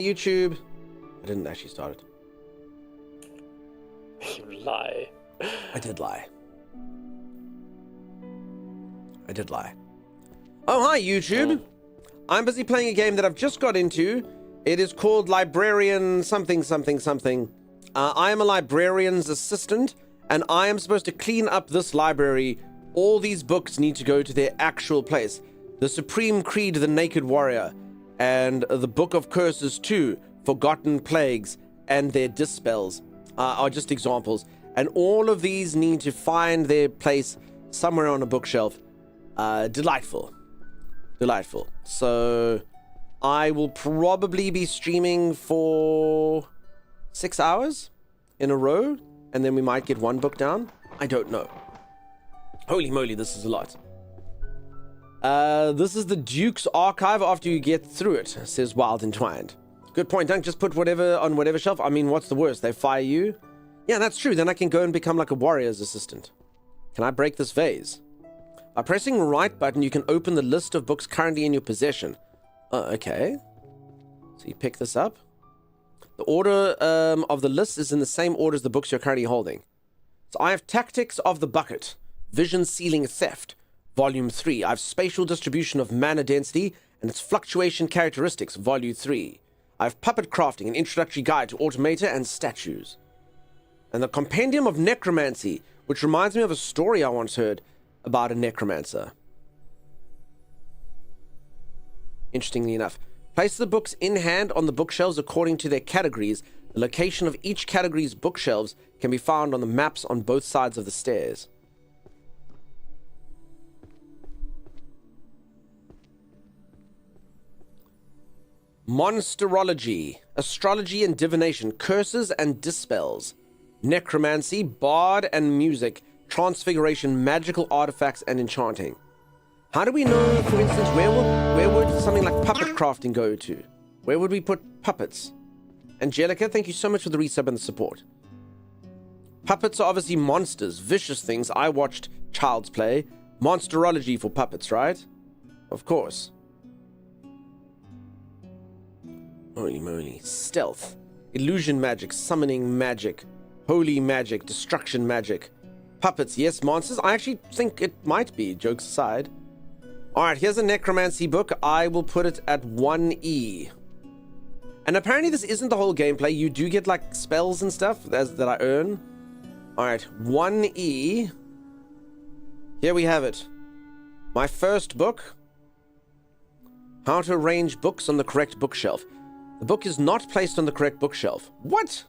YouTube. I didn't actually start it. You lie. I did lie. I did lie. Oh, hi, YouTube. I'm busy playing a game that I've just got into. It is called Librarian something, something, something. I am a librarian's assistant, and I am supposed to clean up this library. All these books need to go to their actual place. The Supreme Creed, the Naked Warrior, and the Book of Curses 2, Forgotten Plagues, and their Dispels are just examples. And all of these need to find their place somewhere on a bookshelf. Delightful. Delightful. So I will probably be streaming for 6 hours in a row, and then we might get one book down. I don't know. Holy moly, this is a lot. This is the Duke's archive after you get through it, says Wild Entwined. Good point, Dunk. Just put whatever on whatever shelf. I mean, what's the worst? They fire you? Yeah, that's true. Then I can go and become like a warrior's assistant. Can I break this vase? By pressing the right button, you can open the list of books currently in your possession. Oh, okay. So you pick this up. The order of the list is in the same order as the books you're currently holding. So I have Tactics of the Bucket, Vision Sealing Theft, Volume 3. I have Spatial Distribution of Mana Density and its Fluctuation Characteristics, Volume 3. I have Puppet Crafting, an Introductory Guide to Automata and Statues. And the Compendium of Necromancy, which reminds me of a story I once heard about a necromancer. Interestingly enough, place the books in hand on the bookshelves according to their categories. The location of each category's bookshelves can be found on the maps on both sides of the stairs. Monsterology, astrology and divination, curses and dispels, necromancy, bard and music, transfiguration, magical artifacts, and enchanting. How do we know, for instance, where would something like puppet crafting go to? Where would we put puppets? Angelica, thank you so much for the resub and the support. Puppets are obviously monsters, vicious things. I watched Child's Play. Monsterology for puppets, right? Of course. Holy moly. Stealth, illusion magic, summoning magic, holy magic, destruction magic. Puppets, yes. Monsters, I actually think it might be, jokes aside. Alright, here's a necromancy book. I will put it at 1E. And apparently this isn't the whole gameplay. You do get like spells and stuff that I earn. Alright, 1E. Here we have it. My first book. How to arrange books on the correct bookshelf. The book is not placed on the correct bookshelf. What?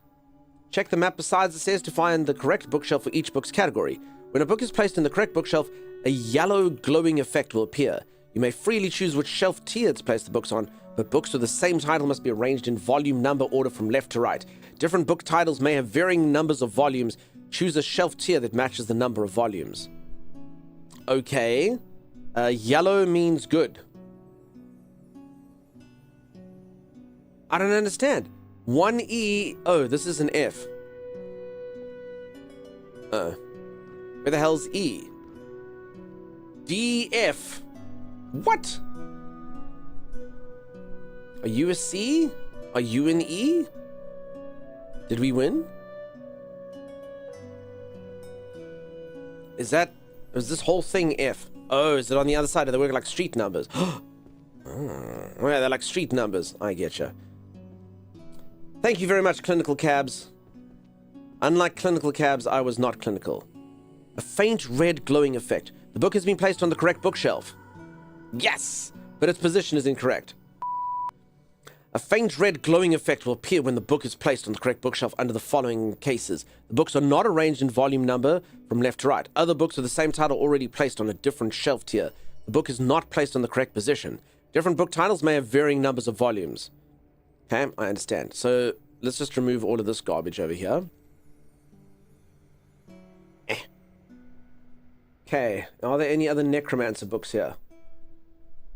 Check the map beside the stairs to find the correct bookshelf for each book's category. When a book is placed in the correct bookshelf, a yellow glowing effect will appear. You may freely choose which shelf tier to place the books on, but books with the same title must be arranged in volume number order from left to right. Different book titles may have varying numbers of volumes. Choose a shelf tier that matches the number of volumes. Okay. Yellow means good. I don't understand. 1E. Oh, this is an F. Where the hell's E? DF. What? Are you a C? Are you an E? Did we win? Is this whole thing F? Oh, is it on the other side? Are they working like street numbers? Oh, yeah, they're like street numbers. I getcha. Thank you very much, Clinical Cabs. Unlike Clinical Cabs, I was not clinical. A faint red glowing effect. The book has been placed on the correct bookshelf. Yes! But its position is incorrect. A faint red glowing effect will appear when the book is placed on the correct bookshelf under the following cases. The books are not arranged in volume number from left to right. Other books with the same title already placed on a different shelf tier. The book is not placed on the correct position. Different book titles may have varying numbers of volumes. Okay, I understand. So let's just remove all of this garbage over here. Okay, are there any other necromancer books here?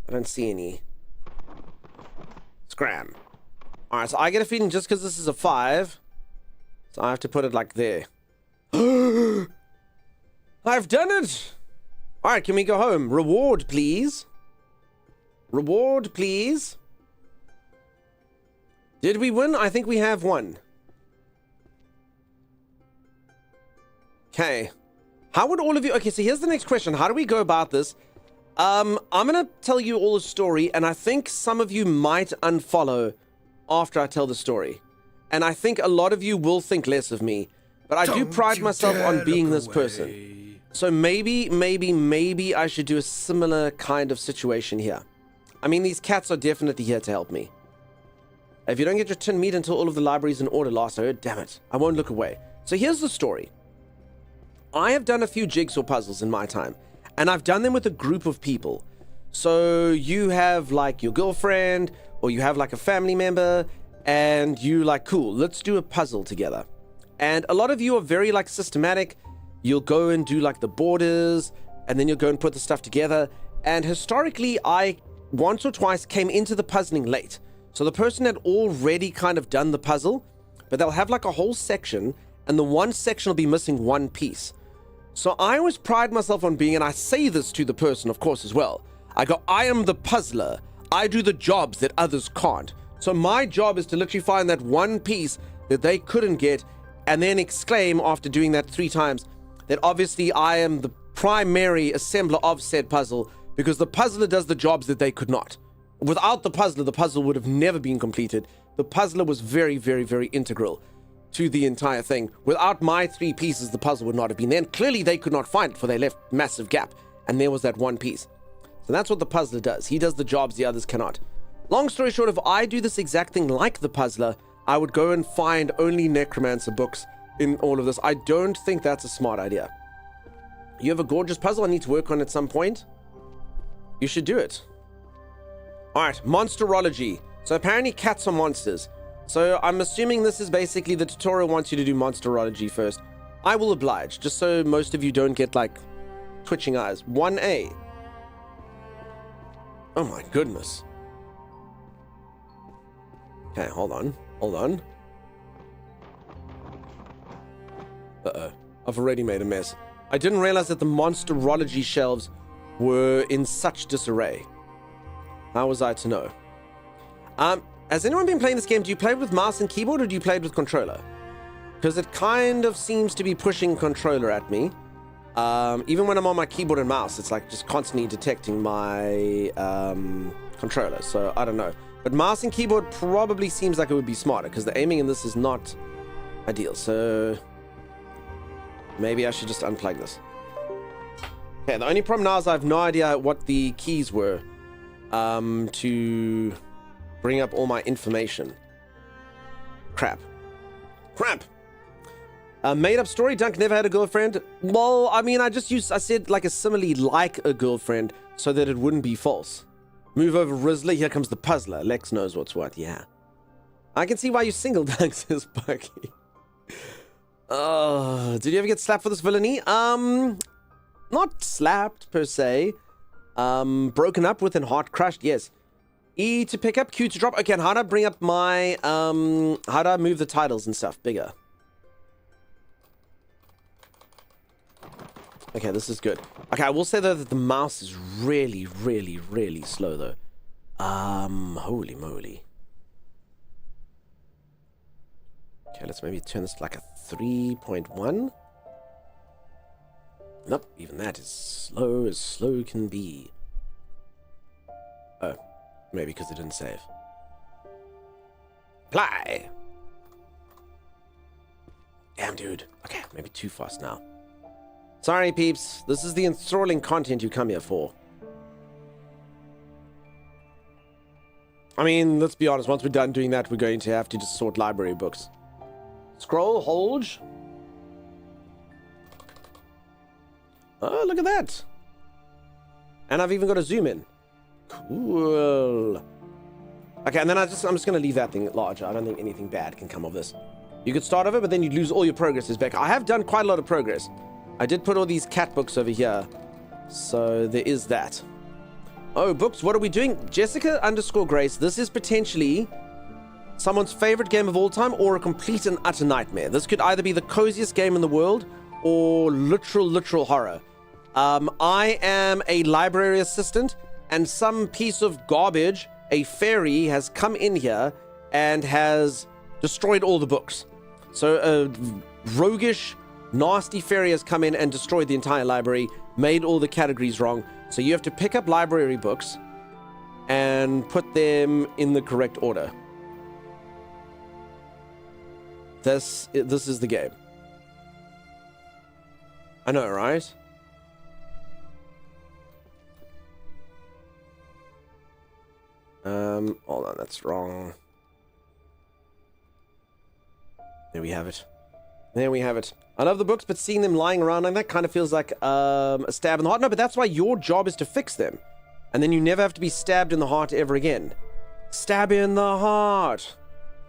I don't see any. Scram. Alright, so I get a feeling just because this is a 5, so I have to put it like there. I've done it! Alright, can we go home? Reward, please. Reward, please. Did we win? I think we have won. Okay. How would all of you... Okay, so here's the next question. How do we go about this? I'm going to tell you all a story, and I think some of you might unfollow after I tell the story. And I think a lot of you will think less of me. But I do pride myself on being this person. So maybe I should do a similar kind of situation here. I mean, these cats are definitely here to help me. If you don't get your tin meat until all of the libraries in order last I heard, damn it, I won't look away. So here's the story. I have done a few jigsaw puzzles in my time, and I've done them with a group of people. So you have like your girlfriend, or you have like a family member, and you like, cool, let's do a puzzle together. And a lot of you are very like systematic. You'll go and do like the borders, and then you'll go and put the stuff together. And historically, I once or twice came into the puzzling late. So the person had already kind of done the puzzle, but they'll have like a whole section, and the one section will be missing one piece. So I always pride myself on being, and I say this to the person, of course, as well. I go, I am the puzzler. I do the jobs that others can't. So my job is to literally find that one piece that they couldn't get, and then exclaim after doing that 3 times that obviously I am the primary assembler of said puzzle, because the puzzler does the jobs that they could not. Without the puzzler, the puzzle would have never been completed. The puzzler was very, very, very integral to the entire thing. Without my 3 pieces, the puzzle would not have been there. And clearly they could not find it, for they left massive gap. And there was that one piece. So that's what the puzzler does. He does the jobs the others cannot. Long story short, if I do this exact thing like the puzzler, I would go and find only necromancer books in all of this. I don't think that's a smart idea. You have a gorgeous puzzle I need to work on at some point? You should do it. Alright, monsterology. So apparently cats are monsters. So I'm assuming this is basically the tutorial wants you to do monsterology first. I will oblige, just so most of you don't get like twitching eyes. 1A. Oh my goodness. Okay, hold on. Uh-oh. I've already made a mess. I didn't realize that the monsterology shelves were in such disarray. How was I to know? Has anyone been playing this game? Do you play with mouse and keyboard, or do you play it with controller? Because it kind of seems to be pushing controller at me. Even when I'm on my keyboard and mouse, it's like just constantly detecting my controller. So I don't know. But mouse and keyboard probably seems like it would be smarter, because the aiming in this is not ideal. So maybe I should just unplug this. Okay, the only problem now is I have no idea what the keys were to bring up all my information. Crap. Made up story. Dunk never had a girlfriend. Well, I mean, I said like a simile like a girlfriend so that it wouldn't be false. Move over, Rizzler. Here comes the puzzler. Lex knows what's what. Yeah. I can see why you single, Dunk, says Bucky. Did you ever get slapped for this villainy? Not slapped per se. Broken up with and heart crushed. Yes. E to pick up, Q to drop. Okay, and how do I bring up my, how do I move the titles and stuff bigger? Okay, this is good. Okay, I will say though that the mouse is really, really, really slow though. Holy moly. Okay, let's maybe turn this to like a 3.1. Nope, even that is slow as slow can be. Oh, maybe because it didn't save. Apply! Damn, dude. Okay, maybe too fast now. Sorry, peeps. This is the enthralling content you come here for. I mean, let's be honest. Once we're done doing that, we're going to have to just sort library books. Scroll, hold. Oh, look at that. And I've even got a zoom in. Cool. Okay, and then I'm just going to leave that thing larger. I don't think anything bad can come of this. You could start over, but then you'd lose all your progresses back. I have done quite a lot of progress. I did put all these cat books over here. So there is that. Oh, books. What are we doing? Jessica_Grace. This is potentially someone's favorite game of all time or a complete and utter nightmare. This could either be the coziest game in the world or literal horror. I am a library assistant, and some piece of garbage, a fairy, has come in here and has destroyed all the books. So a roguish, nasty fairy has come in and destroyed the entire library, made all the categories wrong. So you have to pick up library books and put them in the correct order. This is the game. I know, right? Hold on, that's wrong. There we have it. There we have it. I love the books, but seeing them lying around like that kind of feels like a stab in the heart. No, but that's why your job is to fix them. And then you never have to be stabbed in the heart ever again. Stab in the heart.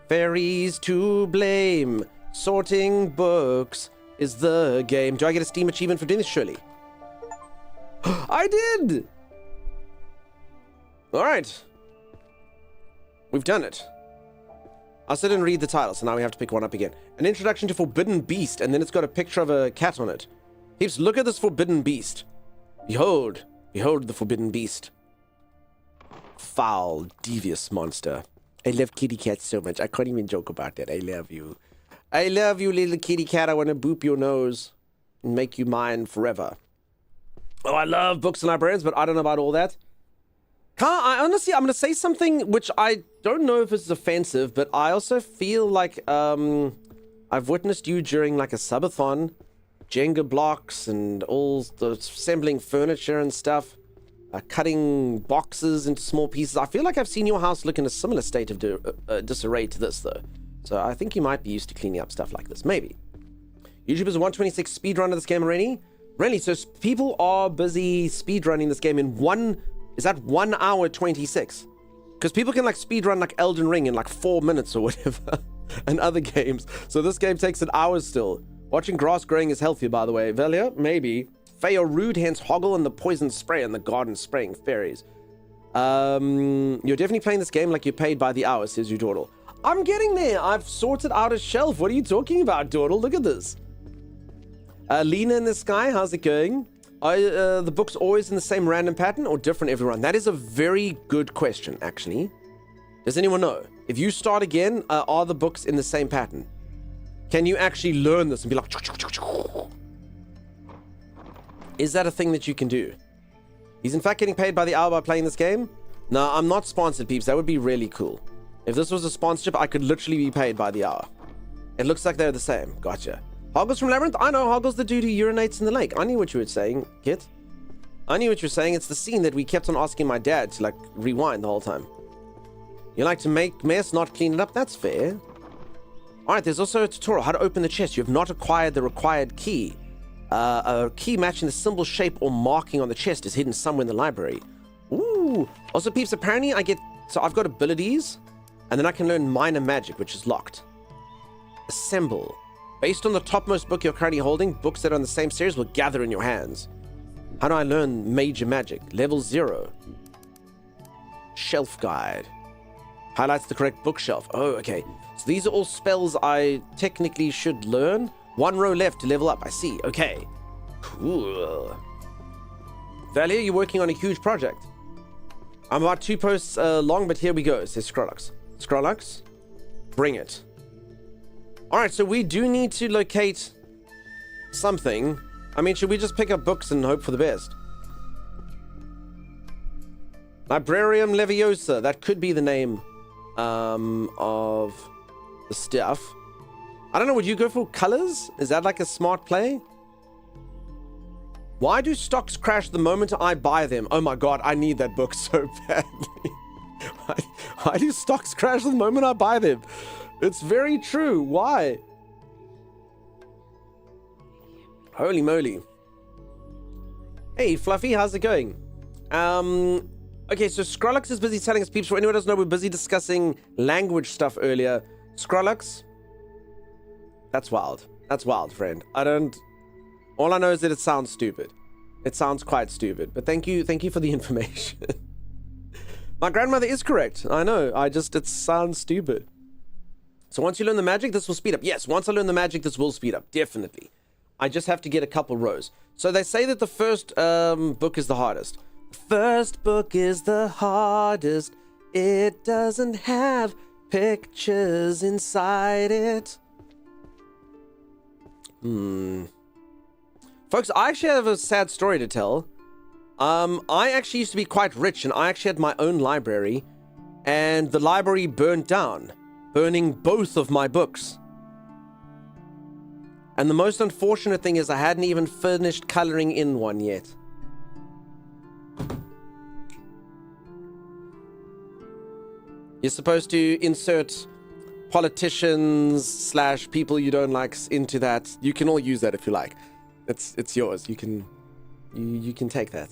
Fairies to blame. Sorting books is the game. Do I get a Steam achievement for doing this? Surely. I did! Alright. We've done it. I also didn't read the title, so now we have to pick one up again. An introduction to Forbidden Beast, and then it's got a picture of a cat on it. Peeps, look at this Forbidden Beast. Behold. Behold the Forbidden Beast. Foul, devious monster. I love kitty cats so much. I can't even joke about that. I love you. I love you, little kitty cat. I want to boop your nose and make you mine forever. Oh, I love books and librarians, but I don't know about all that. Honestly, I'm going to say something which I don't know if it's offensive, but I also feel like I've witnessed you during like a subathon, Jenga blocks and all the assembling furniture and stuff, cutting boxes into small pieces. I feel like I've seen your house look in a similar state of disarray to this, though. So I think you might be used to cleaning up stuff like this. Maybe. YouTubers 126 speedrun of this game already? Really? So people are busy speedrunning this game in one... Is that 1 hour 26? Because people can like speedrun like Elden Ring in like 4 minutes or whatever. And other games. So this game takes an hour still. Watching grass growing is healthier, by the way. Velia? Maybe. Faye are rude, hence Hoggle and the poison spray and the garden spraying fairies. You're definitely playing this game like you're paid by the hour, says you, Dawdle. I'm getting there. I've sorted out a shelf. What are you talking about, Dawdle? Look at this. Lena in the sky, how's it going? Are the books always in the same random pattern or different every run? That is a very good question, actually. Does anyone know? If you start again, are the books in the same pattern? Can you actually learn this and be like... Is that a thing that you can do? He's in fact getting paid by the hour by playing this game? No, I'm not sponsored, peeps. That would be really cool. If this was a sponsorship, I could literally be paid by the hour. It looks like they're the same. Gotcha. Hoggles from Labyrinth? I know Hoggles the dude who urinates in the lake. I knew what you were saying, Kit. I knew what you were saying. It's the scene that we kept on asking my dad to, like, rewind the whole time. You like to make mess, not clean it up? That's fair. Alright, there's also a tutorial. How to open the chest. You have not acquired the required key. A key matching the symbol shape or marking on the chest is hidden somewhere in the library. Ooh. Also, peeps, apparently So I've got abilities, and then I can learn minor magic, which is locked. Assemble. Based on the topmost book you're currently holding, books that are in the same series will gather in your hands. How do I learn major magic? Level 0. Shelf guide. Highlights the correct bookshelf. Oh, okay. So these are all spells I technically should learn. 1 row left to level up. I see. Okay. Cool. Valia, you're working on a huge project. I'm about 2 posts long, but here we go, says Scrollux. Scrollux, bring it. Alright, so we do need to locate something. I mean, should we just pick up books and hope for the best? Librarian Leviosa. That could be the name of the stuff. I don't know, would you go for colors? Is that like a smart play? Why do stocks crash the moment I buy them? Oh my god, I need that book so badly. Why do stocks crash the moment I buy them? It's very true. Why? Holy moly. Hey, Fluffy, how's it going? Okay, so Scrollux is busy telling us, peeps, for anyone who doesn't know, we're busy discussing language stuff earlier. Scrollux? That's wild. That's wild, friend. All I know is that it sounds stupid. It sounds quite stupid, but thank you for the information. My grandmother is correct. I know, it sounds stupid. So once you learn the magic, this will speed up. Yes, once I learn the magic, this will speed up. Definitely. I just have to get a couple rows. So they say that the first book is the hardest. The first book is the hardest. It doesn't have Pictures inside it. Folks, I actually have a sad story to tell. I actually used to be quite rich, and I actually had my own library, and the library burned down, burning both of my books. And the most unfortunate thing is I hadn't even finished coloring in one yet. You're supposed to insert politicians / people you don't like into that. You can all use that if you like. It's yours. You can take that.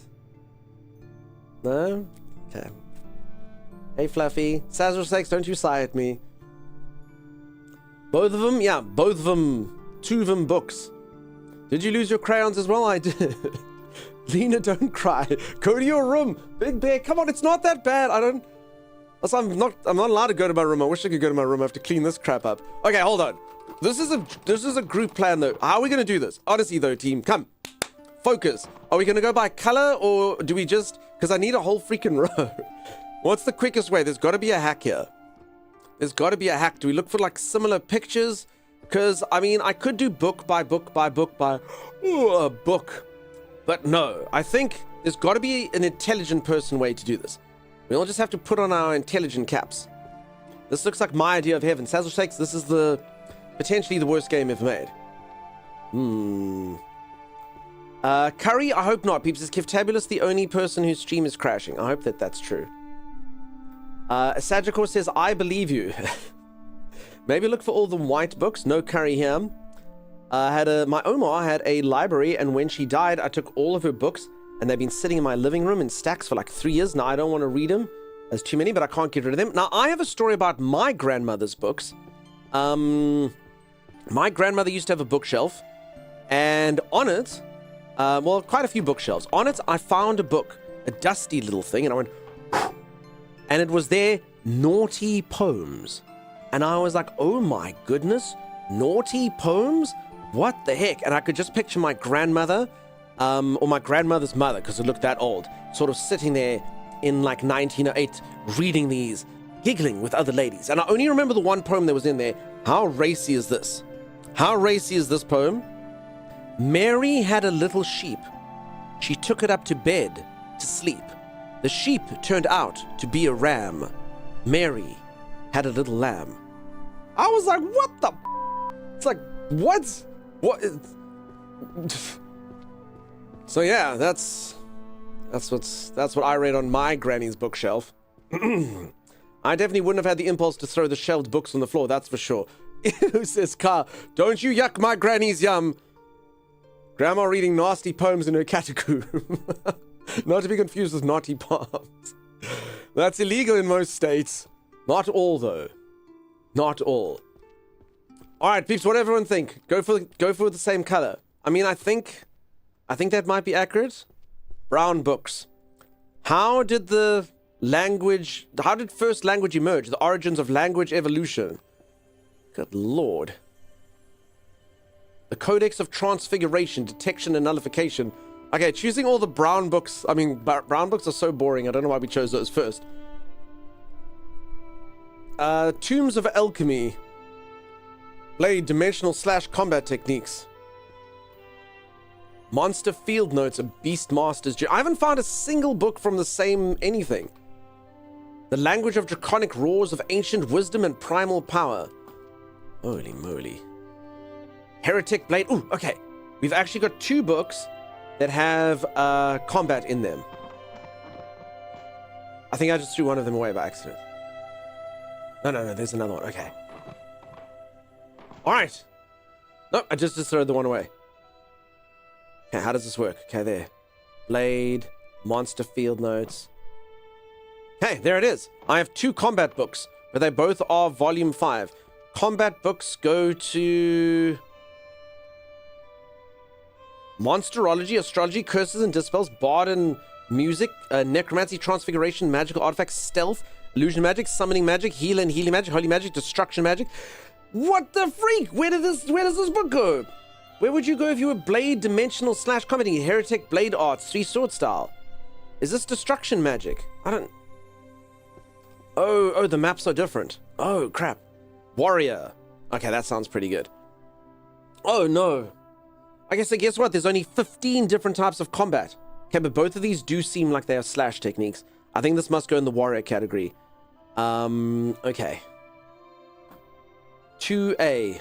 No? Okay. Hey Fluffy. Sazra Sex, don't you sigh at me. Both of them? Yeah, both of them. 2 of them books. Did you lose your crayons as well? I did. Lena, don't cry. Go to your room. Big Bear, come on, it's not that bad. I'm not allowed to go to my room. I wish I could go to my room. I have to clean this crap up. Okay, hold on. This is a group plan though. How are we gonna do this? Honestly though, team, come. Focus. Are we gonna go by color, or do we just, because I need a whole freaking row. What's the quickest way? There's gotta be a hack here. There's gotta be a hack. Do we look for like similar pictures? Because, I mean, I could do book by book by book by book. But no, I think there's got to be an intelligent person way to do this. We all just have to put on our intelligent caps. This looks like my idea of heaven. Sazzle Shakes, this is potentially the worst game ever made. Curry, I hope not. Peeps, is Kiftabulous the only person whose stream is crashing? I hope that's true. Sagicor says, I believe you. Maybe look for all the white books. No Curry here. My Omar had a library, and when she died, I took all of her books, and they've been sitting in my living room in stacks for like 3 years. Now, I don't want to read them. There's too many, but I can't get rid of them. Now, I have a story about my grandmother's books. My grandmother used to have a bookshelf, and on it, well, quite a few bookshelves. On it, I found a book, a dusty little thing, and I went, and it was there, Naughty Poems. And I was like, oh my goodness, naughty poems? What the heck? And I could just picture my grandmother, or my grandmother's mother, because it looked that old, sort of sitting there in like 1908, reading these, giggling with other ladies. And I only remember the one poem that was in there. How racy is this? How racy is this poem? Mary had a little sheep. She took it up to bed to sleep. The sheep turned out to be a ram. Mary had a little lamb. I was like, what the? It's like, what? So yeah, that's what I read on my granny's bookshelf. I definitely wouldn't have had the impulse to throw the shelved books on the floor, that's for sure. Who says, Car, don't you yuck my granny's yum. Grandma reading nasty poems in her catacomb. Not to be confused with naughty palms. That's illegal in most states. Not all, though. Not all. All right, peeps, what do everyone think? Go for the same color. I mean, I think that might be accurate. Brown books. How did first language emerge? The origins of language evolution. Good lord. The Codex of Transfiguration, Detection and Nullification. Okay, choosing all the brown books. I mean, brown books are so boring. I don't know why we chose those first. Tombs of Alchemy. Blade, dimensional / combat techniques. Monster Field Notes, a Beastmaster's Journey. I haven't found a single book from the same anything. The Language of Draconic Roars of Ancient Wisdom and Primal Power. Holy moly. Heretic Blade. Ooh, okay. We've actually got 2 books that have combat in them. I think I just threw one of them away by accident. No, there's another one. Okay. All right. No, I just threw the one away. Okay, how does this work? Okay, there. Blade, Monster Field Notes. Okay, there it is. I have 2 combat books, but they both are volume 5. Combat books go to Monsterology, Astrology, Curses and Dispels, Bard and Music, Necromancy, Transfiguration, Magical Artifacts, Stealth, Illusion Magic, Summoning Magic, Heal and Healing Magic, Holy Magic, Destruction Magic. What the freak? Where does this book go? Where would you go if you were Blade, Dimensional / Comedy, Heretic, Blade Arts, 3 Sword Style? Is this Destruction Magic? I don't... Oh, the maps are different. Oh, crap. Warrior. Okay, that sounds pretty good. Oh, no. I guess what? There's only 15 different types of combat. Okay, but both of these do seem like they are slash techniques. I think this must go in the warrior category. Okay. 2A.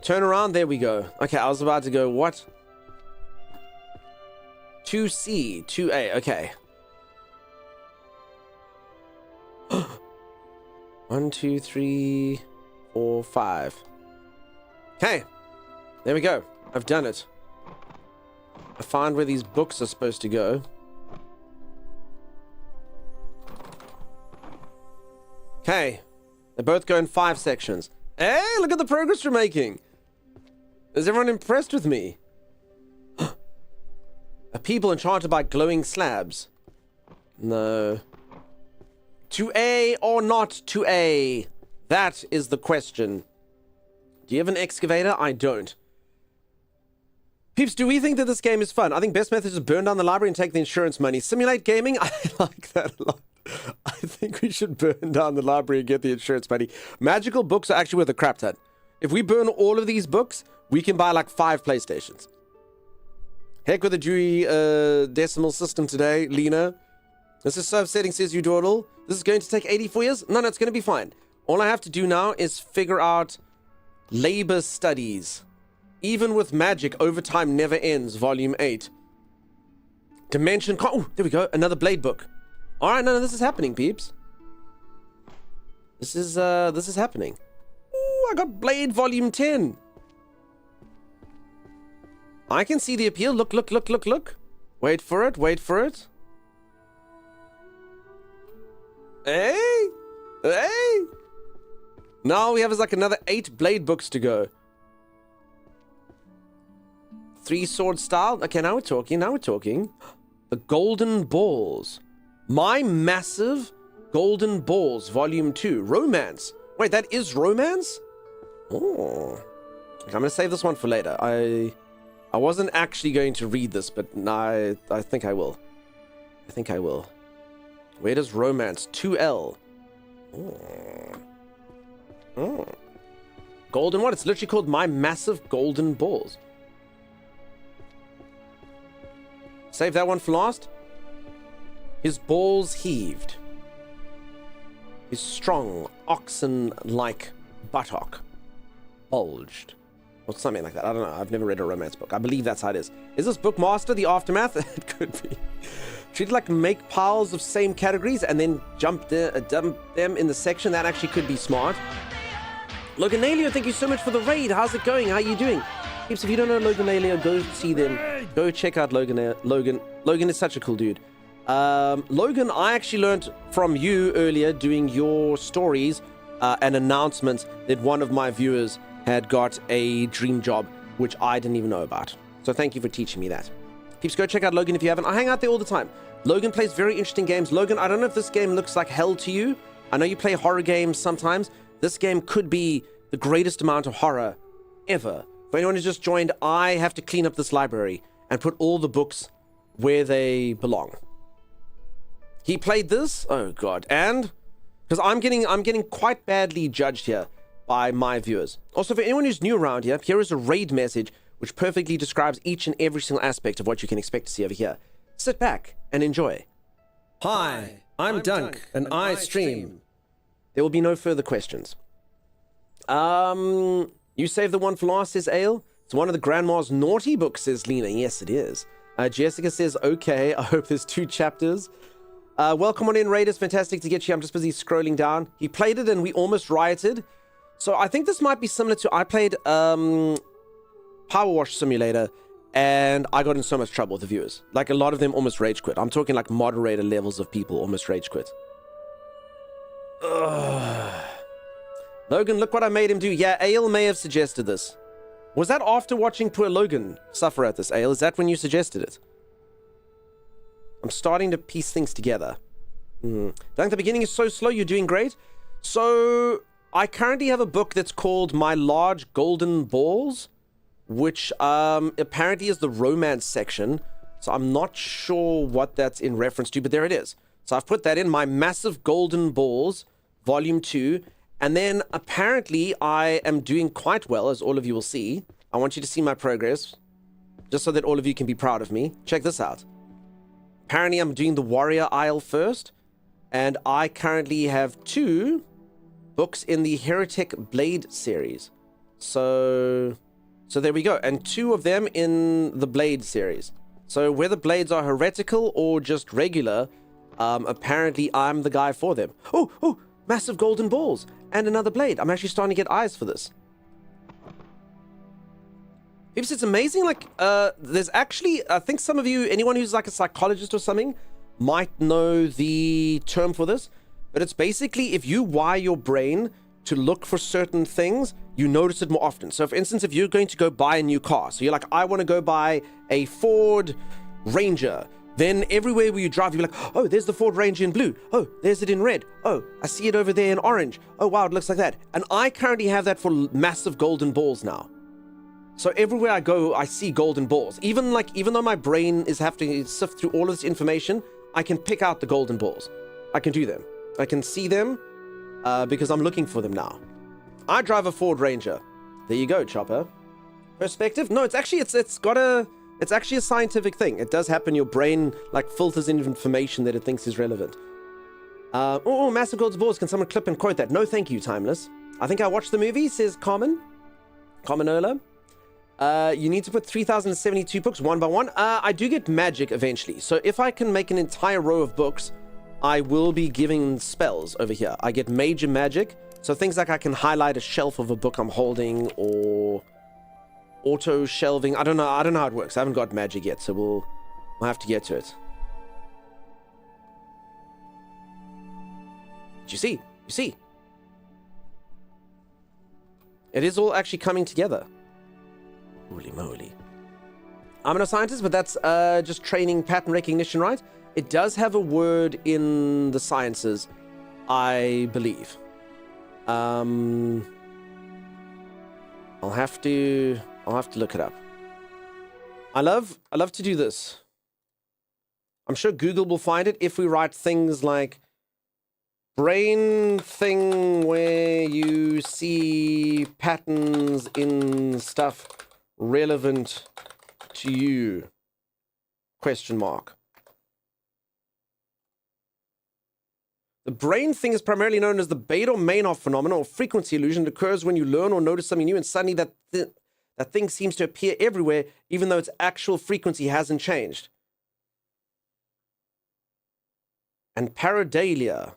Turn around, there we go. Okay, I was about to go, what? 2C, 2A, okay. 1, 2, 3, 4, 5. Okay, there we go. I've done it. I find where these books are supposed to go. Okay, they both go in 5 sections. Hey, look at the progress we're making. Is everyone impressed with me? A people enchanted by glowing slabs. No. 2A or not 2A? That is the question. Do you have an excavator? I don't. Peeps, do we think that this game is fun? I think best method is burn down the library and take the insurance money. Simulate gaming? I like that a lot. I think we should burn down the library and get the insurance money. Magical books are actually worth a crap ton. If we burn all of these books, we can buy like 5 PlayStations. Heck with the Dewey Decimal System today, Lena. This is so upsetting, says you dawdle. This is going to take 84 years? No, it's going to be fine. All I have to do now is figure out labor studies. Even with magic, overtime never ends, volume 8. Dimension... Oh, there we go. Another Blade book. Alright, no, this is happening, peeps. This is happening. Ooh, I got Blade volume 10. I can see the appeal. Look. Wait for it, wait for it. Hey! Hey! Now all we have is like another 8 Blade books to go. 3 sword style. Okay, now we're talking, The Golden Balls. My Massive Golden Balls, Volume 2. Romance. Wait, that is romance? Oh. I'm going to save this one for later. I wasn't actually going to read this, but I think I will. Where does romance? 2L. Oh. Golden what? It's literally called My Massive Golden Balls. Save that one for last. His balls heaved. His strong, oxen-like buttock bulged. Or something like that. I don't know. I've never read a romance book. I believe that's how it is. Is this book master the aftermath? It could be. Treat it like make piles of same categories and then dump them in the section. That actually could be smart. Loganalio, thank you so much for the raid. How's it going? How are you doing? Peeps, if you don't know Loganalio, go see them. Go check out Logan. Logan is such a cool dude. Logan, I actually learned from you earlier doing your stories and announcements that one of my viewers had got a dream job, which I didn't even know about. So thank you for teaching me that. Peeps, go check out Logan if you haven't. I hang out there all the time. Logan plays very interesting games. Logan, I don't know if this game looks like hell to you. I know you play horror games sometimes. This game could be the greatest amount of horror ever. For anyone who's just joined, I have to clean up this library and put all the books where they belong. He played this? Oh god. And because I'm getting quite badly judged here by my viewers. Also, for anyone who's new around here, here is a raid message which perfectly describes each and every single aspect of what you can expect to see over here. Sit back and enjoy. Hi, I'm Dunk, and I stream. There will be no further questions. You saved the one for last, says Ale. It's one of the Grandma's naughty books, says Lena. Yes, it is. Jessica says, okay, I hope there's 2 chapters. Welcome on in, Raiders. Fantastic to get you. I'm just busy scrolling down. He played it and we almost rioted. So I think this might be similar to... I played Power Wash Simulator and I got in so much trouble with the viewers. Like a lot of them almost rage quit. I'm talking like moderator levels of people almost rage quit. Ugh. Logan, look what I made him do. Yeah, Ale may have suggested this. Was that after watching poor Logan suffer at this, Ale? Is that when you suggested it? I'm starting to piece things together. I think the beginning is so slow. You're doing great. So I currently have a book that's called My Large Golden Balls, which apparently is the romance section. So I'm not sure what that's in reference to, but there it is. So I've put that in my Massive Golden Balls, Volume 2. And then apparently I am doing quite well, as all of you will see. I want you to see my progress, just so that all of you can be proud of me. Check this out. Apparently I'm doing the Warrior Isle first. And I currently have 2 books in the Heretic Blade series. So there we go. And 2 of them in the Blade series. So whether blades are heretical or just regular, apparently I'm the guy for them. Oh, Massive Golden Balls and another blade. I'm actually starting to get eyes for this. It's amazing. Like, there's actually, I think some of you, anyone who's like a psychologist or something, might know the term for this. But it's basically if you wire your brain to look for certain things, you notice it more often. So for instance, if you're going to go buy a new car, so you're like, I want to go buy a Ford Ranger, then everywhere where you drive, you're like, oh, there's the Ford Ranger in blue. Oh, there's it in red. Oh, I see it over there in orange. Oh, wow, it looks like that. And I currently have that for Massive Golden Balls now. So everywhere I go, I see golden balls. Even though my brain is having to sift through all of this information, I can pick out the golden balls. I can do them. I can see them because I'm looking for them now. I drive a Ford Ranger. There you go, Chopper. Perspective? No, it's actually a scientific thing. It does happen. Your brain like filters in information that it thinks is relevant. Massive Golden Balls. Can someone clip and quote that? No, thank you, Timeless. I think I watched the movie, says Commonola. You need to put 3,072 books one by one. I do get magic eventually. So if I can make an entire row of books, I will be giving spells over here. I get major magic. So things like I can highlight a shelf of a book I'm holding or auto shelving. I don't know how it works. I haven't got magic yet, so we'll have to get to it. You see. It is all actually coming together. Holy moly. I'm not a scientist, but that's just training pattern recognition, right? It does have a word in the sciences, I believe. I'll have to look it up. I love to do this. I'm sure Google will find it if we write things like brain thing where you see patterns in stuff relevant to you, ? The brain thing is primarily known as the Bader-Meinhof phenomenon or frequency illusion. It occurs when you learn or notice something new and suddenly that thing seems to appear everywhere even though its actual frequency hasn't changed. And pareidolia.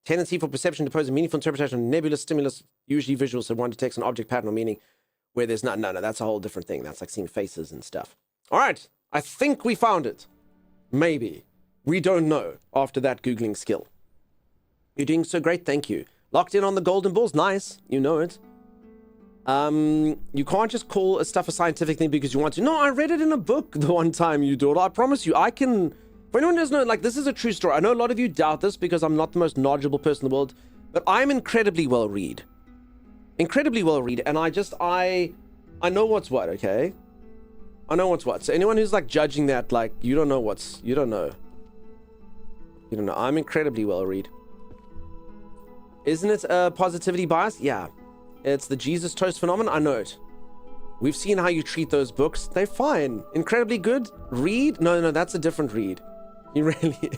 Tendency for perception to pose a meaningful interpretation of nebulous stimulus, usually visual, so one detects an object pattern or meaning where there's not. No, that's a whole different thing. That's like seeing faces and stuff. All right, I think we found it. Maybe. We don't know after that Googling skill. You're doing so great, thank you. Locked in on the golden balls, nice. You know it. You can't just call stuff a scientific thing because you want to. No, I read it in a book the one time, you daughter. I promise you, I can... For anyone who doesn't know, like, this is a true story. I know a lot of you doubt this because I'm not the most knowledgeable person in the world, but I'm incredibly well read. Incredibly well read, and I know what's what, okay? I know what's what. So anyone who's like judging that, like, you don't know. You don't know. I'm incredibly well read. Isn't it a positivity bias? Yeah. It's the Jesus toast phenomenon. I know it. We've seen how you treat those books. They're fine. Incredibly good. Read? No, that's a different read. You really...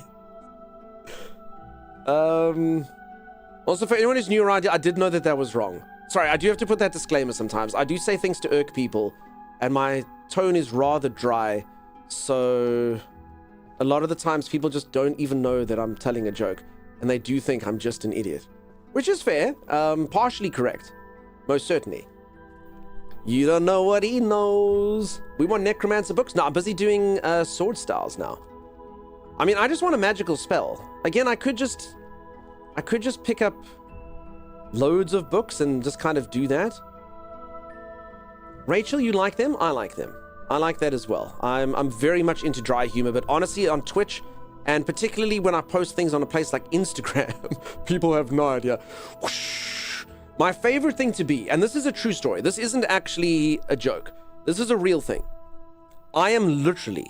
Also, for anyone who's new around here, I did know that was wrong. Sorry, I do have to put that disclaimer sometimes. I do say things to irk people, and my tone is rather dry, so a lot of the times people just don't even know that I'm telling a joke, and they do think I'm just an idiot. Which is fair, partially correct. Most certainly. You don't know what he knows. We want necromancer books? No, I'm busy doing sword styles now. I mean, I just want a magical spell. Again, I could just pick up loads of books and just kind of do that. Rachel, you like them? I like them. I like that as well. I'm very much into dry humor, but honestly, on Twitch, and particularly when I post things on a place like Instagram, people have no idea. Whoosh. My favorite thing to be, and this is a true story, this isn't actually a joke, this is a real thing. I am literally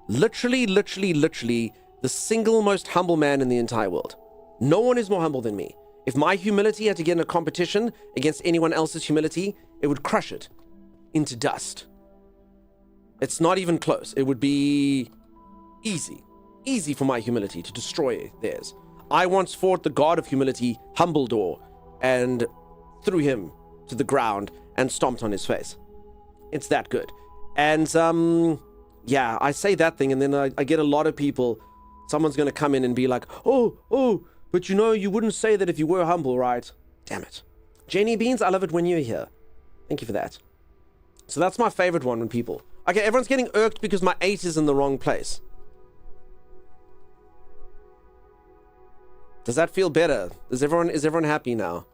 Literally, the single most humble man in the entire world. No one is more humble than me. If my humility had to get in a competition against anyone else's humility, it would crush it into dust. It's not even close. It would be easy for my humility to destroy theirs. I once fought the god of humility, Humbledore, and threw him to the ground and stomped on his face. It's that good. And yeah, I say that thing, and then I get a lot of people. Someone's going to come in and be like, oh, but you know, you wouldn't say that if you were humble, right? Damn it. Jenny Beans, I love it when you're here. Thank you for that. So that's my favorite one when people... Okay, everyone's getting irked because my 8 is in the wrong place. Does that feel better? Is everyone happy now?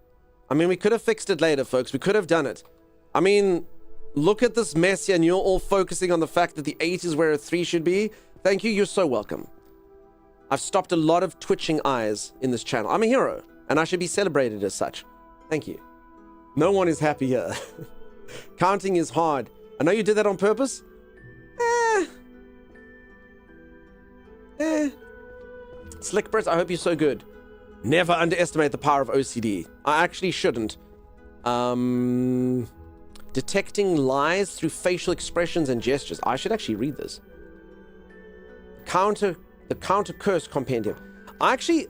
I mean, we could have fixed it later, folks. We could have done it. I mean, look at this mess here, and you're all focusing on the fact that the 8 is where a 3 should be. Thank you. You're so welcome. I've stopped a lot of twitching eyes in this channel. I'm a hero, and I should be celebrated as such. Thank you. No one is happy here. Counting is hard. I know you did that on purpose. Slick Brits, I hope you're so good. Never underestimate the power of OCD. I actually shouldn't. Detecting lies through facial expressions and gestures. I should actually read this. The Counter Curse Compendium. I actually,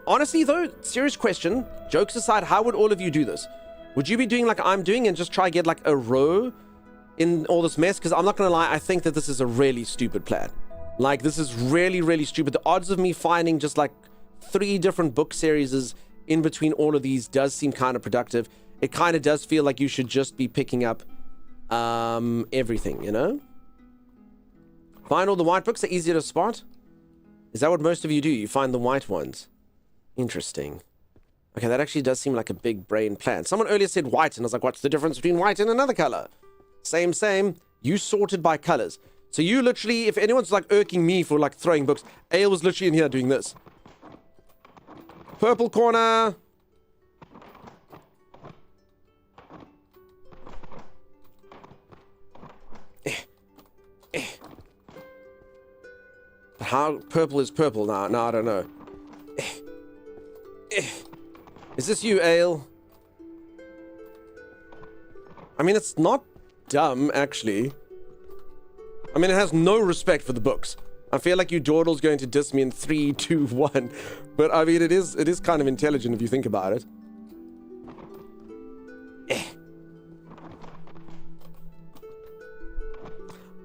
honestly though, serious question, jokes aside, how would all of you do this? Would you be doing like I'm doing and just try to get like a row in all this mess? Because I'm not gonna lie, I think that this is a really stupid plan. Like, this is really stupid. The odds of me finding just like 3 different book series in between all of these does seem kind of productive. It kind of does feel like you should just be picking up everything, you know? Find all the white books are easier to spot. Is that what most of you do? You find the white ones? Interesting. Okay, that actually does seem like a big brain plan. Someone earlier said white, and I was like, what's the difference between white and another color? Same. You sorted by colors. So you literally, if anyone's like irking me for like throwing books, Ale was literally in here doing this. Purple corner. How purple is purple now? No, I don't know. Is this you, Ale? I mean, it's not dumb, actually. I mean, it has no respect for the books. I feel like you Jordal's going to diss me in 3, 2, 1. But I mean, it is kind of intelligent if you think about it.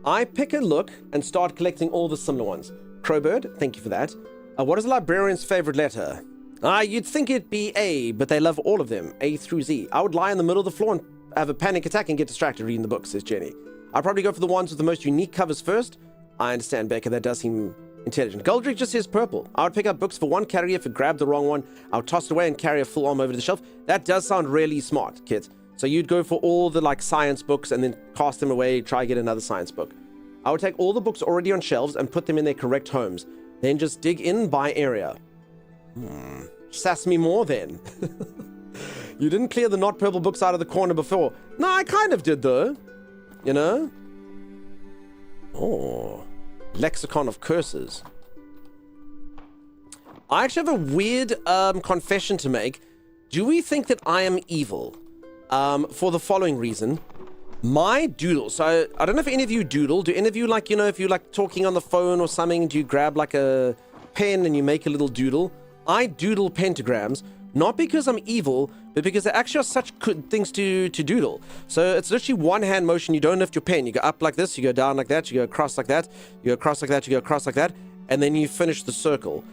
I pick a look and start collecting all the similar ones. Crowbird, thank you for that. What is a librarian's favorite letter? You'd think it'd be A, but they love all of them, A through Z. I would lie in the middle of the floor and have a panic attack and get distracted reading the book, says Jenny. I'd probably go for the ones with the most unique covers first. I understand, Becca, that does seem intelligent. Goldrick just says purple. I would pick up books for one, carry if it grabbed the wrong one. I would toss it away and carry a full arm over to the shelf. That does sound really smart, kids. So you'd go for all the like science books and then cast them away, try get another science book. I would take all the books already on shelves and put them in their correct homes. Then just dig in by area. Sass me more then. You didn't clear the not purple books out of the corner before. No, I kind of did though. You know? Oh. Lexicon of Curses. I actually have a weird confession to make. Do we think that I am evil? For the following reason. My doodle. So I don't know if any of you doodle. Do any of you like, you know, if you like talking on the phone or something, do you grab like a pen and you make a little doodle? I doodle pentagrams, not because I'm evil, but because they actually are such good things to doodle. So it's literally one hand motion. You don't lift your pen. You go up like this, you go down like that, you go across like that, you go across like that, you go across like that, and then you finish the circle.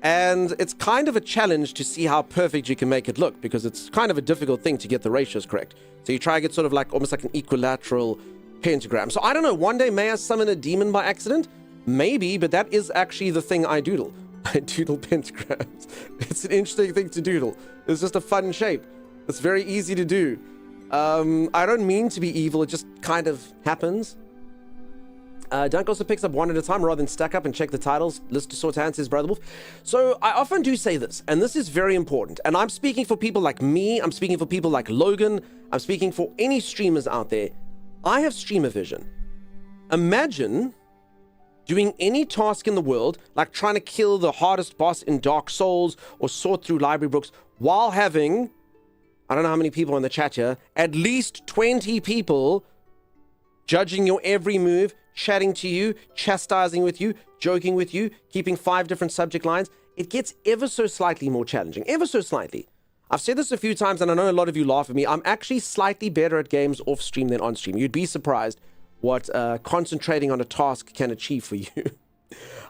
And it's kind of a challenge to see how perfect you can make it look, because it's kind of a difficult thing to get the ratios correct. So you try to get sort of like almost like an equilateral pentagram. So I don't know, one day may I summon a demon by accident? Maybe, but that is actually the thing I doodle. I doodle pentagrams. It's an interesting thing to doodle. It's just a fun shape. It's very easy to do. I don't mean to be evil, it just kind of happens. Dunk also picks up one at a time rather than stack up and check the titles. List to sort out, says Brother Wolf. So I often do say this, and this is very important. And I'm speaking for people like me. I'm speaking for people like Logan. I'm speaking for any streamers out there. I have streamer vision. Imagine doing any task in the world, like trying to kill the hardest boss in Dark Souls or sort through library books, while having, I don't know how many people in the chat here, at least 20 people judging your every move, chatting to you, chastising with you, joking with you, keeping 5 different subject lines. It gets ever so slightly more challenging, ever so slightly. I've said this a few times, and I know a lot of you laugh at me. I'm actually slightly better at games off stream than on stream. You'd be surprised what concentrating on a task can achieve for you.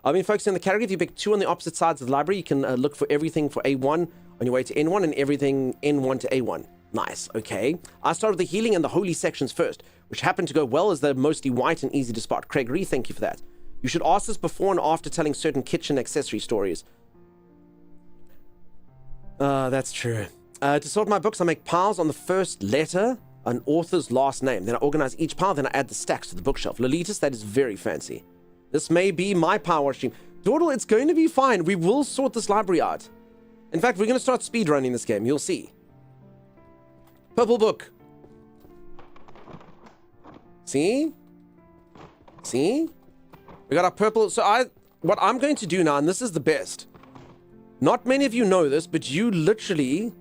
I've been focusing on the category. If you pick 2 on the opposite sides of the library, you can look for everything for A1 on your way to N1 and everything N1 to A1. Nice, okay. I started with the healing and the holy sections first, which happened to go well as they're mostly white and easy to spot. Gregory, thank you for that. You should ask this before and after telling certain kitchen accessory stories. That's true. To sort my books, I make piles on the first letter, an author's last name. Then I organize each pile, then I add the stacks to the bookshelf. Lolitas, that is very fancy. This may be my power stream. Dawdle, it's going to be fine. We will sort this library out. In fact, we're going to start speedrunning this game. You'll see. Purple book. See? See? We got our purple. So what I'm going to do now, and this is the best. Not many of you know this, but you literally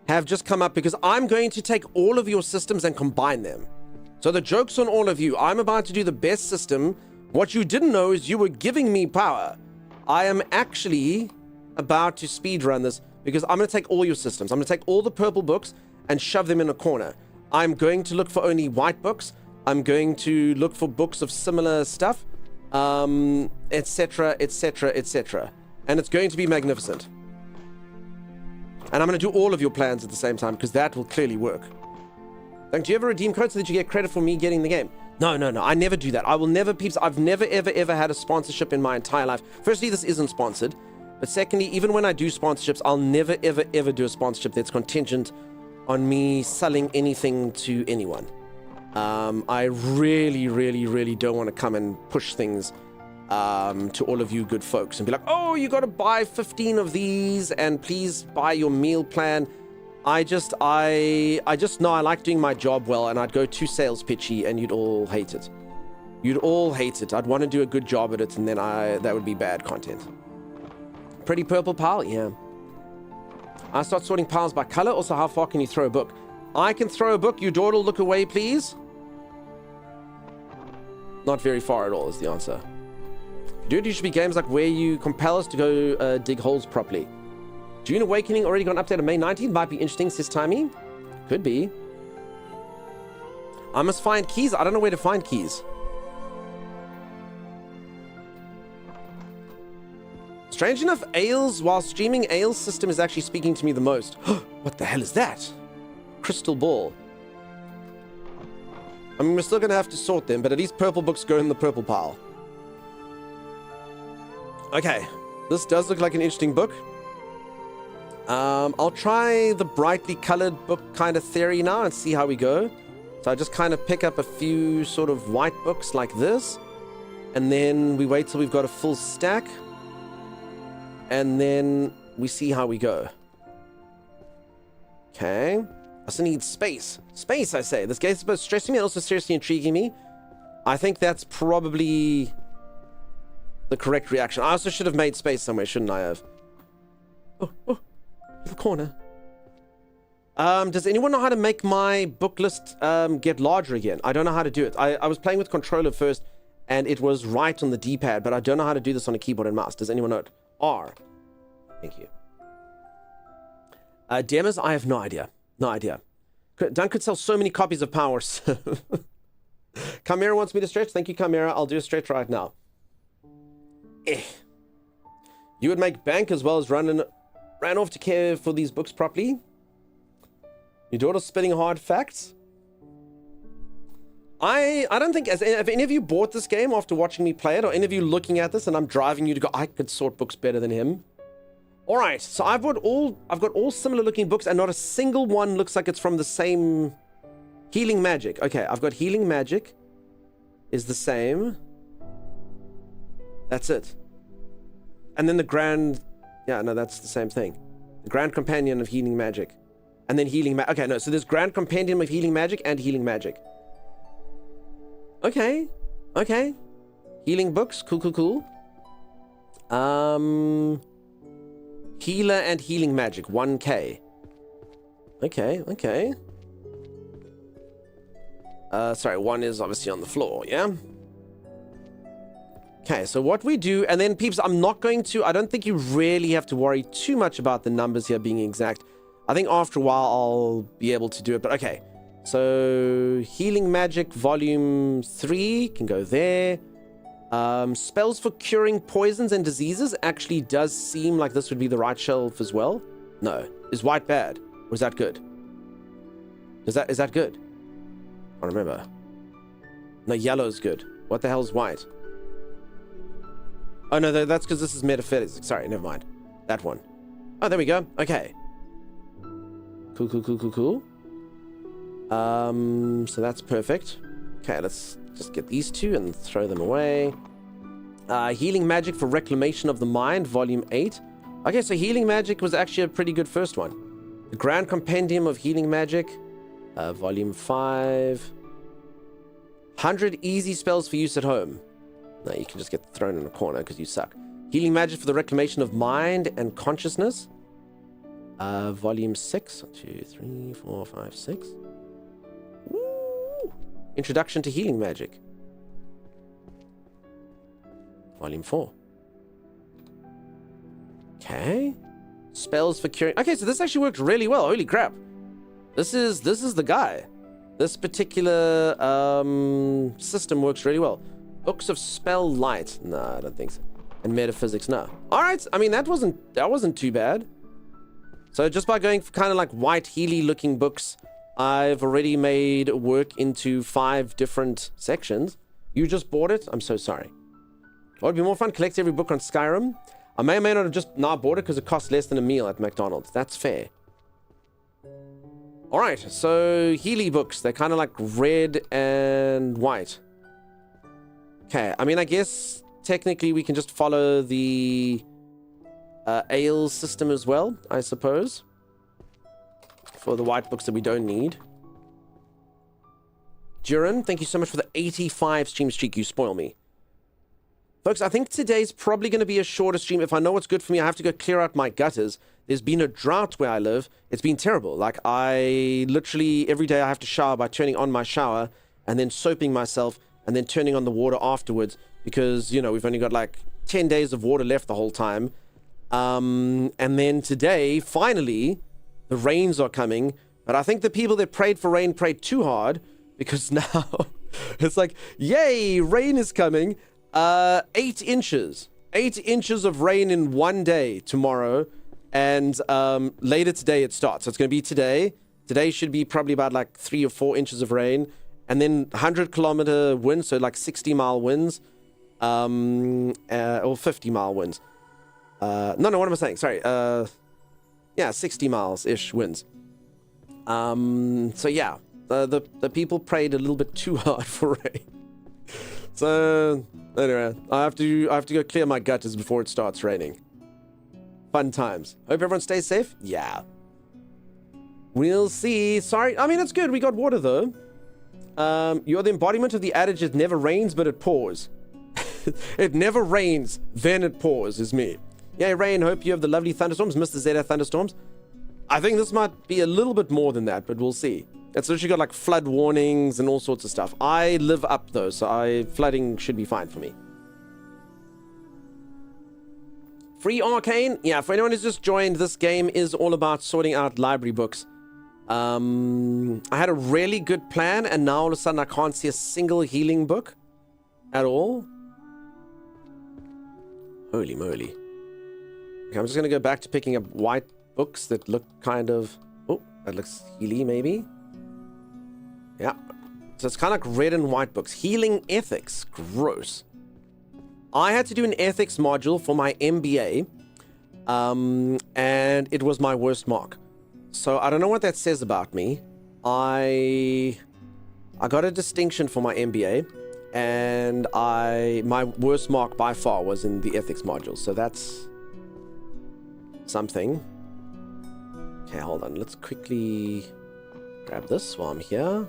have just come up because I'm going to take all of your systems and combine them. So the joke's on all of you. I'm about to do the best system. What you didn't know is you were giving me power. I am actually about to speedrun this because I'm going to take all your systems. I'm going to take all the purple books and shove them in a corner. I'm going to look for only white books. I'm going to look for books of similar stuff, etc., etc., etc. And it's going to be magnificent. And I'm going to do all of your plans at the same time because that will clearly work. Like, do you ever redeem codes so that you get credit for me getting the game? No. I never do that. I will never, peeps. I've never, ever had a sponsorship in my entire life. Firstly, this isn't sponsored. But secondly, even when I do sponsorships, I'll never, ever do a sponsorship that's contingent on me selling anything to anyone. I really don't want to come and push things to all of you good folks and be like, oh, you got to buy 15 of these and please buy your meal plan. I just know I like doing my job well, and I'd go too sales pitchy and you'd all hate it. You'd all hate it. I'd want to do a good job at it, and then that would be bad content. Pretty purple pile? Yeah. I start sorting piles by color. Also, how far can you throw a book? I can throw a book. You dawdle, look away, please. Not very far at all is the answer. Dude, you should be games like where you compel us to go dig holes properly. Dune Awakening already got an update on May 19th. Might be interesting, says Timey. Could be. I must find keys. I don't know where to find keys. Strange enough, while streaming, Aile's system is actually speaking to me the most. What the hell is that? Crystal ball. I mean, we're still going to have to sort them, but at least purple books go in the purple pile. Okay, this does look like an interesting book. I'll try the brightly colored book kind of theory now and see how we go. So I just kind of pick up a few sort of white books like this, and then we wait till we've got a full stack, and then we see how we go. Okay. I also need space. Space, I say. This game is both stressing me and also seriously intriguing me. I think that's probably the correct reaction. I also should have made space somewhere, shouldn't I have? Oh, the corner. Does anyone know how to make my book list get larger again? I don't know how to do it. I was playing with controller first, and it was right on the D-pad, but I don't know how to do this on a keyboard and mouse. Does anyone know it? R. Thank you. Demos? I have no idea. No idea. Dunk could sell so many copies of Power. Chimera wants me to stretch. Thank you, Chimera. I'll do a stretch right now. You would make bank as well as ran off to care for these books properly. Your daughter's spitting hard facts. I don't think, have any of you bought this game after watching me play it, or any of you looking at this and I'm driving you to go, I could sort books better than him. All right, so I've got all similar looking books, and not a single one looks like it's from the same healing magic. Okay, I've got healing magic is the same. That's it. And then the grand, yeah, no, that's the same thing. The grand companion of healing magic. And then healing magic. Okay, no, so there's grand compendium of healing magic and healing magic. Okay. Healing books. Cool, cool, cool. Healer and healing magic. 1k. Okay, okay. Sorry, one is obviously on the floor, yeah? Okay, so what we do, and then peeps, I don't think you really have to worry too much about the numbers here being exact. I think after a while I'll be able to do it, but okay. So, healing magic volume 3 can go there. Spells for curing poisons and diseases actually does seem like this would be the right shelf as well. No. Is white bad? Or is that good? Is that good? I don't remember. No, yellow's good. What the hell's white? Oh, no, that's because this is metaphysics. Sorry, never mind. That one. Oh, there we go. Okay. Cool, cool, cool, cool, cool. So that's perfect. Okay, let's just get these two and throw them away. Healing Magic for Reclamation of the Mind, Volume 8. Okay, so Healing Magic was actually a pretty good first one. The Grand Compendium of Healing Magic, Volume 5. 100 easy spells for use at home. No, you can just get thrown in a corner because you suck. Healing Magic for the Reclamation of Mind and Consciousness. Volume 6. 1, 2, 3, 4, 5, 6. Woo! Introduction to Healing Magic. Volume 4. Okay. Spells for curing. Okay, so this actually worked really well. Holy crap. This is the guy. This particular system works really well. Books of Spell Light. No, I don't think so. And Metaphysics, no. Alright, I mean, that wasn't too bad. So just by going for kind of like white Healy looking books, I've already made work into 5 different sections. You just bought it? I'm so sorry. What would be more fun? Collect every book on Skyrim. I may or may not have just now bought it because it costs less than a meal at McDonald's. That's fair. Alright, so Healy books. They're kind of like red and white. Okay, I mean, I guess technically we can just follow the ale system as well, I suppose. For the white books that we don't need. Duran, thank you so much for the 85 stream streak. You spoil me. Folks, I think today's probably going to be a shorter stream. If I know what's good for me, I have to go clear out my gutters. There's been a drought where I live. It's been terrible. Like, I literally, every day I have to shower by turning on my shower and then soaping myself and then turning on the water afterwards because, you know, we've only got like 10 days of water left the whole time. And then today, finally, the rains are coming. But I think the people that prayed for rain prayed too hard because now it's like, yay, rain is coming. 8 inches. 8 inches of rain in one day tomorrow. And later today it starts. So it's going to be today. Today should be probably about like 3 or 4 inches of rain. And then 100-kilometer winds, so like 60-mile winds. Or 50-mile winds. No, what am I saying? Sorry. Yeah, 60 miles-ish winds. So yeah, the people prayed a little bit too hard for rain. So anyway, I have to go clear my gutters before it starts raining. Fun times. Hope everyone stays safe. Yeah. We'll see. Sorry. I mean, it's good. We got water though. You're the embodiment of the adage, it never rains, but it pours. It never rains, then it pours, is me. Yay, rain. Hope you have the lovely thunderstorms. Mr. Zeta thunderstorms. I think this might be a little bit more than that, but we'll see. It's literally got like flood warnings and all sorts of stuff. I live up though, so flooding should be fine for me. Free Arcane. Yeah, for anyone who's just joined, this game is all about sorting out library books. I had a really good plan, and now all of a sudden I can't see a single healing book at all. Holy moly. Okay, I'm just going to go back to picking up white books that look kind of... Oh, that looks healy maybe. Yeah. So it's kind of like red and white books. Healing Ethics. Gross. I had to do an ethics module for my MBA. And it was my worst mark. So I don't know what that says about me. I got a distinction for my MBA. And my worst mark by far was in the ethics module. So that's something. Okay, hold on. Let's quickly grab this while I'm here.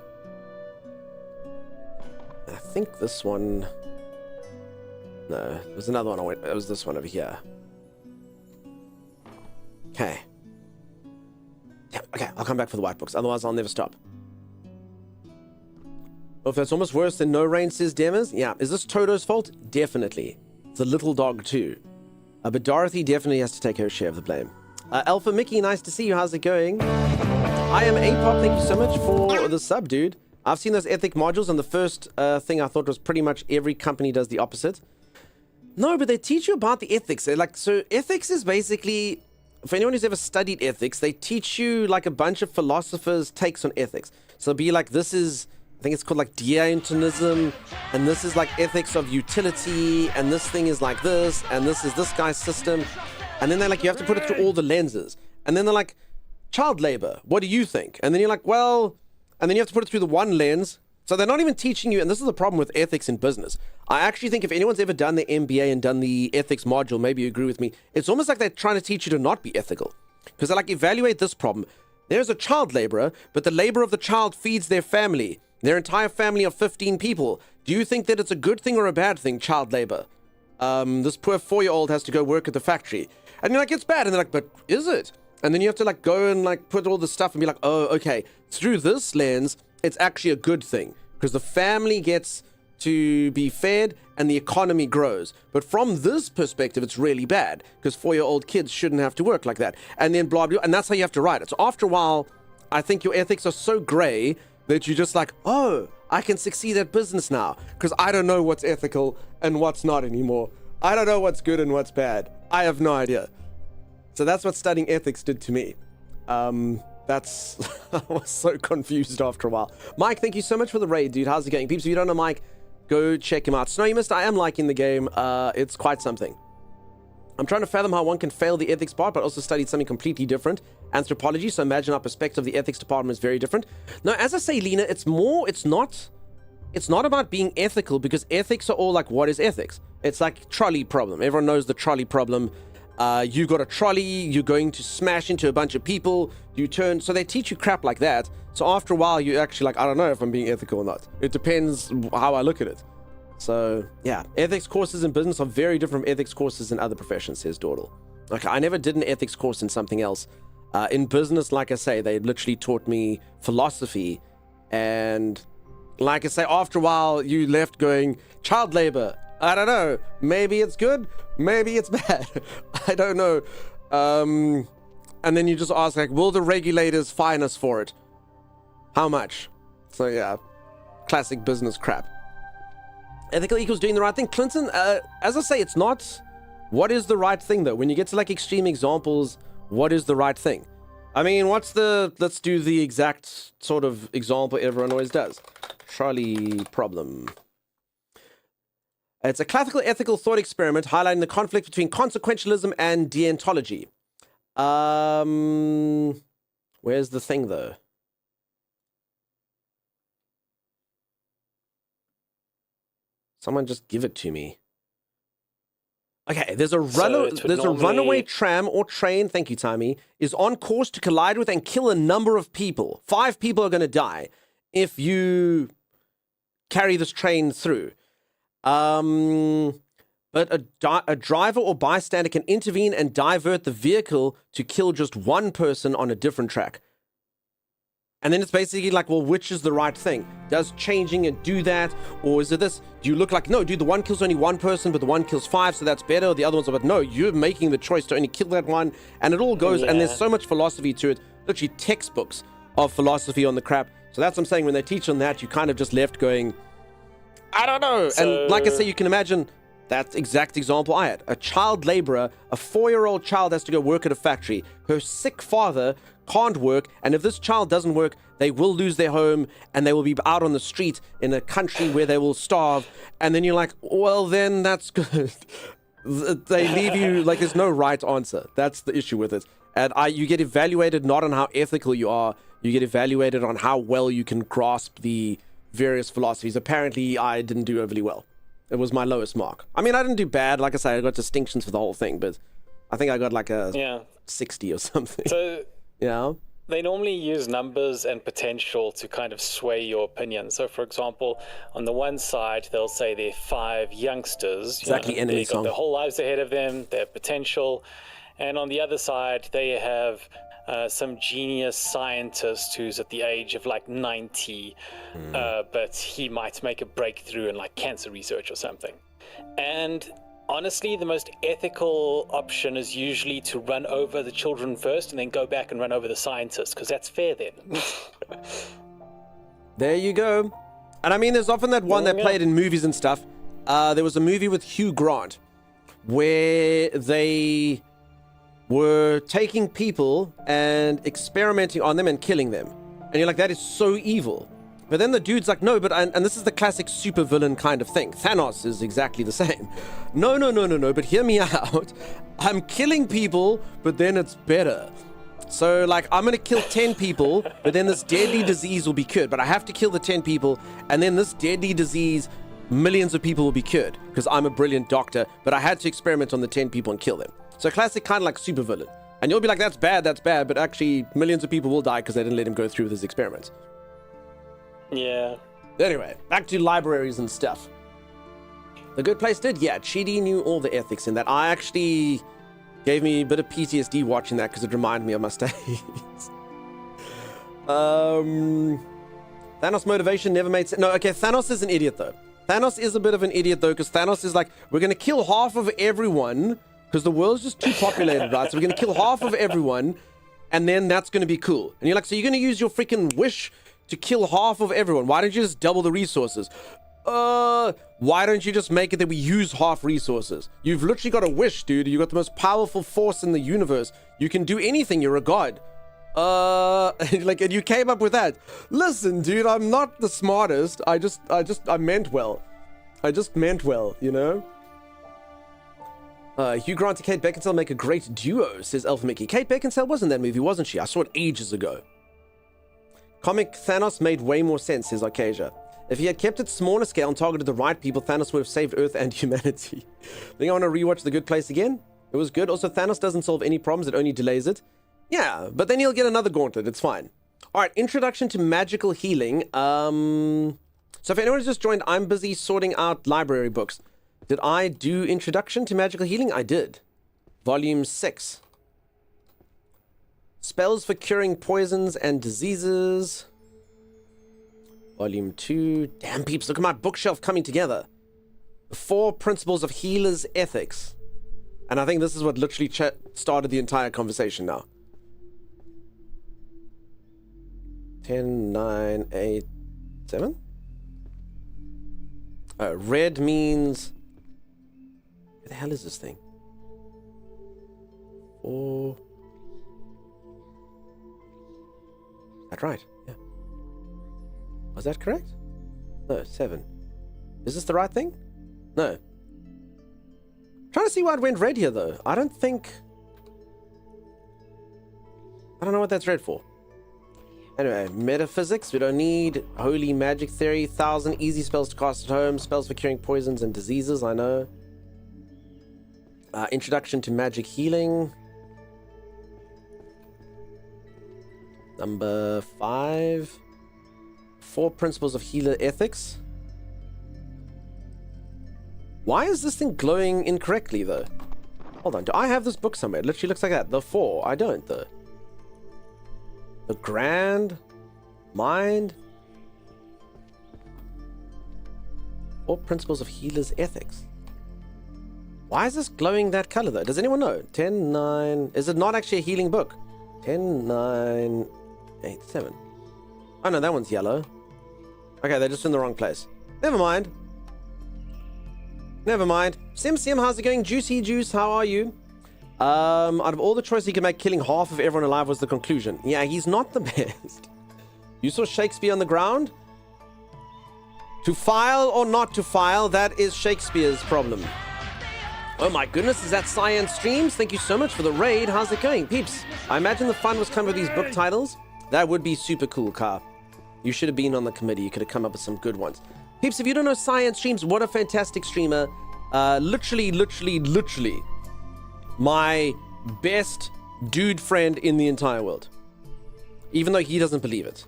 I think this one No, there's another one. It was this one over here. Okay. Yeah, okay, I'll come back for the white books. Otherwise, I'll never stop. Oh, if that's almost worse than no rain, says Demers. Yeah, is this Toto's fault? Definitely. It's a little dog too. But Dorothy definitely has to take her share of the blame. Alpha Mickey, nice to see you. How's it going? I am Apop. Thank you so much for the sub, dude. I've seen those ethic modules, and the first thing I thought was pretty much every company does the opposite. No, but they teach you about the ethics. So ethics is basically, for anyone who's ever studied ethics, they teach you like a bunch of philosophers' takes on ethics. So it'll be like, this is, I think it's called like deontonism, and this is like ethics of utility, and this thing is like this, and this is this guy's system. And then they're like, you have to put it through all the lenses. And then they're like, child labor, what do you think? And then you're like, well, and then you have to put it through the one lens. So they're not even teaching you, and this is the problem with ethics in business. I actually think if anyone's ever done the MBA and done the ethics module, maybe you agree with me, it's almost like they're trying to teach you to not be ethical. Because they're like, evaluate this problem. There's a child laborer, but the labor of the child feeds their family, their entire family of 15 people. Do you think that it's a good thing or a bad thing, child labor? This poor 4-year-old has to go work at the factory. And you're like, it's bad. And they're like, but is it? And then you have to like go and like put all the stuff and be like, oh, okay, through this lens, it's actually a good thing because the family gets to be fed and the economy grows. But from this perspective, it's really bad because 4-year-old kids shouldn't have to work like that. And then blah, blah, and that's how you have to write it. So after a while, I think your ethics are so gray that you're just like, oh, I can succeed at business now because I don't know what's ethical and what's not anymore. I don't know what's good and what's bad. I have no idea. So that's what studying ethics did to me. That's I was so confused after a while. Mike, thank you so much for the raid, dude. How's it going? Peeps, if you don't know Mike, go check him out. Snow You Mist, I am liking the game. It's quite something. I'm trying to fathom how one can fail the ethics part, but also studied something completely different, anthropology. So imagine our perspective of the ethics department is very different. No, as I say, Lena, it's not about being ethical because ethics are all like, what is ethics? It's like trolley problem. Everyone knows the trolley problem. You got a trolley, you're going to smash into a bunch of people, you turn, so they teach you crap like that. So after a while, you're actually like, I don't know if I'm being ethical or not. It depends how I look at it. So yeah, ethics courses in business are very different from ethics courses in other professions, says Dawdle. Okay, I never did an ethics course in something else. In business, like I say, they literally taught me philosophy. And like I say, after a while, you left going, child labor. I don't know. Maybe it's good. Maybe it's bad. I don't know. And then you just ask, like, will the regulators fine us for it? How much? So, yeah. Classic business crap. Ethical equals doing the right thing. Clinton, as I say, it's not what is the right thing, though. When you get to, like, extreme examples, what is the right thing? I mean, let's do the exact sort of example everyone always does. Trolley problem. It's a classical ethical thought experiment highlighting the conflict between consequentialism and deontology. Where's the thing, though? Someone just give it to me. Okay, there's a runaway tram or train, thank you, Timmy, is on course to collide with and kill a number of people. 5 people are going to die if you carry this train through. But a driver or bystander can intervene and divert the vehicle to kill just one person on a different track. And then it's basically like, well, which is the right thing? Does changing it do that? Or is it this? Do you look like, no, dude, the one kills only one person, but the one kills 5, so that's better. The other one's about, no, you're making the choice to only kill that one. And it all goes, and there's so much philosophy to it. Literally textbooks of philosophy on the crap. So that's what I'm saying. When they teach on that, you kind of just left going, I don't know. So, and like I say, you can imagine that exact example I had. A child laborer, a 4-year-old child has to go work at a factory. Her sick father can't work, and if this child doesn't work, they will lose their home, and they will be out on the street in a country where they will starve. And then you're like, well, then that's good. They leave you, like, there's no right answer. That's the issue with it. And you get evaluated not on how ethical you are, you get evaluated on how well you can grasp the various philosophies. Apparently, I didn't do overly well. It was my lowest mark. I mean, I didn't do bad. Like I said, I got distinctions for the whole thing, but I think I got like a 60 or something. So yeah. They normally use numbers and potential to kind of sway your opinion. So, for example, on the one side, they'll say they're 5 youngsters. Exactly, enemy they've got song. their whole lives ahead of them, their potential. And on the other side, they have some genius scientist who's at the age of like 90, but he might make a breakthrough in like cancer research or something. And honestly, the most ethical option is usually to run over the children first and then go back and run over the scientists, because that's fair then. There you go. And I mean, there's often that one that played in movies and stuff. There was a movie with Hugh Grant where they were taking people and experimenting on them and killing them. And you're like, that is so evil. But then the dude's like, no, but, and this is the classic supervillain kind of thing. Thanos is exactly the same. No, but hear me out. I'm killing people, but then it's better. So, like, I'm going to kill 10 people, but then this deadly disease will be cured. But I have to kill the 10 people, and then this deadly disease, millions of people will be cured, because I'm a brilliant doctor, but I had to experiment on the 10 people and kill them. So classic kind of like supervillain. And you'll be like, that's bad, but actually millions of people will die because they didn't let him go through with his experiments. Yeah. Anyway, back to libraries and stuff. The Good Place did, yeah, Chidi knew all the ethics in that. I actually gave me a bit of PTSD watching that because it reminded me of my stays. Thanos' motivation never made sense. No, okay, Thanos is an idiot though. Thanos is a bit of an idiot though, because Thanos is like, we're going to kill half of everyone because the world's just too populated, right? So we're going to kill half of everyone, and then that's going to be cool. And you're like, so you're going to use your freaking wish to kill half of everyone. Why don't you just double the resources? Why don't you just make it that we use half resources? You've literally got a wish, dude. You've got the most powerful force in the universe. You can do anything. You're a god. Like, and you came up with that. Listen, dude, I'm not the smartest. I meant well. I just meant well, you know? Hugh Grant and Kate Beckinsale make a great duo, says Alpha Mickey. Kate Beckinsale was in that movie, wasn't she? I saw it ages ago. Comic Thanos made way more sense, says Arcasia. If he had kept it smaller scale and targeted the right people, Thanos would have saved Earth and humanity. Think I want to rewatch The Good Place again? It was good. Also, Thanos doesn't solve any problems, it only delays it. Yeah, but then he'll get another gauntlet, it's fine. Alright, introduction to magical healing. So if anyone's just joined, I'm busy sorting out library books. Did I do Introduction to Magical Healing? I did. Volume 6. Spells for curing poisons and diseases. Volume 2. Damn, peeps, look at my bookshelf coming together. The 4 Principles of Healer's Ethics. And I think this is what literally started the entire conversation now. 10, 9, 8, 7? Red means... Where the hell is this thing? 4... Is that right? Yeah. Was that correct? No, 7. Is this the right thing? No. I'm trying to see why it went red here, though. I don't know what that's red for. Anyway, metaphysics. We don't need holy magic theory. 1,000 easy spells to cast at home. Spells for curing poisons and diseases, I know. Introduction to magic healing. Number 5. 4 Principles of Healer Ethics. Why is this thing glowing incorrectly, though? Hold on, do I have this book somewhere? It literally looks like that. The 4. I don't, though. The Grand Mind. 4 Principles of Healer's Ethics. Why is this glowing that color, though? Does anyone know? 10, 9... Is it not actually a healing book? 10, 9, 8, 7. Oh, no, that one's yellow. Okay, they're just in the wrong place. Never mind. Never mind. Sim, how's it going? Juicy Juice, how are you? Out of all the choices he could make, killing half of everyone alive was the conclusion. Yeah, he's not the best. You saw Shakespeare on the ground? To file or not to file, that is Shakespeare's problem. Oh my goodness, is that Science Streams? Thank you so much for the raid. How's it going, peeps? I imagine the fun was coming with these book titles. That would be super cool, Car. You should have been on the committee. You could have come up with some good ones. Peeps, if you don't know Science Streams, what a fantastic streamer. Literally, my best dude friend in the entire world. even though he doesn't believe it.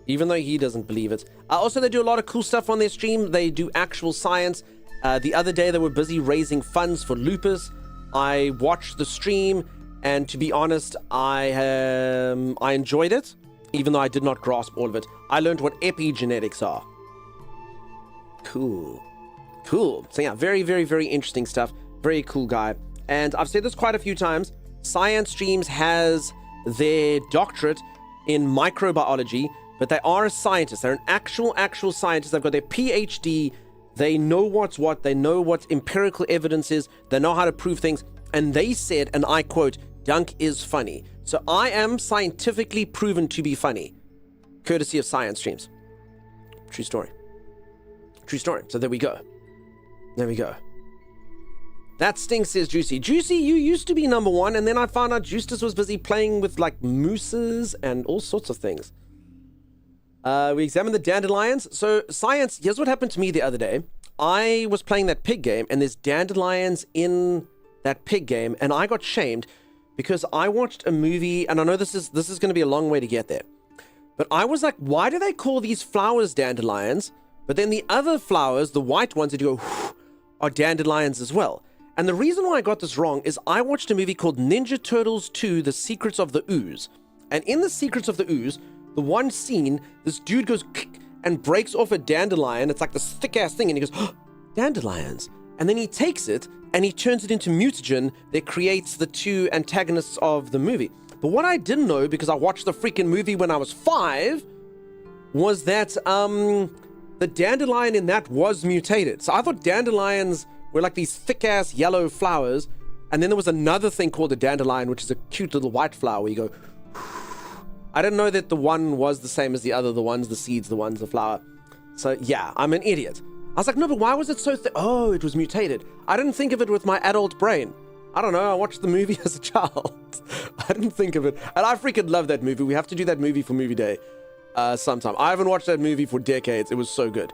Even though he doesn't believe it. Also, they do a lot of cool stuff on their stream. They do actual science. The other day, they were busy raising funds for lupus. I watched the stream, and to be honest, I enjoyed it, even though I did not grasp all of it. I learned what epigenetics are. Cool. Cool. So yeah, very, very, very interesting stuff. Very cool guy. And I've said this quite a few times. Science Streams has their doctorate in microbiology, but they are a scientist. They're an actual scientist. They've got their PhD. They know what's what. They know what empirical evidence is. They know how to prove things. And they said, and I quote, Dunk is funny. So I am scientifically proven to be funny, courtesy of Science Streams. True story. True story. So there we go. There we go. That stinks, says Juicy. Juicy, you used to be number one, and then I found out Justus was busy playing with, like, mooses and all sorts of things. We examined the dandelions. So, science, here's what happened to me the other day. I was playing that pig game, and there's dandelions in that pig game, and I got shamed because I watched a movie, and I know this is going to be a long way to get there. But I was like, why do they call these flowers dandelions? But then the other flowers, the white ones that you go, are dandelions as well. And the reason why I got this wrong is I watched a movie called Ninja Turtles 2, The Secrets of the Ooze. And in The Secrets of the Ooze, the one scene, this dude goes and breaks off a dandelion. It's like this thick-ass thing, and he goes, oh, dandelions. And then he takes it, and he turns it into mutagen that creates the two antagonists of the movie. But what I didn't know, because I watched the freaking movie when I was 5, was that the dandelion in that was mutated. So I thought dandelions were like these thick-ass yellow flowers, and then there was another thing called a dandelion, which is a cute little white flower where you go, I didn't know that the one was the same as the other, the one's the seeds, the one's the flower. So yeah, I'm an idiot. I was like, no, but why was it so thick? Oh, it was mutated. I didn't think of it with my adult brain. I don't know, I watched the movie as a child. I didn't think of it. And I freaking love that movie. We have to do that movie for movie day sometime. I haven't watched that movie for decades. It was so good.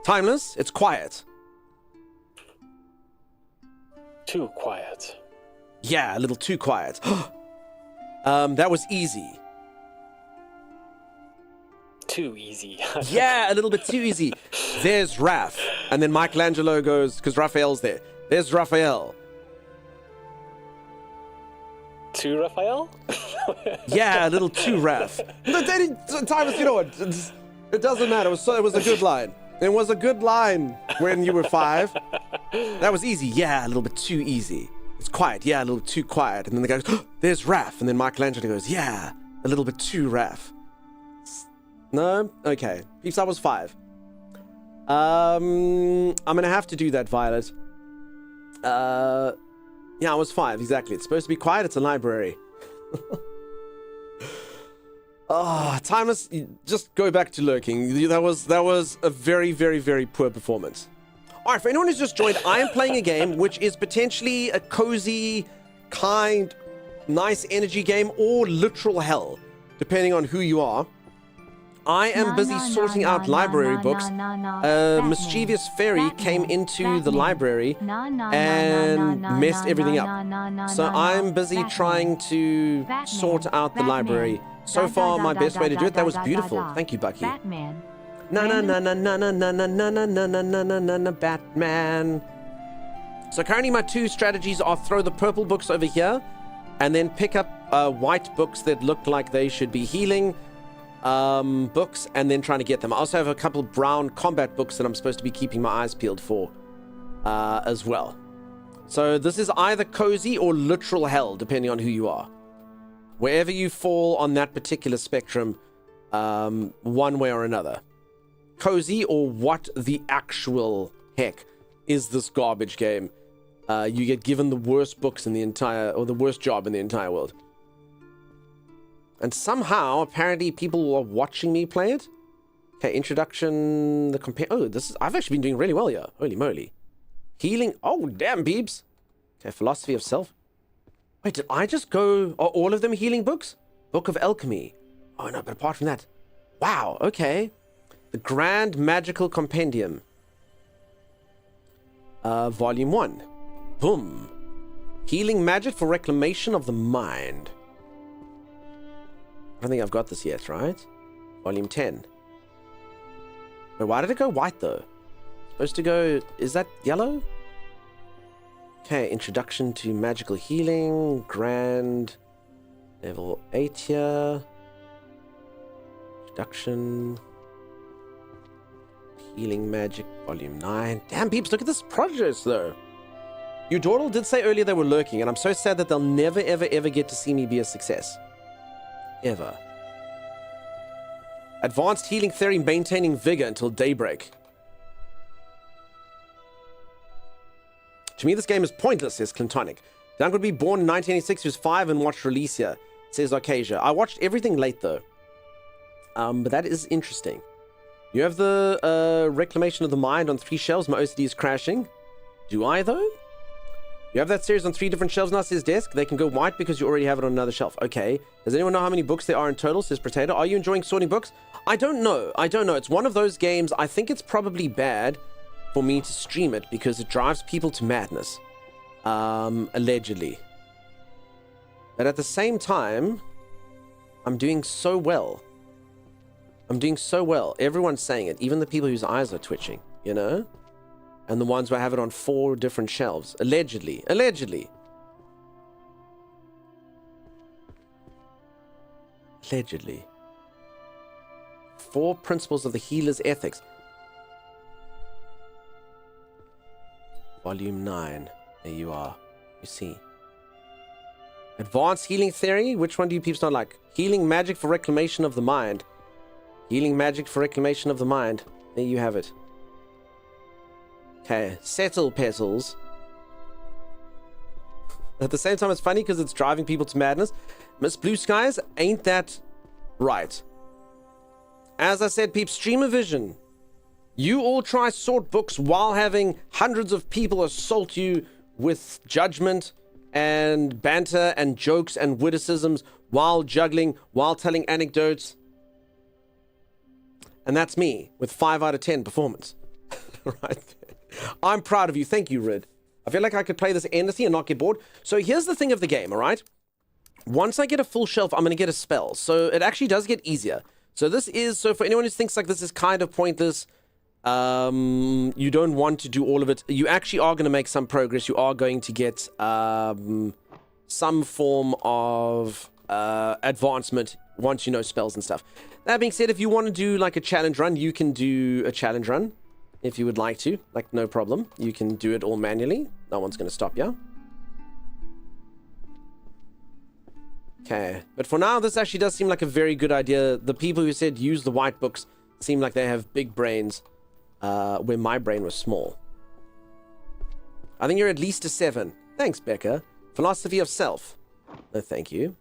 Timeless, it's quiet. Too quiet. Yeah, a little too quiet. That was easy. Too easy. Yeah, a little bit too easy. There's Raph. And then Michelangelo goes, because Raphael's there. There's Raphael. Too Raphael? Yeah, a little too Raph. Timeless, you know what? It doesn't matter. It was a good line. It was a good line when you were 5. That was easy. Yeah, a little bit too easy. It's quiet. Yeah, a little too quiet. And then the guy goes, oh, there's Raph. And then Michelangelo goes, yeah, a little bit too Raph. No? Okay. Peeps, I was 5. I'm gonna have to do that, Violet. Yeah, I was 5, exactly. It's supposed to be quiet. It's a library. Oh, Timeless, just go back to lurking. That was a very, very, very poor performance. All right, for anyone who's just joined, I am playing a game which is potentially a cozy, kind, nice energy game or literal hell, depending on who you are. I am busy sorting out library books. A mischievous fairy came into the library and messed everything up. So I'm busy trying to sort out the library. So far, my best way to do it. That was beautiful. Thank you, Bucky. Batman. Na na na na na na na na na na na na na na na na Batman. So currently my 2 strategies are throw the purple books over here and then pick up white books that look like they should be healing books and then trying to get them. I also have a couple brown combat books that I'm supposed to be keeping my eyes peeled for as well. So this is either cozy or literal hell, depending on who you are. Wherever you fall on that particular spectrum, one way or another. Cozy or what the actual heck is this garbage game? You get given the worst books in the entire, or the worst job in the entire world. And somehow, apparently, people are watching me play it. Okay, introduction, the compare. Oh, I've actually been doing really well here. Holy moly. Healing. Oh, damn, beeps. Okay, philosophy of self. Wait, did I just go... Are all of them healing books? Book of Alchemy. Oh, no, but apart from that... Wow, okay. The Grand Magical Compendium. Volume 1. Boom. Healing magic for reclamation of the mind. don't think I've got this yet, right? Volume 10. Wait, why did it go white, though? Supposed to go... Is that yellow? Okay, Introduction to Magical Healing. Grand. Level 8 here. Introduction. Healing Magic, Volume 9. Damn, peeps, look at this progress, though. Udortle did say earlier they were lurking, and I'm so sad that they'll never, ever, ever get to see me be a success. Ever. Advanced Healing Theory, maintaining vigor until daybreak. To me, this game is pointless, says Clintonic. Dunk would be born in 1986, he was 5 and watched release here, says Arcasia. I watched everything late, though. But that is interesting. You have the Reclamation of the Mind on 3 shelves. My OCD is crashing. Do I, though? You have that series on 3 different shelves now, says Desk. They can go white because you already have it on another shelf. Okay. Does anyone know how many books there are in total, says Potato? Are you enjoying sorting books? I don't know. I don't know. It's one of those games. I think it's probably bad for me to stream it because it drives people to madness. Allegedly. But at the same time, I'm doing so well. I'm doing so well. Everyone's saying it. Even the people whose eyes are twitching, you know? And the ones where I have it on 4 different shelves. Allegedly. Allegedly. Allegedly. 4 Principles of the Healer's Ethics. Volume 9. There you are. You see. Advanced Healing Theory. Which one do you peeps not like? Healing Magic for Reclamation of the Mind. Healing Magic for Reclamation of the Mind. There you have it. Okay. Settle Petals. At the same time, it's funny because it's driving people to madness. Miss Blue Skies, ain't that right? As I said, peeps, streamer vision. You all try sort books while having hundreds of people assault you with judgment and banter and jokes and witticisms while juggling, while telling anecdotes. And that's me with 5 out of 10 performance. Right there. I'm proud of you. Thank you, Rid. I feel like I could play this endlessly and not get bored. So here's the thing of the game, all right? Once I get a full shelf, I'm going to get a spell. So it actually does get easier. So this is, so for anyone who thinks like this is kind of pointless, you don't want to do all of it, you actually are going to make some progress. You are going to get some form of advancement once you know spells and stuff. That being said, if you want to do like a challenge run, you can do a challenge run if you would like to. Like, no problem. You can do it all manually. No one's going to stop you. Okay, but for now, this actually does seem like a very good idea. The people who said use the white books seem like they have big brains, where my brain was small. I think you're at least a 7. Thanks, Becca. Philosophy of Self. No, thank you.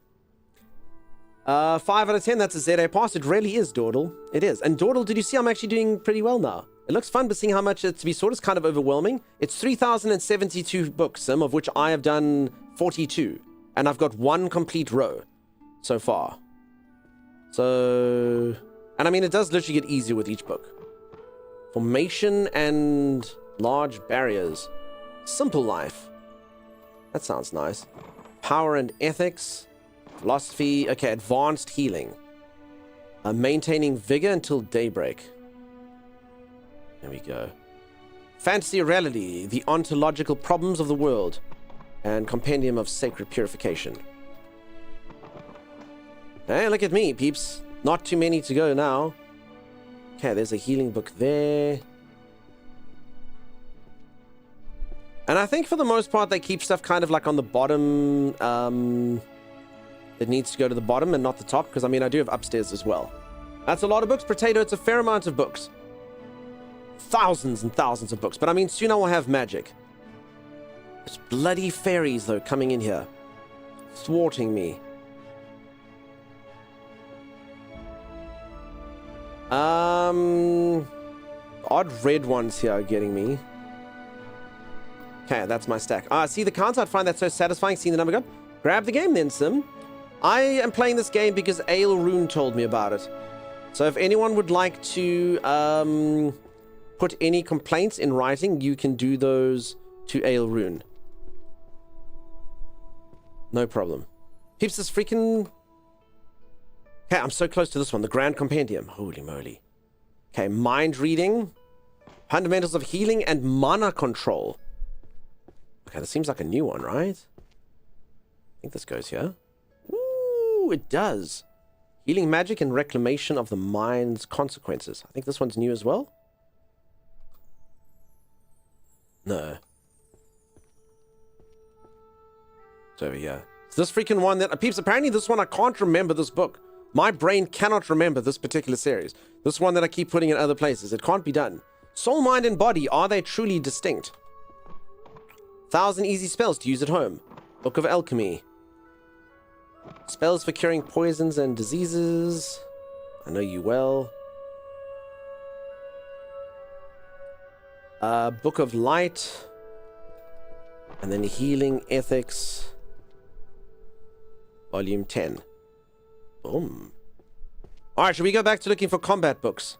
5 out of 10, that's a ZA pass. It really is, Dawdle. It is. And Dawdle, did you see I'm actually doing pretty well now? It looks fun, but seeing how much it's to be sorted is kind of overwhelming. It's 3,072 books, some of which I have done 42. And I've got 1 complete row so far. So... And I mean, it does literally get easier with each book. Formation and large barriers. Simple life. That sounds nice. Power and ethics. Philosophy. Okay, advanced healing. Maintaining vigor until daybreak. There we go. Fantasy reality. The ontological problems of the world. And compendium of sacred purification. Hey, look at me, peeps. Not too many to go now. Okay, there's a healing book there. And I think for the most part, they keep stuff kind of like on the bottom. It needs to go to the bottom and not the top. Because, I mean, I do have upstairs as well. That's a lot of books. Potato, it's a fair amount of books. Thousands and thousands of books. But, I mean, soon I will have magic. There's bloody fairies, though, coming in here. Thwarting me. Odd red ones here are getting me. Okay, that's my stack. See the counts? I'd find that so satisfying seeing the number go. Grab the game then, Sim. I am playing this game because Ale Rune told me about it. So if anyone would like to put any complaints in writing, you can do those to Ale Rune. No problem. Peeps, this freaking... Okay, I'm so close to this one. The Grand Compendium. Holy moly. Okay, mind reading. Fundamentals of healing and mana control. Okay, this seems like a new one, right? I think this goes here. Ooh, it does. Healing magic and reclamation of the mind's consequences. I think this one's new as well. No. It's over here. It's this freaking one that... Peeps, apparently this one, I can't remember this book. My brain cannot remember this particular series. This one that I keep putting in other places. It can't be done. Soul, mind, and body. Are they truly distinct? 1,000 easy spells to use at home. Book of Alchemy. Spells for curing poisons and diseases. I know you well. Book of Light. And then Healing Ethics. Volume 10. Boom. Alright, should we go back to looking for combat books?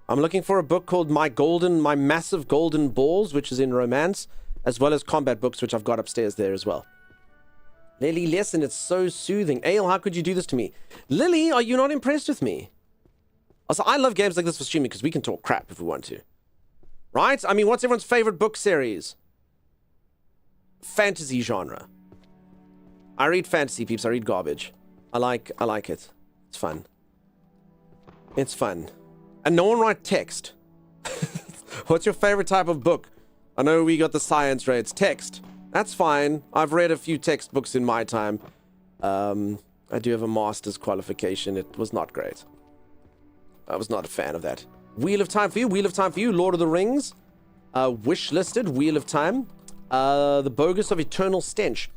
I'm looking for a book called My Massive Golden Balls, which is in romance, as well as combat books, which I've got upstairs there as well. Lily, listen, it's so soothing. Ale, how could you do this to me? Lily, are you not impressed with me? Also, I love games like this for streaming because we can talk crap if we want to. Right? I mean, what's everyone's favorite book series? Fantasy genre. I read fantasy, peeps. I read garbage. I like it. It's fun. It's fun. And no one write text. What's your favorite type of book? I know we got the science rates. Text. That's fine. I've read a few textbooks in my time. I do have a master's qualification. It was not great. I was not a fan of that. Wheel of Time for you. Wheel of Time for you. Lord of the Rings. Wish listed. Wheel of Time. The Bogus of Eternal Stench.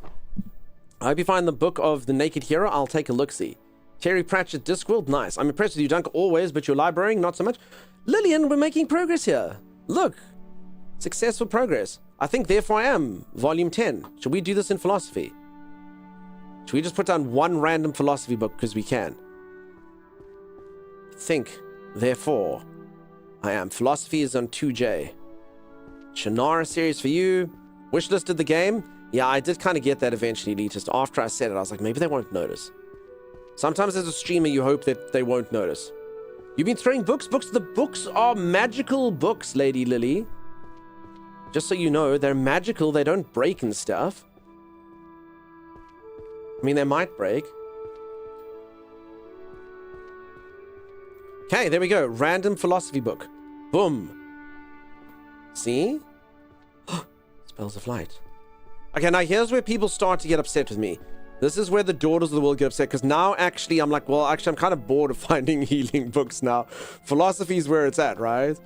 I hope you find the Book of the Naked Hero. I'll take a look-see. Terry Pratchett, Discworld. Nice. I'm impressed with you, Dunk, always, but your librarian, not so much. Lillian, we're making progress here. Look. Successful progress. I think Therefore I Am, Volume 10. Should we do this in philosophy? Should we just put down one random philosophy book because we can? Think. Therefore I Am. Philosophy is on 2J. Shannara series for you. Wishlisted the game. Yeah, I did kind of get that eventually, Elitist. After I said it, I was like, maybe they won't notice. Sometimes as a streamer, you hope that they won't notice. You've been throwing books? The books are magical books, Lady Lily. Just so you know, they're magical. They don't break and stuff. I mean, they might break. Okay, there we go. Random philosophy book. Boom. See? Spells of Light. Okay, now here's where people start to get upset with me. This is where the daughters of the world get upset, because now actually I'm like, well, actually I'm kind of bored of finding healing books now. Philosophy is where it's at, right?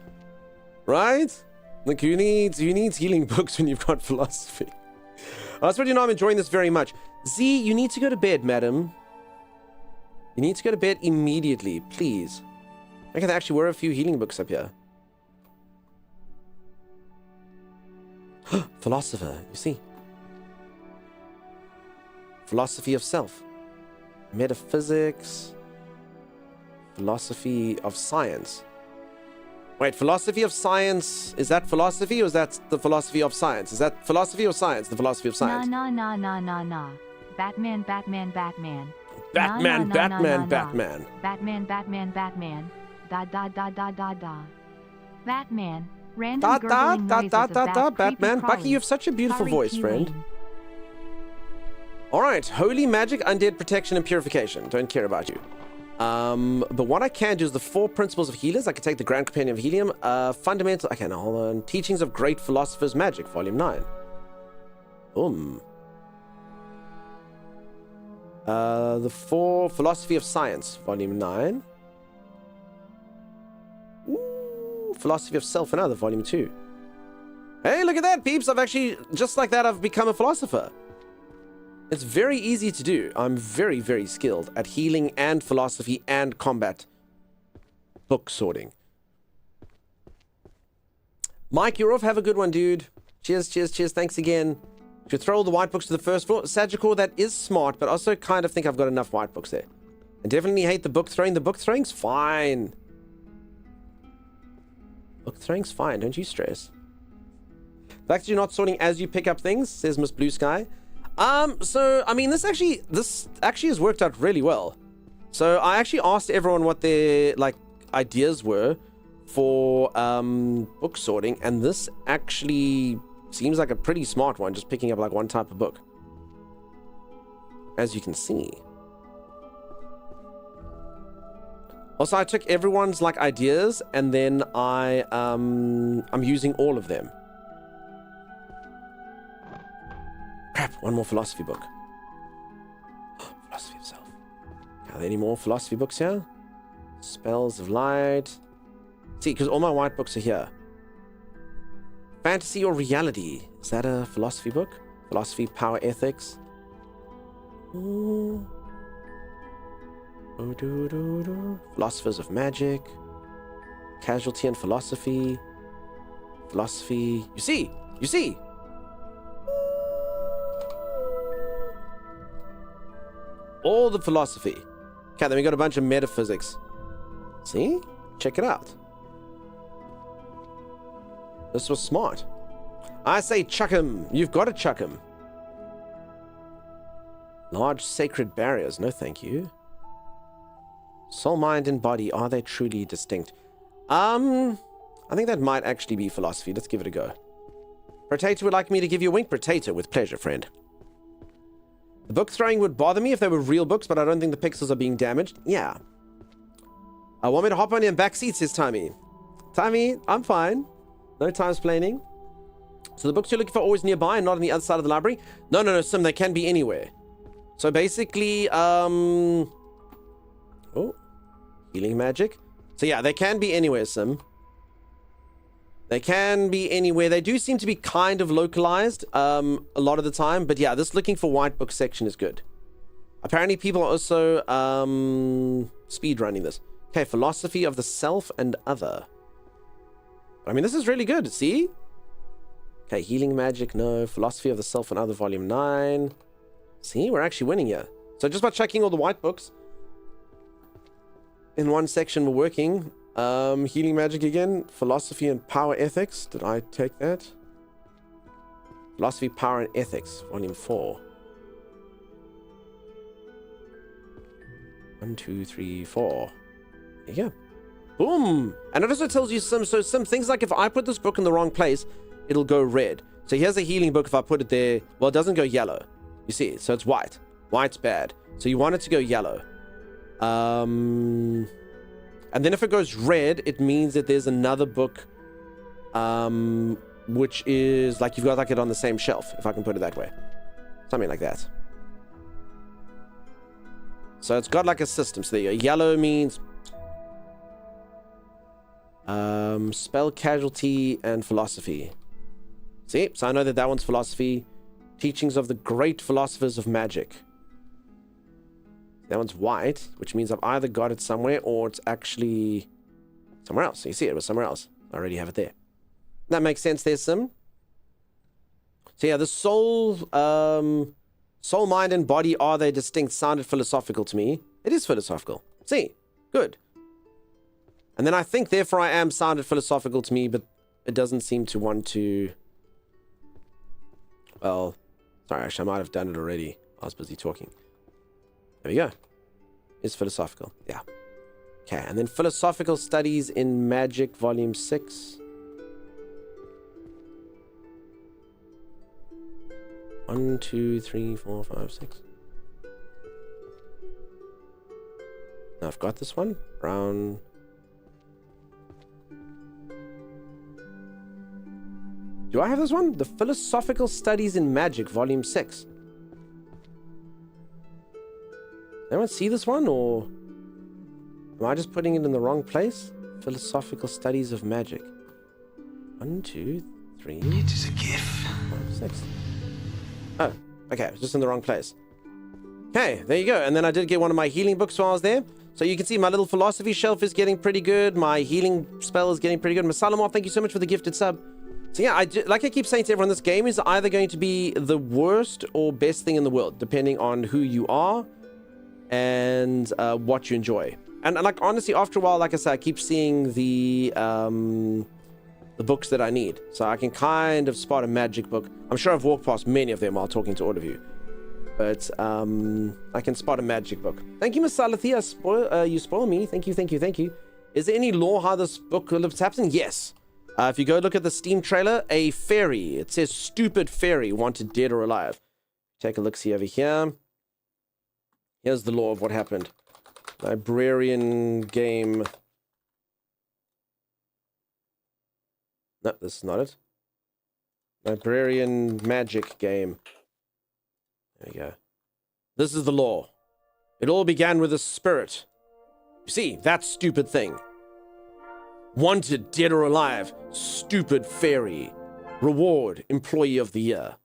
Right? Like, who needs healing books when you've got philosophy? That's what you know, I'm enjoying this very much. Z, you need to go to bed, madam. You need to go to bed immediately, please. Okay, there actually were a few healing books up here. Philosopher, you see. Philosophy of self. Metaphysics. Philosophy of science. Wait, philosophy of science, is that philosophy or is that the philosophy of science? Is that philosophy or science, the philosophy of science? Nah. Batman. Batman. Batman. Da. Batman. Random gurgling noises of that Batman. Bucky, you have such a beautiful voice, friend. Alright, holy magic, undead protection, and purification. Don't care about you. But what I can do is the 4 principles of healers. I can take the Grand Compendium of Helium. Fundamental. Okay, now hold on. Teachings of Great Philosophers Magic, Volume 9. Boom. The 4 Philosophy of Science, Volume 9. Ooh, Philosophy of Self and Other, Volume 2. Hey, look at that, peeps! I've actually, just like that, I've become a philosopher. It's very easy to do. I'm very, very skilled at healing and philosophy and combat book sorting. Mike, you're off. Have a good one, dude. Cheers. Thanks again. Should throw all the white books to the first floor. Sagicor, that is smart, but also kind of think I've got enough white books there. I definitely hate the book throwing. The book throwing's fine. Book throwing's fine. Don't you stress. The fact that you're not sorting as you pick up things, says Miss Blue Sky. So, I mean, this actually has worked out really well. So I actually asked everyone what their like ideas were for book sorting, and this actually seems like a pretty smart one, just picking up like one type of book, as you can see. Also, I took everyone's like ideas, and then I'm using all of them. Crap, one more philosophy book. Philosophy of self. Are there any more philosophy books here? Spells of light. See, because all my white books are here. Fantasy or reality? Is that a philosophy book? Philosophy, power, ethics. Philosophers of magic. Casualty and philosophy. Philosophy. You see? You see? All the philosophy. Okay, then we got a bunch of metaphysics. See? Check it out. This was smart. I say chuck him. You've got to chuck him. Large sacred barriers. No, thank you. Soul, mind, and body. Are they truly distinct? I think that might actually be philosophy. Let's give it a go. Potato would like me to give you a wink. Potato, with pleasure, friend. The book throwing would bother me if they were real books, but I don't think the pixels are being damaged. Yeah. I want me to hop on in back seat, says Timmy. Timmy, I'm fine. No time's-plaining. So the books you're looking for are always nearby and not on the other side of the library? No, Sim, they can be anywhere. So basically, oh, healing magic. So yeah, they can be anywhere, Sim. They can be anywhere. They do seem to be kind of localized a lot of the time. But yeah, this looking for white book section is good. Apparently people are also speed running this. Okay, philosophy of the self and other. I mean, this is really good. See? Okay, healing magic, no. Philosophy of the self and other, volume 9. See, we're actually winning here. So just by checking all the white books in one section, we're working. Healing magic again. Philosophy and power ethics. Did I take that? Philosophy, power, and ethics. Volume 4. 1, 2, 3, 4. There you go. Boom! And it also tells you some things like if I put this book in the wrong place, it'll go red. So here's a healing book. If I put it there, well, it doesn't go yellow. You see, so it's white. White's bad. So you want it to go yellow. And then if it goes red, it means that there's another book, which is like you've got like it on the same shelf, if I can put it that way. Something like that. So it's got like a system. So there you go. Yellow means spell, casualty, and philosophy. See? So I know that that one's philosophy. Teachings of the great philosophers of magic. That one's white, which means I've either got it somewhere or it's actually somewhere else. So you see it was somewhere else. I already have it there. That makes sense there, Sim. So yeah, the soul, mind, and body, are they distinct? Sounded philosophical to me. It is philosophical. See? Good. And then I think, therefore I am sounded philosophical to me, but it doesn't seem to want to... Well, sorry, actually, I might have done it already. I was busy talking. There we go. It's philosophical. Yeah. Okay, and then philosophical studies in magic, volume 6. 1, 2, 3, 4, 5, 6. Now I've got this one. Brown. Do I have this one? The Philosophical Studies in Magic, volume 6. Anyone see this one, or am I just putting it in the wrong place? Philosophical Studies of Magic. 1, 2, 3. It is a gift. 5, 6. Oh, okay, it's just in the wrong place. Okay, there you go. And then I did get one of my healing books while I was there. So you can see my little philosophy shelf is getting pretty good. My healing spell is getting pretty good. Masalamov, thank you so much for the gifted sub. So yeah, like I keep saying to everyone, this game is either going to be the worst or best thing in the world, depending on who you are and what you enjoy. And like honestly, after a while, like I said, I keep seeing the books that I need. So I can kind of spot a magic book. I'm sure I've walked past many of them while talking to all of you. but I can spot a magic book. Thank you, Miss Salathia. You spoil me. Thank you, thank you, thank you. Is there any lore how this book lives happening? Yes. If you go look at the Steam trailer, a fairy. It says stupid fairy wanted dead or alive. Take a look, see over here. Here's the lore of what happened. Librarian game. No, this is not it. Librarian magic game. There we go. This is the lore. It all began with a spirit. You see, that stupid thing. Wanted dead or alive. Stupid fairy. Reward, employee of the year.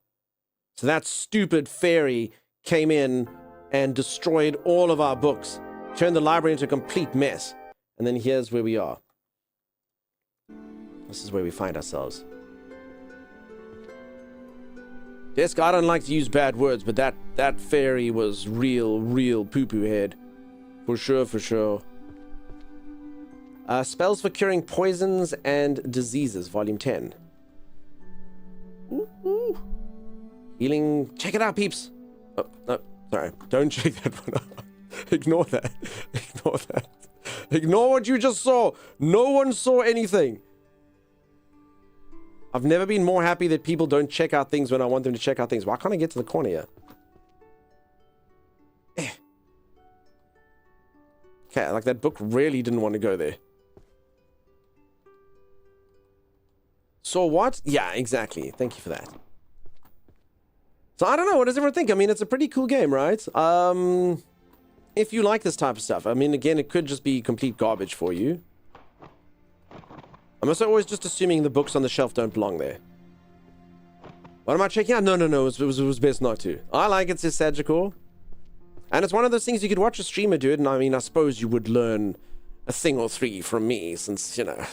So that stupid fairy came in and destroyed all of our books. Turned the library into a complete mess. And then here's where we are. This is where we find ourselves. Desk, I don't like to use bad words, but that fairy was real poo-poo head. For sure, for sure. Spells for curing poisons and diseases, volume 10. Ooh. Healing. Check it out, peeps. Oh, no, sorry. Don't check that one out. Ignore that. Ignore that. Ignore what you just saw. No one saw anything. I've never been more happy that people don't check out things when I want them to check out things. Why can't I get to the corner here? Okay, like that book really didn't want to go there. So what? Yeah, exactly. Thank you for that. So I don't know. What does everyone think? I mean, it's a pretty cool game, right? If you like this type of stuff. I mean, again, it could just be complete garbage for you. I'm also always just assuming the books on the shelf don't belong there. What am I checking out? No. It was best not to. I like it, says Sagicor. And it's one of those things you could watch a streamer do it, and I mean, I suppose you would learn a thing or three from me, since, you know,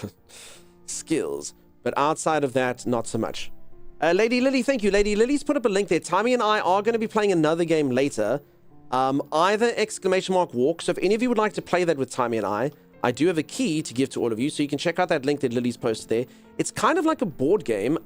skills. But outside of that, not so much. Lady Lily, thank you. Lady Lily's put up a link there. Tammy and I are going to be playing another game later. Either !walk. So if any of you would like to play that with Tammy and I do have a key to give to all of you, so you can check out that link that Lily's posted there. It's kind of like a board game.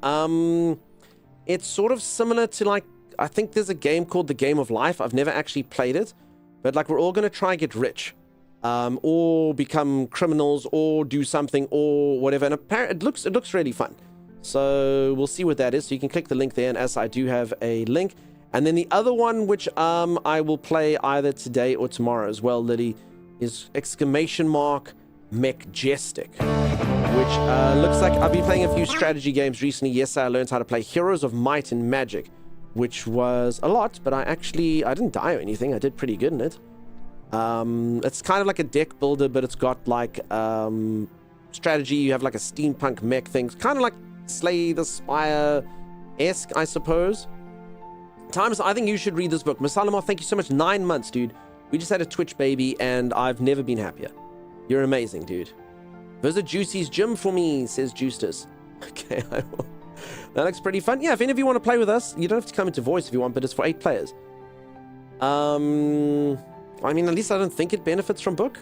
It's sort of similar to, like, I think there's a game called The Game of Life. I've never actually played it, but like we're all going to try and get rich, or become criminals, or do something, or whatever. And it looks really fun. So we'll see what that is. So you can click the link there, and as I do have a link. And then the other one, which I will play either today or tomorrow as well, Lily, is !Majestic, which looks like I've been playing a few strategy games recently. Yes, I learned how to play Heroes of Might and Magic, which was a lot, but I didn't die or anything. I did pretty good in it. It's kind of like a deck builder, but it's got like strategy. You have like a steampunk mech thing. It's kind of like Slay the Spire-esque, I suppose. Times, I think you should read this book. Masalama, thank you so much. 9 months, dude. We just had a Twitch baby, and I've never been happier. You're amazing, dude. Visit Juicy's gym for me, says Justus. Okay, I will. That looks pretty fun. Yeah, if any of you want to play with us, you don't have to come into voice if you want, but it's for 8 players. I mean, at least I don't think it benefits from book.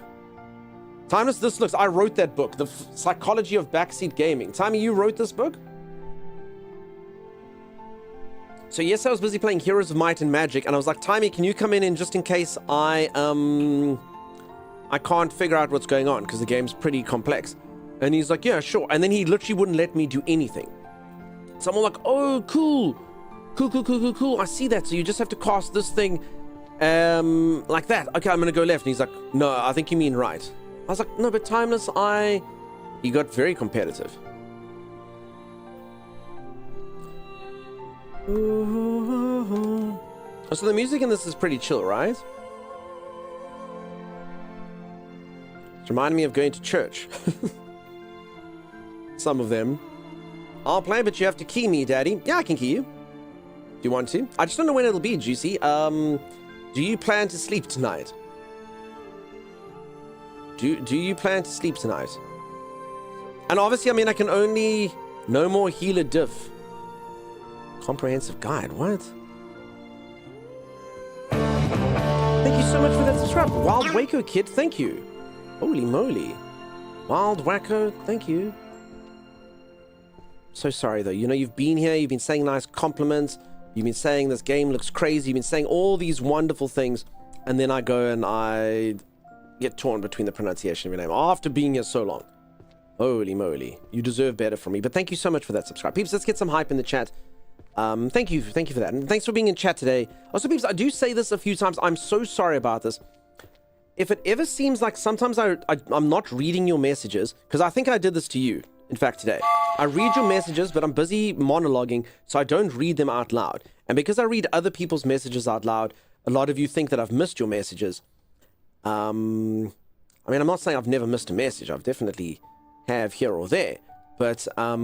Timeless, this looks... I wrote that book, The Psychology of Backseat Gaming. Timey, you wrote this book? So yes, I was busy playing Heroes of Might and Magic, and I was like, Timey, can you come in just in case I can't figure out what's going on, because the game's pretty complex. And he's like, yeah, sure. And then he literally wouldn't let me do anything. So I'm all like, oh, cool. Cool. I see that. So you just have to cast this thing like that. Okay, I'm going to go left. And he's like, no, I think you mean right. I was like, no, but Timeless, He got very competitive. So the music in this is pretty chill, right? It's reminding me of going to church. Some of them. I'll play, but you have to key me, Daddy. Yeah, I can key you. Do you want to? I just don't know when it'll be, Juicy. Do you plan to sleep tonight? Do you plan to sleep tonight? And obviously, I mean, I can only... No more healer diff. Comprehensive guide, what? Thank you so much for that subscribe. Wild Waco Kid, thank you. Holy moly. Wild Wacko, thank you. So sorry though, you know, you've been here, you've been saying nice compliments, You've been saying this game looks crazy. You've been saying all these wonderful things. And then I go and I get torn between the pronunciation of your name after being here so long. Holy moly. You deserve better from me. But thank you so much for that subscribe. Peeps, let's get some hype in the chat. Thank you for that. And thanks for being in chat today. Also, peeps, I do say this a few times. I'm so sorry about this. If it ever seems like sometimes I'm not reading your messages, because I think I did this to you, in fact, today. I read your messages, but I'm busy monologuing, so I don't read them out loud. And because I read other people's messages out loud, a lot of you think that I've missed your messages. I mean, I'm not saying I've never missed a message. I've definitely have here or there. But a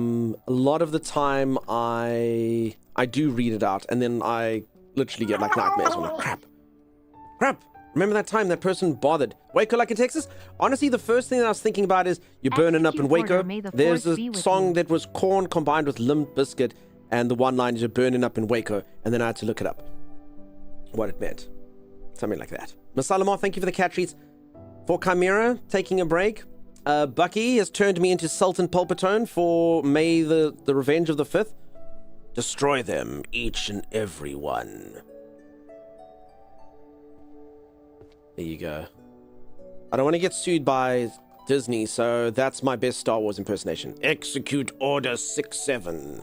lot of the time, I do read it out, and then I literally get like nightmares. I'm like, crap. Remember that time that person bothered? Waco like in Texas? Honestly, the first thing that I was thinking about is you're burning up in Waco. There's a song that was Korn combined with Limp Bizkit, and the one line is you're burning up in Waco, and then I had to look it up. What it meant. Something like that. Masalama, thank you for the cat treats. For Chimera, taking a break. Bucky has turned me into Sultan Pulpitone for May the Revenge of the 5th. Destroy them, each and every one. There you go. I don't want to get sued by Disney, so that's my best Star Wars impersonation. Execute Order 6-7.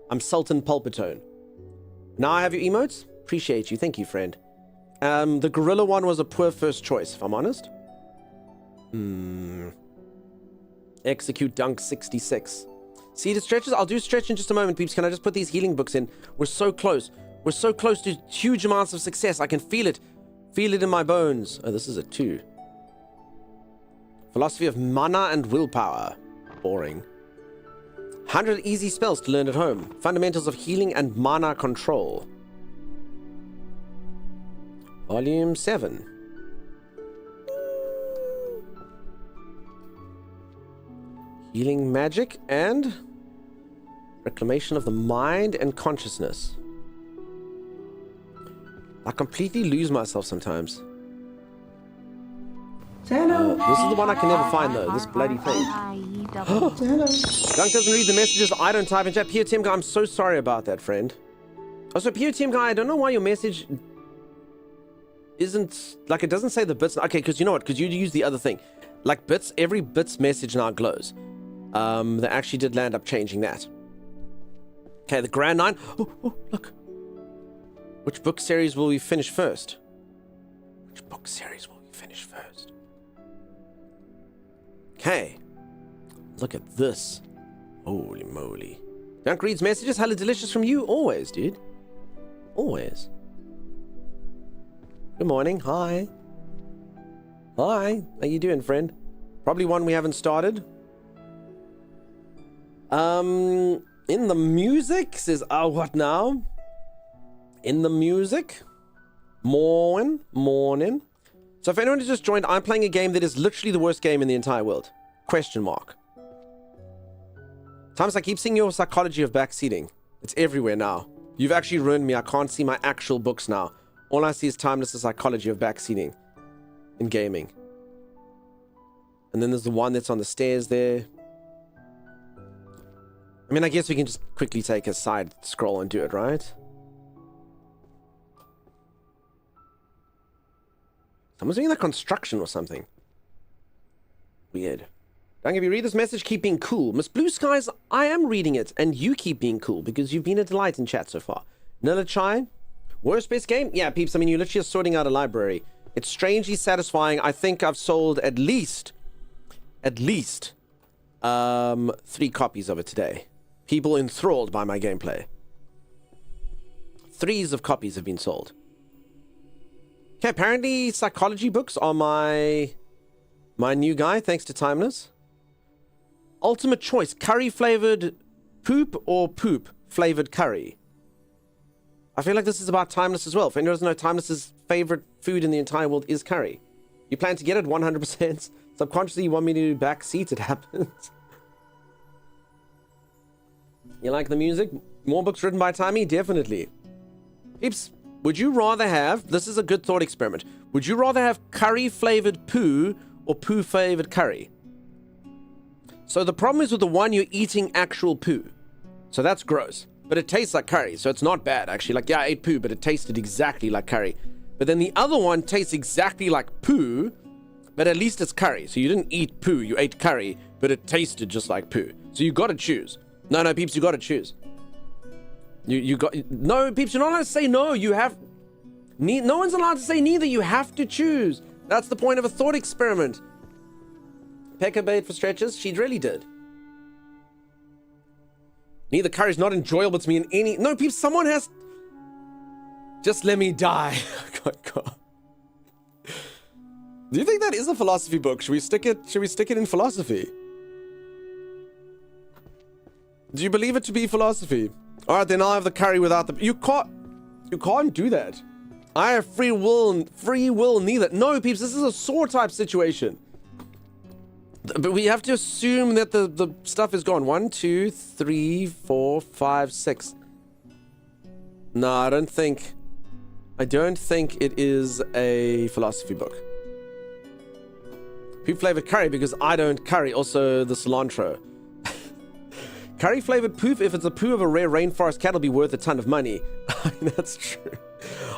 I'm Sultan Pulpitone. Now I have your emotes. Appreciate you. Thank you, friend. The gorilla one was a poor first choice, if I'm honest. Execute Dunk 66. See the stretches? I'll do stretch in just a moment, peeps. Can I just put these healing books in? We're so close. We're so close to huge amounts of success. I can feel it. Feel it in my bones. Oh, this is a 2. Philosophy of mana and willpower. Boring. 100 easy spells to learn at home. Fundamentals of healing and mana control. Volume 7. Healing magic and reclamation of the mind and consciousness. I completely lose myself sometimes. This is the one I can never find though, this bloody thing. Dunk doesn't read the messages, I don't type in chat. POTM guy, I'm so sorry about that, friend. Also, POTM guy, I don't know why your message isn't, like, it doesn't say the bits. Okay, because you know what, because you use the other thing. Like bits, every bits message now glows. They actually did land up changing that. Okay, the Grand 9. Oh, look. Which book series will we finish first? Which book series will we finish first? Okay. Look at this. Holy moly. Dunk reads messages. Hella delicious from you. Always, dude. Always. Good morning. Hi. Hi. How you doing, friend? Probably one we haven't started. In the music says, oh, what now? In the music. Morning. So if anyone has just joined, I'm playing a game that is literally the worst game in the entire world. Question mark. Thomas, I keep seeing your psychology of backseating. It's everywhere now. You've actually ruined me. I can't see my actual books now. All I see is Timeless' psychology of backseating in gaming. And then there's the one that's on the stairs there. I mean, I guess we can just quickly take a side scroll and do it, right? Someone's doing that construction or something. Weird. Don't give you read this message, keep being cool. Miss Blue Skies, I am reading it, and you keep being cool, because you've been a delight in chat so far. Nilla Chai, worst best game? Yeah, peeps, I mean, you're literally just sorting out a library. It's strangely satisfying. I think I've sold at least 3 copies of it today. People enthralled by my gameplay. 3s of copies have been sold. Okay, apparently psychology books are my new guy, thanks to Timeless. Ultimate choice, curry flavored poop or poop flavored curry. I feel like this is about Timeless as well. If anyone doesn't know, Timeless's favorite food in the entire world is curry. You plan to get it 100%. Subconsciously, you want me to backseat it happens. You like the music? More books written by Timey? Definitely. Peeps, would you rather have, this is a good thought experiment, would you rather have curry flavored poo or poo flavored curry? So the problem is with the one, you're eating actual poo. So that's gross. but it tastes like curry. So it's not bad, actually. Like, yeah, I ate poo, but it tasted exactly like curry. But then the other one tastes exactly like poo, but at least it's curry. So you didn't eat poo, you ate curry, but it tasted just like poo. So you got to choose. No, peeps, you got to choose. No, peeps, you're not allowed to say no. You have... No one's allowed to say neither. You have to choose. That's the point of a thought experiment. Pecker bait for stretches? She really did. Neither curry's not enjoyable to me in any... No, peeps, someone has... Just let me die. God. Do you think that is a philosophy book? Should we stick it in philosophy? Do you believe it to be philosophy? All right, then I'll have the curry without the... You can't do that. I have free will neither. No, peeps, this is a sword type situation. But we have to assume that the stuff is gone. 1, 2, 3, 4, 5, 6. No, I don't think it is a philosophy book. Poop flavored curry because I don't curry. Also the cilantro. Curry flavored poop, if it's a poo of a rare rainforest cat, will be worth a ton of money. That's true.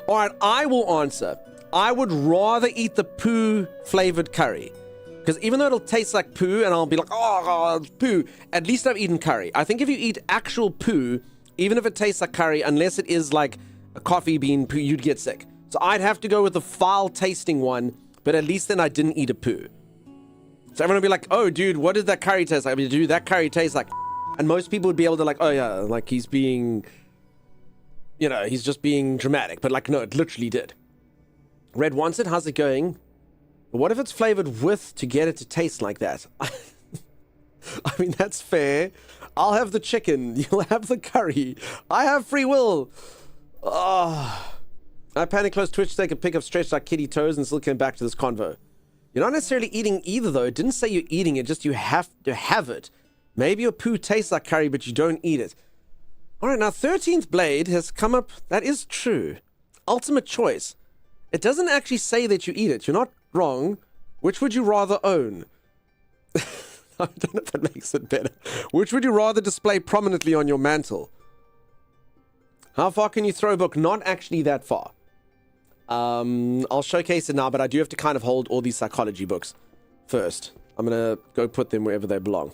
All right, I will answer. I would rather eat the poo flavored curry. Because even though it'll taste like poo and I'll be like, oh, poo, at least I've eaten curry. I think if you eat actual poo, even if it tastes like curry, unless it is like a coffee bean poo, you'd get sick. So I'd have to go with the foul tasting one, but at least then I didn't eat a poo. So everyone would be like, oh, dude, what did that curry taste like? I mean, dude, that curry tastes like... And most people would be able to like, oh yeah, like he's being, you know, he's just being dramatic. But like, no, it literally did. Red wants it. How's it going? But what if it's flavored with to get it to taste like that? I mean, that's fair. I'll have the chicken. You'll have the curry. I have free will. Oh. I panic closed Twitch to take a pic of stretched like kitty toes and still came back to this convo. You're not necessarily eating either, though. It didn't say you're eating it, just you have to have it. Maybe your poo tastes like curry, but you don't eat it. All right, now 13th Blade has come up. That is true. Ultimate choice. It doesn't actually say that you eat it. You're not wrong. Which would you rather own? I don't know if that makes it better. Which would you rather display prominently on your mantle? How far can you throw a book? Not actually that far. I'll showcase it now, but I do have to kind of hold all these psychology books first. I'm going to go put them wherever they belong.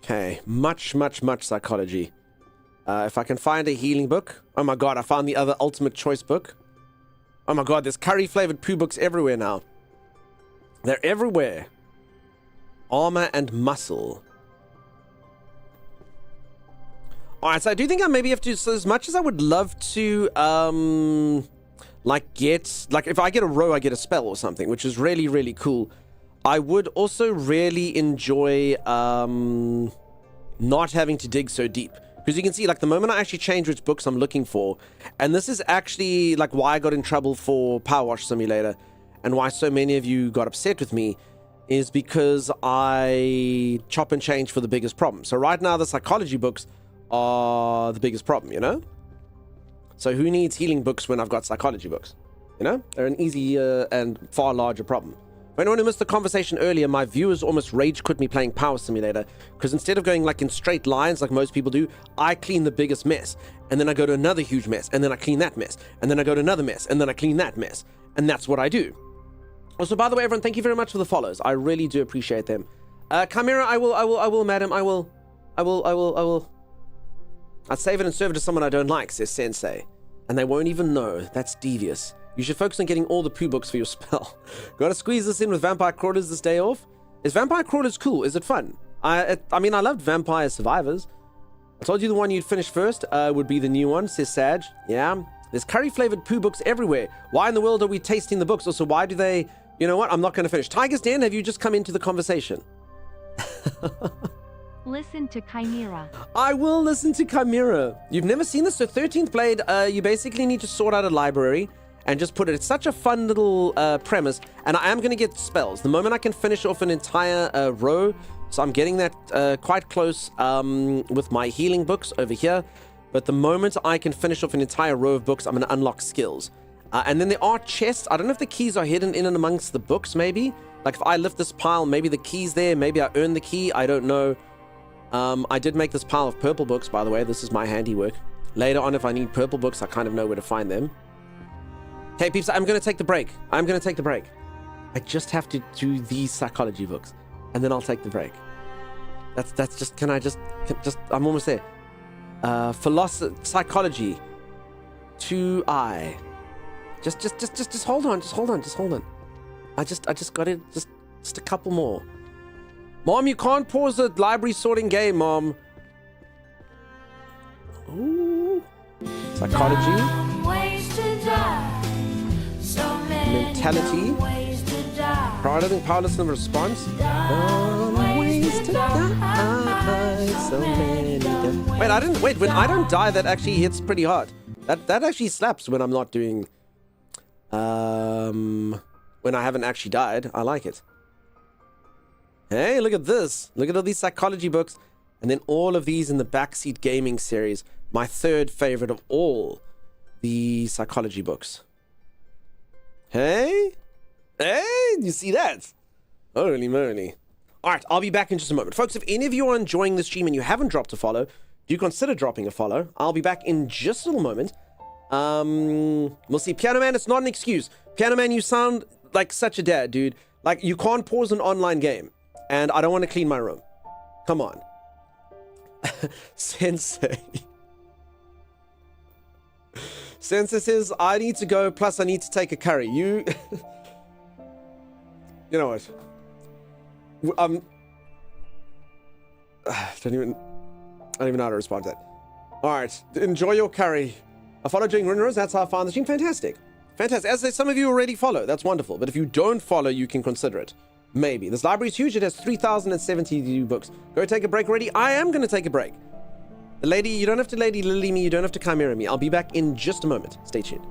Okay, much psychology. If I can find a healing book. Oh my god, I found the other ultimate choice book. Oh my god, there's curry-flavored poo books everywhere now. They're everywhere. Armor and muscle. Alright, so I do think I maybe have to... So as much as I would love to, like, get... Like, if I get a row, I get a spell or something, which is really, really cool. I would also really enjoy not having to dig so deep. Because you can see, like, the moment I actually change which books I'm looking for, and this is actually, like, why I got in trouble for Power Wash Simulator, and why so many of you got upset with me, is because I chop and change for the biggest problem. So right now, the psychology books are the biggest problem, you know? So who needs healing books when I've got psychology books? You know? They're an easy and far larger problem. For anyone who missed the conversation earlier, my viewers almost rage quit me playing Power Simulator, because instead of going like in straight lines like most people do, I clean the biggest mess, and then I go to another huge mess, and then I clean that mess, and then I go to another mess, and then I clean that mess, and that's what I do. Also, by the way, everyone, thank you very much for the follows. I really do appreciate them. Chimera, I will, madam, I will. I'd save it and serve it to someone I don't like, says Sensei. And they won't even know. That's devious. You should focus on getting all the poo books for your spell. Gotta squeeze this in with Vampire Crawlers this day off. Is Vampire Crawlers cool? Is it fun? I mean, I loved Vampire Survivors. I told you the one you'd finish first would be the new one, says Sag. Yeah. There's curry-flavored poo books everywhere. Why in the world are we tasting the books? Also, why do they... You know what? I'm not going to finish. Tiger's Den, have you just come into the conversation? Listen to Chimera. I will listen to Chimera. You've never seen this? So 13th Blade, you basically need to sort out a library and just put it. It's such a fun little premise. And I am going to get spells. The moment I can finish off an entire row, so I'm getting that quite close with my healing books over here. But the moment I can finish off an entire row of books, I'm going to unlock skills. And then there are chests. I don't know if the keys are hidden in and amongst the books, maybe. Like if I lift this pile, maybe the key's there, maybe I earn the key, I don't know. I did make this pile of purple books, by the way. This is my handiwork. Later on, if I need purple books, I kind of know where to find them. Okay, peeps, I'm going to take the break. I just have to do these psychology books, and then I'll take the break. That's just, I'm almost there. Philosophy, psychology, 2I. Just hold on. I just got it, just a couple more. Mom, you can't pause the library sorting game, Mom. Ooh. Psychology. Mentality. Powerlessness and response. Ways to die. So many times. Wait, when I don't die, that actually hits pretty hard. That actually slaps when I'm not doing... when I haven't actually died. I like it. Hey, look at this. Look at all these psychology books. And then all of these in the Backseat Gaming series. My third favorite of all the psychology books. Hey, you see that? Holy moly. All right, I'll be back in just a moment. Folks, if any of you are enjoying the stream and you haven't dropped a follow, do consider dropping a follow. I'll be back in just a little moment. We'll see. Piano Man, it's not an excuse. Piano Man, you sound like such a dad, dude. Like, you can't pause an online game. And I don't want to clean my room. Come on. Sensei. Sensei says, I need to go, plus I need to take a curry. You... You know what? I don't even know how to respond to that. Alright, enjoy your curry. I followed during Runner's, that's how I found the stream. Fantastic. As some of you already follow, that's wonderful. But if you don't follow, you can consider it. Maybe. This library is huge, it has 3,072 books. Go take a break already? I am going to take a break. The lady, you don't have to lady lily me, you don't have to chimera me. I'll be back in just a moment. Stay tuned.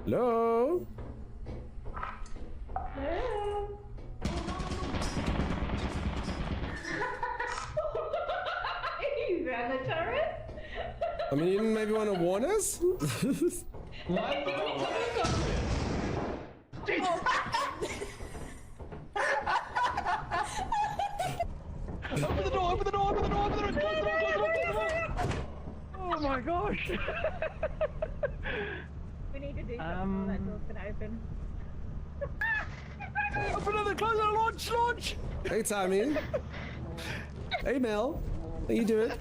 Hello? You ran the turret? I mean, you didn't maybe want to warn us? Open the door, open the door, open the door, open the door, close the door, close the door, close the door. Oh my gosh. We need to do something while that door's gonna open. Open it, close it, launch! Hey, Tommy. Hey, Mel. How you doing?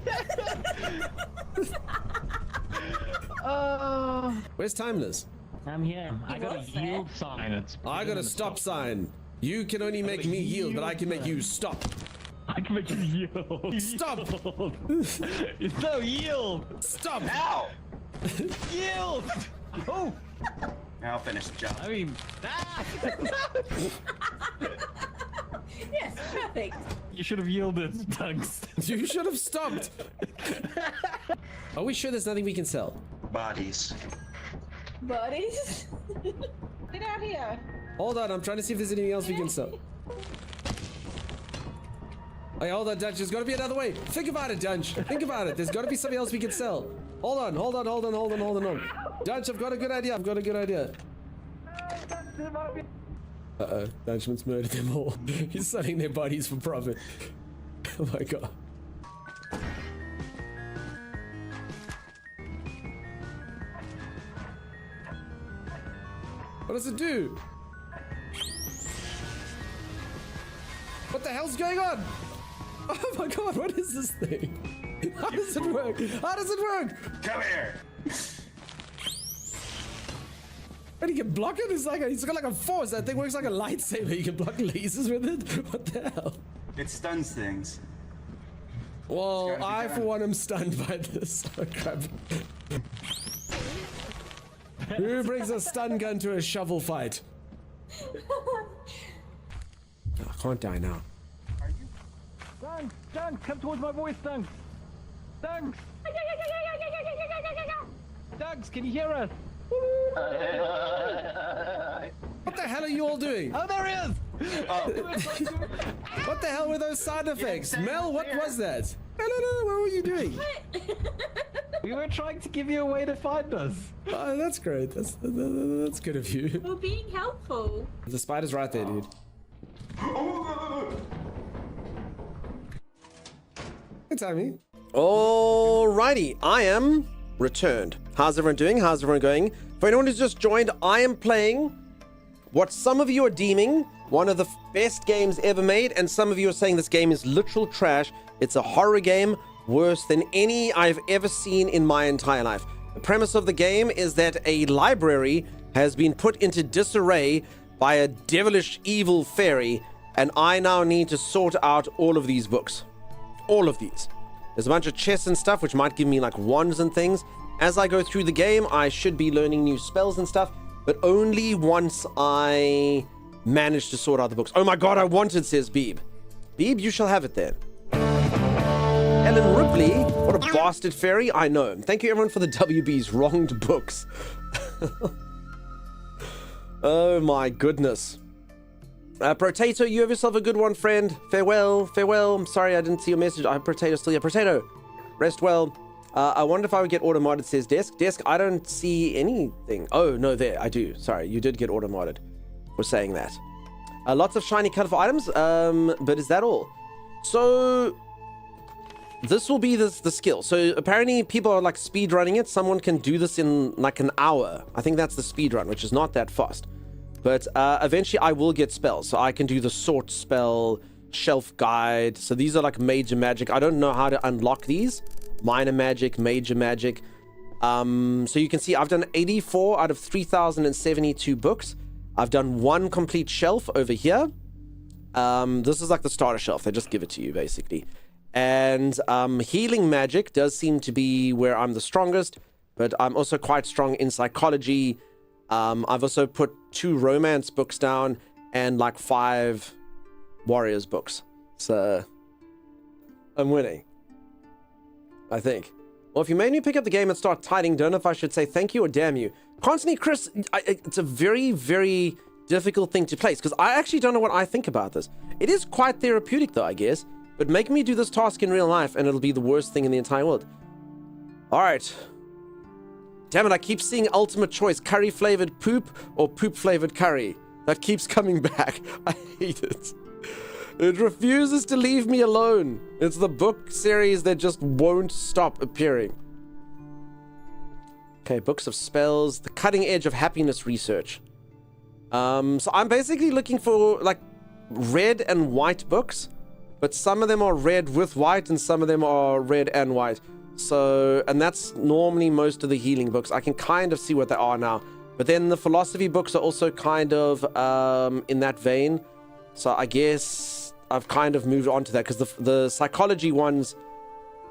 Where's Timeless? I'm here. I got a yield sign. I got a stop sign. You can only make me yield, but I can make you stop. I can make you yield. Stop! It's no yield! Stop! Ow! Yield! Oh! Now I'll finish the job. I mean, Yes, perfect. you should have yielded, Dunks. You should have stopped. Are we sure there's nothing we can sell? Bodies. Buddies. Get out here. Hold on, I'm trying to see if there's anything else we can sell. Hey, hold on, Dunch. There's got to be another way. Think about it, Dunch. Think about it. There's got to be something else we can sell. Hold on. Dunch, I've got a good idea. Uh-oh. Dunchman's murdered them all. He's selling their bodies for profit. Oh my god. What does it do? What the hell's going on? Oh my god, what is this thing? How does it work? Come here! And he can block it? He's got like a force. That thing works like a lightsaber. You can block lasers with it? What the hell? It stuns things. Well, I for one am stunned by this. Oh crap. Who brings a stun gun to a shovel fight? I can't die now. Dunks, come towards my voice, Dunks. Dunks, Dunks, can you hear us? What the hell are you all doing? Oh, there he is! What the hell were those sound effects? Mel, what was that? No, what were you doing? We were trying to give you a way to find us. Oh, that's great. That's good of you. We're being helpful. The spider's right there, dude. Hey, Tommy. Alrighty, I am returned. How's everyone doing? How's everyone going? For anyone who's just joined, I am playing what some of you are deeming one of the best games ever made, and some of you are saying this game is literal trash. It's a horror game worse than any I've ever seen in my entire life. The premise of the game is that a library has been put into disarray by a devilish evil fairy, and I now need to sort out all of these books. All of these. There's a bunch of chests and stuff which might give me like wands and things. As I go through the game, I should be learning new spells and stuff, but only once I manage to sort out the books. Oh my god, I want it, says Beeb. Beeb, you shall have it then. Ellen Ripley, what a bastard fairy. I know. Thank you everyone for the WB's wronged books. Oh my goodness. Potato, you have yourself a good one, friend. Farewell, farewell. I'm sorry I didn't see your message. I have Potato still here. Potato, rest well. I wonder if I would get auto-modded, says Desk. Desk, I don't see anything. Oh, no, there, I do. Sorry, you did get auto-modded for saying that. Lots of shiny, colorful items, but is that all? So, this will be the skill. So, apparently people are like speed running it. Someone can do this in like an hour. I think that's the speed run, which is not that fast. But eventually I will get spells. So I can do the sort spell, shelf guide. So these are like major magic. I don't know how to unlock these. Minor magic, major magic. So you can see I've done 84 out of 3,072 books. I've done one complete shelf over here. This is like the starter shelf. They just give it to you basically. And healing magic does seem to be where I'm the strongest. But I'm also quite strong in psychology. I've also put 2 romance books down and like 5 warriors books. So I'm winning, I think. Well, if you made me pick up the game and start tiding, don't know if I should say thank you or damn you. Constantly, Chris, it's a very, very difficult thing to place because I actually don't know what I think about this. It is quite therapeutic though, I guess. But make me do this task in real life and it'll be the worst thing in the entire world. All right. Damn it, I keep seeing ultimate choice, curry flavored poop or poop flavored curry. That keeps coming back. I hate it. It refuses to leave me alone. It's the book series that just won't stop appearing. Okay, books of spells, the cutting edge of happiness research. So I'm basically looking for like red and white books, but some of them are red with white and some of them are red and white. So, and that's normally most of the healing books. I can kind of see what they are now. But then the philosophy books are also kind of in that vein. So I guess I've kind of moved on to that because the psychology ones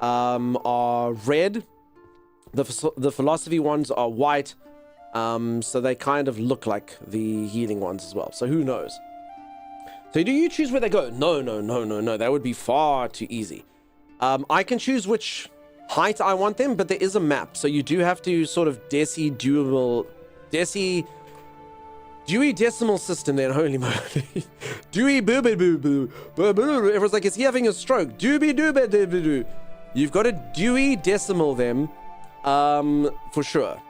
are red. The philosophy ones are white. So they kind of look like the healing ones as well. So who knows? So do you choose where they go? No. That would be far too easy. I can choose which height I want them, but there is a map, so you do have to sort of Dewey Decimal System then. Holy moly. Dewey boo boo boo boo boo boo. Everyone's like, is he having a stroke? Dooby dooby dooby doo. You've got to Dewey Decimal them for sure.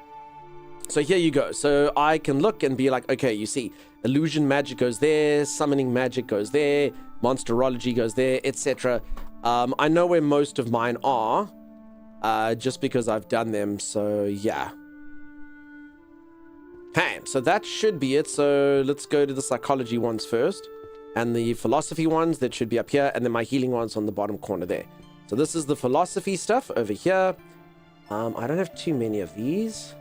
So here you go. So I can look and be like, okay, you see, illusion magic goes there, summoning magic goes there, monsterology goes there, etc. I know where most of mine are. Just because I've done them, so yeah. Okay, so that should be it. So let's go to the psychology ones first. And the philosophy ones, that should be up here. And then my healing ones on the bottom corner there. So this is the philosophy stuff over here. I don't have too many of these.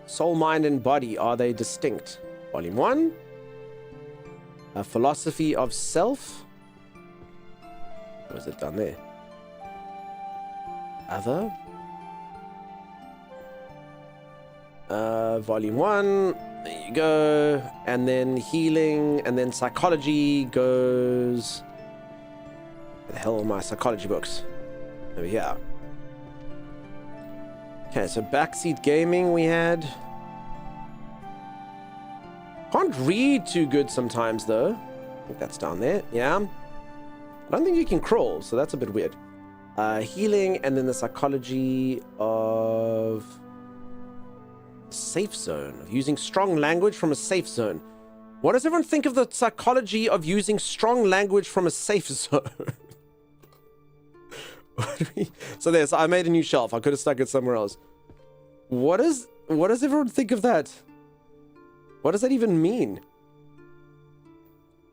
Soul, mind, and body, are they distinct? Volume 1. A philosophy of self. What is it done there? Other. Volume 1. There you go. And then healing, and then psychology goes... Where the hell are my psychology books? Over here. Okay, so backseat gaming we had. Can't read too good sometimes, though. I think that's down there. Yeah. I don't think you can crawl, so that's a bit weird. Healing, and then the psychology of... Safe zone. Of using strong language from a safe zone. What does everyone think of the psychology of using strong language from a safe zone? So there's, I made a new shelf. I could have stuck it somewhere else. What does everyone think of that? What does that even mean?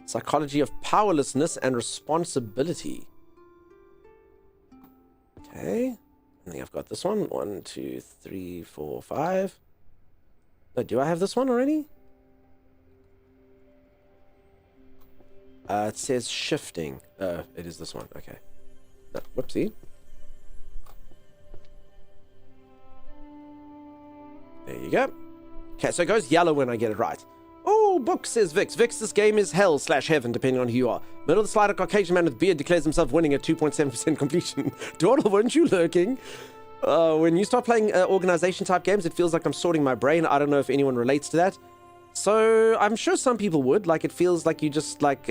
Psychology of powerlessness and responsibility. Okay. I think I've got this one. 1, 2, 3, 4, 5. Oh, do I have this one already? It says shifting. It is this one. Okay. No, whoopsie. There you go. Okay, so it goes yellow when I get it right. Oh, book, says Vix. Vix, this game is hell/heaven, depending on who you are. Middle of the slide, a Caucasian man with beard declares himself winning at 2.7% completion. Dawdle, weren't you lurking? When you start playing organization-type games, it feels like I'm sorting my brain. I don't know if anyone relates to that. So, I'm sure some people would. Like, it feels like you just, like,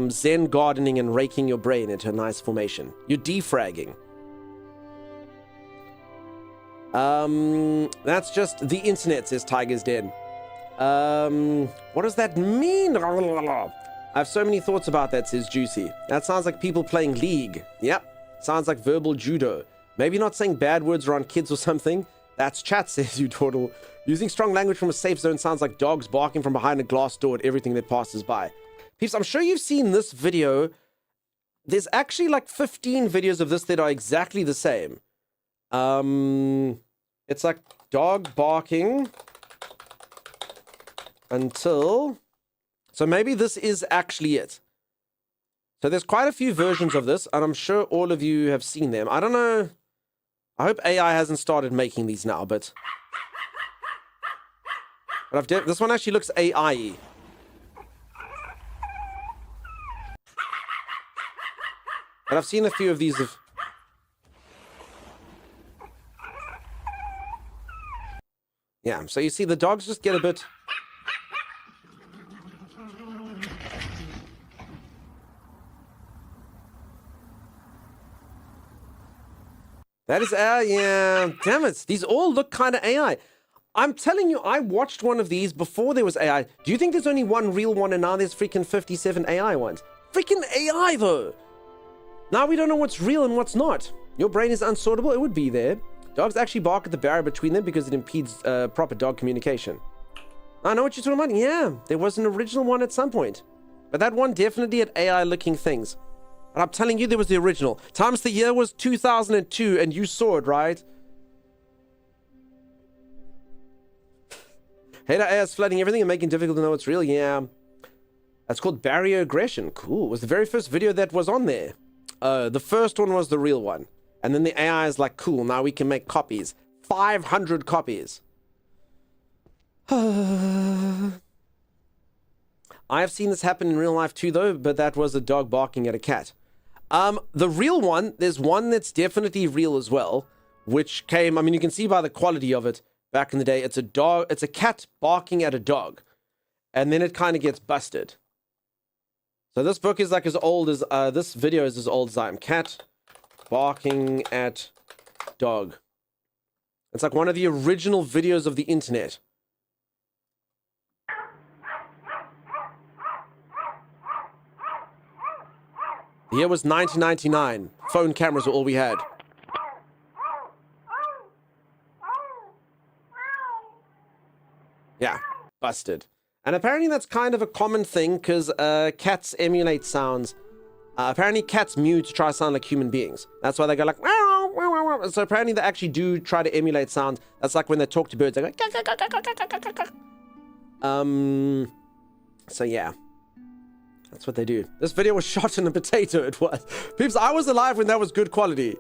zen gardening and raking your brain into a nice formation. You're defragging. That's just the internet, says Tiger's Den. What does that mean? I have so many thoughts about that, says Juicy. That sounds like people playing League. Yep. Sounds like verbal judo. Maybe not saying bad words around kids or something. That's chat, says you, Dawdle. Using strong language from a safe zone sounds like dogs barking from behind a glass door at everything that passes by. Peeps, I'm sure you've seen this video. There's actually like 15 videos of this that are exactly the same. It's like dog barking until... So maybe this is actually it. So there's quite a few versions of this, and I'm sure all of you have seen them. I don't know. I hope AI hasn't started making these now, but this one actually looks AI-y. But I've seen a few of these of... Yeah, so you see the dogs just get a bit... That is AI, yeah, damn it. These all look kind of AI. I'm telling you, I watched one of these before there was AI. Do you think there's only one real one and now there's freaking 57 AI ones? Freaking AI, though. Now we don't know what's real and what's not. Your brain is unsortable, it would be there. Dogs actually bark at the barrier between them because it impedes proper dog communication. I know what you're talking about. Yeah, there was an original one at some point. But that one definitely had AI-looking things. And I'm telling you, there was the original. Times the year was 2002, and you saw it, right? Hater AI is flooding everything and making it difficult to know what's real. Yeah. That's called barrier aggression. Cool. It was the very first video that was on there. The first one was the real one. And then the AI is like, cool, now we can make copies. 500 copies. I have seen this happen in real life too, though, but that was a dog barking at a cat. The real one, there's one that's definitely real as well, which came, I mean, you can see by the quality of it back in the day. It's a dog, it's a cat barking at a dog, and then it kind of gets busted. So this book is like as old as, this video is as old as I am. Cat barking at dog. It's like one of the original videos of the internet. The year was 1999. Phone cameras were all we had. Yeah, busted. And apparently that's kind of a common thing because cats emulate sounds. Apparently cats mew to try to sound like human beings. That's why they go like... So apparently they actually do try to emulate sounds. That's like when they talk to birds, they go... So yeah. That's what they do. This video was shot in a potato, it was. Peeps, I was alive when that was good quality.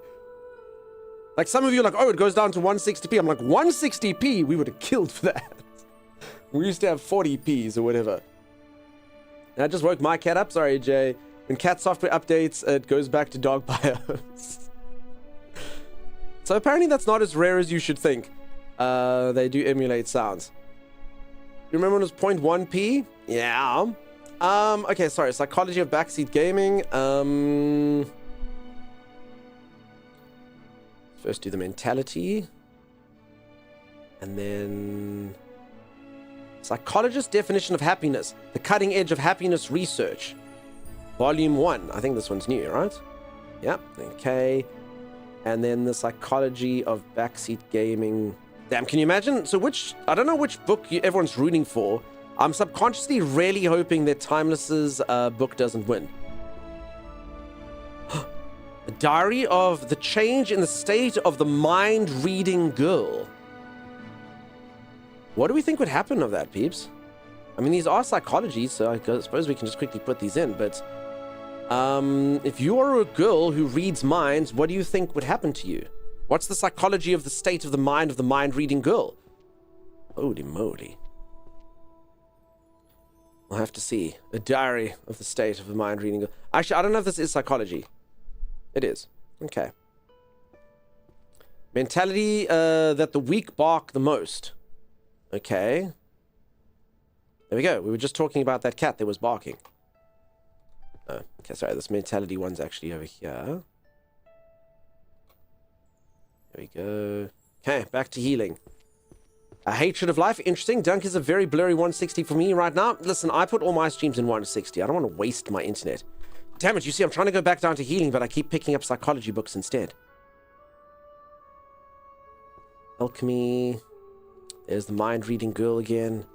Like some of you are like, oh, it goes down to 160p. I'm like, 160p? We would have killed for that. We used to have 40p's or whatever. And I just woke my cat up. Sorry, Jay. When cat software updates, it goes back to dog bios. So apparently that's not as rare as you should think. They do emulate sounds. You remember when it was 0.1p? Yeah. Okay, sorry. Psychology of backseat gaming. First do the mentality. And then... Psychologist's definition of happiness. The cutting edge of happiness research. Volume 1. I think this one's new, right? Yep. Okay. And then the psychology of backseat gaming. Damn, can you imagine? So I don't know which book everyone's rooting for. I'm subconsciously really hoping that Timeless's book doesn't win. A diary of the change in the state of the mind-reading girl. What do we think would happen of that, peeps? I mean, these are psychology, so I suppose we can just quickly put these in, but... if you are a girl who reads minds, what do you think would happen to you? What's the psychology of the state of the mind-reading girl? Holy moly. We'll have to see. A diary of the state of the mind-reading girl. Actually, I don't know if this is psychology. It is. Okay. Mentality that the weak bark the most. Okay. There we go. We were just talking about that cat that was barking. Oh, okay, sorry. This mentality one's actually over here. There we go. Okay, back to healing. A hatred of life. Interesting. Dunk is a very blurry 160 for me right now. Listen, I put all my streams in 160. I don't want to waste my internet. Damn it, you see, I'm trying to go back down to healing, but I keep picking up psychology books instead. Alchemy. There's the mind-reading girl again.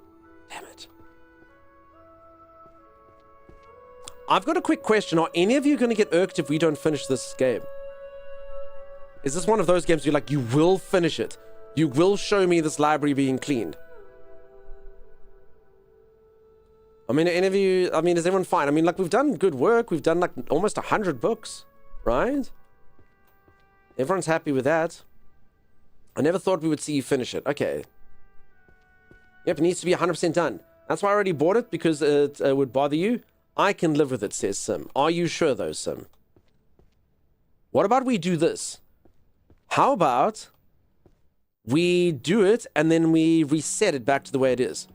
Damn it. I've got a quick question. Are any of you going to get irked if we don't finish this game? Is this one of those games you're like, you will finish it? You will show me this library being cleaned? I mean, any of you... I mean, is everyone fine? I mean, like, we've done good work. We've done, like, almost 100 books. Right? Everyone's happy with that. I never thought we would see you finish it. Okay. Yep, it needs to be 100% done. That's why I already bought it, because it would bother you. I can live with it, says Sim. Are you sure, though, Sim? What about we do this? How about we do it, and then we reset it back to the way it is?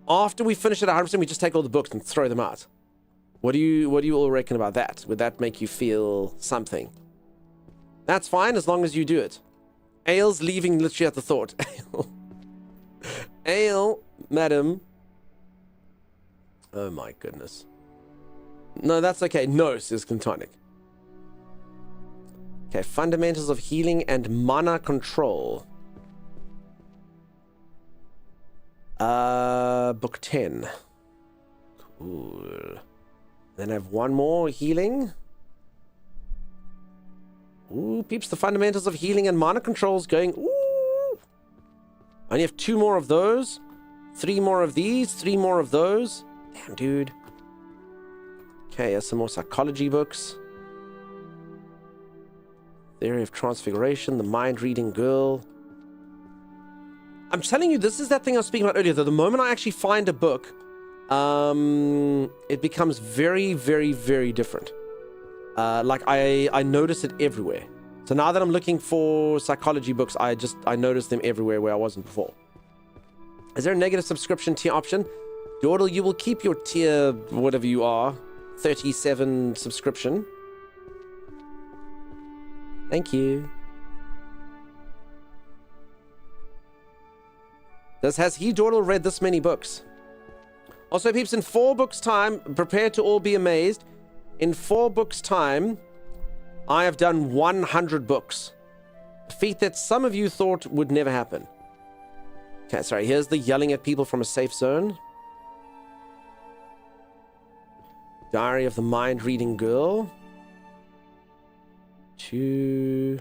After we finish it 100%, we just take all the books and throw them out. What do you all reckon about that? Would that make you feel something? That's fine, as long as you do it. Ale's leaving literally at the thought. Ale, madam. Oh my goodness. No, that's okay. No, says Clintonic. Okay, fundamentals of healing and mana control. Book 10. Cool. Then I have one more healing. Ooh, peeps, the fundamentals of healing and mana controls going. Ooh. I only have 2 more of those. 3 more of these. 3 more of those. Damn, dude. Okay, here's some more psychology books. Theory of Transfiguration, The Mind-Reading Girl. I'm telling you, this is that thing I was speaking about earlier, though. The moment I actually find a book, it becomes very, very, very different. Like, I notice it everywhere. So now that I'm looking for psychology books, I notice them everywhere where I wasn't before. Is there a negative subscription tier option? Yordle, you will keep your tier, whatever you are, 37 subscription. Thank you. Has he, Yordle, read this many books? Also, peeps, in 4 books' time, prepare to all be amazed. In 4 books' time, I have done 100 books. A feat that some of you thought would never happen. Okay, sorry, here's the yelling at people from a safe zone. Diary of the Mind-Reading Girl. 2...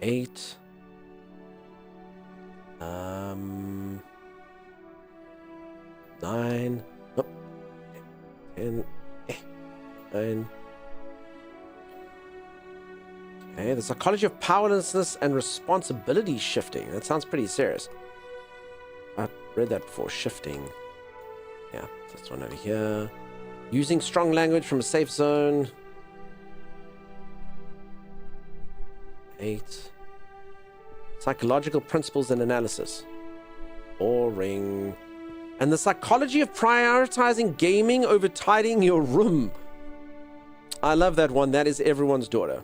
8... 9... Oh. 10... 9... Okay, the psychology of powerlessness and responsibility shifting. That sounds pretty serious. Read that before. Shifting. Yeah, this one over here. Using strong language from a safe zone. 8. Psychological principles and analysis. Boring. And the psychology of prioritizing gaming over tidying your room. I love that one. That is everyone's daughter.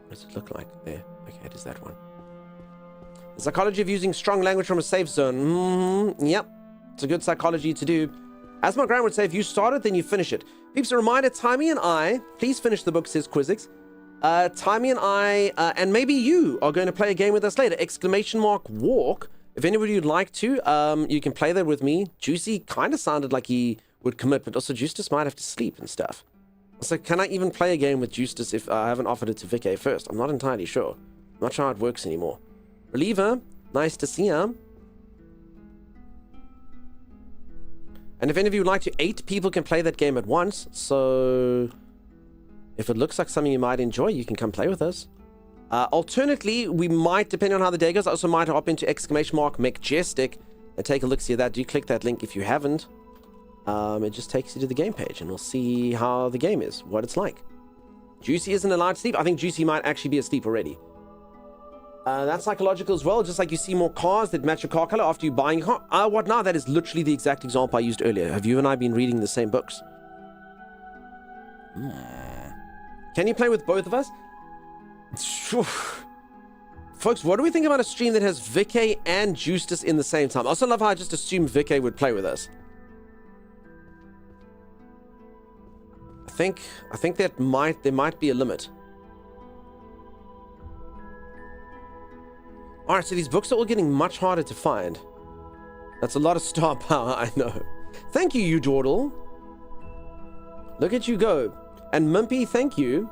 What does it look like? There. Okay, it is that one. The psychology of using strong language from a safe zone. Yep. It's a good psychology to do. As my grand would say, if you start it, then you finish it. Peeps, a reminder, Timey and I, please finish the book, says Quizzix. Timey and I, and maybe you, are going to play a game with us later. ! Walk. If anybody would like to, you can play that with me. Juicy kind of sounded like he would commit, but also Justus might have to sleep and stuff. So can I even play a game with Justus if I haven't offered it to Vicky first? I'm not entirely sure. I'm not sure how it works anymore. Reliever, nice to see her. And if any of you would like to, 8 people can play that game at once. So if it looks like something you might enjoy, you can come play with us. Alternately, we might, depending on how the day goes, I also might hop into ! Majestic and take a look see that. Do click that link if you haven't. It just takes you to the game page and we'll see how the game is, what it's like. Juicy isn't allowed to sleep. I think Juicy might actually be asleep already. That's psychological as well. Just like you see more cars that match your car color after you buying a car. What now? That is literally the exact example I used earlier. Have you and I been reading the same books? Can you play with both of us? Folks, what do we think about a stream that has Vicky and Justus in the same time? I also love how I just assumed Vicky would play with us. I think that there might be a limit. Alright, so these books are all getting much harder to find. That's a lot of star power, I know. Thank you, Dawdle. Look at you go. And Mimpy, thank you.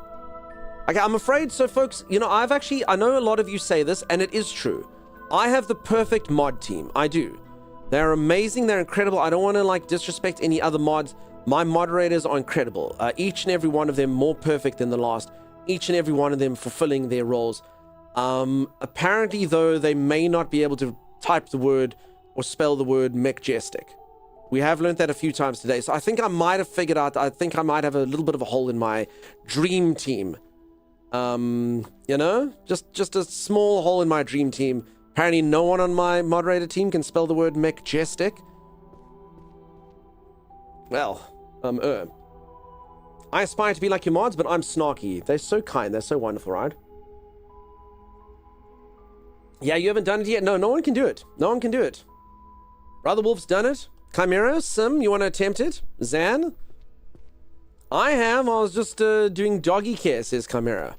Okay, I'm afraid, so folks, you know, I know a lot of you say this, and it is true. I have the perfect mod team. I do. They're amazing, they're incredible. I don't want to, like, disrespect any other mods. My moderators are incredible. Each and every one of them more perfect than the last. Each and every one of them fulfilling their roles. Apparently, though, they may not be able to type the word or spell the word majestic. We have learned that a few times today. So I think I might have figured out, I think I might have a little bit of a hole in my dream team. You know, just a small hole in my dream team. Apparently no one on my moderator team can spell the word majestic. Well, I aspire to be like your mods, but I'm snarky. They're so kind. They're so wonderful, right? Yeah, you haven't done it yet? No, no one can do it. No one can do it. Brother Wolf's done it. Chimera, Sim, you want to attempt it? Zan? I have. I was just doing doggy care, says Chimera.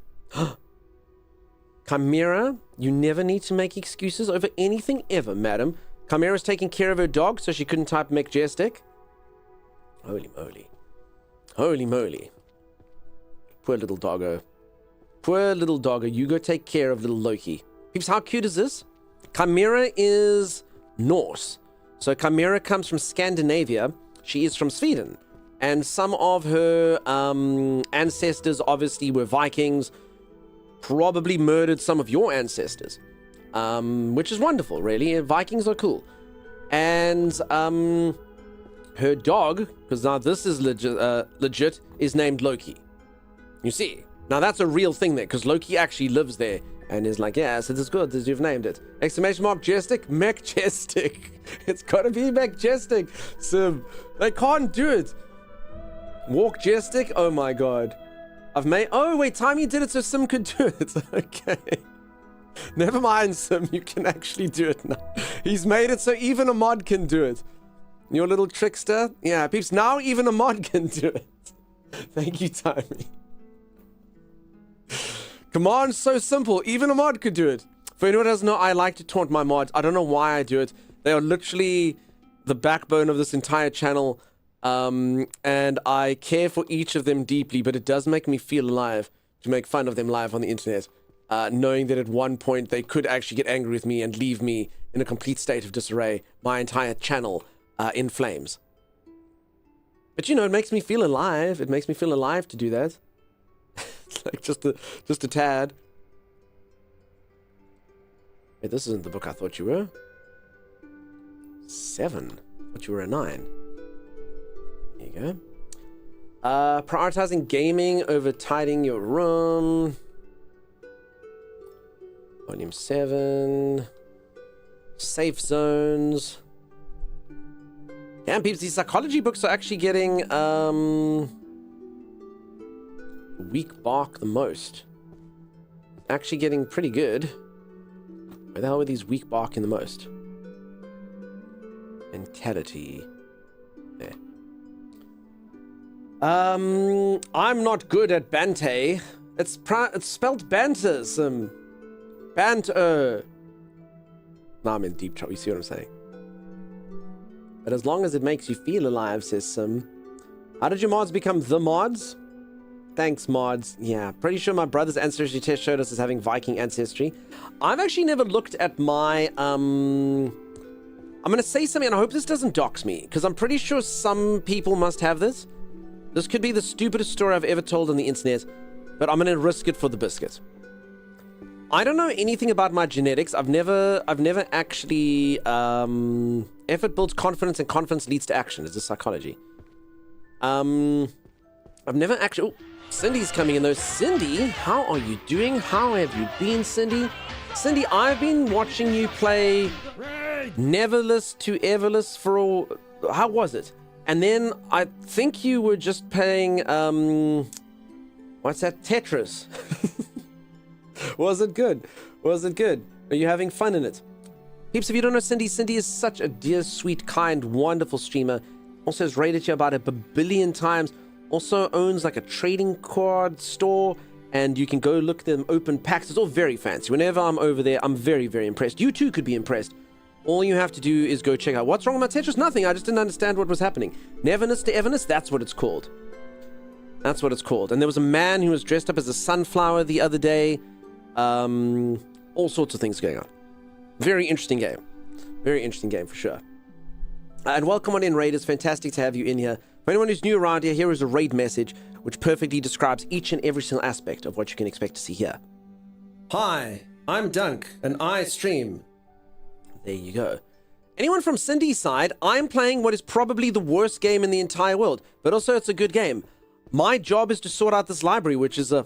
Chimera, you never need to make excuses over anything ever, madam. Chimera's taking care of her dog, so she couldn't type majestic. Holy moly. Holy moly. Poor little doggo. Poor little doggo. You go take care of little Loki. Peeps, how cute is this? Chimera is Norse. So Chimera comes from Scandinavia. She is from Sweden. And some of her ancestors obviously were Vikings. Probably murdered some of your ancestors. Which is wonderful, really. Vikings are cool. And her dog, because now this is legit, is named Loki. You see, now that's a real thing there, because Loki actually lives there and is like, yes, it is good as you've named it. Exclamation mark, Majestic? Majestic. It's got to be Majestic. Sim, they can't do it. Walk Jestic? Oh my god. I've made, oh wait, Timey did it so Sim could do it. Okay. Never mind, Sim, you can actually do it now. He's made it so even a mod can do it. Your little trickster? Yeah, peeps, now even a mod can do it. Thank you, Timey. Command's so simple, even a mod could do it. For anyone who doesn't know, I like to taunt my mods. I don't know why I do it. They are literally the backbone of this entire channel. And I care for each of them deeply, but it does make me feel alive to make fun of them live on the internet. Knowing that at one point they could actually get angry with me and leave me in a complete state of disarray. My entire channel in flames. But you know, it makes me feel alive. It makes me feel alive to do that. Like just a tad. Wait, this isn't the book I thought you were. 7. I thought you were a 9. There you go. Prioritizing gaming over tidying your room. Volume 7. Safe zones. Damn, peeps, these psychology books are actually getting weak bark the most. Actually getting pretty good. Where the hell were these weak barking the most? Mentality. There. I'm not good at Bante. It's spelled banter. Banter. Nah, I'm in deep trouble. You see what I'm saying? But as long as it makes you feel alive, says Sim. How did your mods become the mods? Thanks, mods. Yeah, pretty sure my brother's ancestry test showed us as having Viking ancestry. I've actually never looked at my, I'm going to say something, and I hope this doesn't dox me, because I'm pretty sure some people must have this. This could be the stupidest story I've ever told on the internet, but I'm going to risk it for the biscuit. I don't know anything about my genetics. I've never actually, effort builds confidence and confidence leads to action. Is this psychology? I've never actually, oh, Cindy's coming in though. Cindy, how are you doing? How have you been, Cindy? Cindy, I've been watching you play Neverless to Everless for all, how was it? And then I think you were just playing, what's that? Tetris. Was it good? Was it good? Are you having fun in it? Peeps, if you don't know Cindy, Cindy is such a dear, sweet, kind, wonderful streamer. Also has rated you about 1 billion times. Also owns like a trading card store, and you can go look at them open packs. It's all very fancy. Whenever I'm over there, I'm very, very impressed. You too could be impressed. All you have to do is go check out. What's wrong with my Tetris? Nothing. I just didn't understand what was happening. Neverness to Everness, that's what it's called. That's what it's called. And there was a man who was dressed up as a sunflower the other day. All sorts of things going on. Very interesting game. Very interesting game for sure. And welcome on in, Raiders. Fantastic to have you in here. For anyone who's new around here, here is a raid message which perfectly describes each and every single aspect of what you can expect to see here. Hi, I'm Dunk, and I stream. There you go. Anyone from Cindy's side, I'm playing what is probably the worst game in the entire world, but also it's a good game. My job is to sort out this library, which is a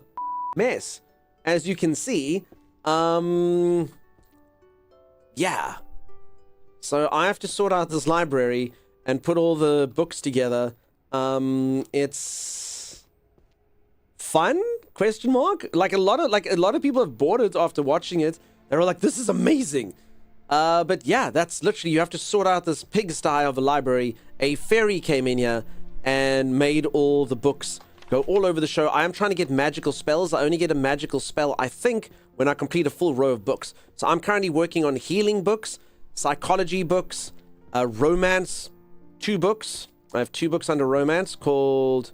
mess. As you can see, yeah. So I have to sort out this library and put all the books together. It's fun? Question mark? Like a lot of people have bought it after watching it. They were like, "This is amazing." But yeah, that's literally, you have to sort out this pigsty of a library. A fairy came in here and made all the books go all over the show. I am trying to get magical spells. I only get a magical spell, I think, when I complete a full row of books. So I'm currently working on healing books, psychology books, romance, 2 books. I have 2 books under romance called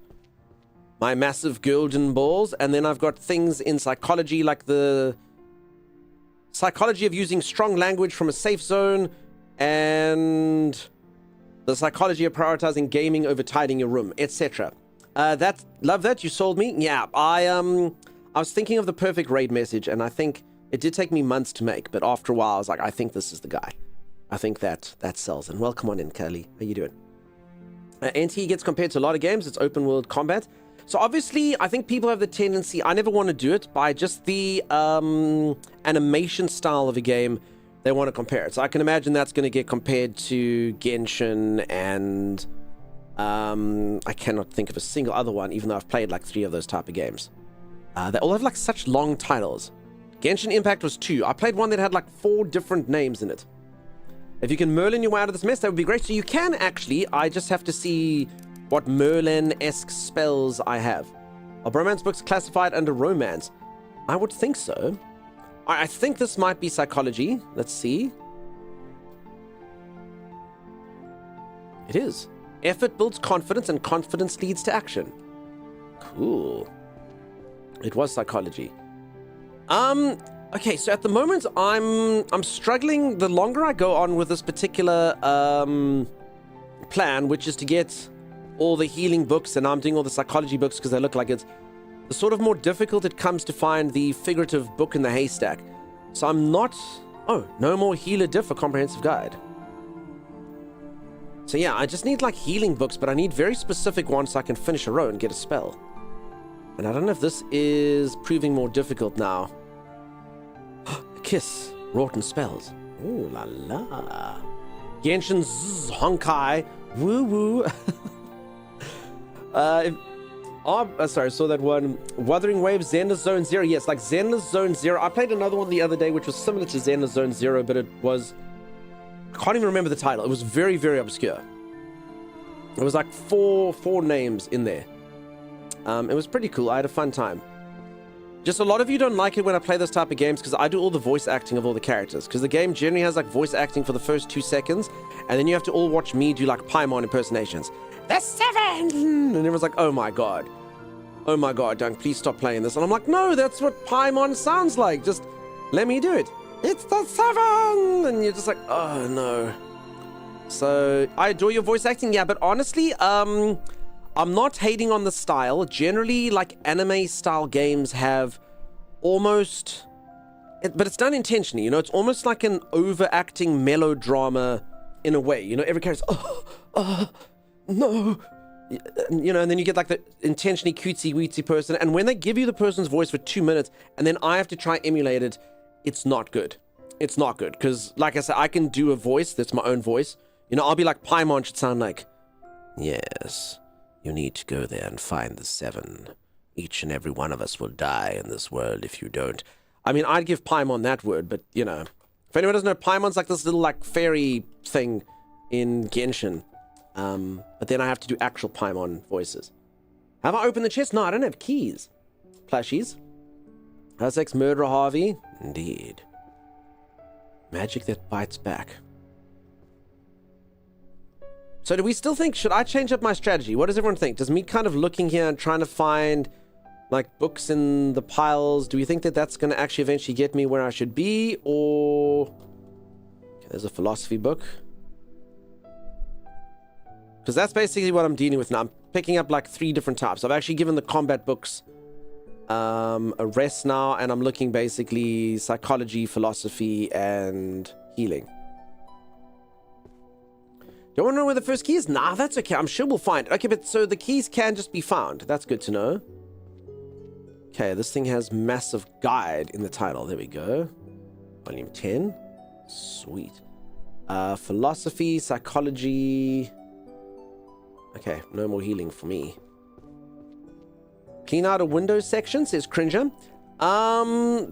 My Massive Golden Balls. And then I've got things in psychology like the psychology of using strong language from a safe zone and the psychology of prioritizing gaming over tidying your room, etc. Love that. You sold me. Yeah, I was thinking of the perfect raid message, and I think it did take me months to make, but after a while I was like, I think this is the guy. I think that sells. And welcome on in, Curly. How you doing? NT gets compared to a lot of games. It's open world combat. So obviously, I think people have the tendency, I never want to do it, by just the animation style of a game, they want to compare it. So I can imagine that's going to get compared to Genshin and I cannot think of a single other one, even though I've played like 3 of those type of games. They all have like such long titles. Genshin Impact was 2. I played one that had like 4 different names in it. If you can Merlin your way out of this mess, that would be great. So you can actually, I just have to see what Merlin-esque spells I have. Are romance books classified under romance? I would think so. I think this might be psychology. Let's see. It is. Effort builds confidence and confidence leads to action. Cool. It was psychology. Okay, so at the moment I'm struggling. The longer I go on with this particular plan, which is to get all the healing books, and I'm doing all the psychology books because they look like it's the sort of more difficult it comes to find the figurative book in the haystack. So I'm not... Oh, no more healer diff for comprehensive guide. So yeah, I just need like healing books, but I need very specific ones so I can finish a row and get a spell. And I don't know if this is proving more difficult now. A kiss, wrought in spells. Ooh la la. Genshin Zzz, Honkai, woo woo. Sorry, I saw that one. Wuthering Waves, Zenless Zone Zero. Yes, like Zenless Zone Zero. I played another one the other day which was similar to Zenless Zone Zero, but it was... I can't even remember the title. It was very, very obscure. It was like four names in there. It was pretty cool. I had a fun time. Just a lot of you don't like it when I play this type of games because I do all the voice acting of all the characters. Because the game generally has like voice acting for the first 2 seconds, and then you have to all watch me do like Paimon impersonations. The 7! And everyone's like, oh my god. Oh my god, Dunk, please stop playing this. And I'm like, no, that's what Paimon sounds like. Just let me do it. It's the 7! And you're just like, oh no. So, I adore your voice acting, yeah, but honestly, I'm not hating on the style. Generally, like, anime-style games have almost... But it's done intentionally, you know? It's almost like an overacting melodrama in a way. You know, every character's, no. You know, and then you get, like, the intentionally cutesy-weetsy person. And when they give you the person's voice for 2 minutes, and then I have to try emulate it, it's not good. It's not good. Because, like I said, I can do a voice that's my own voice. You know, I'll be like, Paimon should sound like, yes... You need to go there and find the 7. Each and every one of us will die in this world if you don't. I mean, I'd give Paimon that word, but, you know. If anyone doesn't know, Paimon's like this little, like, fairy thing in Genshin. But then I have to do actual Paimon voices. Have I opened the chest? No, I don't have keys. Plushies. Hursex Murderer Harvey? Indeed. Magic that bites back. So do we still think, should I change up my strategy? What does everyone think? Does me kind of looking here and trying to find, like, books in the piles, do we think that that's going to actually eventually get me where I should be? Or... Okay, there's a philosophy book. Because that's basically what I'm dealing with now. I'm picking up, like, 3 different types. I've actually given the combat books a rest now, and I'm looking basically psychology, philosophy, and healing. Don't want to know where the first key is? Nah, that's okay. I'm sure we'll find it. Okay, but so the keys can just be found. That's good to know. Okay, this thing has massive guide in the title. There we go. Volume 10. Sweet. Philosophy, psychology. Okay, no more healing for me. Clean out a windows section, says Cringer.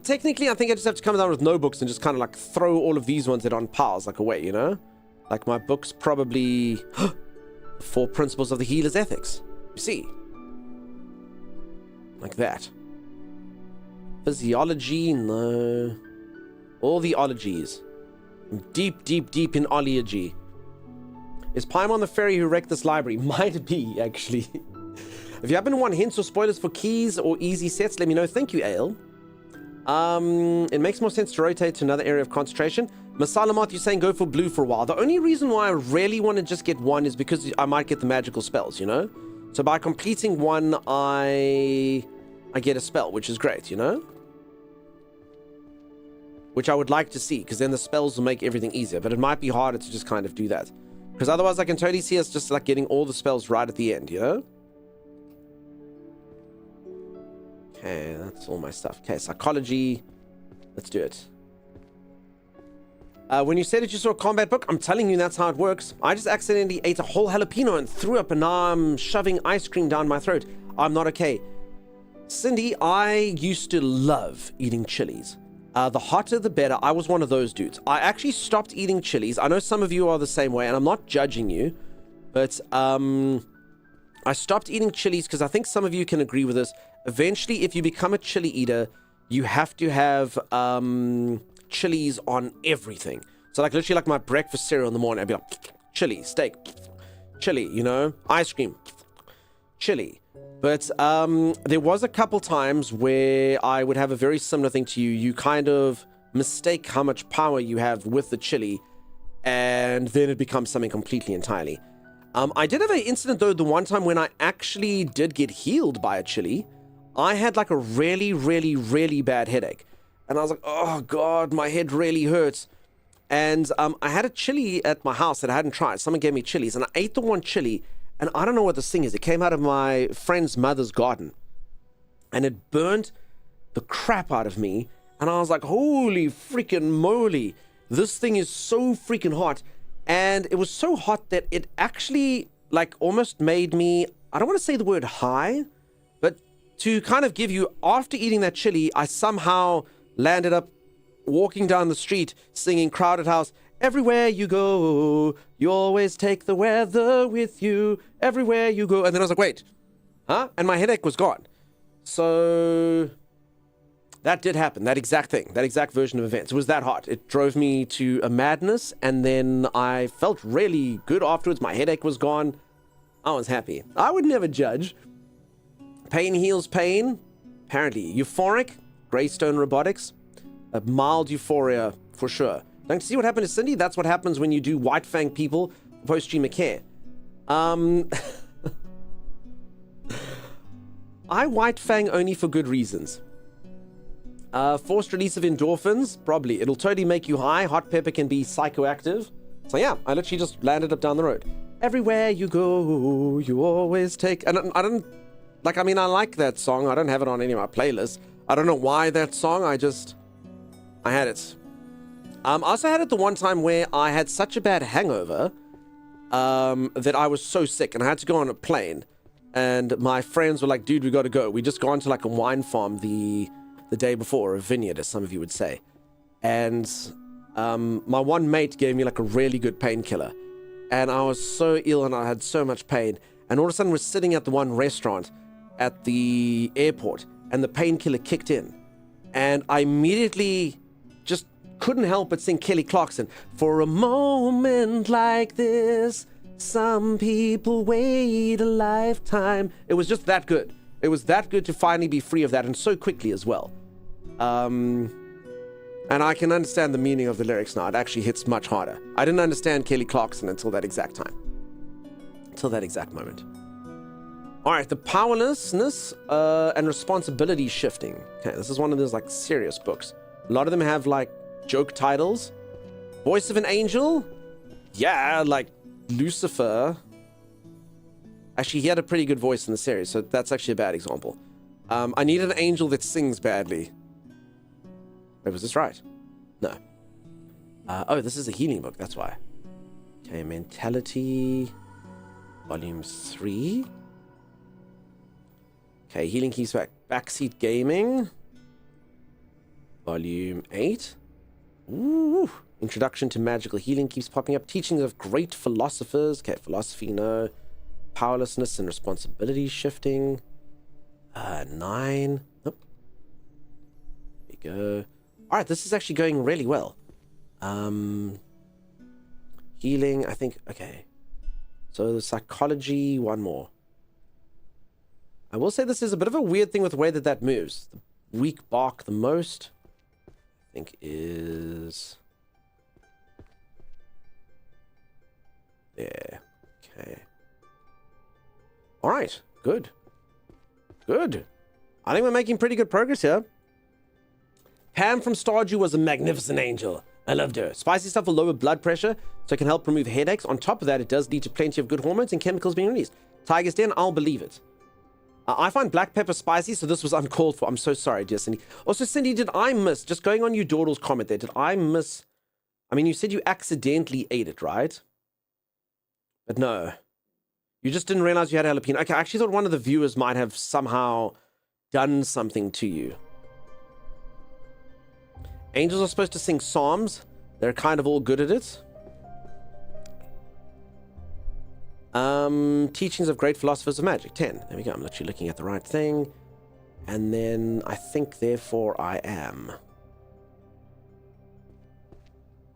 Technically, I think I just have to come down with no books and just kind of like throw all of these ones that are on piles like away, you know? Like my book's probably 4 Principles of the Healer's Ethics. You see? Like that. Physiology, no. All the ologies. Deep, deep, deep in ology. Is Paimon the fairy who wrecked this library? Might be, actually. If you happen to want hints or spoilers for keys or easy sets, let me know. Thank you, Ale. It makes more sense to rotate to another area of concentration. Masalamoth, you're saying go for blue for a while. The only reason why I really want to just get 1 is because I might get the magical spells, you know? So by completing 1, I get a spell, which is great, you know? Which I would like to see, because then the spells will make everything easier. But it might be harder to just kind of do that. Because otherwise I can totally see us just like getting all the spells right at the end, you know? Okay, that's all my stuff. Okay, psychology. Let's do it. When you said that you saw a combat book, I'm telling you that's how it works. I just accidentally ate a whole jalapeno and threw up, and now I'm shoving ice cream down my throat. I'm not okay. Cindy, I used to love eating chilies. The hotter the better. I was one of those dudes. I actually stopped eating chilies. I know some of you are the same way, and I'm not judging you, but I stopped eating chilies because I think some of you can agree with this. Eventually, if you become a chili eater, you have to have chilies on everything. So like literally like my breakfast cereal in the morning, I'd be like chili, steak, chili, you know, ice cream, chili. But there was a couple times where I would have a very similar thing to you. You kind of mistake how much power you have with the chili, and then it becomes something completely entirely. I did have an incident though, the one time when I actually did get healed by a chili. I had like a really, really, really bad headache. And I was like, oh God, my head really hurts. And I had a chili at my house that I hadn't tried. Someone gave me chilies, and I ate the one chili, and I don't know what this thing is. It came out of my friend's mother's garden, and it burned the crap out of me. And I was like, holy freaking moly, this thing is so freaking hot. And it was so hot that it actually like almost made me, I don't want to say the word high, but to kind of give you, after eating that chili, I somehow landed up walking down the street singing Crowded House. Everywhere you go, you always take the weather with you. Everywhere you go. And then I was like, wait, huh? And my headache was gone. So that did happen. That exact thing, that exact version of events. It was that hot. It drove me to a madness. And then I felt really good afterwards. My headache was gone. I was happy. I would never judge. Pain heals pain. Apparently. Euphoric. Greystone Robotics. A mild euphoria for sure. Don't you see what happened to Cindy? That's what happens when you do White Fang people post-streamer care. I White Fang only for good reasons. Forced release of endorphins, probably. It'll totally make you high. Hot pepper can be psychoactive. So yeah, I literally just landed up down the road. Everywhere you go, you always take... And I don't... Like, I mean, I like that song. I don't have it on any of my playlists. I don't know why that song. I had it. I also had it the one time where I had such a bad hangover that I was so sick and I had to go on a plane. And my friends were like, dude, we got to go. We just gone to like a wine farm the day before, a vineyard, as some of you would say. And my one mate gave me like a really good painkiller. And I was so ill and I had so much pain. And all of a sudden we're sitting at the one restaurant at the airport and the painkiller kicked in. And I immediately just couldn't help but sing Kelly Clarkson. For a moment like this, some people wait a lifetime. It was just that good. It was that good to finally be free of that, and so quickly as well. And I can understand the meaning of the lyrics now. It actually hits much harder. I didn't understand Kelly Clarkson until that exact time. Until that exact moment. All right, the powerlessness and responsibility shifting. Okay, this is one of those like serious books. A lot of them have like joke titles. Voice of an Angel? Yeah, like Lucifer. Actually, he had a pretty good voice in the series, so that's actually a bad example. I need an angel that sings badly. Wait, was this right? No. Oh, this is a healing book, that's why. Okay, Mentality, Volume 3. Okay, Healing Keeps Back. Backseat Gaming, Volume 8. Ooh. Introduction to Magical Healing keeps popping up. Teachings of Great Philosophers. Okay, Philosophy, no. Powerlessness and Responsibility Shifting. 9. Nope. There we go. Alright, this is actually going really well. Healing, I think, okay. So the Psychology, one more. I will say this is a bit of a weird thing with the way that moves. The weak bark the most, I think, is... there. Okay. Alright, good. Good. I think we're making pretty good progress here. Pam from Stardew was a magnificent angel. I loved her. Spicy stuff will lower blood pressure, so it can help remove headaches. On top of that, it does lead to plenty of good hormones and chemicals being released. Tiger's Den, I'll believe it. I find black pepper spicy, so this was uncalled for. I'm so sorry, dear Cindy. Also, Cindy, did I miss, just going on you Dawdle's comment there, did I miss, I mean, you said you accidentally ate it, right? But no. You just didn't realize you had jalapeno. Okay, I actually thought one of the viewers might have somehow done something to you. Angels are supposed to sing psalms. They're kind of all good at it. Teachings of Great Philosophers of Magic, 10. There we go. I'm literally looking at the right thing. And then I think, therefore, I am.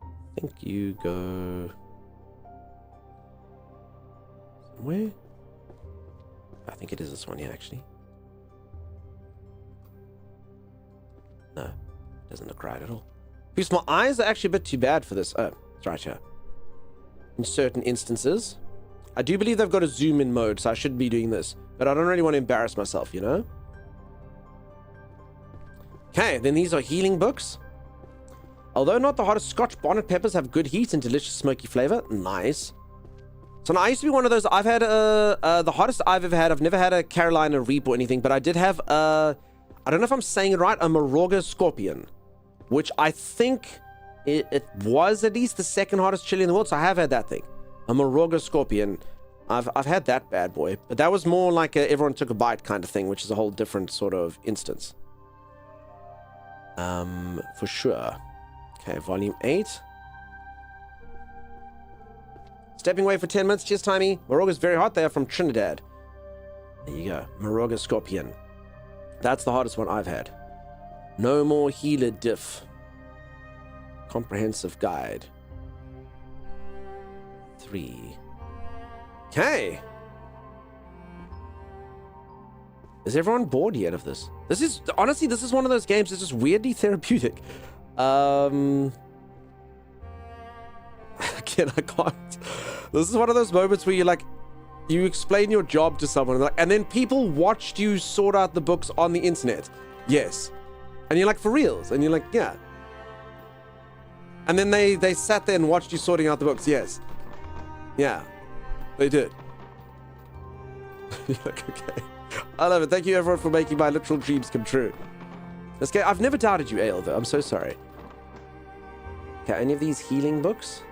I think you go... somewhere? I think it is this one here, actually. No, it doesn't look right at all. Because my eyes are actually a bit too bad for this. Oh, it's right here. In certain instances. I do believe they've got a zoom in mode, so I shouldn't be doing this. But I don't really want to embarrass myself, you know? Okay, then these are healing books. Although not the hottest, Scotch bonnet peppers have good heat and delicious smoky flavor. Nice. So now I used to be one of those. I've had the hottest I've ever had. I've never had a Carolina Reap or anything, but I did have I don't know if I'm saying it right, a Moraga Scorpion, which I think it was at least the second hottest chili in the world. So I have had that thing, a Moraga Scorpion. I've had that bad boy, but that was more like a everyone took a bite kind of thing, which is a whole different sort of instance. For sure. Okay, volume 8. Stepping away for 10 minutes. Cheers, Timey. Moraga's very hot. They are from Trinidad. There you go. Moraga Scorpion. That's the hottest one I've had. No more healer diff. Comprehensive guide. 3. Okay. Is everyone bored yet of this? This is, honestly, this is one of those games that's just weirdly therapeutic. Again, I can't. This is one of those moments where you're like, you explain your job to someone, and then people watched you sort out the books on the internet. Yes. And you're like, for reals? And you're like, yeah. And then they sat there and watched you sorting out the books. Yes. Yeah. They did. You're like, okay. I love it. Thank you, everyone, for making my literal dreams come true. This game, I've never doubted you, Ale, though. I'm so sorry. Okay, any of these healing books?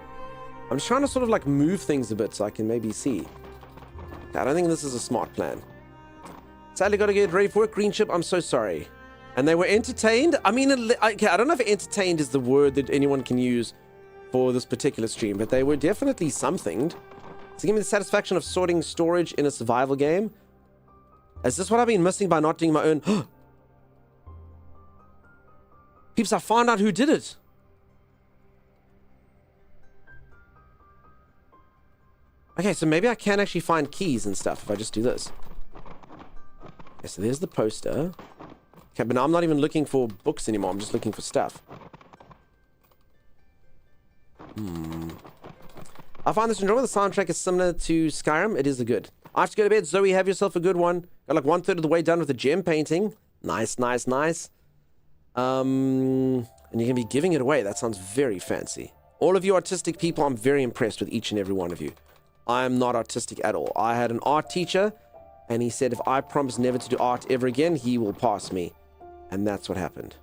I'm just trying to sort of like move things a bit so I can maybe see. Okay, I don't think this is a smart plan. Sadly, got to get ready for work. Green chip, I'm so sorry. And they were entertained. I mean, okay, I don't know if entertained is the word that anyone can use for this particular stream, but they were definitely something. So give me the satisfaction of sorting storage in a survival game. Is this what I've been missing by not doing my own? Peeps, I found out who did it. Okay, so maybe I can actually find keys and stuff if I just do this. Okay, so there's the poster. Okay, but now I'm not even looking for books anymore. I'm just looking for stuff. I find this enjoyable. The soundtrack is similar to Skyrim. It is a good. I have to go to bed. Zoe, have yourself a good one. Got like 1/3 of the way done with the gem painting. Nice, nice, nice. And you can be giving it away. That sounds very fancy. All of you artistic people, I'm very impressed with each and every one of you. I am not artistic at all. I had an art teacher, and he said if I promise never to do art ever again, he will pass me. And that's what happened.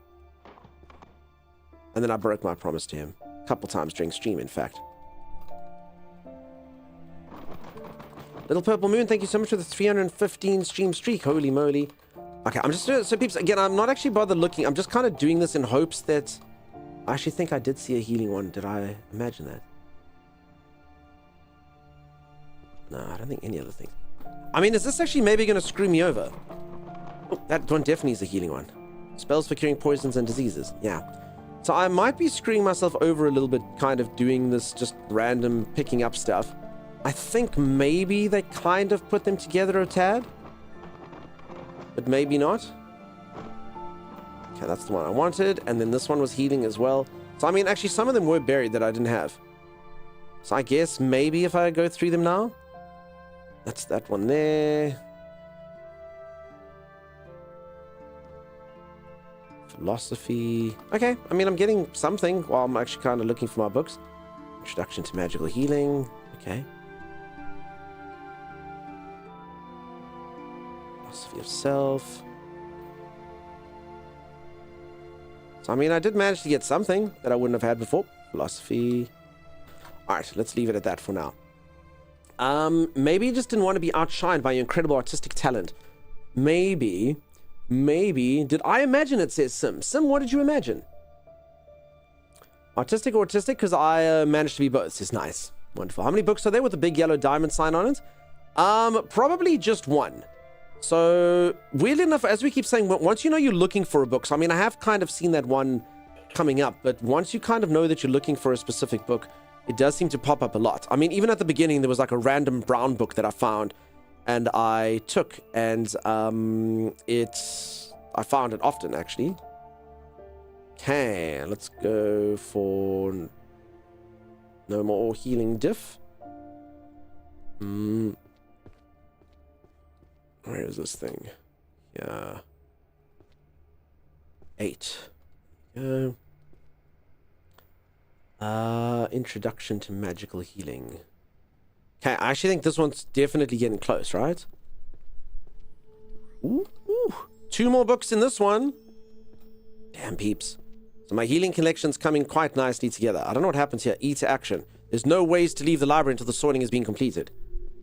And then I broke my promise to him. A couple times during stream, in fact. Little Purple Moon, thank you so much for the 315 stream streak. Holy moly. Okay, I'm just doing it. So, peeps, again, I'm not actually bothered looking. I'm just kind of doing this in hopes that... I actually think I did see a healing one. Did I imagine that? No, I don't think any other thing. I mean, is this actually maybe going to screw me over? Oh, that one definitely is a healing one. Spells for curing poisons and diseases. Yeah. So I might be screwing myself over a little bit, kind of doing this just random picking up stuff. I think maybe they kind of put them together a tad. But maybe not. Okay, that's the one I wanted. And then this one was healing as well. So, I mean, actually, some of them were buried that I didn't have. So I guess maybe if I go through them now. That's that one there. Philosophy. Okay, I mean, I'm getting something while I'm actually kind of looking for my books. Introduction to Magical Healing. Okay. Philosophy of Self. So, I mean, I did manage to get something that I wouldn't have had before. Philosophy. Alright, let's leave it at that for now. Maybe you just didn't want to be outshined by your incredible artistic talent. Maybe, did I imagine it, says Sim. Sim, what did you imagine? Artistic or autistic? Because I managed to be both. Says nice. Wonderful. How many books are there with the big yellow diamond sign on it? Probably just one. So, weirdly enough, as we keep saying, once you know you're looking for a book, so I mean, I have kind of seen that one coming up, but once you kind of know that you're looking for a specific book, it does seem to pop up a lot. I mean, even at the beginning, there was like a random brown book that I found and I took, and I found it often, actually. Okay, let's go for no more healing diff. Where is this thing? Yeah. 8. Introduction to magical healing. Okay, I actually think this one's definitely getting close, right? Ooh, 2 more books in this one. Damn peeps. So my healing collection's coming quite nicely together. I don't know what happens here. E to action. There's no ways to leave the library until the sorting has been completed.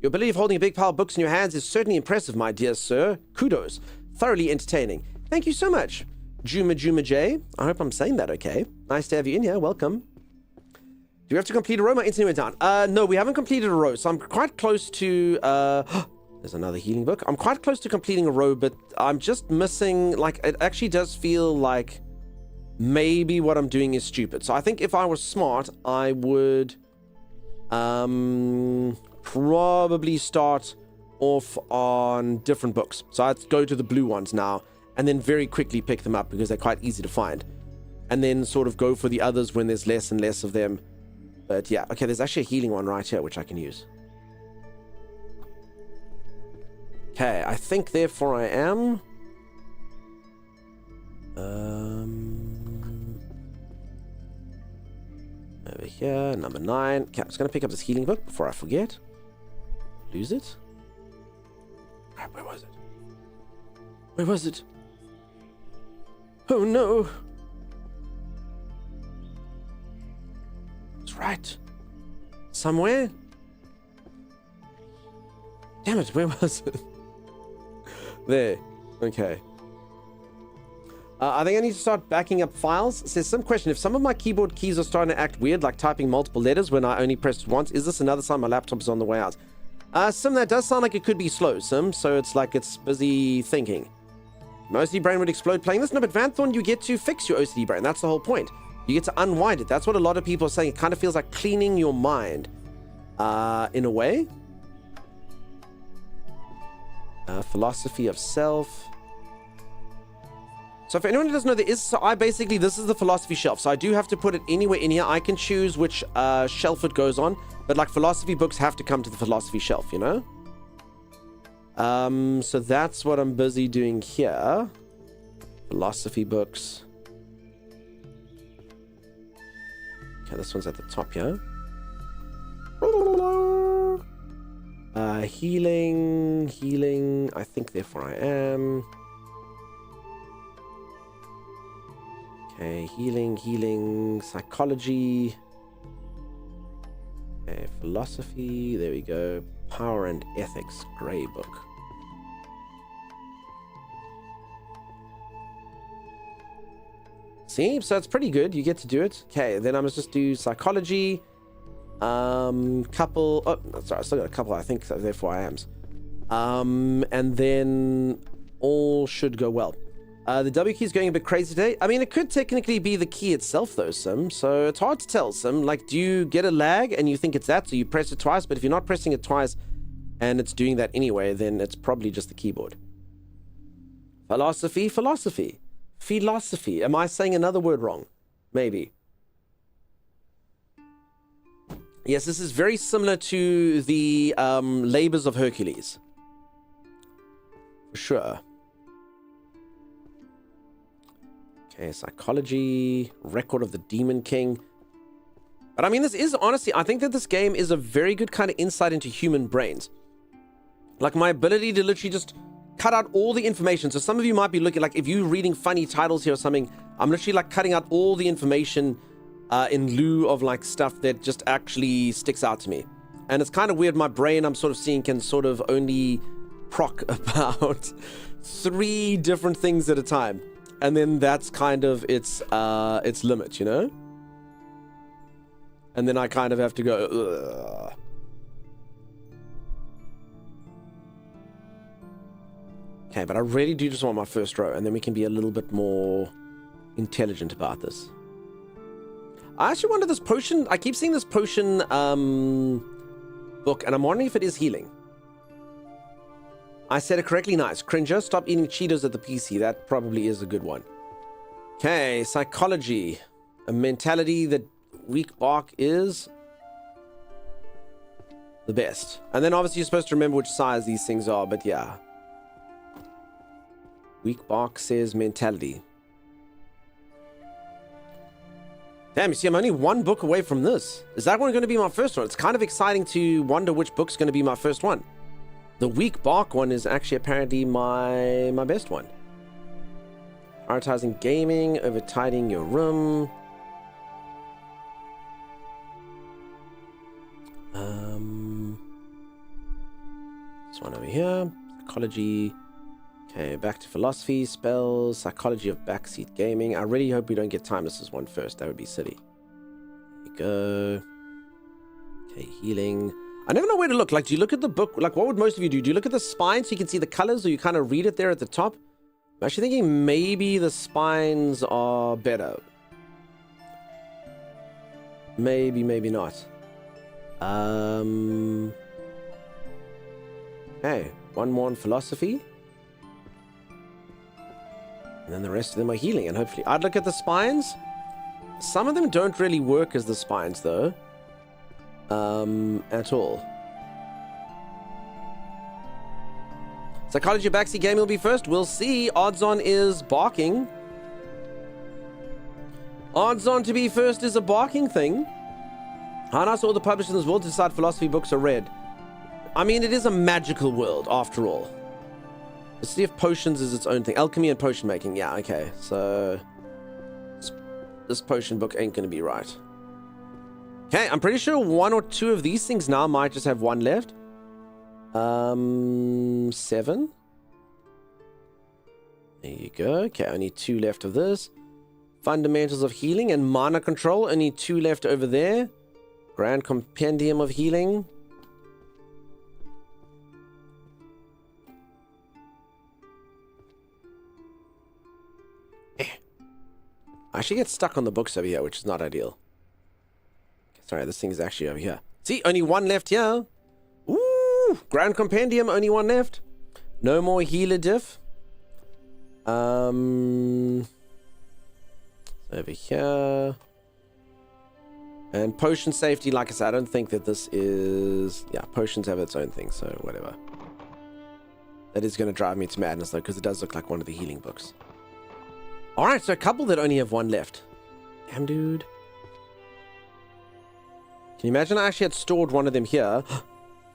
Your ability of holding a big pile of books in your hands is certainly impressive, my dear sir. Kudos. Thoroughly entertaining. Thank you so much. Juma J. I hope I'm saying that okay. Nice to have you in here. Welcome. Do we have to complete a row? My internet went down. No, we haven't completed a row, so I'm quite close to... There's another healing book. I'm quite close to completing a row, but I'm just missing... Like, it actually does feel like maybe what I'm doing is stupid. So I think if I was smart, I would probably start off on different books. So I'd go to the blue ones now, and then very quickly pick them up because they're quite easy to find. And then sort of go for the others when there's less and less of them. But yeah, okay, there's actually a healing one right here, which I can use. Okay, I think therefore I am. Over here, number 9. Okay, I'm just going to pick up this healing book before I forget. Lose it? Crap, where was it? Where was it? Oh no! It's right. Somewhere? Damn it, where was it? There. Okay. I think I need to start backing up files. It says, some question, if some of my keyboard keys are starting to act weird, like typing multiple letters when I only pressed once, is this another sign my laptop is on the way out? Sim, that does sound like it could be slow, Sim, so it's like it's busy thinking. My OCD brain would explode playing this. No, but Vanthorn, you get to fix your OCD brain. That's the whole point. You get to unwind it. That's what a lot of people are saying. It kind of feels like cleaning your mind, in a way. Philosophy of self. So for anyone who doesn't know, this is the philosophy shelf. So I do have to put it anywhere in here. I can choose which shelf it goes on, but like philosophy books have to come to the philosophy shelf, you know? So that's what I'm busy doing here. Philosophy books. Okay, this one's at the top here. Healing. I think therefore I am. Okay, healing, psychology. Okay, philosophy, there we go. Power and ethics, grey book. See, so it's pretty good. You get to do it. Okay, then I must just do psychology. Couple. Oh, sorry, I still got a couple. I think so, therefore I am. And then all should go well. The W key is going a bit crazy today. I mean, it could technically be the key itself, though, Sim. So it's hard to tell, Sim. Like, do you get a lag and you think it's that, so you press it twice? But if you're not pressing it twice and it's doing that anyway, then it's probably just the keyboard. Philosophy. Am I saying another word wrong? Maybe. Yes, this is very similar to the Labors of Hercules. For sure. Okay, psychology, record of the Demon King. But I mean, this is honestly, I think that this game is a very good kind of insight into human brains. Like my ability to literally just cut out all the information. So some of you might be looking, like if you're reading funny titles here or something, I'm literally like cutting out all the information in lieu of like stuff that just actually sticks out to me. And it's kind of weird. My brain, I'm sort of seeing, can sort of only proc about 3 different things at a time. And then that's kind of its limit, you know? And then I kind of have to go, ugh. Okay, but I really do just want my first row, and then we can be a little bit more intelligent about this. I actually wanted this potion. I keep seeing this potion book, and I'm wondering if it is healing. I said it correctly. Nice. Cringer, stop eating Cheetos at the PC. That probably is a good one. Okay, psychology. A mentality that weak bark is the best. And then obviously you're supposed to remember which size these things are, but yeah. Weak bark says mentality. Damn, you see, I'm only one book away from this. Is that one going to be my first one? It's kind of exciting to wonder which book's going to be my first one. The weak bark one is actually apparently my best one. Prioritizing gaming over tidying your room. This one over here. Psychology. Okay, back to philosophy, spells, psychology of backseat gaming. I really hope we don't get timeless as one first. That would be silly. There you go. Okay, healing. I never know where to look. Like, do you look at the book? Like, what would most of you do? Do you look at the spine so you can see the colors, or you kind of read it there at the top? I'm actually thinking maybe the spines are better. Maybe, maybe not. Hey, one more on philosophy. And then the rest of them are healing, and hopefully... I'd look at the spines. Some of them don't really work as the spines, though. At all. Psychology of backseat gaming will be first. We'll see. Odds on is barking. Odds on to be first is a barking thing. How nice all the publishers in this world decide philosophy books are read. I mean, it is a magical world, after all. The City of Potions is its own thing. Alchemy and potion making. Yeah, okay. So... this potion book ain't going to be right. Okay, I'm pretty sure one or two of these things now might just have one left. 7. There you go. Okay, only 2 left of this. Fundamentals of Healing and Mana Control. Only 2 left over there. Grand Compendium of Healing. I actually get stuck on the books over here, which is not ideal. Sorry, this thing is actually over here. See, only 1 left here. Ooh, Grand Compendium, only 1 left. No more healer diff. Over here. And potion safety, like I said, I don't think that this is... Yeah, potions have its own thing, so whatever. That is going to drive me to madness, though, because it does look like one of the healing books. Alright, so a couple that only have 1 left. Damn, dude. Can you imagine I actually had stored one of them here?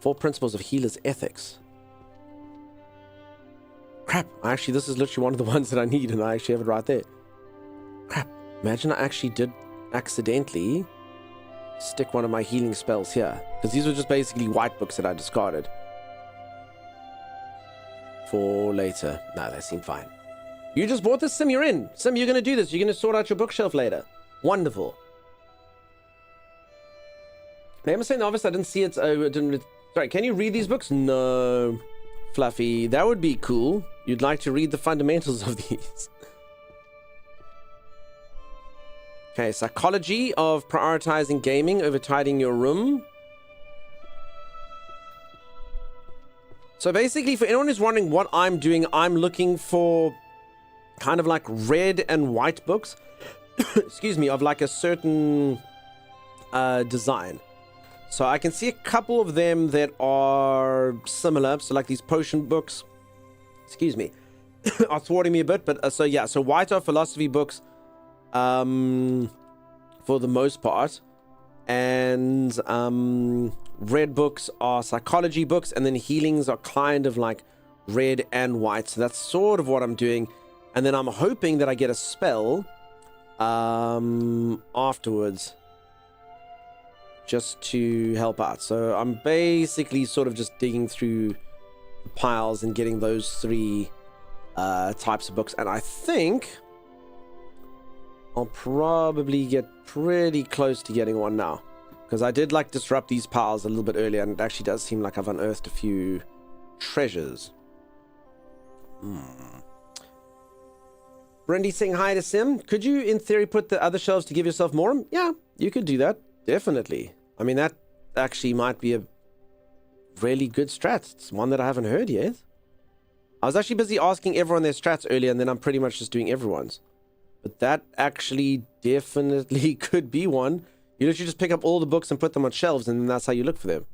4 Principles of Healer's Ethics. Crap, actually, this is literally one of the ones that I need, and I actually have it right there. Crap, imagine I actually did accidentally stick one of my healing spells here. Because these were just basically white books that I discarded. For later. No, they seem fine. You just bought this, Sim, you're in. Sim, you're going to do this. You're going to sort out your bookshelf later. Wonderful. Name saying obvious, I didn't see it. Sorry, can you read these books? No. Fluffy, that would be cool. You'd like to read the fundamentals of these. Okay, Psychology of Prioritizing Gaming over Tidying Your Room. So basically, for anyone who's wondering what I'm doing, I'm looking for kind of like red and white books. Excuse me, of like a certain design. So I can see a couple of them that are similar. So like these potion books, excuse me, are thwarting me a bit. But so yeah, so white are philosophy books for the most part. And red books are psychology books. And then healings are kind of like red and white. So that's sort of what I'm doing. And then I'm hoping that I get a spell afterwards. Just to help out. So I'm basically sort of just digging through the piles and getting those 3 types of books. And I think I'll probably get pretty close to getting one now. Because I did like disrupt these piles a little bit earlier, and it actually does seem like I've unearthed a few treasures. Brendy saying hi to Sim. Could you, in theory, put the other shelves to give yourself more room? Yeah, you could do that. Definitely. I mean, that actually might be a really good strat. It's one that I haven't heard yet. I was actually busy asking everyone their strats earlier, and then I'm pretty much just doing everyone's. But that actually definitely could be one. You literally just pick up all the books and put them on shelves, and then that's how you look for them.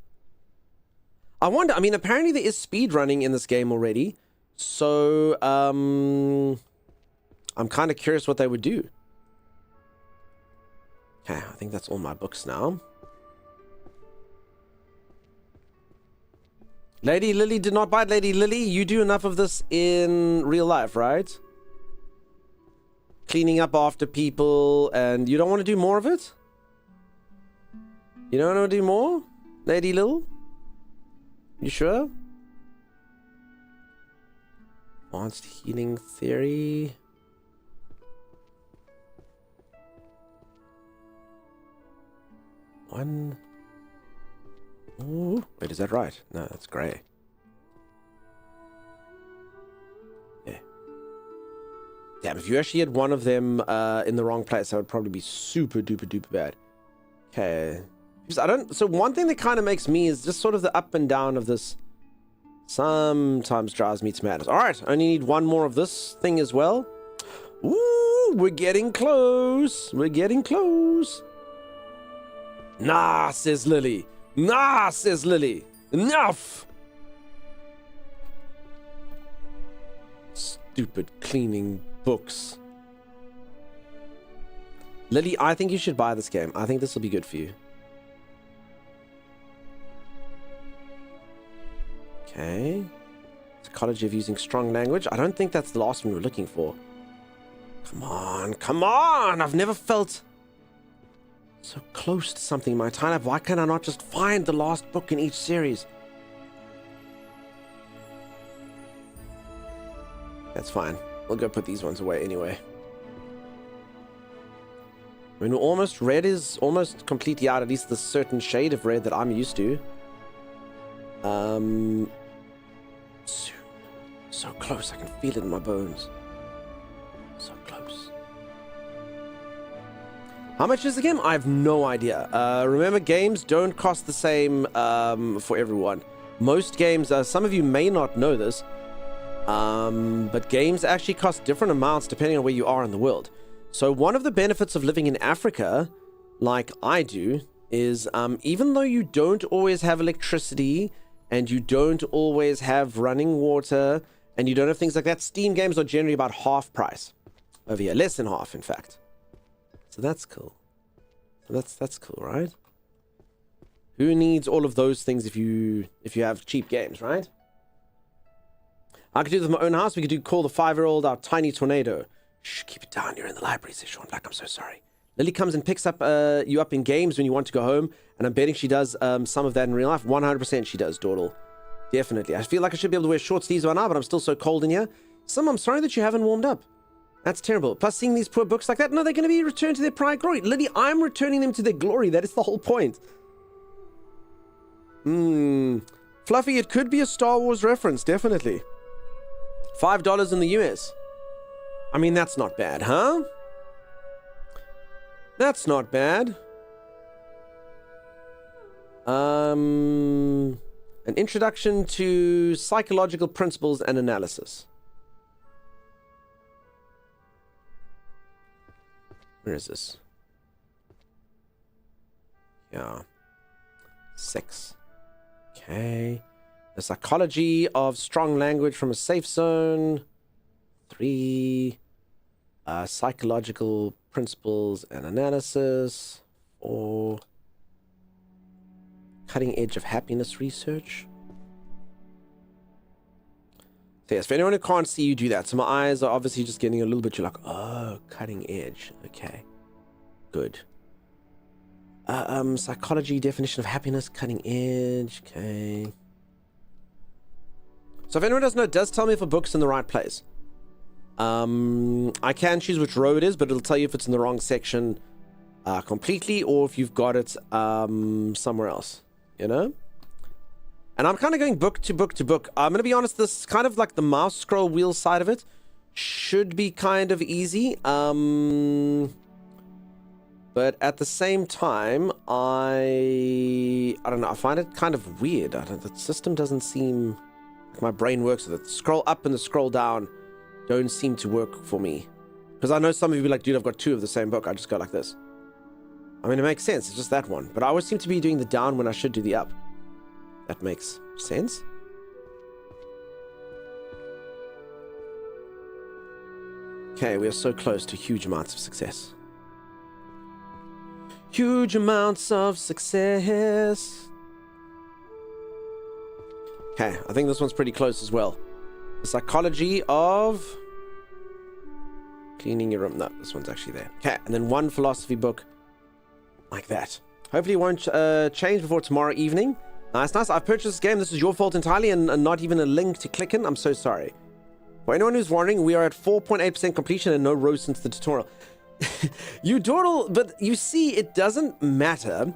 I wonder, I mean, apparently there is speed running in this game already. So, I'm kind of curious what they would do. Okay, I think that's all my books now. Lady Lily did not bite. Lady Lily, you do enough of this in real life, right? Cleaning up after people, and you don't want to do more of it? You don't want to do more? Lady Lil? You sure? Advanced healing theory. One. Ooh, wait, is that right? No, that's grey. Yeah. Damn, if you actually had one of them in the wrong place, that would probably be super duper duper bad. Okay. So one thing that kind of makes me is just sort of the up and down of this. Sometimes drives me to madness. Alright, only need one more of this thing as well. Ooh, we're getting close. We're getting close. Nah, says Lily. Nah, says Lily. Enough! Stupid cleaning books. Lily, I think you should buy this game. I think this will be good for you. Okay. Psychology of using strong language. I don't think that's the last one we're looking for. Come on, come on! I've never felt so close to something in my entire life. Why can't I not just find the last book in each series? That's fine. We'll go put these ones away anyway. I mean, red is almost completely out, at least the certain shade of red that I'm used to. Soon. So close, I can feel it in my bones. So close. How much is the game? I have no idea. Remember, games don't cost the same for everyone. Most games, some of you may not know this, but games actually cost different amounts depending on where you are in the world. So one of the benefits of living in Africa, like I do, is even though you don't always have electricity and you don't always have running water and you don't have things like that, Steam games are generally about half price over here. Less than half, in fact. So that's cool. So that's cool, right? Who needs all of those things if you have cheap games, right? I could do this in my own house. We could do Call the 5-Year-Old Our Tiny Tornado. Shh, keep it down. You're in the library, says Sean Black. I'm so sorry. Lily comes and picks up you up in games when you want to go home, and I'm betting she does some of that in real life. 100% she does, Dawdle. Definitely. I feel like I should be able to wear short sleeves by now, but I'm still so cold in here. I'm sorry that you haven't warmed up. That's terrible. Plus, seeing these poor books like that, no, they're going to be returned to their prior glory. Lily, I'm returning them to their glory. That is the whole point. Fluffy, it could be a Star Wars reference, definitely. $5 in the US. I mean, that's not bad, huh? That's not bad. An introduction to psychological principles and analysis. Where is this? Yeah. 6. Okay. The psychology of strong language from a safe zone. 3. Psychological principles and analysis. 4. Cutting edge of happiness research. So yes, for anyone who can't see you do that, so my eyes are obviously just getting a little bit, you're like, oh, cutting edge. Okay. Good. Psychology, definition of happiness, cutting edge. Okay. So if anyone doesn't know, it does tell me if a book's in the right place. I can choose which row it is, but it'll tell you if it's in the wrong section completely, or if you've got it somewhere else, you know? And I'm kind of going book to book to book. I'm going to be honest, this kind of like the mouse scroll wheel side of it should be kind of easy. But at the same time, I don't know, I find it kind of weird. The system doesn't seem like my brain works with it. The scroll up and the scroll down don't seem to work for me. Because I know some of you be like, dude, I've got 2 of the same book. I just go like this. I mean, it makes sense. It's just that one. But I always seem to be doing the down when I should do the up. That makes sense. Okay, we are so close to huge amounts of success. Huge amounts of success. Okay, I think this one's pretty close as well. The psychology of cleaning your room. No, this one's actually there. Okay, and then one philosophy book like that. Hopefully it won't change before tomorrow evening. Nice, nice. I've purchased this game. This is your fault entirely and not even a link to click in. I'm so sorry. For anyone who's wondering, we are at 4.8% completion and no rows since the tutorial. You dawdle, but you see, it doesn't matter.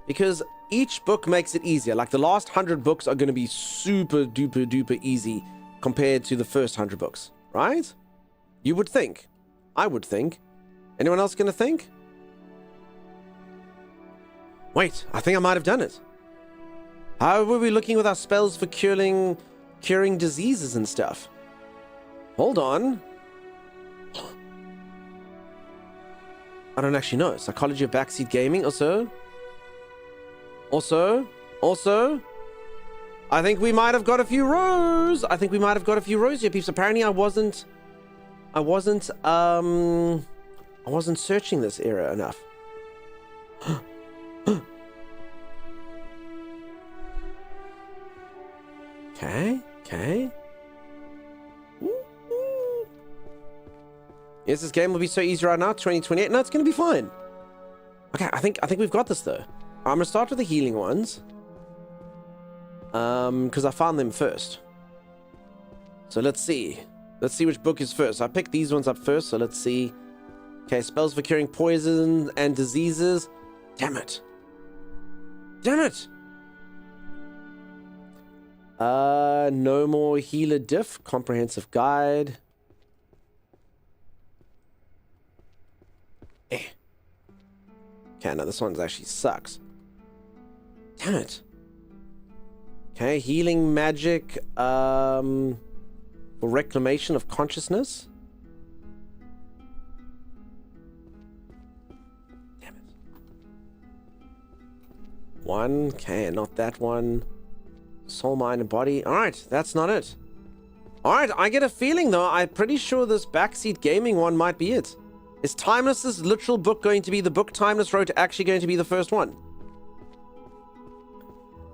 Because each book makes it easier. Like the last 100 books are going to be super duper duper easy compared to the first 100 books, right? You would think. I would think. Anyone else going to think? Wait, I think I might have done it. How were we looking with our spells for curing diseases and stuff? Hold on. I don't actually know. Psychology of backseat gaming also. Also, I think we might have got a few rows. I think we might have got a few rows here, peeps. Apparently I wasn't searching this area enough. Okay. Yes, this game will be so easy right now, 2028. No, it's gonna be fine. Okay, I think we've got this though. I'm gonna start with the healing ones. Because I found them first. So let's see. Let's see which book is first. I picked these ones up first, so let's see. Okay, spells for curing poisons and diseases. Damn it. No more healer diff. Comprehensive guide. Okay, now this one's actually sucks. Damn it. Okay, healing magic for reclamation of consciousness. Damn it. One, okay, not that one. Soul, mind, and body. Alright, that's not it. Alright, I get a feeling though, I'm pretty sure this backseat gaming one might be it. Is Timeless's literal book going to be the book Timeless wrote actually going to be the first one?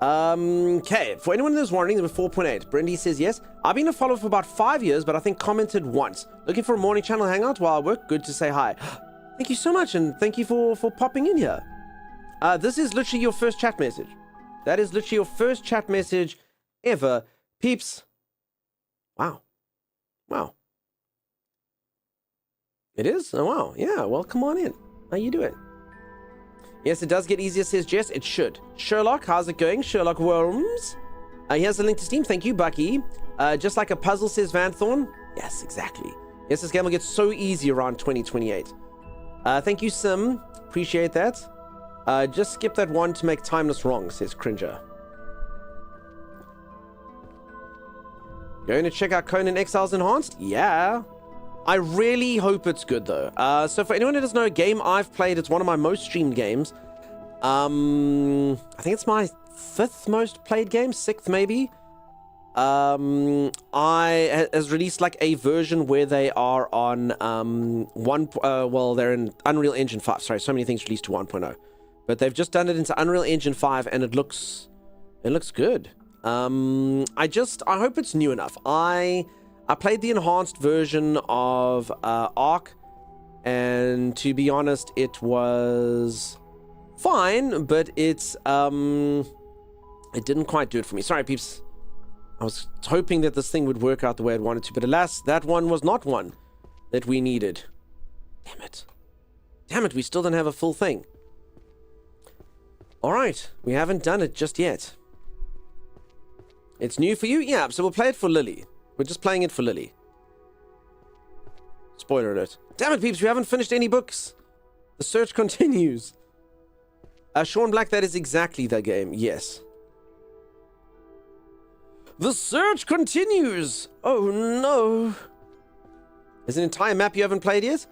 Okay, for anyone who's wondering, number 4.8. Brendy says yes. I've been a follower for about 5 years, but I think commented once. Looking for a morning channel hangout while I work? Good to say hi. Thank you so much, and thank you for popping in here. This is literally your first chat message. That is literally your first chat message ever. Peeps. Wow. It is? Oh, wow. Yeah, well, come on in. How you doing? Yes, it does get easier, says Jess. It should. Sherlock, how's it going? Sherlock Worms. Here's the link to Steam. Thank you, Bucky. Just like a puzzle, says Van Thorn. Yes, exactly. Yes, this game will get so easy around 2028. Thank you, Sim. Appreciate that. Just skip that one to make Timeless wrong, says Cringer. Going to check out Conan Exiles Enhanced? Yeah. I really hope it's good, though. So for anyone who doesn't know, a game I've played, it's one of my most streamed games. I think it's my 5th most played game, 6th maybe. Has released like a version where they are on they're in Unreal Engine 5. Sorry, so many things released to 1.0. But they've just done it into Unreal Engine 5 and it looks good. I hope it's new enough. I played the enhanced version of Arc, and to be honest, it was fine, but it didn't quite do it for me. Sorry, peeps. I was hoping that this thing would work out the way I wanted to, but alas, that one was not one that we needed. Damn it, we still don't have a full thing. Alright, we haven't done it just yet. It's new for you? Yeah, so we'll play it for Lily. We're just playing it for Lily. Spoiler alert. Damn it, peeps, we haven't finished any books. The search continues. Sean Black, that is exactly the game, yes. The search continues! Oh no. There's an entire map you haven't played yet?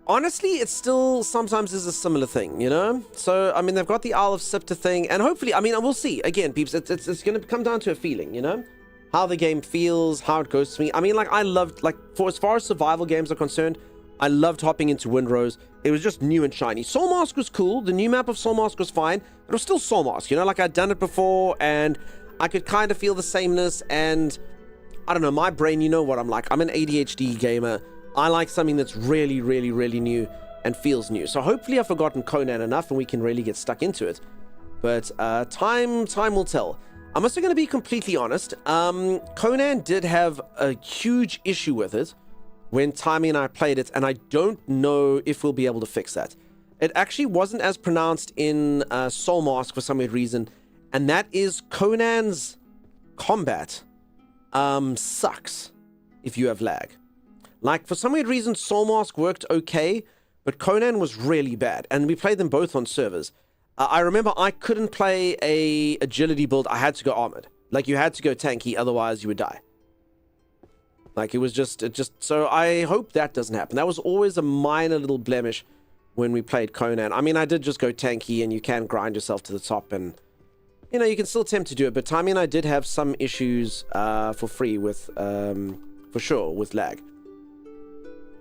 Honestly, it still sometimes is a similar thing, you know? So, I mean, they've got the Isle of Sipta thing, and hopefully, I mean, we'll see. Again, peeps, it's going to come down to a feeling, you know? How the game feels, how it goes to me. I mean, like, I loved, like, for as far as survival games are concerned, I loved hopping into Windrose. It was just new and shiny. Soulmask was cool. The new map of Soulmask was fine. But it was still Soulmask, you know, like I'd done it before and I could kind of feel the sameness. And I don't know, my brain, you know what I'm like. I'm an ADHD gamer. I like something that's really, really, really new and feels new. So hopefully I've forgotten Conan enough and we can really get stuck into it. But time will tell. I'm also going to be completely honest. Conan did have a huge issue with it when Timmy and I played it, and I don't know if we'll be able to fix that. It actually wasn't as pronounced in Soulmask for some weird reason, and that is Conan's combat sucks if you have lag. Like, for some weird reason, Soulmask worked okay, but Conan was really bad, and we played them both on servers. I remember I couldn't play a agility build. I had to go armored. Like, you had to go tanky, otherwise you would die. Like, it just, so I hope that doesn't happen. That was always a minor little blemish when we played Conan. I mean, I did just go tanky, and you can grind yourself to the top, and, you know, you can still attempt to do it, but Timmy and I did have some issues for free with, for sure, with lag.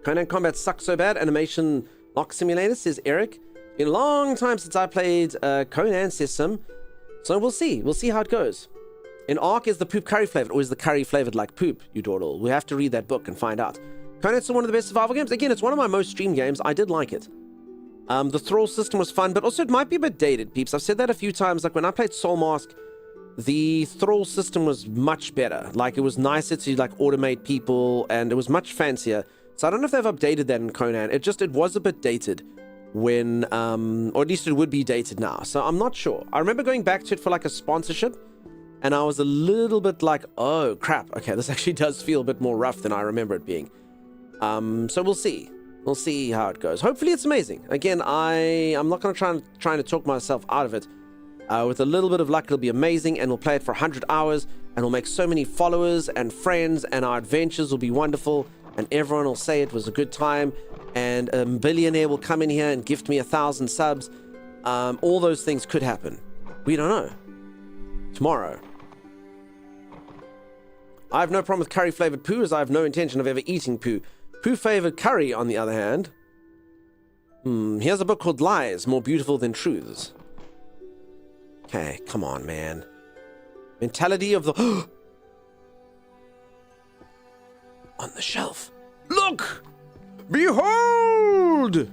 Conan combat sucks so bad. Animation lock simulator, says Eric. Been a long time since I played Conan, says Sim. So we'll see. We'll see how it goes. In Ark, is the poop curry flavored, or is the curry flavored like poop, you dawdle? We have to read that book and find out. Conan's still one of the best survival games. Again, it's one of my most streamed games. I did like it. The thrall system was fun, but also it might be a bit dated, peeps. I've said that a few times. Like, when I played Soulmask, the thrall system was much better. Like, it was nicer to, like, automate people, and it was much fancier. So I don't know if they've updated that in Conan. It was a bit dated when, or at least it would be dated now. So I'm not sure. I remember going back to it for, like, a sponsorship, and I was a little bit like, oh, crap. Okay, this actually does feel a bit more rough than I remember it being. So we'll see. We'll see how it goes. Hopefully it's amazing. Again, I'm not going to try to talk myself out of it. With a little bit of luck, it'll be amazing, and we'll play it for 100 hours, and we'll make so many followers and friends, and our adventures will be wonderful, and everyone will say it was a good time, and a billionaire will come in here and gift me 1,000 subs. All those things could happen. We don't know. Tomorrow. I have no problem with curry-flavored poo, as I have no intention of ever eating poo. Poo-flavored curry, on the other hand. Here's a book called Lies, More Beautiful Than Truths. Okay, come on, man. Mentality of the... On the shelf. Look! Behold!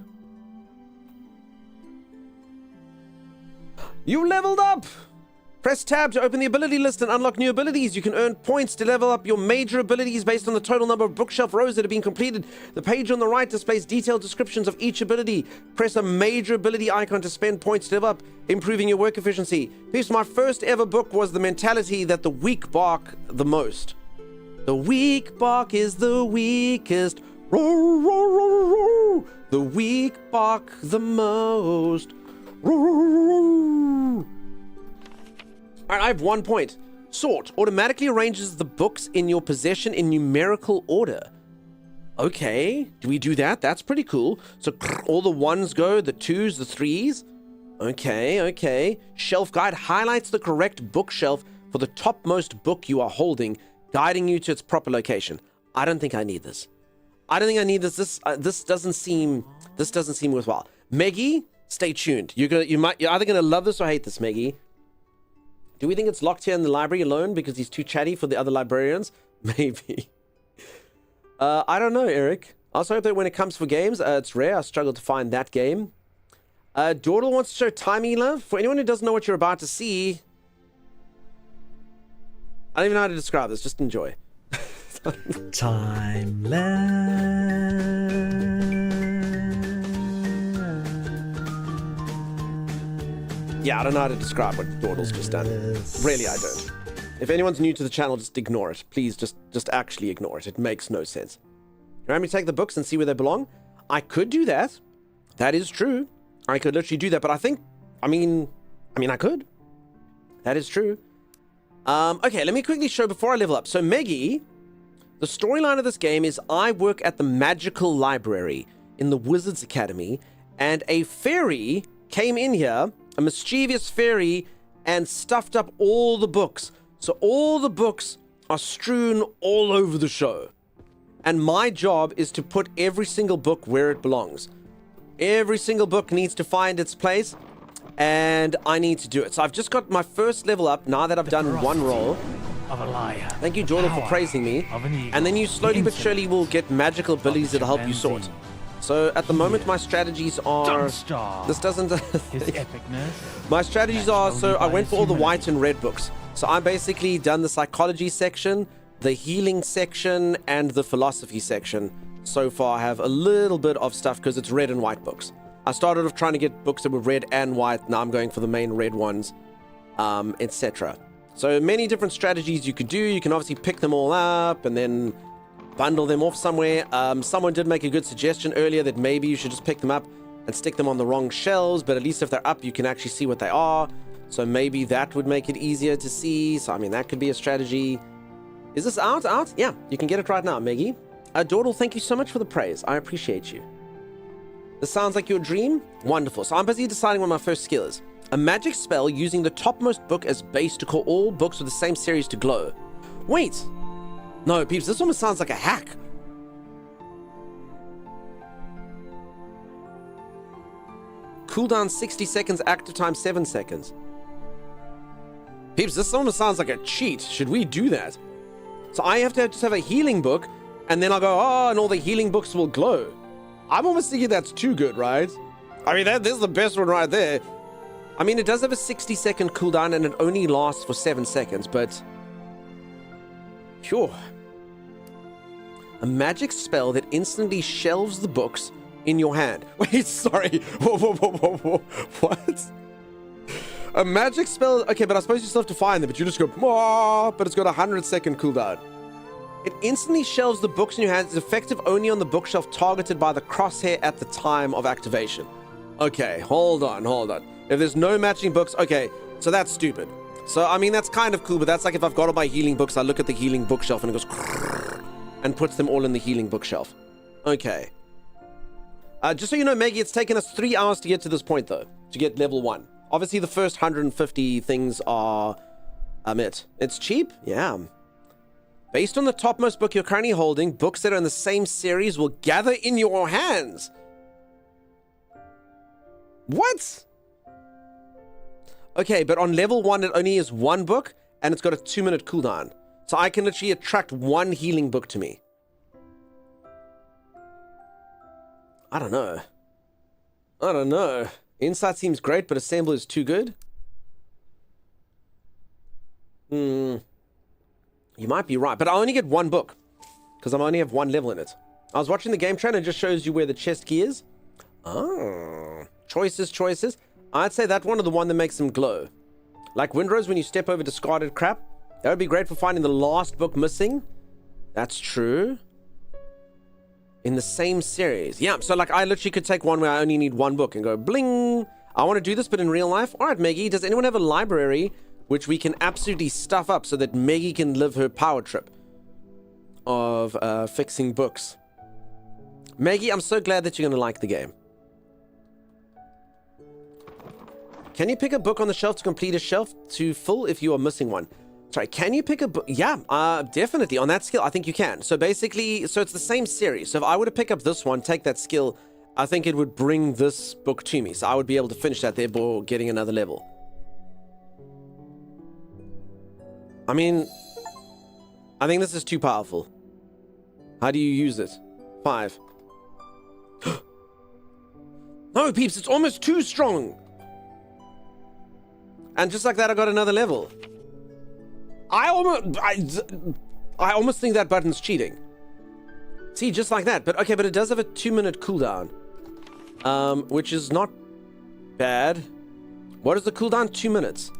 You leveled up! Press tab to open the ability list and unlock new abilities. You can earn points to level up your major abilities based on the total number of bookshelf rows that have been completed. The page on the right displays detailed descriptions of each ability. Press a major ability icon to spend points to level up, improving your work efficiency. Peeps, my first ever book was The Mentality That the Weak Bark the Most. The weak bark is the weakest. Roar, roar, roar, roar. The weak bark the most. Roar, roar, roar. Alright, I have 1 point. Sort automatically arranges the books in your possession in numerical order. Okay, do we do that? That's pretty cool. So all the ones go, the twos, the threes. Okay. Shelf guide highlights the correct bookshelf for the topmost book you are holding, guiding you to its proper location. I don't think I need this. I don't think I need this. This doesn't seem worthwhile. Meggie, stay tuned. You're either gonna love this or hate this, Meggie. Do we think it's locked here in the library alone because he's too chatty for the other librarians? Maybe. I don't know, Eric. I also hope that when it comes for games, it's rare. I struggle to find that game. Dawdle wants to show timing love. For anyone who doesn't know what you're about to see, I don't even know how to describe this. Just enjoy. Time left. Yeah, I don't know how to describe what Dawdle's just done. Really, I don't. If anyone's new to the channel, just ignore it. Please, just actually ignore it. It makes no sense. You want me to take the books and see where they belong? I could do that. That is true. I could literally do that, but I mean, I could. That is true. Okay, let me quickly show before I level up. So, Meggie, the storyline of this game is I work at the magical library in the Wizards Academy, and a fairy came in here, a mischievous fairy, and stuffed up all the books. So all the books are strewn all over the show. And my job is to put every single book where it belongs. Every single book needs to find its place, and I need to do it. So I've just got my first level up now that I've done one roll. Of a liar. Thank you, Jordan, for praising me. Of an eagle. And then you slowly but surely will get magical abilities that'll help you sort. So at the moment, my strategies are... This doesn't... His epicness. My strategies are, so I went for all the white and red books. So I basically done the psychology section, the healing section, and the philosophy section. So far, I have a little bit of stuff because it's red and white books. I started off trying to get books that were red and white. Now I'm going for the main red ones, etc. So many different strategies you could do. You can obviously pick them all up and then bundle them off somewhere. Someone did make a good suggestion earlier that maybe you should just pick them up and stick them on the wrong shelves, but at least if they're up, you can actually see what they are. So maybe that would make it easier to see. So, I mean, that could be a strategy. Is this out? Out? Yeah, you can get it right now, Meggie. Dordal, thank you so much for the praise. I appreciate you. This sounds like your dream? Wonderful. So I'm busy deciding what my first skill is. A magic spell using the topmost book as base to call all books with the same series to glow. Wait. No, peeps, this almost sounds like a hack. Cooldown 60 seconds, active time 7 seconds. Peeps, this almost sounds like a cheat. Should we do that? So I have to just have a healing book, and then I'll go, oh, and all the healing books will glow. I'm almost thinking that's too good, right? I mean, this is the best one right there. I mean, it does have a 60-second cooldown, and it only lasts for 7 seconds, but... Sure. A magic spell that instantly shelves the books in your hand. Wait, sorry. Whoa. What? A magic spell... Okay, but I suppose you still have to find them, but you just go... Oh, but it's got a 100-second cooldown. It instantly shelves the books in your hands. It's effective only on the bookshelf targeted by the crosshair at the time of activation. Okay, hold on. If there's no matching books... Okay, so that's stupid. So, I mean, that's kind of cool, but that's like if I've got all my healing books, I look at the healing bookshelf and it goes... and puts them all in the healing bookshelf. Okay. Just so you know, Maggie, it's taken us 3 hours to get to this point, though. To get level 1. Obviously, the first 150 things are... It's cheap? Yeah. Based on the topmost book you're currently holding, books that are in the same series will gather in your hands. What? Okay, but on level 1, it only is 1 book, and it's got a 2-minute cooldown. So I can literally attract 1 healing book to me. I don't know. Insight seems great, but Assemble is too good. You might be right, but I only get 1 book because I only have 1 level in it. I was watching the game trailer and it just shows you where the chest key is. Oh, choices. I'd say that one or the one that makes them glow. Like Windrose, when you step over discarded crap, that would be great for finding the last book missing. That's true. In the same series. Yeah, so like I literally could take one where I only need 1 book and go bling. I want to do this, but in real life. All right, Maggie, does anyone have a library which we can absolutely stuff up so that Maggie can live her power trip of fixing books? Maggie, I'm so glad that you're going to like the game. Can you pick a book on the shelf to complete a shelf to full if you are missing one? Sorry, can you pick a book? Yeah, definitely. On that skill, I think you can. So basically, so it's the same series. So if I were to pick up this one, take that skill, I think it would bring this book to me. So I would be able to finish that there before getting another level. I mean, I think this is too powerful. How do you use it? 5. No, peeps, it's almost too strong. And just like that, I got another level. I almost think that button's cheating. See, just like that. But okay, but it does have a 2-minute cooldown, which is not bad. What is the cooldown? 2 minutes.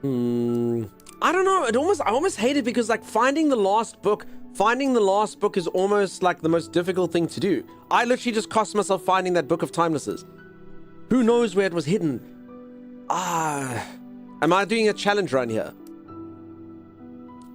I don't know. I almost hate it because like finding the last book is almost like the most difficult thing to do. I literally just cost myself finding that book of timelesses. Who knows where it was hidden? Am I doing a challenge run here?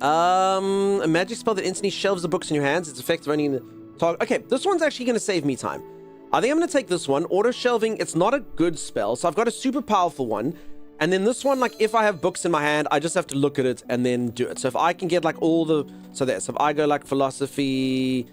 A magic spell that instantly shelves the books in your hands. It's effective only in the target. Okay, this one's actually going to save me time. I think I'm going to take this one. Auto shelving, it's not a good spell. So I've got a super powerful one. And then this one, like, if I have books in my hand, I just have to look at it and then do it. So if I can get, like, all the... So there. So if I go, like, philosophy,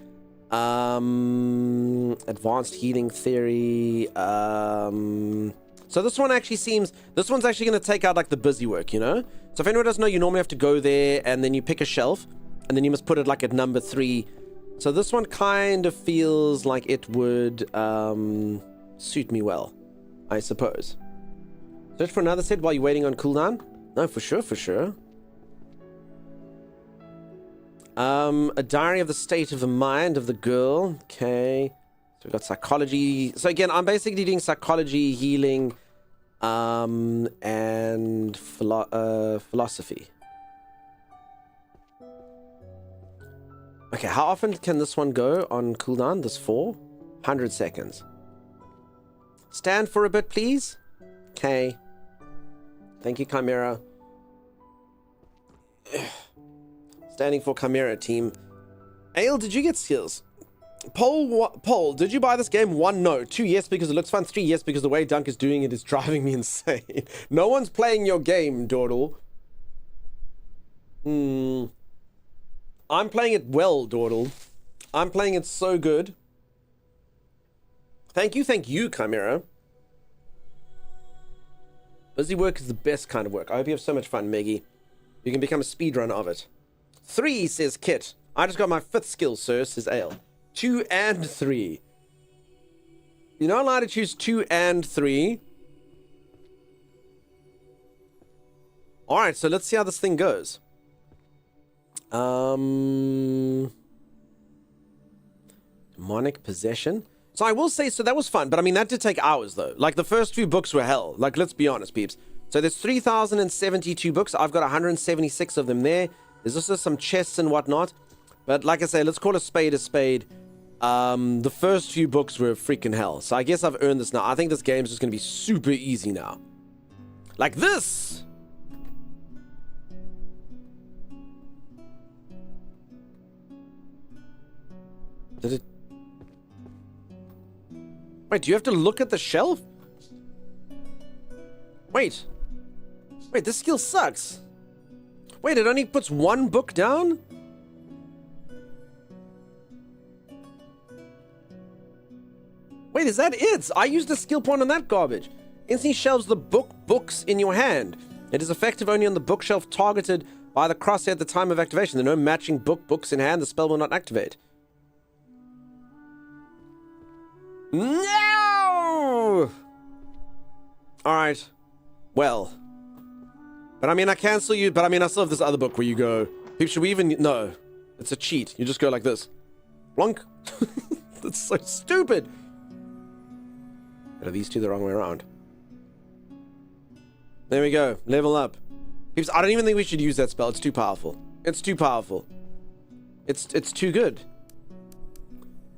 advanced healing theory, so this one actually seems... This one's actually going to take out, like, the busy work, you know? So if anyone doesn't know, you normally have to go there, and then you pick a shelf, and then you must put it, like, at number 3. So this one kind of feels like it would suit me well, I suppose. Search for another set while you're waiting on cooldown? No, for sure, for sure. A diary of the state of the mind of the girl. Okay. So we've got psychology. So again, I'm basically doing psychology, healing, and philosophy. Okay, how often can this one go on cooldown? This 100 seconds. Stand for a bit, please. Okay. Thank you, Chimera. Standing for Chimera team. Ale, did you get skills? Poll, did you buy this game? 1, no. 2, yes, because it looks fun. 3, yes, because the way Dunk is doing it is driving me insane. No one's playing your game, Dawdle. I'm playing it well, Dawdle. I'm playing it so good. Thank you, Chimera. Busy work is the best kind of work. I hope you have so much fun, Meggy. You can become a speedrunner of it. 3, says Kit. I just got my 5th skill, sir, says Ale. 2 and 3. You're not allowed to choose 2 and 3. Alright, so let's see how this thing goes. Demonic possession. So I will say, so that was fun, but I mean, that did take hours, though. Like, the first few books were hell. Like, let's be honest, peeps. So there's 3,072 books. I've got 176 of them there. There's also some chests and whatnot. But like I say, let's call a spade a spade. The first few books were freaking hell. So I guess I've earned this now. I think this game's just going to be super easy now. Like this! Did it... Wait, do you have to look at the shelf? Wait, this skill sucks. Wait, it only puts 1 book down? Wait, is that it? I used a skill point on that garbage. Instantly shelves the books in your hand. It is effective only on the bookshelf targeted by the crosshair at the time of activation. There are no matching books in hand. The spell will not activate. No! Alright. Well. But I mean, I cancel you, but I mean, I still have this other book where you go, should we even... No. It's a cheat. You just go like this. Blonk. That's so stupid. But are these two the wrong way around? There we go. Level up. Peeps, I don't even think we should use that spell. It's too powerful. It's too powerful. It's too good.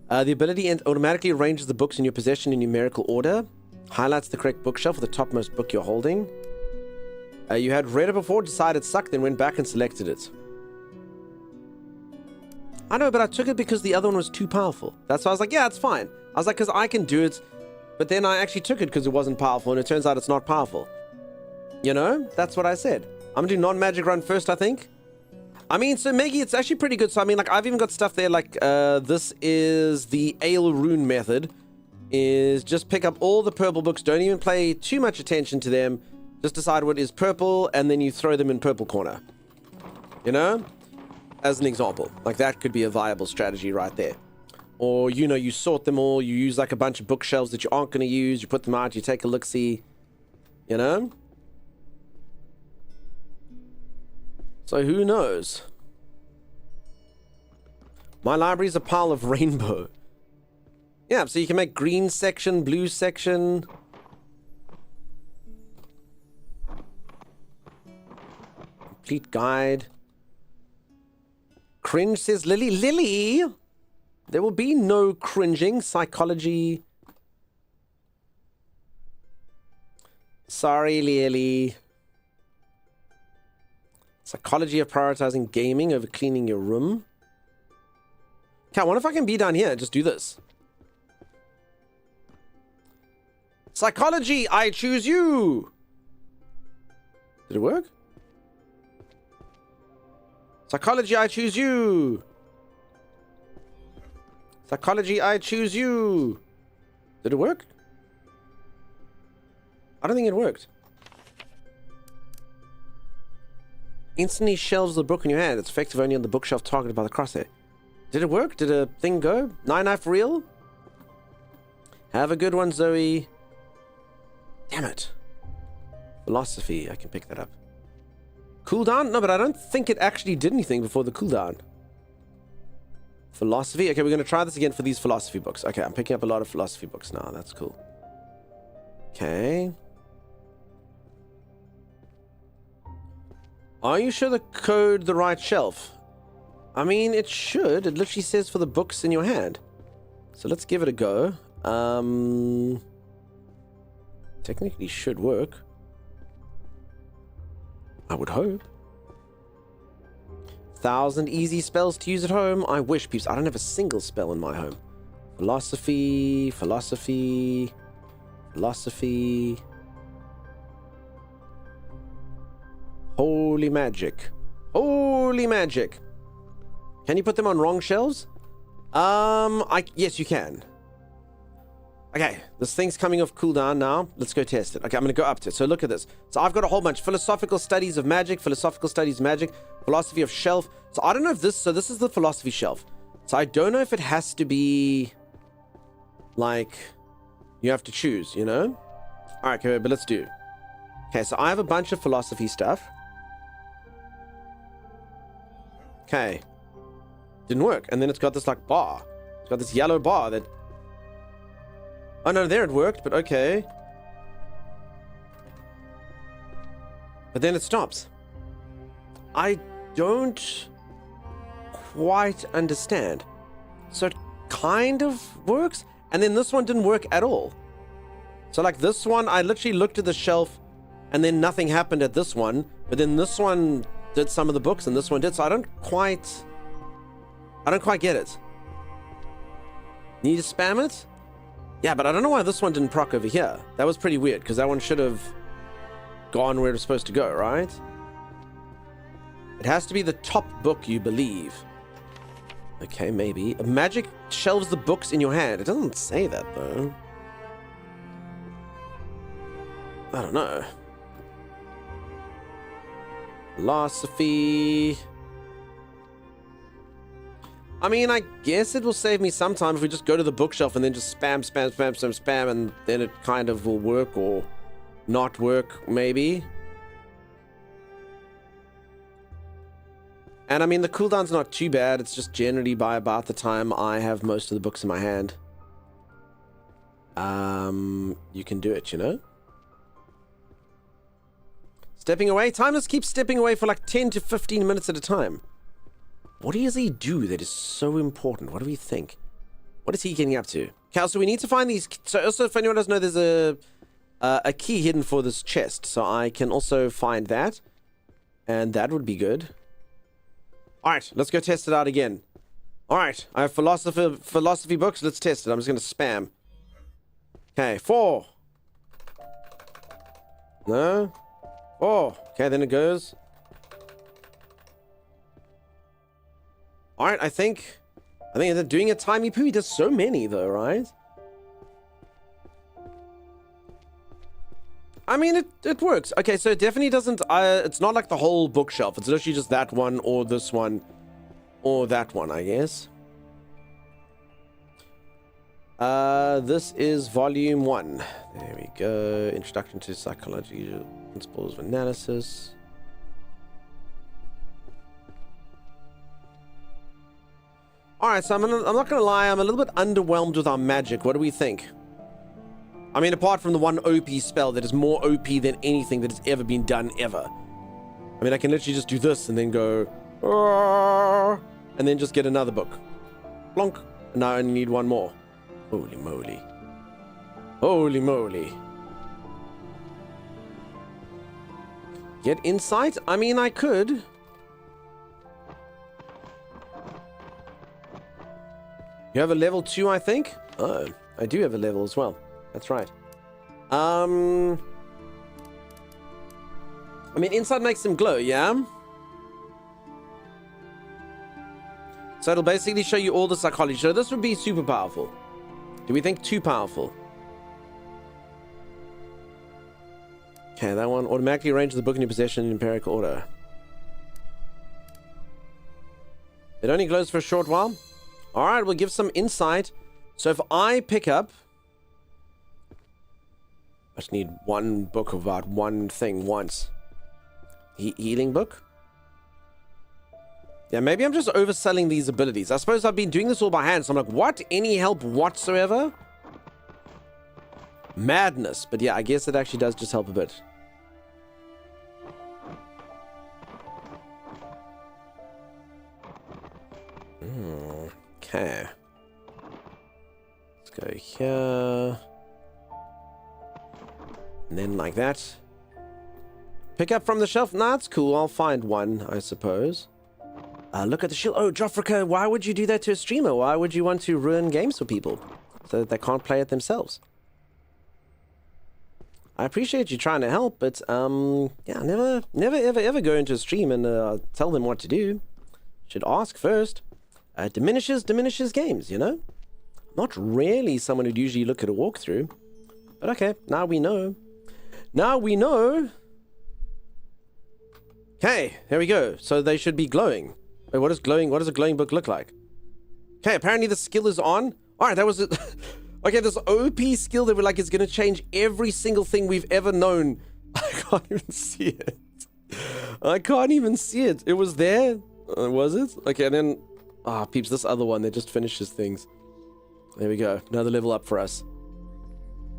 The ability automatically arranges the books in your possession in numerical order. Highlights the correct bookshelf for the topmost book you're holding. You had read it before, decided sucked, then went back and selected it. I know, but I took it because the other one was too powerful. That's why I was like, yeah, it's fine. I was like, because I can do it. But then I actually took it because it wasn't powerful, and it turns out it's not powerful. You know? That's what I said. I'm going to do non-magic run first, I think. I mean, so Meggy, it's actually pretty good. So, I mean, like, I've even got stuff there, like, this is the Ale Rune method. Is just pick up all the purple books. Don't even pay too much attention to them. Just decide what is purple, and then you throw them in purple corner. You know? As an example. Like, that could be a viable strategy right there. Or, you know, you sort them all. You use, like, a bunch of bookshelves that you aren't going to use. You put them out. You take a look-see. You know? So, who knows? My library's a pile of rainbow. Yeah, so you can make green section, blue section. Complete guide. Cringe, says Lily. Lily! There will be no cringing. Psychology. Sorry, Lily. Psychology of prioritizing gaming over cleaning your room. Okay, I wonder if I can be down here and just do this. Psychology, I choose you. Did it work? Psychology, I choose you. Psychology, I choose you. Did it work? I don't think it worked. Instantly shelves the book in your hand. It's effective only on the bookshelf targeted by the crosshair. Did it work? Did a thing go? Nine Knife real? Have a good one, Zoe. Damn it. Philosophy. I can pick that up. Cooldown? No, but I don't think it actually did anything before the cooldown. Philosophy. Okay, we're going to try this again for these philosophy books. Okay, I'm picking up a lot of philosophy books now. That's cool. Okay. Are you sure the code the right shelf? I mean, it should. It literally says for the books in your hand. So let's give it a go. Technically should work. I would hope. 1,000 easy spells to use at home. I wish, peeps. I don't have a single spell in my home. Philosophy, philosophy, philosophy. Holy magic. Holy magic. Can you put them on wrong shelves? Yes, you can. Okay, this thing's coming off cooldown now. Let's go test it. Okay, I'm going to go up to it. So look at this. So I've got a whole bunch. Philosophical studies of magic, philosophical studies of magic, philosophy of shelf. So I don't know if this... So this is the philosophy shelf. So I don't know if it has to be... Like... You have to choose, you know? Alright, okay, but let's do. Okay, so I have a bunch of philosophy stuff. Okay. Didn't work. And then it's got this, like, bar. It's got this yellow bar that... Oh, no, there it worked, but okay. But then it stops. I don't quite understand. So it kind of works, and then this one didn't work at all. So, like, this one, I literally looked at the shelf, and then nothing happened at this one, but then this one did some of the books, and this one did, so I don't quite get it. Need to spam it? Yeah, but I don't know why this one didn't proc over here. That was pretty weird, because that one should have gone where it was supposed to go, right? It has to be the top book, you believe. Okay, maybe. Magic shelves the books in your hand. It doesn't say that, though. I don't know. Philosophy... I mean, I guess it will save me some time if we just go to the bookshelf and then just spam, and then it kind of will work or not work, maybe. And I mean, the cooldown's not too bad. It's just generally by about the time I have most of the books in my hand. You can do it, you know? Stepping away. Time just keeps stepping away for like 10 to 15 minutes at a time. What does he do that is so important? What do we think? What is he getting up to? Okay, so we need to find these... So also, if anyone doesn't know, there's a key hidden for this chest. So I can also find that. And that would be good. Alright, let's go test it out again. Alright, I have philosophy books. Let's test it. I'm just going to spam. Okay, 4. No. 4. Okay, then it goes... Alright, I think they're doing a timey poo. He does so many, though, right? I mean, it works. Okay, so it definitely doesn't... it's not like the whole bookshelf. It's literally just that one, or this one, or that one, I guess. This is volume 1. There we go. Introduction to Psychology, Principles of Analysis. Alright, so I'm not gonna lie, I'm a little bit underwhelmed with our magic. What do we think? I mean, apart from the one OP spell that is more OP than anything that has ever been done ever. I mean, I can literally just do this and then go... and then just get another book. Plonk. And now I only need one more. Holy moly. Holy moly. Get insight? I mean, I could... You have a level 2, I think? Oh, I do have a level as well. That's right. I mean, insight makes them glow, yeah? So it'll basically show you all the psychology. So this would be super powerful. Do we think too powerful? Okay, that one automatically arranges the book in your possession in empirical order. It only glows for a short while. All right, we'll give some insight. So if I pick up... I just need one book about one thing once. Healing book? Yeah, maybe I'm just overselling these abilities. I suppose I've been doing this all by hand, so I'm like, what? Any help whatsoever? Madness. But yeah, I guess it actually does just help a bit. Okay. Let's go here. And then like that. Pick up from the shelf. Nah, that's cool. I'll find one, I suppose. Look at the shield. Oh, Jofrika, why would you do that to a streamer? Why would you want to ruin games for people so that they can't play it themselves? I appreciate you trying to help, but yeah, never ever go into a stream and tell them what to do. Should ask first. Diminishes games, you know? Not really someone who'd usually look at a walkthrough. But okay, now we know. Now we know. Okay, here we go. So they should be glowing. Wait, what does a glowing book look like? Okay, apparently the skill is on. Alright, that was it. Okay, this OP skill that we're like is gonna change every single thing we've ever known. I can't even see it. I can't even see it. It was there. Was it? Okay, and then peeps, this other one that just finishes things. There we go. Another level up for us.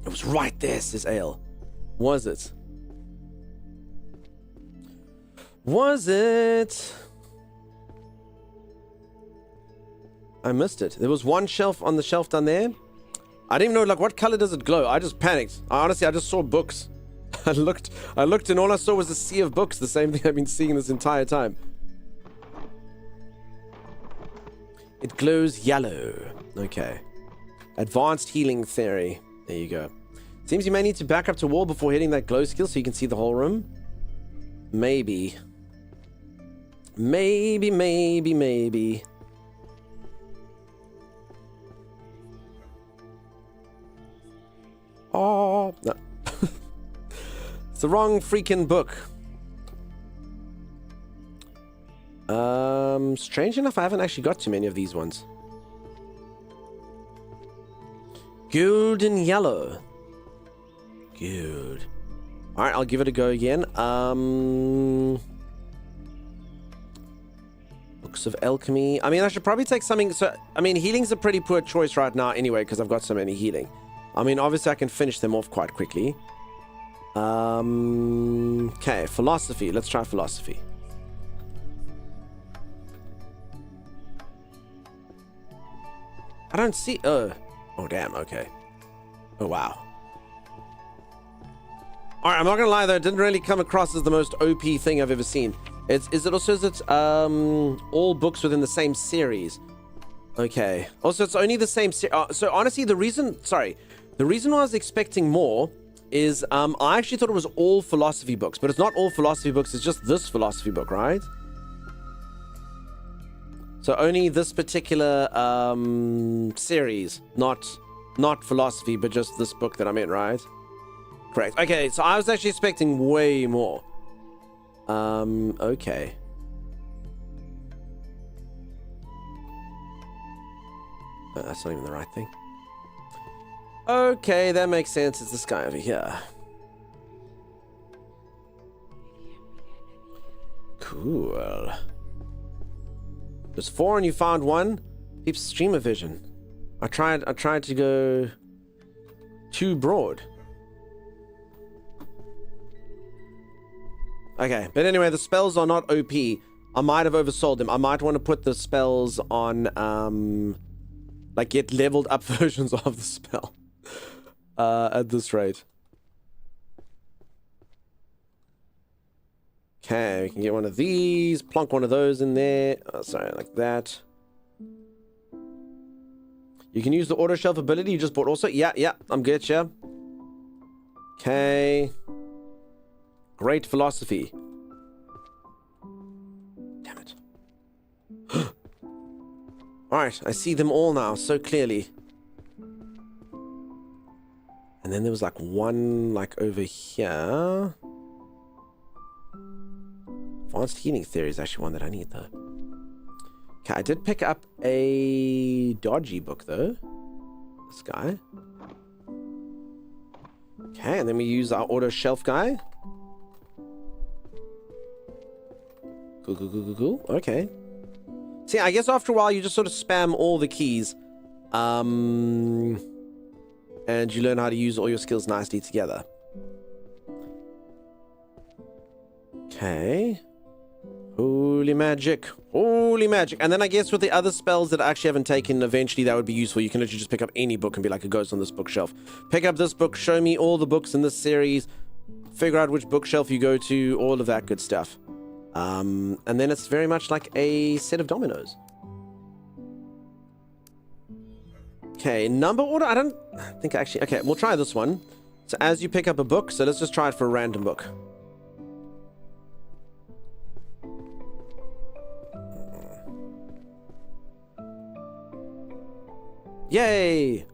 It was right there, says Ale. Was it? Was it? I missed it. There was one shelf on the shelf down there. I didn't even know, like, what color does it glow? I just panicked. I just saw books. I looked and all I saw was a sea of books. The same thing I've been seeing this entire time. It glows yellow. Okay. Advanced healing theory. There you go. Seems you may need to back up to wall before hitting that glow skill so you can see the whole room. Maybe. Maybe. Oh, no. It's the wrong freaking book. Strange enough, I haven't actually got too many of these ones. Golden yellow. Good. Alright, I'll give it a go again. Books of alchemy. I mean, I should probably take something. So, I mean, healing's a pretty poor choice right now anyway, because I've got so many healing. I mean, obviously I can finish them off quite quickly. Okay, philosophy. Let's try philosophy. I don't see... Oh, damn, okay. Oh, wow. Alright, I'm not gonna lie though, it didn't really come across as the most OP thing I've ever seen. Is it all books within the same series? Okay. Also, it's only the same so honestly, the reason why I was expecting more is I actually thought it was all philosophy books, but it's not all philosophy books, it's just this philosophy book, right? So only this particular series, not philosophy, but just this book that I'm in, right? Correct. Okay, so I was actually expecting way more. Okay. Oh, that's not even the right thing. Okay, that makes sense. It's this guy over here. Cool. There's 4 and you found 1. Keeps streamer vision. I tried to go too broad. Okay, but anyway, the spells are not OP. I might have oversold them. I might want to put the spells on, like, get leveled up versions of the spell. At this rate. Okay, we can get one of these, plonk one of those in there. Oh, sorry, like that. You can use the auto shelf ability you just bought also. Yeah, I'm good, yeah. Okay. Great philosophy. Alright, I see them all now, so clearly. And then there was like one like over here. Advanced healing theory is actually one that I need though. Okay, I did pick up a dodgy book though. This guy. Okay, and then we use our auto shelf guy. Cool. Okay. See, I guess after a while you just sort of spam all the keys. And you learn how to use all your skills nicely together. Okay. Holy magic. Holy magic. And then I guess with the other spells that I actually haven't taken, eventually that would be useful. You can literally just pick up any book and be like, it goes on this bookshelf. Pick up this book, show me all the books in this series, figure out which bookshelf you go to, all of that good stuff. And then it's very much like a set of dominoes. Okay, number order, I don't think actually... Okay, we'll try this one. So as you pick up a book, so let's just try it for a random book. Yay!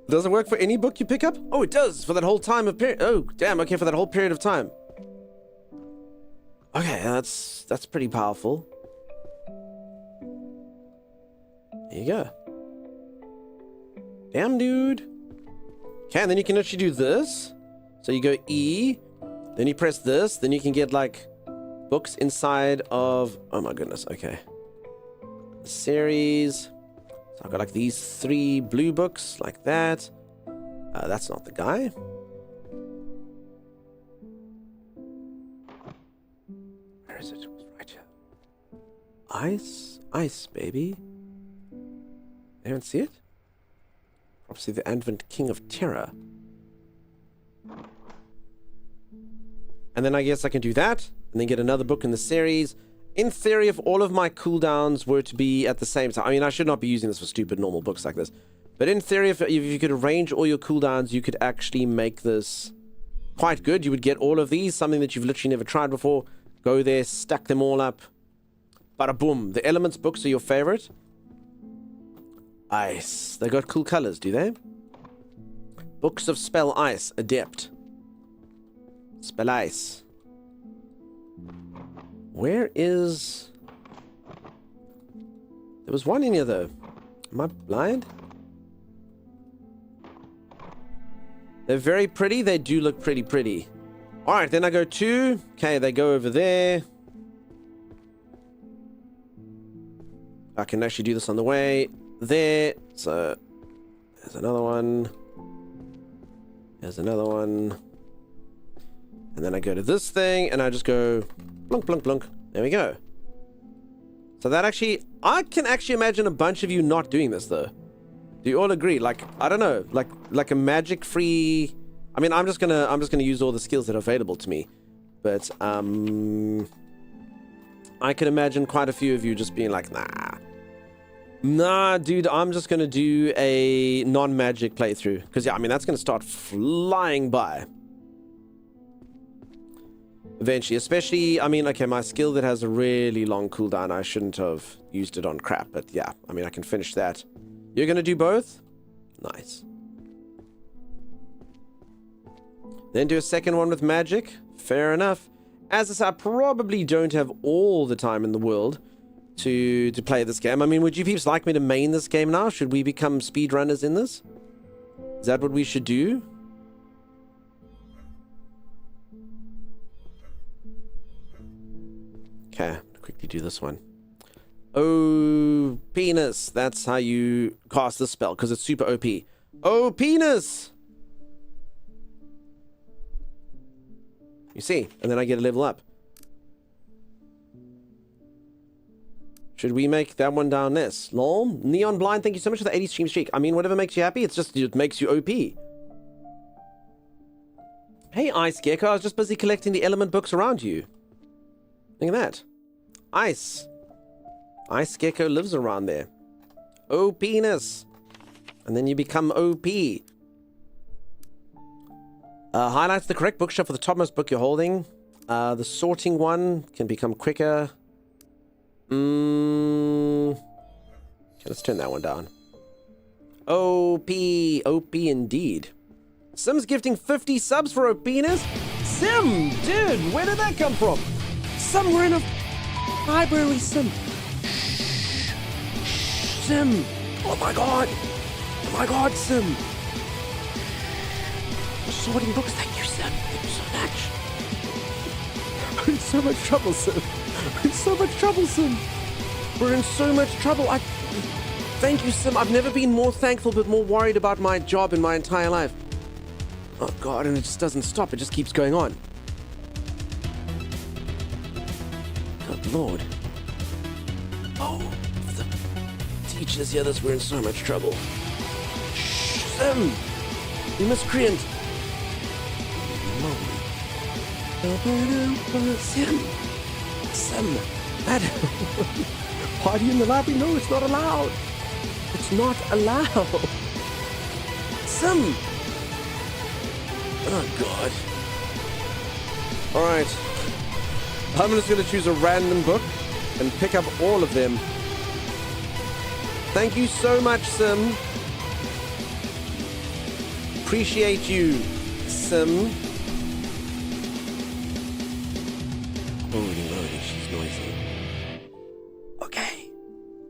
Does it work for any book you pick up? Oh, it does, for that whole time of period. Oh, damn, okay, for that whole period of time. Okay, that's pretty powerful. There you go. Damn, dude. Okay, and then you can actually do this. So you go E, then you press this, then you can get like books inside of... Oh my goodness, okay. Series. So I've got like these 3 blue books like that. That's not the guy. Where is it? It was right here. Ice, baby. Anyone see it? Obviously the Advent King of Terror. And then I guess I can do that, and then get another book in the series. In theory, if all of my cooldowns were to be at the same time, I mean, I should not be using this for stupid normal books like this. But in theory, if you could arrange all your cooldowns, you could actually make this quite good. You would get all of these, something that you've literally never tried before. Go there, stack them all up. Bada boom. The Elements books are your favorite. Ice. They got cool colors, do they? Books of Spell Ice. Adept. Spell Ice. Where is... There was one in here, though. Am I blind? They're very pretty. They do look pretty. Alright, then I go 2. Okay, they go over there. I can actually do this on the way. There. So, there's another one. There's another one. And then I go to this thing, and I just go... Plunk, plunk, plunk. There we go. So that actually... I can actually imagine a bunch of you not doing this, though. Do you all agree? Like, I don't know. Like a magic-free... I mean, I'm just gonna use all the skills that are available to me. But, I can imagine quite a few of you just being like, nah, dude, I'm just gonna do a non-magic playthrough. Because, yeah, I mean, that's gonna start flying by. Eventually, especially, I mean, okay, my skill that has a really long cooldown, I shouldn't have used it on crap, but yeah, I mean, I can finish that. You're gonna do both? Nice. Then do a second one with magic. Fair enough. As I said, I probably don't have all the time in the world to play this game. I mean, would you peeps like me to main this game now? Should we become speedrunners in this? Is that what we should do? Okay, quickly do this one. Oh, penis. That's how you cast this spell, because it's super OP. Oh, penis! You see, and then I get a level up. Should we make that one down this? Lol. Neon Blind, thank you so much for the 80 stream streak. I mean, whatever makes you happy, it makes you OP. Hey, Ice Gecko, I was just busy collecting the element books around you. Look at that. Ice. Ice Gecko lives around there. OP-ness. And then you become OP. Highlights the correct bookshelf for the topmost book you're holding. The sorting one can become quicker. Okay, let's turn that one down. OP indeed. Sim's gifting 50 subs for OPness? Sim, dude, where did that come from? Somewhere in a library, Sim. Shh. Sim. Oh my god, Sim. We're sorting books. Thank you, Sim. Thank you so much. We're in so much trouble, Sim. We're in so much trouble, Sim. We're in so much trouble. Thank you, Sim. I've never been more thankful but more worried about my job in my entire life. Oh god, and it just doesn't stop. It just keeps going on. Good lord. Oh, if the teachers hear this, we're in so much trouble. Shh, Sim! You miscreant! Sim! Madam! Party in the lobby? No, it's not allowed! It's not allowed! Sim! Oh god. Alright. I'm just gonna choose a random book and pick up all of them. Thank you so much, Sim. Appreciate you, Sim. Holy moly, she's noisy. Okay.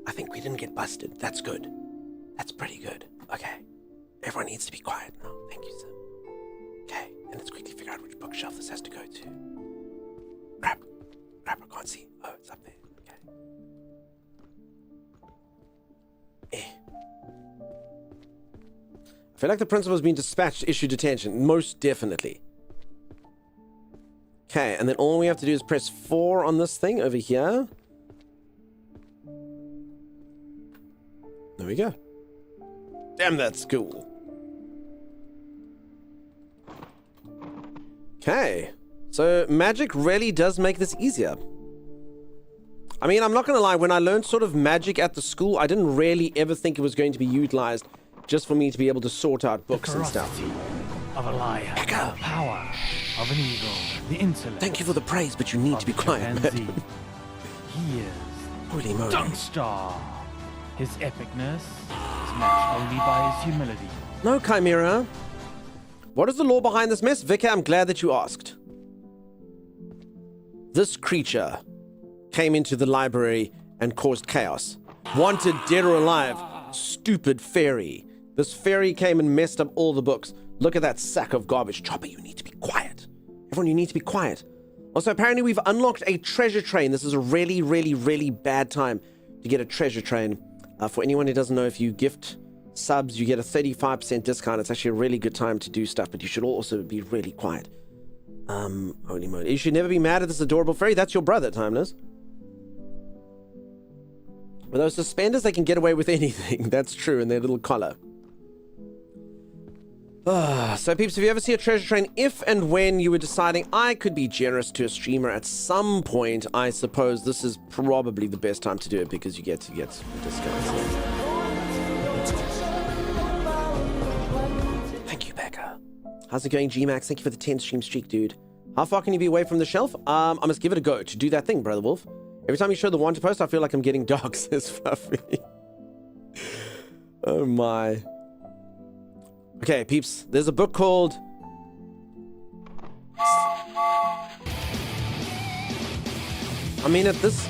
I think we didn't get busted. That's good. That's pretty good. Okay. Everyone needs to be quiet now. Thank you, Sim. Okay, and let's quickly figure out which bookshelf this has to go to. Crap, I can't see. Oh, it's up there. Okay. I feel like the principal's been dispatched to issue detention. Most definitely. Okay, and then all we have to do is press 4 on this thing over here. There we go. Damn, that's cool. Okay, so magic really does make this easier. I mean, I'm not going to lie, when I learned sort of magic at the school, I didn't really ever think it was going to be utilized just for me to be able to sort out books and stuff. Of a liar, Echo. the power of an eagle, the intellect. Thank you for the praise, but you need to be quiet, chimpanzee. man. He is Holy moly. Dunkstar. His epicness is matched only by his humility. No, Chimera. What is the law behind this mess? Vicar, I'm glad that you asked. This creature came into the library and caused chaos. Wanted dead or alive. Stupid fairy. This fairy came and messed up all the books. Look at that sack of garbage. Chopper, you need to be quiet. Everyone, you need to be quiet. Also, apparently we've unlocked a treasure train. This is a really, really, really bad time to get a treasure train. For anyone who doesn't know, if you gift subs, you get a 35% discount. It's actually a really good time to do stuff, but you should also be really quiet. Holy moly. You should never be mad at this adorable fairy. That's your brother, Timeless. With those suspenders, they can get away with anything. That's true, and their little collar. So, peeps, if you ever see a treasure train, if and when you were deciding I could be generous to a streamer at some point, I suppose this is probably the best time to do it because you get to get discounts. Thank you, Becca. How's it going, Gmax? Thank you for the 10 stream streak, dude. How far can you be away from the shelf? I must give it a go to do that thing, Brother Wolf. Every time you show the wanted post, I feel like I'm getting dark, says Fluffy. Oh my. Okay, peeps, there's a book called... I mean, at this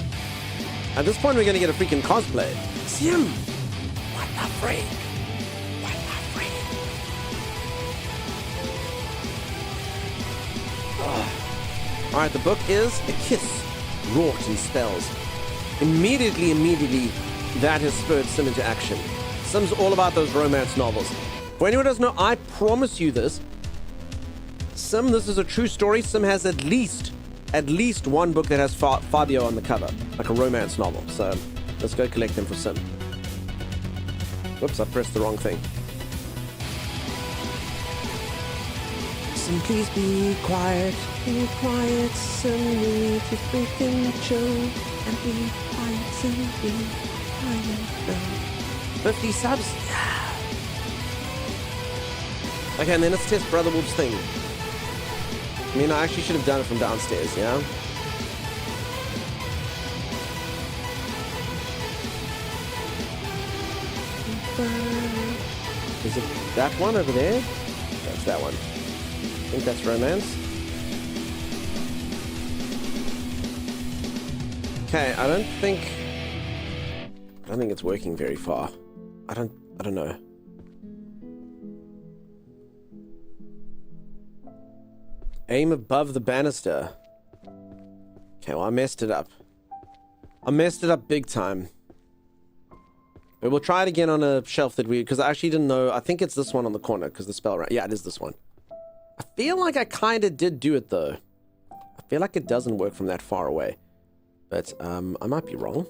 point, we're gonna get a freaking cosplay. Sim! What the freak? What the freak? Alright, the book is A Kiss, Wrought in Spells. Immediately, that has spurred Sim into action. Sim's all about those romance novels. For anyone who doesn't know, I promise you this. Sim, this is a true story. Sim has at least one book that has Fabio on the cover, like a romance novel. So let's go collect them for Sim. Whoops, I pressed the wrong thing. Sim, please be quiet. Be quiet, Sim. We need to freaking chill and be quiet, Sim. Be quiet. 50 subs. Yeah. Okay, and then let's test Brother Wolf's thing. I mean, I actually should have done it from downstairs, yeah? Is it that one over there? That's that one. I think that's romance. Okay, I don't think it's working very far. I don't know. Aim above the banister. Okay, well, I messed it up. I messed it up big time. But we'll try it again on a shelf that because I actually didn't know. I think it's this one on the corner because the spell right. Yeah, it is this one. I feel like I kind of did do it though. I feel like it doesn't work from that far away. But I might be wrong.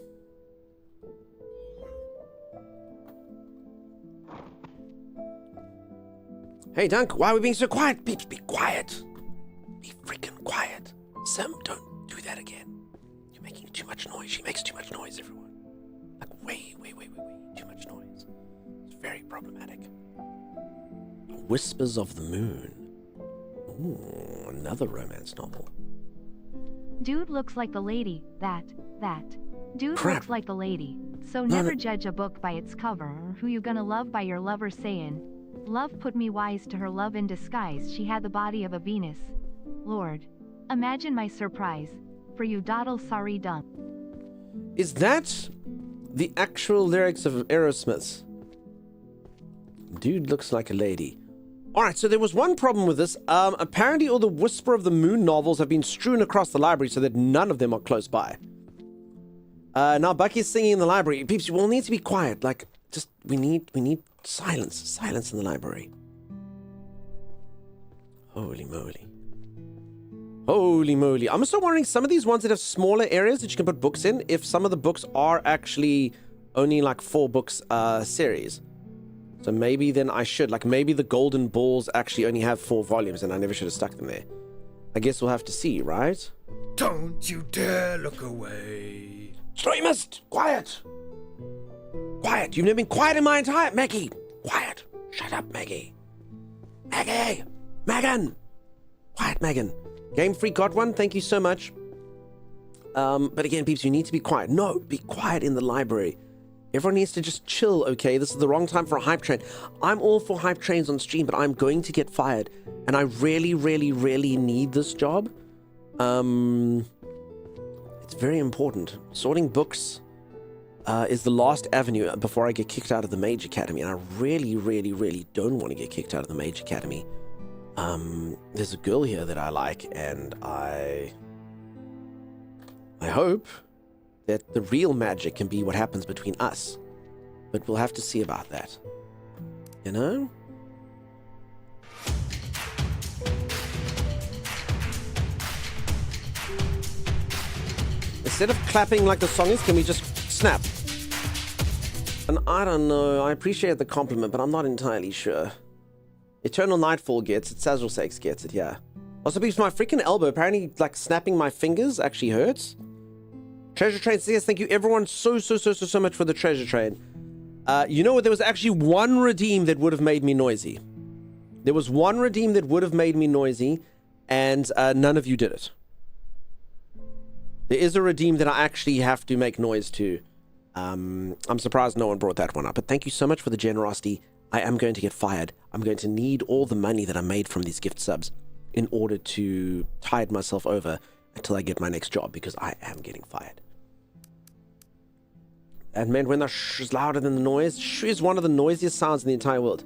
Hey, Dunk, why are we being so quiet? Be quiet. Be freaking quiet. Sim, don't do that again. You're making too much noise. She makes too much noise, everyone. Like, way. Too much noise. It's very problematic. Whispers of the Moon. Ooh, another romance novel. Dude looks like the lady. That. Dude Crap. looks like the lady. So never judge a book by its cover or who you gonna love by your lover saying, love put me wise to her love in disguise. She had the body of a Venus. Lord. Imagine my surprise. For you doddle sorry Dunk. Is that the actual lyrics of Aerosmith's? Dude looks like a lady. Alright, so there was one problem with this. Apparently all the Whisper of the Moon novels have been strewn across the library so that none of them are close by. Now Bucky's singing in the library. Peeps, you all need to be quiet. Like, just, we need silence. Silence in the library. Holy moly. Holy moly. I'm also wondering, some of these ones that have smaller areas that you can put books in, if some of the books are actually only like 4 books series. So maybe then I should, like maybe the Golden Balls actually only have 4 volumes and I never should have stuck them there. I guess we'll have to see, right? Don't you dare look away. Streamist! Quiet! Quiet! You've never been quiet in my entire... Maggie! Quiet! Shut up, Maggie! Maggie! Megan! Quiet, Megan. Game Freak got one, thank you so much. But again, peeps, you need to be quiet. No, be quiet in the library. Everyone needs to just chill, okay? This is the wrong time for a hype train. I'm all for hype trains on stream, but I'm going to get fired. And I really, really, really need this job. It's very important. Sorting books is the last avenue before I get kicked out of the Mage Academy. And I really, really, really don't want to get kicked out of the Mage Academy. There's a girl here that I like, and I hope that the real magic can be what happens between us. But we'll have to see about that. You know? Instead of clapping like the song is, can we just snap? And I don't know, I appreciate the compliment, but I'm not entirely sure. Eternal Nightfall gets it, Sazral Sakes gets it, yeah. Also, because my freaking elbow, apparently, like, snapping my fingers actually hurts. Treasure Train says, thank you everyone so much for the Treasure Train. You know what, there was actually one redeem that would have made me noisy. There was one redeem that would have made me noisy, and none of you did it. There is a redeem that I actually have to make noise to. I'm surprised no one brought that one up, but thank you so much for the generosity. I am going to get fired. I'm going to need all the money that I made from these gift subs in order to tide myself over until I get my next job, because I am getting fired. And man, when the shh is louder than the noise, shh is one of the noisiest sounds in the entire world.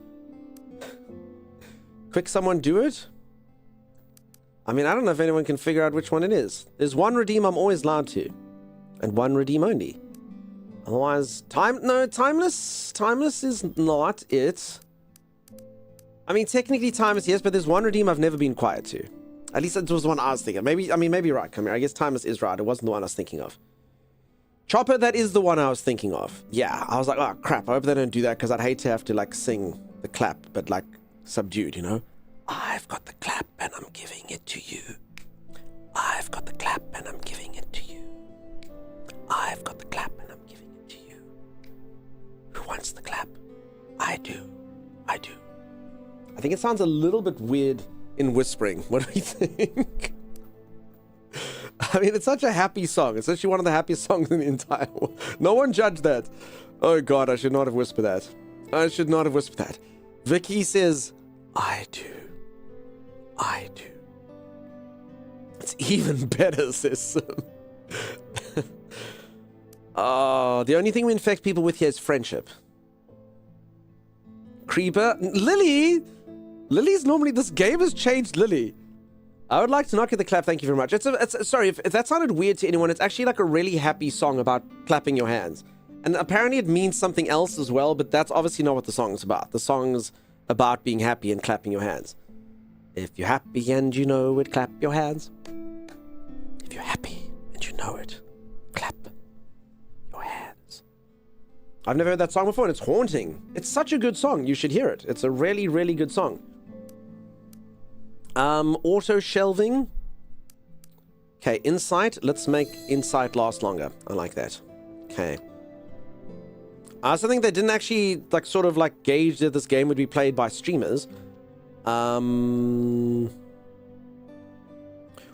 Quick, someone do it? I mean, I don't know if anyone can figure out which one it is. There's one redeem I'm always allowed to, and one redeem only. Otherwise, Timeless is not it. I mean, technically Timeless, yes, but there's one redeem I've never been quiet to. At least it was the one I was thinking. Maybe you're right, come here. I guess Timeless is right. It wasn't the one I was thinking of. Chopper, that is the one I was thinking of. Yeah, I was like, oh crap, I hope they don't do that, because I'd hate to have to like sing the clap, but like subdued, you know? I've got the clap and I'm giving it to you. I've got the clap and I'm giving it to you. I've got the clap and I'm giving it to you. Who wants the clap? I do. I do. I think it sounds a little bit weird in whispering. What do you think? I mean, it's such a happy song. It's actually one of the happiest songs in the entire world. No one judged that. Oh god, I should not have whispered that. I should not have whispered that. Vicky says, I do. I do. It's even better, says Sim. Oh, the only thing we infect people with here is friendship. Creeper. Lily! Lily's normally... This game has changed Lily. I would like to not get the clap, thank you very much. Sorry, if that sounded weird to anyone, it's actually like a really happy song about clapping your hands. And apparently it means something else as well, but that's obviously not what the song's about. The song's about being happy and clapping your hands. If you're happy and you know it, clap your hands. If you're happy and you know it, clap your hands. I've never heard that song before, and it's haunting. It's such a good song. You should hear it. It's a really, really good song. Auto shelving. Okay, insight. Let's make insight last longer. I like that. Okay. I also think they didn't actually, like, sort of, like, gauge that this game would be played by streamers.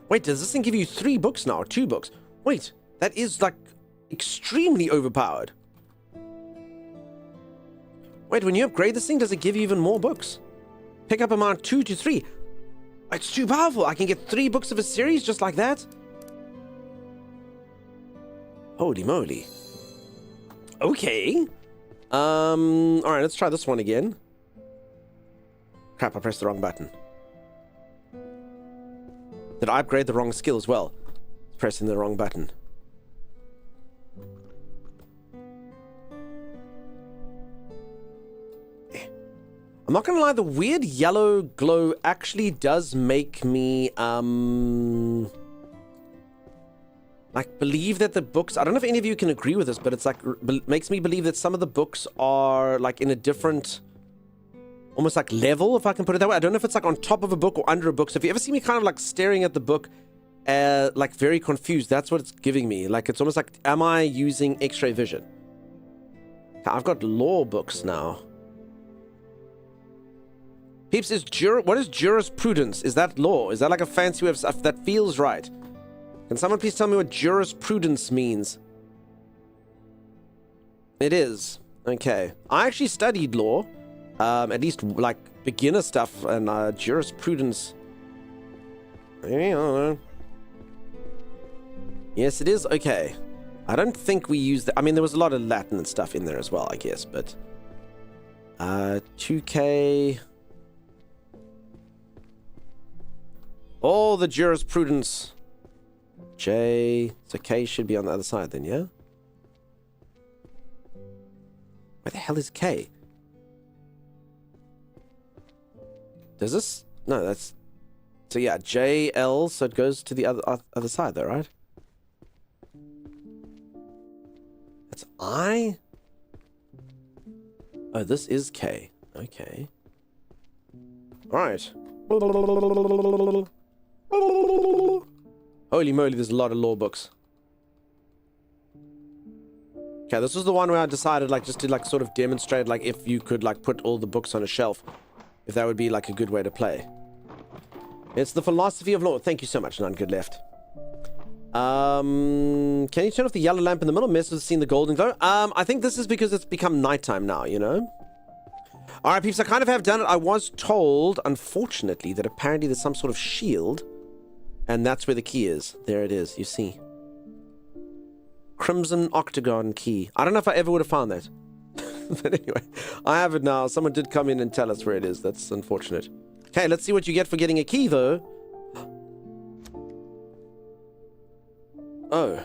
Wait, does this thing give you 3 books now? 2 books? Wait, that is, like, extremely overpowered. Wait, when you upgrade this thing, does it give you even more books? Pick up amount 2 to 3. It's too powerful. I can get 3 books of a series just like that? Holy moly. Okay. Alright, let's try this one again. Crap, I pressed the wrong button. Did I upgrade the wrong skill as well? Pressing the wrong button. I'm not gonna lie, the weird yellow glow actually does make me, like, believe that the books... I don't know if any of you can agree with this, but it's like, makes me believe that some of the books are, like, in a different... almost like level, if I can put it that way. I don't know if it's like on top of a book or under a book. So if you ever see me kind of like staring at the book, like very confused, that's what it's giving me. Like it's almost like, am I using X-ray vision? I've got law books now. Peeps, what is jurisprudence? Is that law? Is that like a fancy way of stuff that feels right? Can someone please tell me what jurisprudence means? It is. Okay. I actually studied law. At least like beginner stuff and jurisprudence. I don't know. Yes, it is. Okay. I don't think we use that. I mean, there was a lot of Latin and stuff in there as well, I guess, but 2K. All the jurisprudence. J. So K should be on the other side then, yeah? Where the hell is K? Does this? No, that's... So yeah, JL, so it goes to the other side though, right? That's I? Oh, this is K. Okay. Alright. Holy moly, there's a lot of law books. Okay, this was the one where I decided, like, just to, like, sort of demonstrate, like, if you could, like, put all the books on a shelf. If that would be, like, a good way to play. It's the philosophy of law. Thank you so much, None Good Left. Can you turn off the yellow lamp in the middle? Mess with seeing the golden glow? I think this is because it's become nighttime now, you know? Alright, peeps, I kind of have done it. I was told, unfortunately, that apparently there's some sort of shield. And that's where the key is. There it is, you see. Crimson Octagon key. I don't know if I ever would have found that. But anyway, I have it now. Someone did come in and tell us where it is. That's unfortunate. Okay, let's see what you get for getting a key, though. Oh.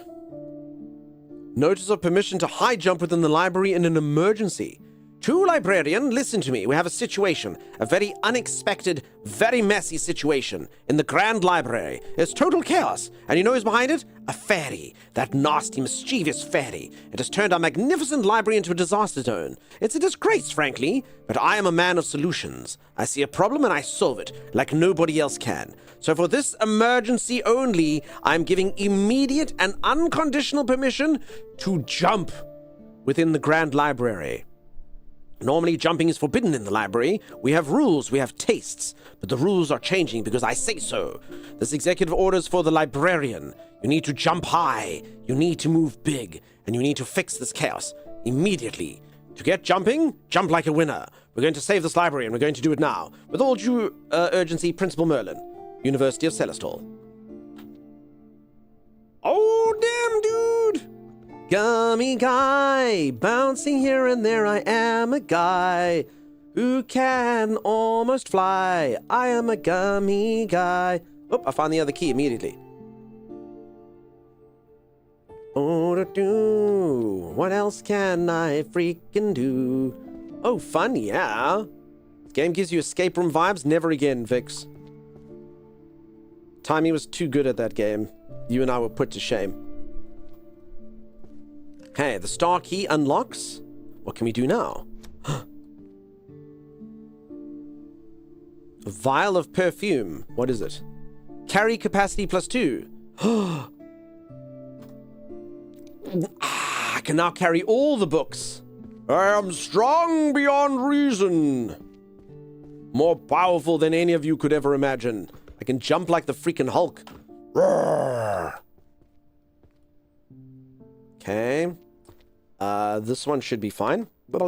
Notice of permission to high jump within the library in an emergency. To Librarian, listen to me. We have a situation. A very unexpected, very messy situation in the Grand Library. It's total chaos. And you know who's behind it? A fairy. That nasty, mischievous fairy. It has turned our magnificent library into a disaster zone. It's a disgrace, frankly, but I am a man of solutions. I see a problem and I solve it, like nobody else can. So for this emergency only, I'm giving immediate and unconditional permission to jump within the Grand Library. Normally, jumping is forbidden in the library. We have rules, we have tastes, but the rules are changing because I say so. This executive order is for the librarian. You need to jump high, you need to move big, and you need to fix this chaos immediately. To get jumping, jump like a winner. We're going to save this library, and we're going to do it now. With all due urgency, Principal Merlin, University of Celestal. Oh, damn, dude! Gummy guy, bouncing here and there, I am a guy who can almost fly. I am a gummy guy. Oh, I found the other key immediately. Oh, what else can I freaking do? Oh, fun, yeah. This game gives you escape room vibes. Never again, Vix. Timey was too good at that game. You and I were put to shame. Okay, the star key unlocks. What can we do now? A vial of perfume. What is it? Carry capacity +2. I can now carry all the books. I am strong beyond reason. More powerful than any of you could ever imagine. I can jump like the freaking Hulk. Roar. Okay. This one should be fine. Wait,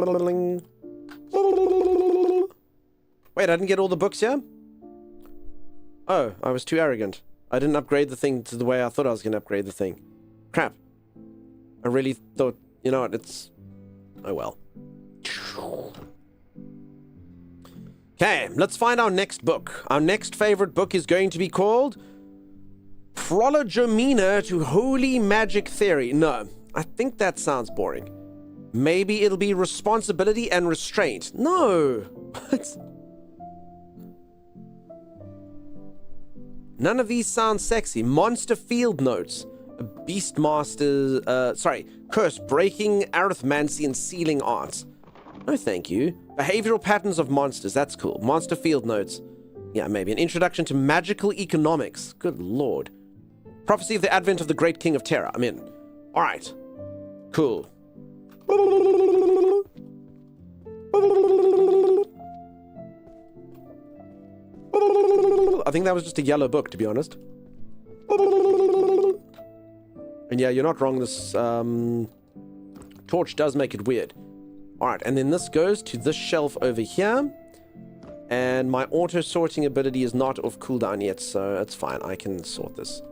I didn't get all the books here? Oh, I was too arrogant. I didn't upgrade the thing to the way I thought I was going to upgrade the thing. Crap. I really thought, you know what, it's... Oh well. Okay, let's find our next book. Our next favorite book is going to be called Prolegomena to Holy Magic Theory. No, I think that sounds boring. Maybe it'll be Responsibility and Restraint. No! What? None of these sound sexy. Monster Field Notes. Beastmaster, Curse, Breaking, Arithmancy, and Sealing Arts. No thank you. Behavioral Patterns of Monsters, that's cool. Monster Field Notes. Yeah, maybe. An Introduction to Magical Economics. Good lord. Prophecy of the Advent of the Great King of Terror. I'm in. Alright. Cool. I think that was just a yellow book, to be honest. And yeah, you're not wrong. This torch does make it weird. Alright, and then this goes to this shelf over here. And my auto-sorting ability is not off cooldown yet, so that's fine. I can sort this.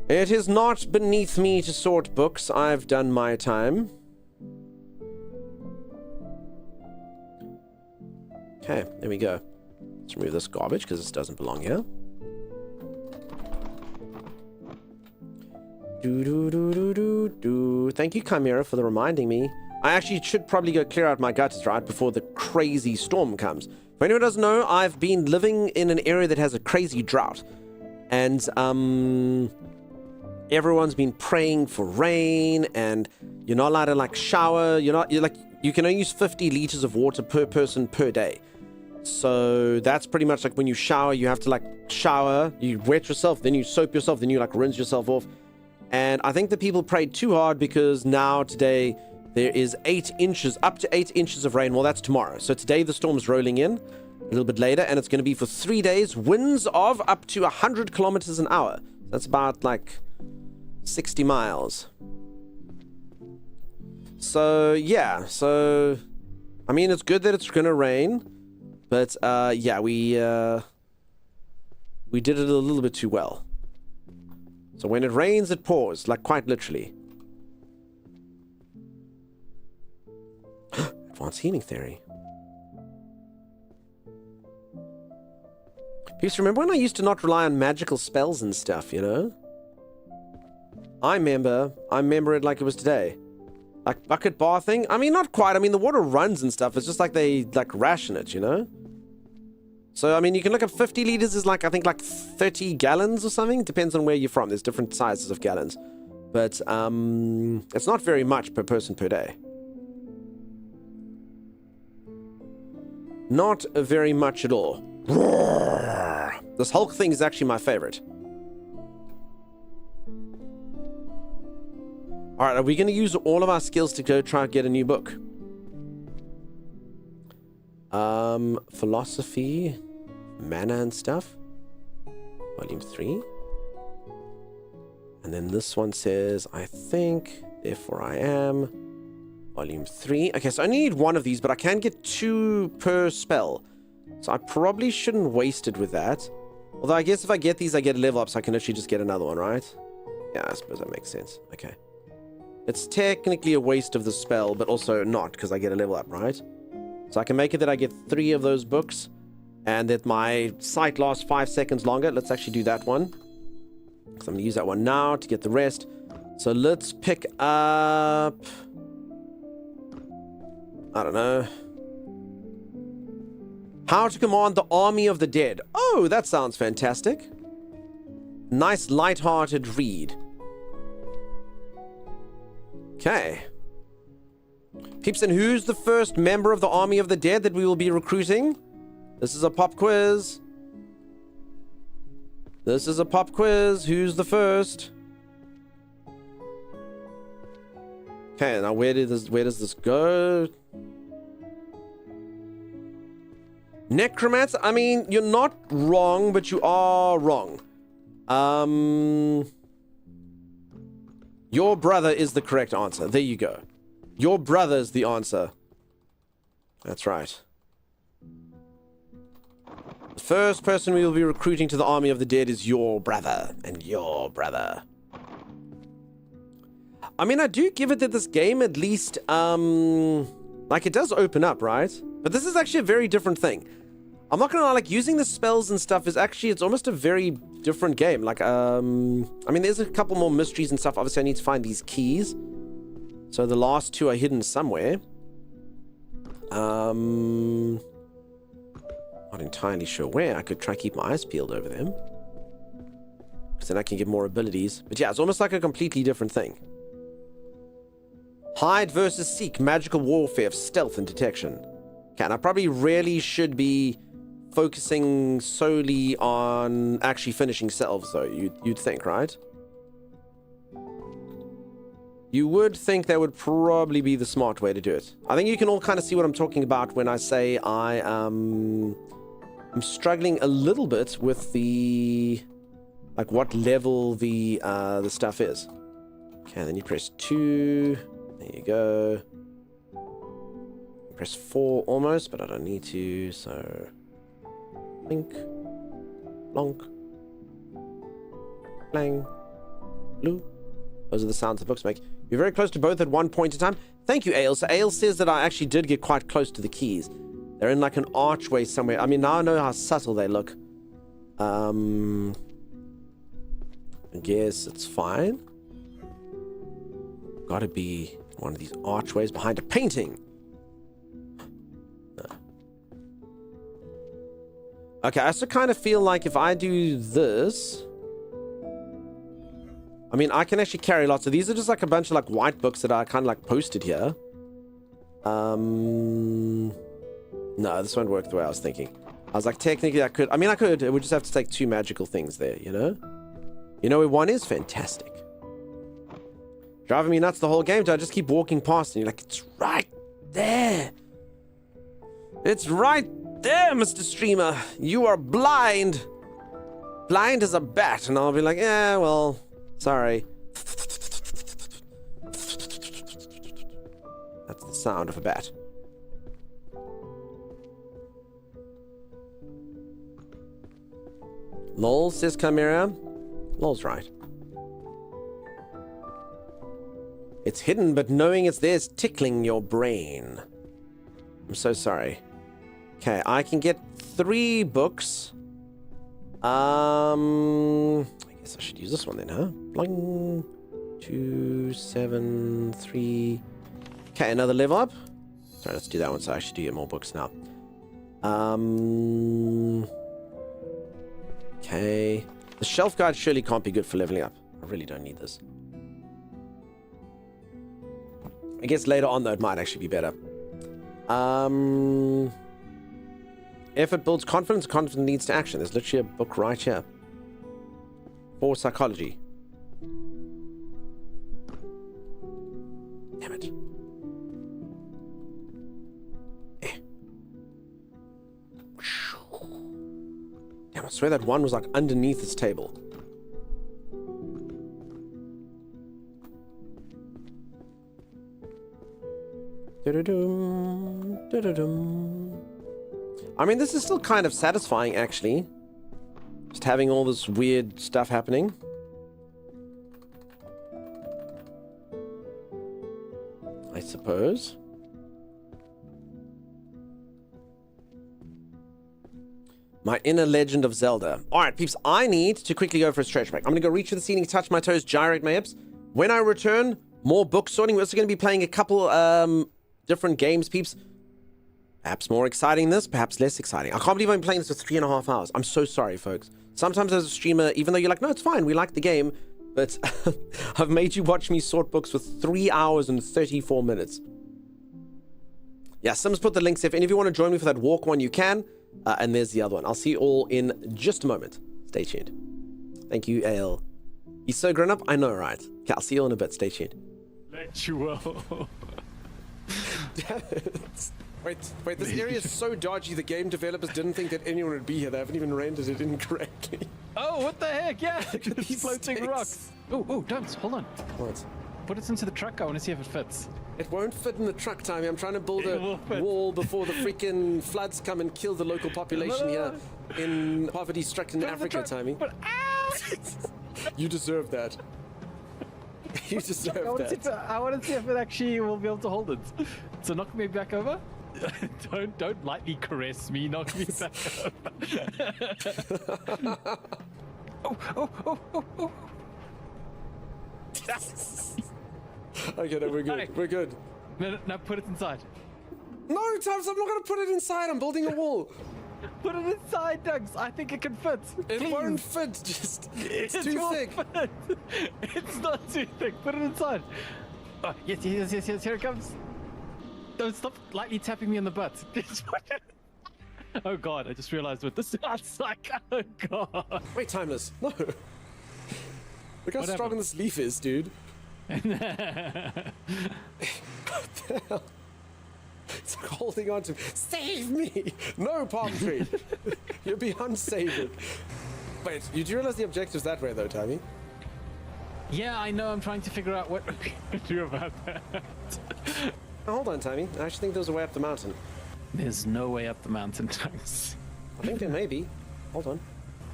It is not beneath me to sort books. I've done my time. Okay, there we go. Let's remove this garbage, because this doesn't belong here. Thank you, Chimera, for the reminding me. I actually should probably go clear out my gutters, right, before the crazy storm comes. For anyone who doesn't know, I've been living in an area that has a crazy drought. And, everyone's been praying for rain, and you're not allowed to, like, shower. You can only use 50 liters of water per person per day. So that's pretty much like when you shower, you have to, like, shower, you wet yourself, then you soap yourself, then you, like, rinse yourself off. And I think the people prayed too hard because now today there is 8 inches, up to 8 inches of rain. Well, that's tomorrow. So today the storm's rolling in a little bit later, and it's going to be for 3 days. Winds of up to 100 kilometers an hour. That's about like 60 miles. So yeah, so I mean, it's good that it's going to rain, but yeah, we did it a little bit too well. So when it rains, it pours, like quite literally. Advanced healing theory. Please remember when I used to not rely on magical spells and stuff, you know? I remember it like it was today. Like bucket bathing. I mean, not quite. I mean, the water runs and stuff. It's just like they like ration it, you know? So, I mean, you can look at 50 liters is like, I think like 30 gallons or something. Depends on where you're from. There's different sizes of gallons. But it's not very much per person per day. Not very much at all. This Hulk thing is actually my favorite. Alright, are we going to use all of our skills to go try and get a new book? Philosophy, mana and stuff. Volume 3. And then this one says, I think, therefore I am. Volume 3. Okay, so I only need one of these, but I can get 2 per spell. So I probably shouldn't waste it with that. Although I guess if I get these, I get a level up, so I can literally just get another one, right? Yeah, I suppose that makes sense. Okay. It's technically a waste of the spell, but also not, because I get a level up, right? So I can make it that I get 3 of those books, and that my sight lasts 5 seconds longer. Let's actually do that one. Because I'm going to use that one now to get the rest. So let's pick up... I don't know. How to command the army of the dead. Oh, that sounds fantastic. Nice light-hearted read. Okay. Peeps, and who's the first member of the army of the dead that we will be recruiting? This is a pop quiz. This is a pop quiz. Who's the first? Okay, now where does this go? Necromancer? I mean, you're not wrong, but you are wrong. Your brother is the correct answer. There you go. Your brother is the answer. That's right. The first person we will be recruiting to the army of the dead is your brother. And your brother. I mean, I do give it that this game at least, like, it does open up, right? But this is actually a very different thing. I'm not gonna lie, like, using the spells and stuff is actually, it's almost a very different game. Like, I mean, there's a couple more mysteries and stuff. Obviously, I need to find these keys. So the last 2 are hidden somewhere. Not entirely sure where. I could try keep my eyes peeled over them. Because then I can get more abilities. But yeah, it's almost like a completely different thing. Hide versus seek. Magical warfare of stealth and detection. Okay, and I probably really should be focusing solely on actually finishing selves, though. You'd think, right? You would think that would probably be the smart way to do it. I think you can all kind of see what I'm talking about when I say I'm struggling a little bit with the, like, what level the stuff is. Okay, then you press 2. There you go. Press 4 almost, but I don't need to, so... Blink. Blonk. Clang. Blue. Those are the sounds the books make. You're very close to both at one point in time. Thank you, Ale. So Ale says that I actually did get quite close to the keys. They're in like an archway somewhere. I mean, now I know how subtle they look. I guess it's fine. Gotta be one of these archways behind a painting. Okay, I also kind of feel like if I do this... I mean, I can actually carry lots. So these are just like a bunch of like white books that are kind of like posted here. No, this won't work the way I was thinking. I was like, technically I could. I mean, I could. It would just have to take 2 magical things there, you know? You know where one is? Fantastic. Driving me nuts the whole game, so I just keep walking past and you're like, it's right there. It's right there, Mr. Streamer. You are blind. Blind as a bat. And I'll be like, yeah, well... Sorry. That's the sound of a bat. Lol, says Chimera. Lol's right. It's hidden, but knowing it's there is tickling your brain. I'm so sorry. Okay, I can get 3 books. I guess I should use this one then, huh? Bling. 2, 7, 3. Okay, another level up. Sorry, let's do that one so I actually do get more books now. Okay. The shelf guide surely can't be good for leveling up. I really don't need this. I guess later on, though, it might actually be better. Effort builds confidence. Confidence leads to action. There's literally a book right here. For psychology. Damn it. Damn, I swear that one was like underneath this table. Du-du-dum, du-du-dum. I mean, this is still kind of satisfying, actually. Just having all this weird stuff happening. I suppose. My inner Legend of Zelda. Alright, peeps, I need to quickly go for a stretch break. I'm going to go reach for the ceiling, touch my toes, gyrate my hips. When I return, more book sorting. We're also going to be playing a couple different games, peeps. Perhaps more exciting than this, perhaps less exciting. I can't believe I'm playing this for 3.5 hours. I'm so sorry, folks. Sometimes as a streamer, even though you're like, no, it's fine, we like the game, but I've made you watch me sort books for 3 hours and 34 minutes. Yeah, Sims put the links. If any of you want to join me for that walk one, you can. And there's the other one. I'll see you all in just a moment. Stay tuned. Thank you, Ale. He's so grown up, I know, right? Okay, I'll see you all in a bit. Stay tuned. Let you will. Wait, this area is so dodgy, the game developers didn't think that anyone would be here. They haven't even rendered it incorrectly. Oh, what the heck? Yeah, look at these floating sticks. rocks. Oh, don't. Hold on. What? Put it into the truck. I want to see if it fits. It won't fit in the truck, Timmy. I'm trying to build It a will fit. wall before the freaking floods come and kill the local population here in poverty-stricken Africa, Timmy. But ow! You deserve that. You deserve that. I want to see if it actually will be able to hold it. So knock me back over. Don't lightly caress me. Knock me back over. Oh. Okay, no, we're good. Hey. We're good. No, put it inside. No, Tubbs, I'm not going to put it inside. I'm building a wall. Put it inside, Doug's. I think it can fit. It Please. won't fit. Just it's It too will thick. fit. It's not too thick. Put it inside. Oh, yes. Here it comes. Don't stop lightly tapping me on the butt. Oh God! I just realized what this sounds like. Oh God! Wait, Timeless. No. Look how What strong happened? this leaf is, dude. What the hell? It's like holding on to. Save me! No, palm tree. You're beyond saving. Wait, you do realize the objective's that way, though, Tammy? Yeah, I know. I'm trying to figure out what to do about that. Oh, hold on, Tammy. I actually think there's a way up the mountain. There's no way up the mountain, Doug's. I think there may be. Hold on.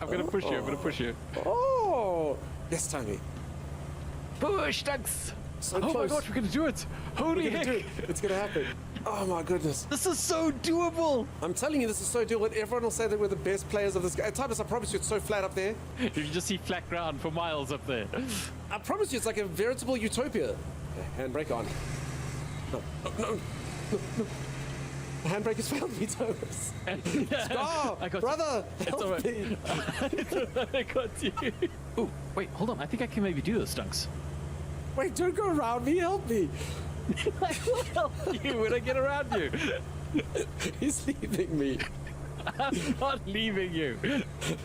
I'm gonna push you. I'm gonna push you. Oh! Yes, Tammy. Push, Doug's. So Oh my close. gosh, we're gonna do it! Holy We're gonna do heck! it. It's gonna happen. Oh my goodness. This is so doable! I'm telling you, this is so doable. Everyone will say that we're the best players of this game. Timeless, I promise you, it's so flat up there. You can just see flat ground for miles up there. I promise you, it's like a veritable utopia. Okay, handbrake on. No. The handbrake has failed me, Thomas. Stop! I got Brother! It's Help alright. me! I got you. Oh, wait, hold on. I think I can maybe do this, Dunks. Wait, don't go around me, help me! I will help you when I get around you. He's leaving me. I'm not leaving you.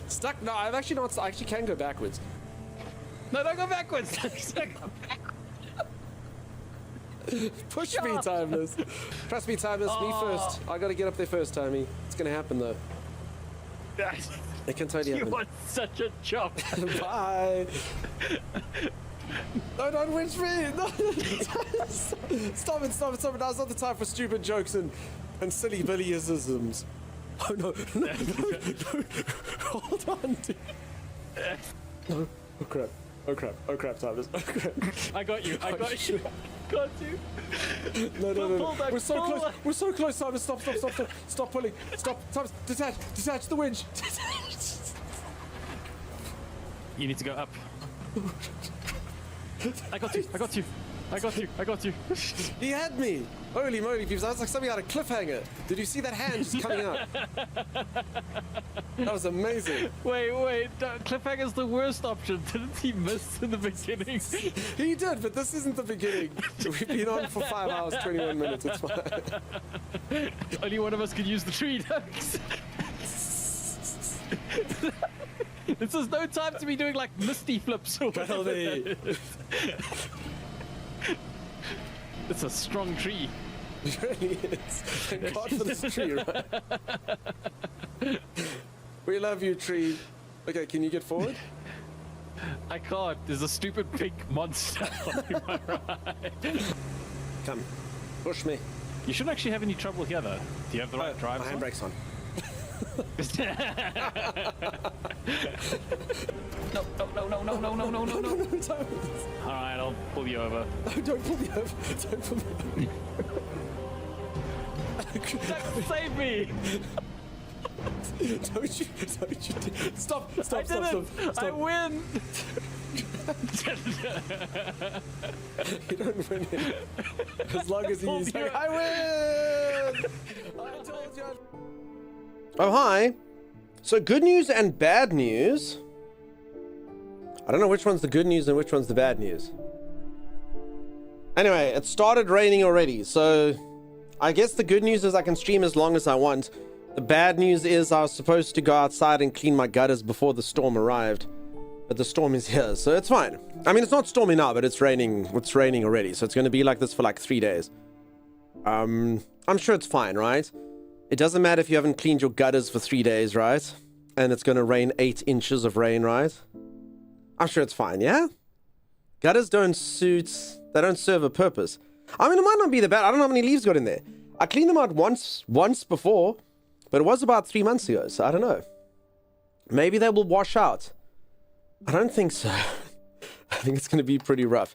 Stuck? No, I'm actually not. I actually can go backwards. No, don't go backwards. Push me, Timeless. Trust me, Timeless. Me first. I gotta get up there first, Timey. It's gonna happen, though. It can totally You happen. are such a chop. Bye. No, don't winch me. No. Stop it. Now's not the time for stupid jokes and silly Billyisms. Oh, no. Hold on, dude. No. Oh, crap. Timeless. Oh, crap. I got you. Got you. No. Pull back, We're so pull close. back. We're so close, Simon. Stop pulling. Stop. Timeless. Detach the winch. You need to go up. I got you. He had me. Holy moly, peeps. That was like something out of Cliffhanger. Did you see that hand just coming out? That was amazing. Wait. Cliffhanger's the worst option. Didn't he miss in the beginning? He did, but this isn't the beginning. We've been on for 5 hours, 21 minutes. It's fine. Only one of us can use the tree ducks. This is no time to be doing like misty flips or whatever. Penalty. It's a strong tree. It really is. Thank God for this tree, right? We love you, tree. Okay, can you get forward? I can't. There's a stupid pink monster on my right. Come. Push me. You shouldn't actually have any trouble here, though. Do you have the right drive? My handbrake's on. No. Don't. Alright, I'll pull you over. No, don't pull me over. Don't pull me over. Save me! Don't you stop. I win! You don't win it. As long as you say, I win! I told you. Oh, hi. So good news and bad news. I don't know which one's the good news and which one's the bad news. Anyway, it started raining already, so I guess the good news is I can stream as long as I want. The bad news is I was supposed to go outside and clean my gutters before the storm arrived. But the storm is here, so it's fine. I mean, it's not stormy now, but it's raining. It's raining already, so it's going to be like this for like 3 days. I'm sure it's fine, right? It doesn't matter if you haven't cleaned your gutters for 3 days, right? And it's going to rain 8 inches of rain, right? I'm sure it's fine, yeah? Gutters don't serve a purpose. I mean, it might not be that bad. I don't know how many leaves got in there. I cleaned them out once before, but it was about 3 months ago, so I don't know. Maybe they will wash out. I don't think so. I think it's going to be pretty rough.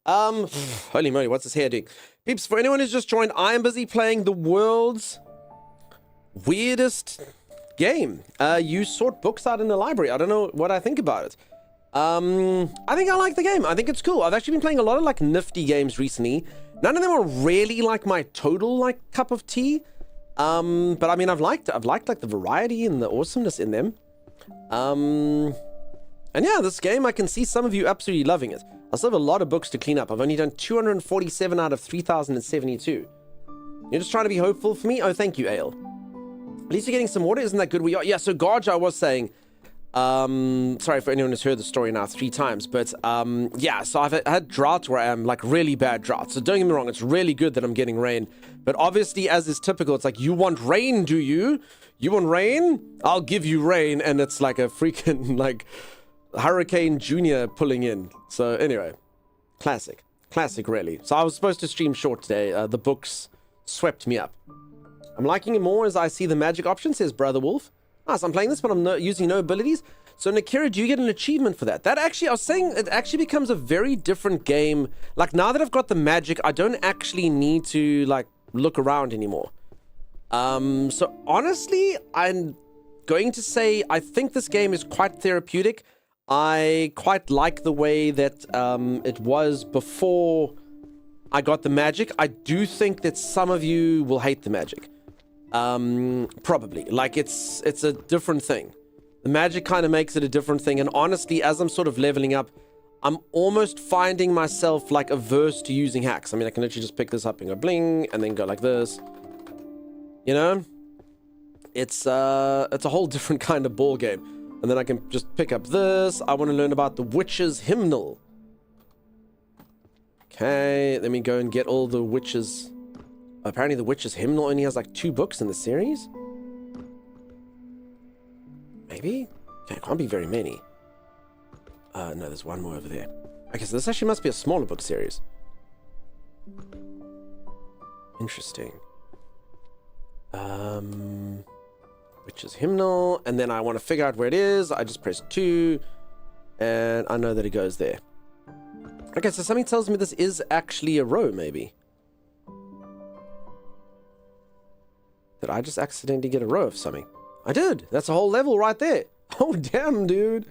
Holy moly, what's this hair doing? Peeps, for anyone who's just joined, I am busy playing the world's weirdest game. You sort books out in the library. I don't know what I think about it. I think I like the game. I think it's cool. I've actually been playing a lot of like nifty games recently. None of them are really like my total like cup of tea. But I mean, I've liked like the variety and the awesomeness in them. And yeah, this game, I can see some of you absolutely loving it. I still have a lot of books to clean up. I've only done 247 out of 3,072. You're just trying to be hopeful for me? Oh, thank you, Ale. At least you're getting some water. Isn't that good? Yeah, so Garge, I was saying, sorry for anyone who's heard the story now 3 times, but yeah, so I've had drought where I am, like really bad drought. So don't get me wrong, it's really good that I'm getting rain. But obviously, as is typical, it's like, you want rain, do you? You want rain? I'll give you rain. And it's like a freaking, like, Hurricane Junior pulling in. So anyway, classic really. So I was supposed to stream short today. The books swept me up. I'm liking it more as I see the magic option, says Brother Wolf. Nice, I'm playing this, but I'm using no abilities. So Nakira, do you get an achievement for that? That actually, I was saying, it actually becomes a very different game. Like, now that I've got the magic, I don't actually need to like look around anymore. So honestly, I'm going to say I think this game is quite therapeutic. I quite like the way that it was before I got the magic. I do think that some of you will hate the magic. Probably. Like, it's a different thing. The magic kind of makes it a different thing. And honestly, as I'm sort of leveling up, I'm almost finding myself like averse to using hacks. I mean, I can literally just pick this up and go bling, and then go like this. You know? It's a whole different kind of ball game. And then I can just pick up this. I want to learn about the Witch's Hymnal. Okay, let me go and get all the Witches. Apparently the Witch's Hymnal only has like 2 books in the series. Maybe? Okay, it can't be very many. No, there's one more over there. Okay, so this actually must be a smaller book series. Interesting. Witch's Hymnal, and then I want to figure out where it is. I just press 2, and I know that it goes there. Okay, so something tells me this is actually a row, maybe. Did I just accidentally get a row of something? I did. That's a whole level right there. Oh, damn, dude.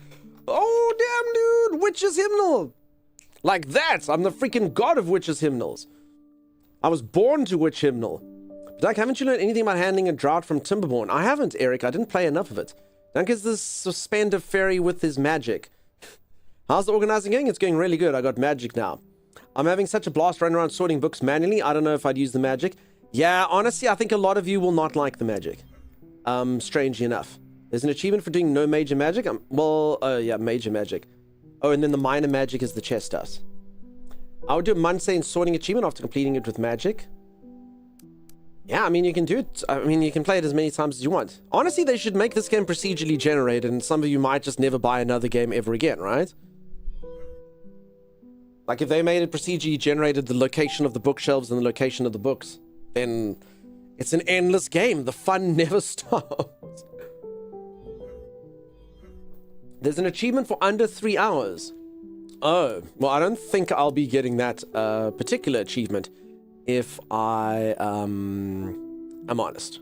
Oh, damn, dude. Witch's Hymnal. Like that. I'm the freaking god of Witch's Hymnals. I was born to Witch Hymnal. Doug, haven't you learned anything about handling a drought from Timberborn? I haven't, Eric. I didn't play enough of it. Doug is this suspender fairy with his magic. How's the organizing going? It's going really good. I got magic now. I'm having such a blast running around sorting books manually. I don't know if I'd use the magic. Yeah, honestly, I think a lot of you will not like the magic. Strangely enough. There's an achievement for doing no major magic. Yeah, major magic. Oh, and then the minor magic is the chest stuff. I would do a mundane sorting achievement after completing it with magic. Yeah, I mean, you can do it. I mean, you can play it as many times as you want. Honestly, they should make this game procedurally generated, and some of you might just never buy another game ever again, right? Like, if they made it procedurally generated, the location of the bookshelves and the location of the books. then it's an endless game. The fun never stops. There's an achievement for under 3 hours. Oh, well, I don't think I'll be getting that particular achievement if I am honest.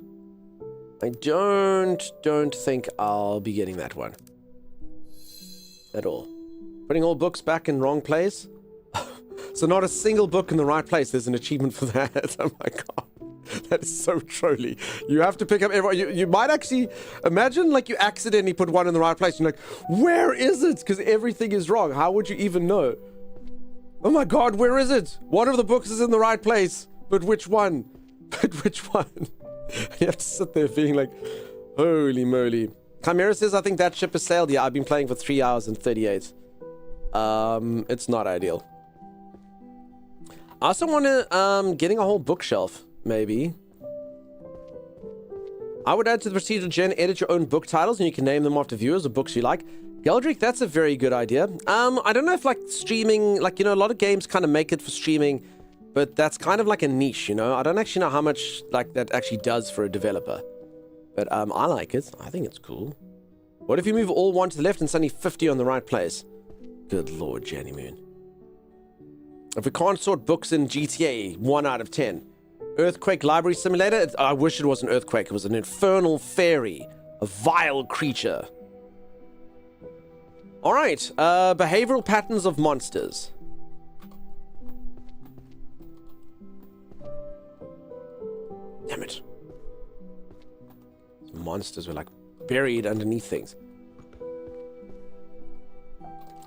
I don't think I'll be getting that one at all. Putting all books back in wrong place. So not a single book in the right place. There's an achievement for that. Oh my god, that is so trolly. You have to pick up everyone. You might actually imagine like you accidentally put one in the right place. You're like, where is it? Because everything is wrong. How would you even know? Oh my god, where is it? One of the books is in the right place, but which one? But which one? You have to sit there being like, holy moly. Chimera says, I think that ship has sailed. Yeah, I've been playing for 3 hours and 38. It's not ideal. I also want to, getting a whole bookshelf, maybe. I would add to the procedural gen, edit your own book titles, and you can name them after viewers or books you like. Geldrick, that's a very good idea. I don't know if, like, streaming, like, you know, a lot of games kind of make it for streaming, but that's kind of like a niche, you know? I don't actually know how much, like, that actually does for a developer. But, I like it. I think it's cool. What if you move all 1 to the left and suddenly 50 on the right place? Good lord, Jenny Moon. If we can't sort books in GTA, 1 out of 10. Earthquake Library Simulator? I wish it was an earthquake. It was an infernal fairy. A vile creature. Alright, behavioral patterns of monsters. Damn it. These monsters were like buried underneath things.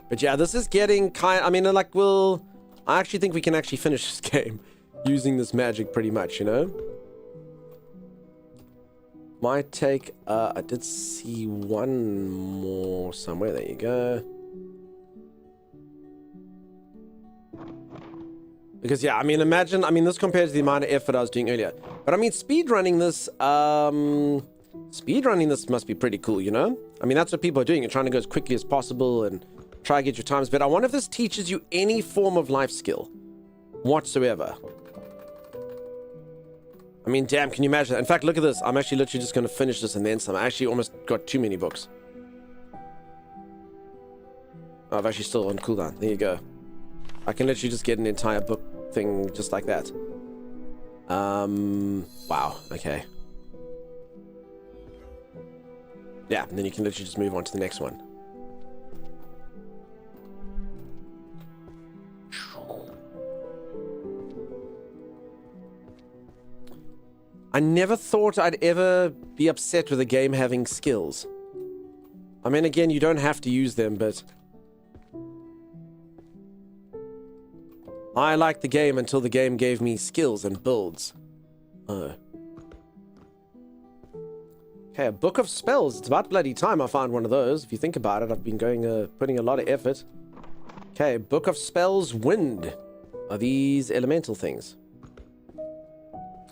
But yeah, this is getting kind... I mean, like, I actually think we can actually finish this game using this magic pretty much, you know? Might take... I did see one more somewhere. There you go. Because, yeah, I mean, imagine... I mean, this compared to the amount of effort I was doing earlier. But, I mean, speedrunning this... Speedrunning this must be pretty cool, you know? I mean, that's what people are doing. You're trying to go as quickly as possible and... try to get your times, but I wonder if this teaches you any form of life skill whatsoever. I mean, damn, can you imagine that? In fact, look at this. I'm actually literally just going to finish this and then some. I actually almost got too many books. Oh, I've actually still on cooldown. There you go. I can literally just get an entire book thing just like that. Wow. Okay. Yeah, and then you can literally just move on to the next one. I never thought I'd ever be upset with a game having skills. I mean, again, you don't have to use them, but... I liked the game until the game gave me skills and builds. Oh. Okay, a book of spells. It's about bloody time I found one of those. If you think about it, I've been going, putting a lot of effort. Okay, book of spells, wind. Are these elemental things?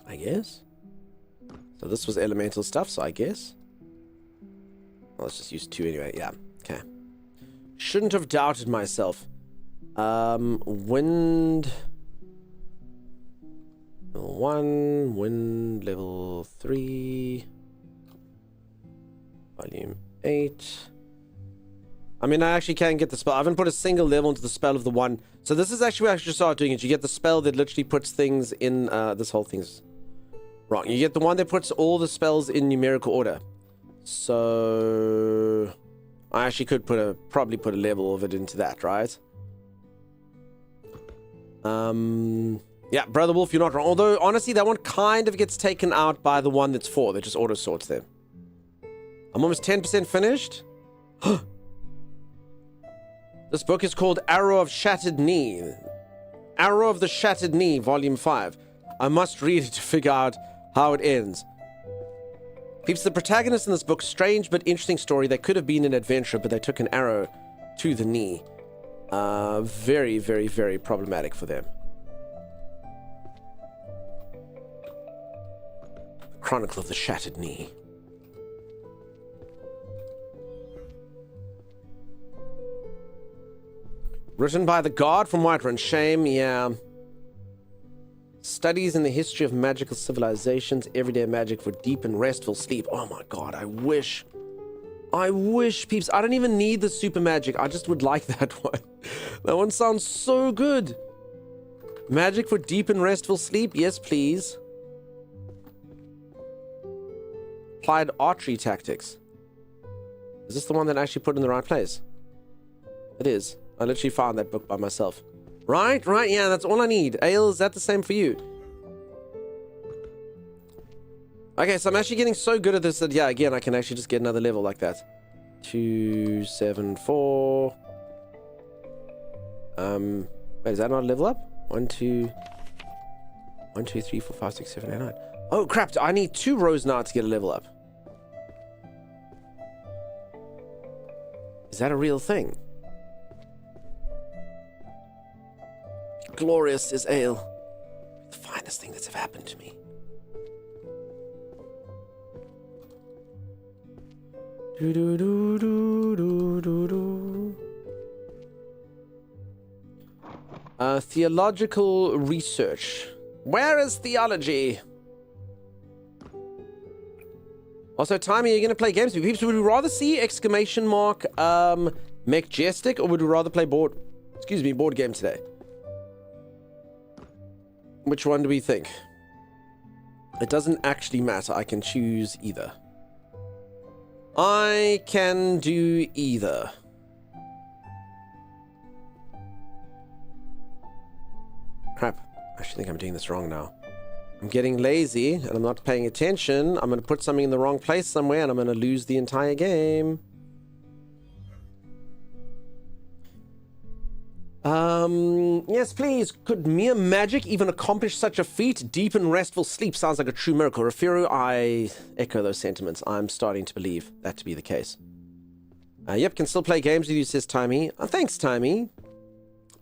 I guess. So this was elemental stuff, so I guess. Well, let's just use 2 anyway. Yeah, okay. Shouldn't have doubted myself. Wind... Level 1, wind level 3. Volume 8. I mean, I actually can get the spell. I haven't put a single level into the spell of the one. So this is actually where I should start doing it. You get the spell that literally puts things in... this whole thing's... wrong. You get the one that puts all the spells in numerical order. So I actually could probably put a level of it into that, right? Yeah, Brother Wolf, you're not wrong. Although honestly, that one kind of gets taken out by the one that's 4 that just auto sorts them. I'm almost 10% finished. This book is called Arrow of Shattered Knee. Arrow of the Shattered Knee, Volume 5. I must read it to figure out how it ends. Peeps, the protagonist in this book, strange but interesting story. They could have been an adventurer, but they took an arrow to the knee. Very, very, very problematic for them. Chronicle of the Shattered Knee. Written by the god from Whiterun. Shame, yeah. studies in the history of magical civilizations, everyday magic for deep and restful sleep. Oh my god, I wish, peeps, I don't even need the super magic. I just would like that one. That one sounds so good. Magic for deep and restful sleep? Yes, please. Applied archery tactics. Is this the one that I actually put in the right place? It is. I literally found that book by myself. Right, yeah, that's all I need. Ale, is that the same for you? Okay, so I'm actually getting so good at this that, yeah, again, I can actually just get another level like that. 2, 7, 4. Wait, is that not a level up? 1, 2, 3, 4, 5, 6, 7, 8, 9. Oh, crap, I need 2 rows now to get a level up. Is that a real thing? Glorious is ale. The finest thing that's ever happened to me. Do do do do do do do. Theological research. Where is theology? Also, Timey, are you going to play games with people? Would we rather see exclamation mark Majestic, or would we rather play board game today? Which one do we think? It doesn't actually matter. I can choose either. I can do either. Crap. I actually think I'm doing this wrong now. I'm getting lazy and I'm not paying attention. I'm going to put something in the wrong place somewhere and I'm going to lose the entire game. Yes, please. Could mere magic even accomplish such a feat? Deep and restful sleep sounds like a true miracle. Rafiru, I echo those sentiments. I'm starting to believe that to be the case. Yep, can still play games with you, says Timey. Thanks, Timey.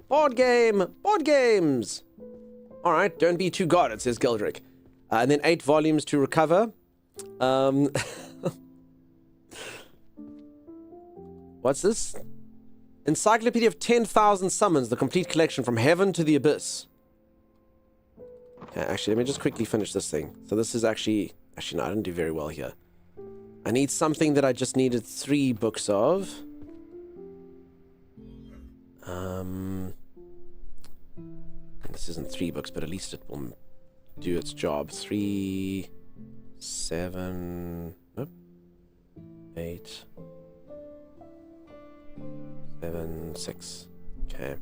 Board games. All right, don't be too guarded, says Geldrick. And then 8 volumes to recover. What's this? Encyclopedia of 10,000 Summons, the complete collection from heaven to the abyss. Okay, actually, let me just quickly finish this thing. So this is actually no, I didn't do very well here. I need something that I just needed 3 books of. This isn't 3 books, but at least it will do its job. 3, 7, nope, 8, 7, 6. Okay.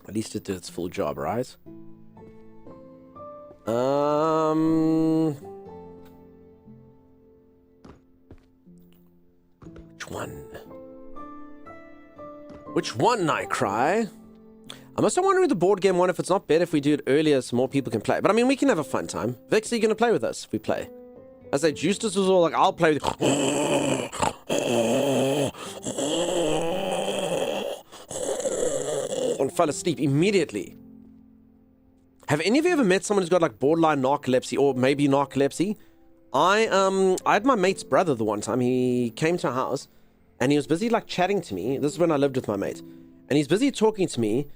At least it did its full job, right? Which one? Which one, I cry? I'm also wondering with the board game one if it's not better if we do it earlier so more people can play. But I mean, we can have a fun time. Vix, are you going to play with us if we play? I say, Justus was all like, I'll play with and fell asleep immediately. Have any of you ever met someone who's got like borderline narcolepsy or maybe narcolepsy? I had my mate's brother the one time. He came to our house and he was busy like chatting to me. This is when I lived with my mate. And he's busy talking to me.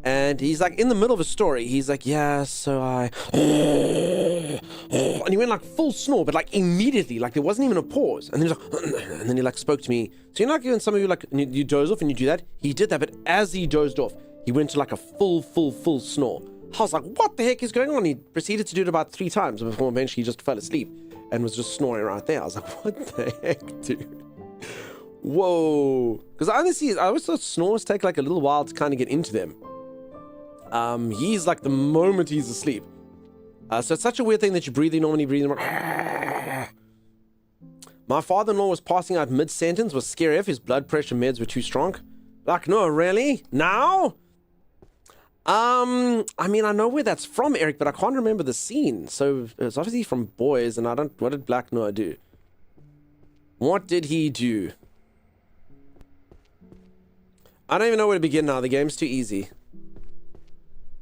And he's like in the middle of a story. He's like, yeah, so I... And he went like full snore, but like immediately, like there wasn't even a pause. And then he was like, and then he like spoke to me. So you know, like when some of you like, you doze off and you do that? He did that, but as he dozed off, he went to like a full snore. I was like, what the heck is going on? He proceeded to do it about 3 times before eventually he just fell asleep and was just snoring right there. I was like, what the heck, dude? Whoa. Because I always thought snores take like a little while to kind of get into them. He's like the moment he's asleep. So it's such a weird thing that you normally breathe. My father-in-law was passing out mid-sentence, was scary if his blood pressure meds were too strong. Like, no, really? Now? I mean, I know where that's from, Eric, but I can't remember the scene. So it's obviously from Boys, and what did Black Noah do? What did he do? I don't even know where to begin now. The game's too easy.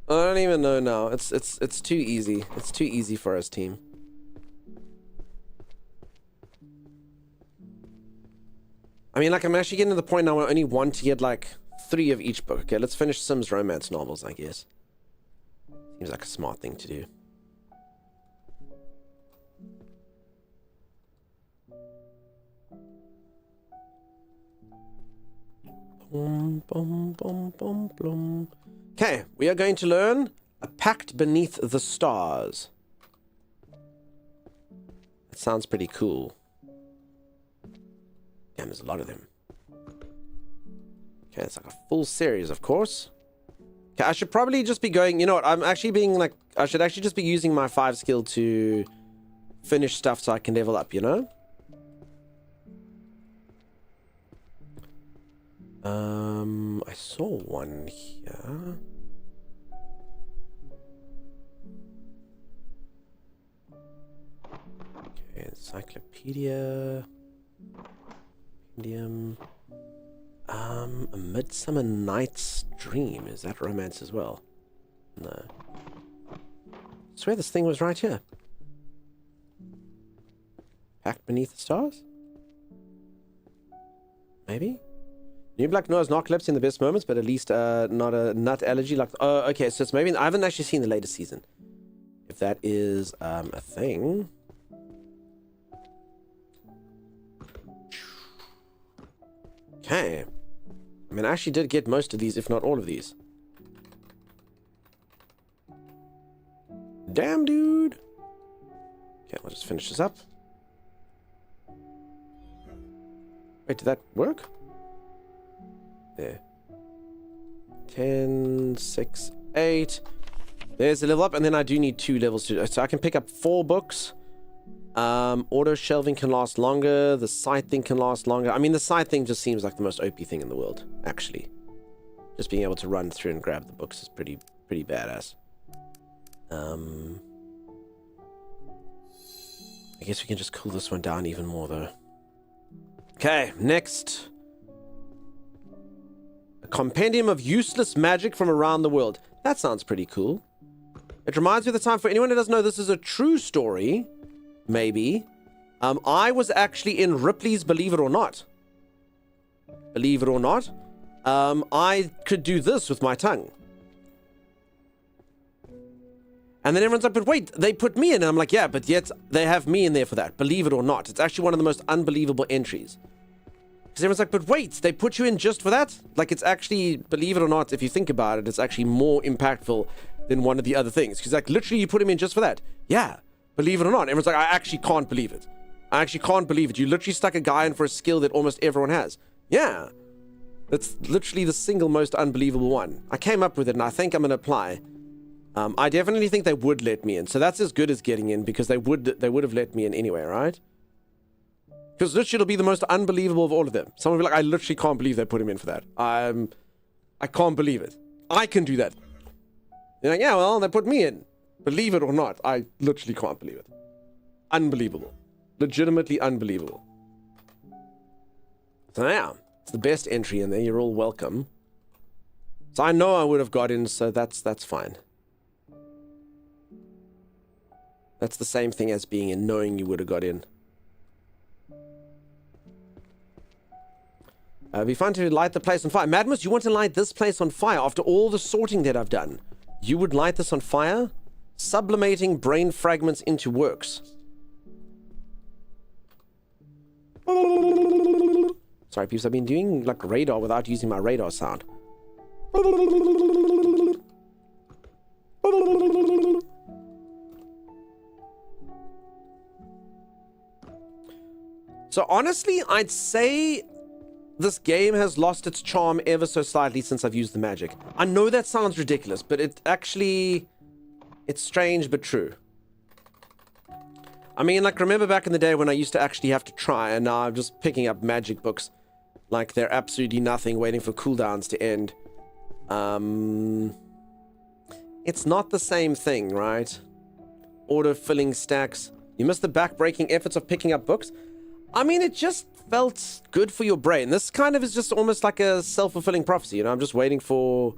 I don't even know now. It's too easy. It's too easy for us, team. I mean, like, I'm actually getting to the point now where I only want to get, like, 3 of each book. Okay, let's finish Sims romance novels, I guess. Seems like a smart thing to do. Boom, boom, boom, boom, boom. Okay, we are going to learn A Pact Beneath the Stars. That sounds pretty cool. Damn, there's a lot of them. Okay, it's like a full series, of course. Okay, I should probably just be going... You know what? I'm actually being like... I should actually just be using my 5 skill to finish stuff so I can level up, you know? I saw one here. Okay, encyclopedia. Medium. A Midsummer Night's Dream. Is that romance as well? No. I swear this thing was right here. Packed Beneath the Stars? Maybe? New Black Noah's Narcolepsy in the best moments, but at least not a nut allergy. Like, oh, okay, so it's maybe... I haven't actually seen the latest season. If that is a thing... Okay. I mean, I actually did get most of these, if not all of these. Damn, dude. Okay, we'll just finish this up. Wait, did that work? There. 10, 6, 8. There's a level up, and then I do need 2 levels to... So I can pick up 4 books. Auto shelving can last longer. The side thing can last longer. I mean, the side thing just seems like the most OP thing in the world, actually. Just being able to run through and grab the books is pretty badass. I guess we can just cool this one down even more, though. Okay, next. A compendium of useless magic from around the world. That sounds pretty cool. It reminds me of the time, for anyone who doesn't know, this is a true story. Maybe. I was actually in Ripley's Believe It or Not. Believe it or not. I could do this with my tongue. And then everyone's like, but wait, they put me in. And I'm like, yeah, but yet they have me in there for that. Believe it or not. It's actually one of the most unbelievable entries. Because everyone's like, but wait, they put you in just for that? Like, it's actually, believe it or not, if you think about it, it's actually more impactful than one of the other things. Because, like, literally you put him in just for that. Yeah. Believe it or not. Everyone's like, I actually can't believe it. I actually can't believe it. You literally stuck a guy in for a skill that almost everyone has. Yeah. That's literally the single most unbelievable one. I came up with it, and I think I'm going to apply. I definitely think they would let me in. So that's as good as getting in, because they would have let me in anyway, right? Because literally it'll be the most unbelievable of all of them. Someone will be like, I literally can't believe they put him in for that. I can't believe it. I can do that. You're like, yeah, well, they put me in. Believe it or not, I literally can't believe it. Unbelievable. Legitimately unbelievable. So yeah, it's the best entry in there. You're all welcome. So I know I would have got in, so that's fine. That's the same thing as being in, knowing you would have got in. It'd be fun to light the place on fire. Madmus, you want to light this place on fire after all the sorting that I've done? You would light this on fire? Sublimating brain fragments into works. Sorry, peeps, I've been doing like radar without using my radar sound. So honestly, I'd say this game has lost its charm ever so slightly since I've used the magic. I know that sounds ridiculous, but it actually... It's strange, but true. I mean, like, remember back in the day when I used to actually have to try, and now I'm just picking up magic books like they're absolutely nothing, waiting for cooldowns to end. It's not the same thing, right? Auto-filling stacks. You miss the back-breaking efforts of picking up books? I mean, it just felt good for your brain. This kind of is just almost like a self-fulfilling prophecy, you know? I'm just waiting for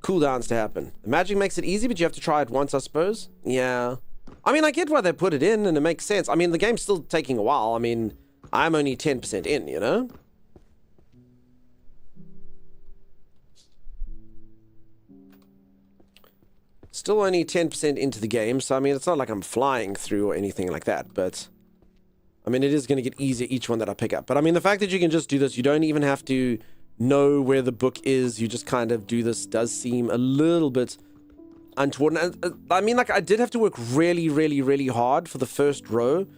cooldowns to happen. The magic makes it easy, but you have to try it once, I suppose. Yeah. I mean, I get why they put it in, and it makes sense. I mean, the game's still taking a while. I mean, I'm only 10% in, you know? Still only 10% into the game, so I mean, it's not like I'm flying through or anything like that, but I mean, it is going to get easier each one that I pick up. But I mean, the fact that you can just do this, you don't even have to know where the book is, you just kind of do this, does seem a little bit untoward. And, I mean, like, I did have to work really, really, really hard for the first row,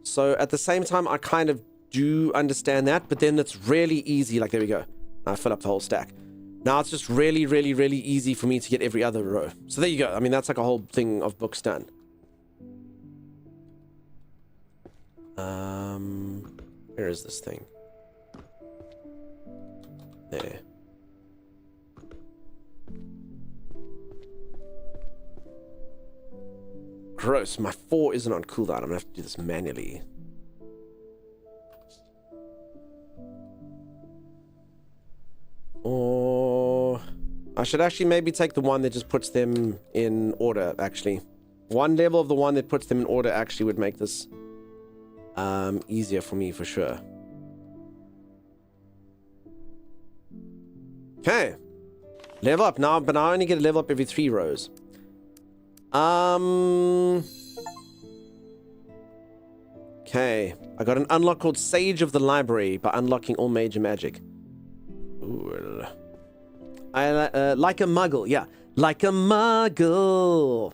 so at the same time, I kind of do understand that, but then it's really easy. Like, there we go. I fill up the whole stack. Now it's just really, really, really easy for me to get every other row. So there you go. I mean, that's like a whole thing of books done. Where is this thing? There. Gross. My 4 isn't on cooldown. I'm gonna have to do this manually. Or I should actually maybe take the one that just puts them in order, actually. One level of the one that puts them in order actually would make this easier for me for sure. Okay. Level up now, but I only get a level up every 3 rows. Okay. I got an unlock called Sage of the Library by unlocking all major magic. Ooh. Like a muggle, yeah. Like a muggle.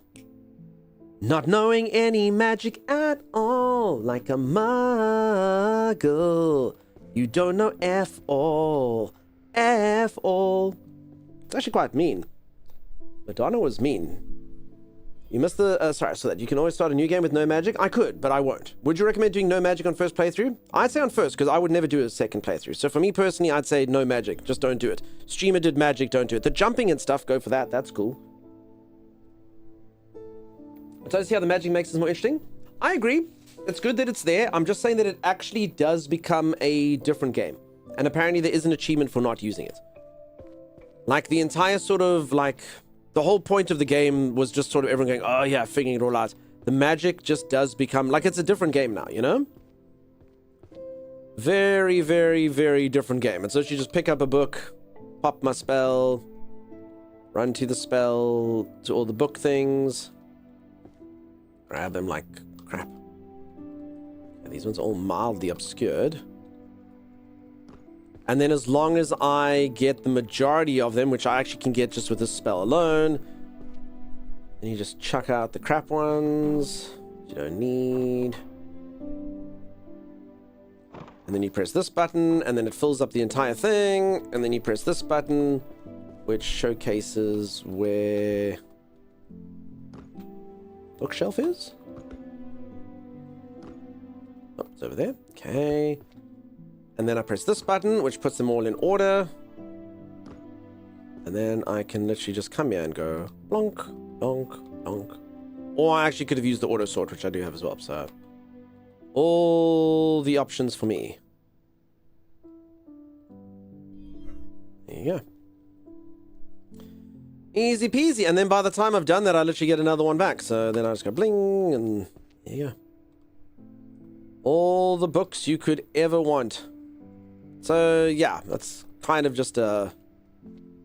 Not knowing any magic at all. Like a muggle. You don't know F all. F all. It's actually quite mean. Madonna was mean. You missed the... sorry, so that you can always start a new game with no magic? I could, but I won't. Would you recommend doing no magic on first playthrough? I'd say on first, because I would never do a second playthrough. So for me personally, I'd say no magic. Just don't do it. Streamer did magic, don't do it. The jumping and stuff, go for that. That's cool. So you see how the magic makes this more interesting? I agree. It's good that it's there. I'm just saying that it actually does become a different game. And apparently there is an achievement for not using it. Like the entire sort of like... The whole point of the game was just sort of everyone going, oh yeah, figuring it all out. The magic just does become, like it's a different game now, you know? Very, very, very different game. And so you just pick up a book, pop my spell, run to the spell, to all the book things, grab them like crap. And these ones are all mildly obscured. And then as long as I get the majority of them, which I actually can get just with this spell alone, then you just chuck out the crap ones you don't need. And then you press this button, and then it fills up the entire thing, and then you press this button, which showcases where bookshelf is. Oh, it's over there. Okay. And then I press this button, which puts them all in order. And then I can literally just come here and go blonk, blonk, blonk. Or I actually could have used the auto sort, which I do have as well. So all the options for me. There you go. Easy peasy. And then by the time I've done that, I literally get another one back. So then I just go bling, and there you go. All the books you could ever want. So yeah, that's kind of just a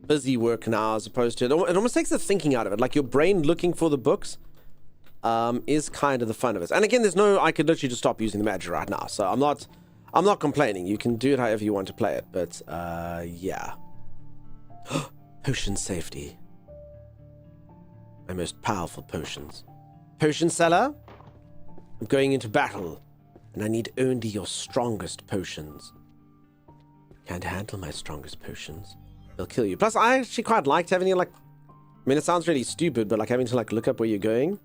busy work now as opposed to... It almost takes the thinking out of it. Like your brain looking for the books is kind of the fun of it. And again, there's no... I could literally just stop using the magic right now. So I'm not complaining. You can do it however you want to play it. But yeah. Potion safety. My most powerful potions. Potion seller? I'm going into battle. And I need only your strongest potions. Can't handle my strongest potions. They'll kill you. Plus, I actually quite liked having you, like... I mean, it sounds really stupid, but, like, having to, like, look up where you're going.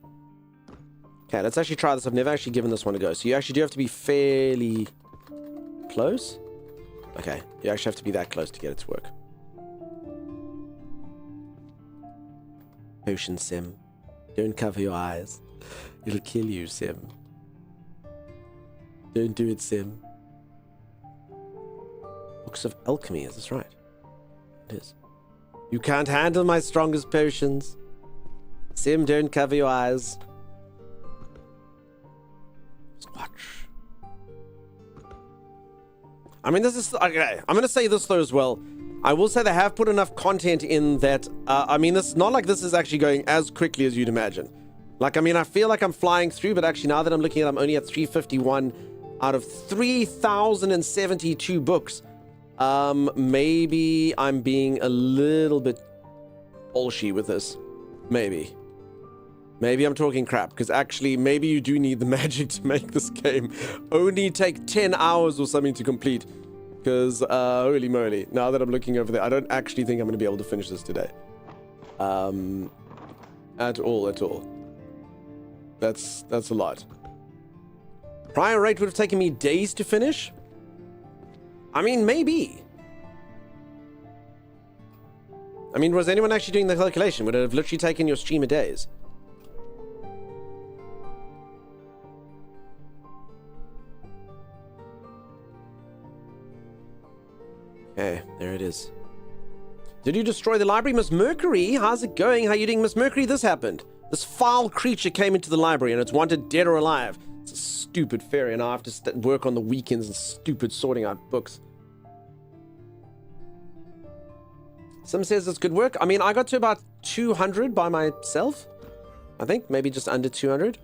Okay, let's actually try this. I've never actually given this one a go. So you actually do have to be fairly close. Okay, you actually have to be that close to get it to work. Potion sim. Don't cover your eyes. It'll kill you, sim. Don't do it, sim. Books of alchemy, is this right? It is. You can't handle my strongest potions. Sim, don't cover your eyes. Just watch. I mean, this is... Okay, I'm going to say this, though, as well. I will say they have put enough content in that, I mean, it's not like this is actually going as quickly as you'd imagine. Like, I mean, I feel like I'm flying through, but actually now that I'm looking at it, I'm only at 351 out of 3,072 books. Maybe I'm being a little bit bullshit with this. Maybe I'm talking crap, because actually maybe you do need the magic to make this game only take 10 hours or something to complete. Because, holy moly, now that I'm looking over there, I don't actually think I'm going to be able to finish this today. At all. That's a lot. Prior rate would have taken me days to finish? I mean, maybe. I mean, was anyone actually doing the calculation? Would it have literally taken your stream of days? Okay, there it is. Did you destroy the library? Miss Mercury, how's it going? How you doing, Miss Mercury? This happened. This foul creature came into the library and it's wanted dead or alive. It's a stupid fairy and I have to work on the weekends and stupid sorting out books. Some says it's good work. I mean, I got to about 200 by myself. I think maybe just under 200. It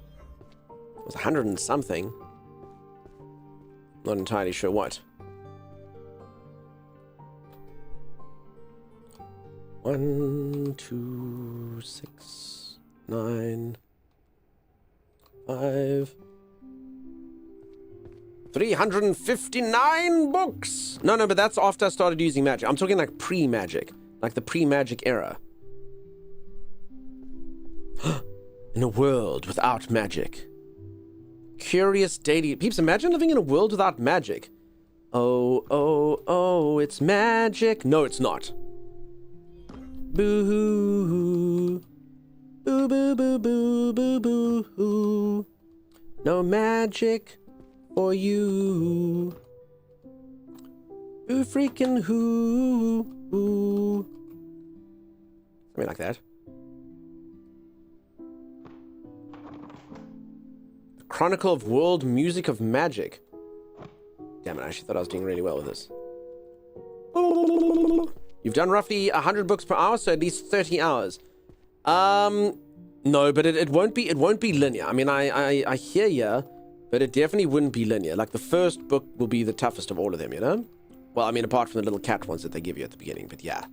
was 100 and something. Not entirely sure what. 1, 2, 6, 9, 5, 359 books. No, but that's after I started using magic. I'm talking like pre-magic, like the pre-magic era. In a world without magic. Curious daily peeps. Imagine living in a world without magic. Oh, it's magic. No, it's not. Boo-hoo. Boo, boo, boo, boo, boo, boo, hoo. No magic for you. Boo freaking hoo. Something like that. The Chronicle of World Music of Magic. Damn it, I actually thought I was doing really well with this. You've done roughly 100 books per hour, so at least 30 hours. No, but it won't be linear. I mean, I hear ya, but it definitely wouldn't be linear. Like, the first book will be the toughest of all of them, you know? Well, I mean, apart from the little cat ones that they give you at the beginning, but yeah.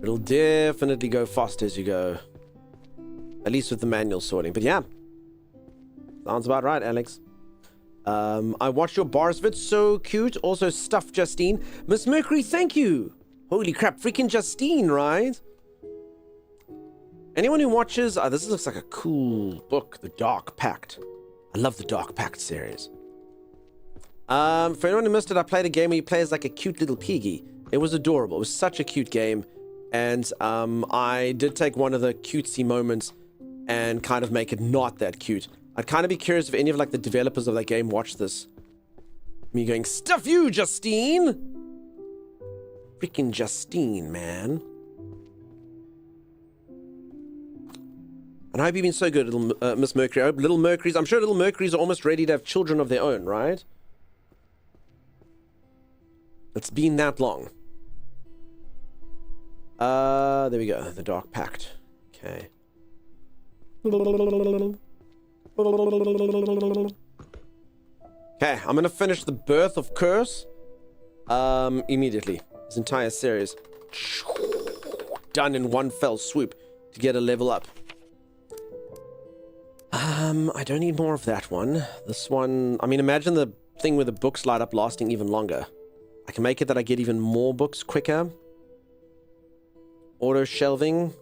It'll definitely go fast as you go. At least with the manual sorting, but yeah. Sounds about right, Alex. I watched your bars vid, so cute. Also, stuff Justine. Miss Mercury, thank you. Holy crap, freaking Justine, right? Anyone who watches... this looks like a cool book, The Dark Pact. I love the Dark Pact series. For anyone who missed it, I played a game where you play as like a cute little piggy. It was adorable. It was such a cute game. And I did take one of the cutesy moments and kind of make it not that cute. I'd kind of be curious if any of like the developers of that game watched this. Me going, stuff you, Justine! Freaking Justine, man. And I hope you've been so good, little Miss Mercury. I hope little Mercury's... I'm sure little Mercury's are almost ready to have children of their own, right? It's been that long. There we go. The Dark Pact. Okay. Okay, I'm gonna finish the Birth of Curse immediately. This entire series done in one fell swoop to get a level up. I don't need more of that one. This one, I mean, imagine the thing where the books light up lasting even longer. I can make it that I get even more books quicker. Auto shelving.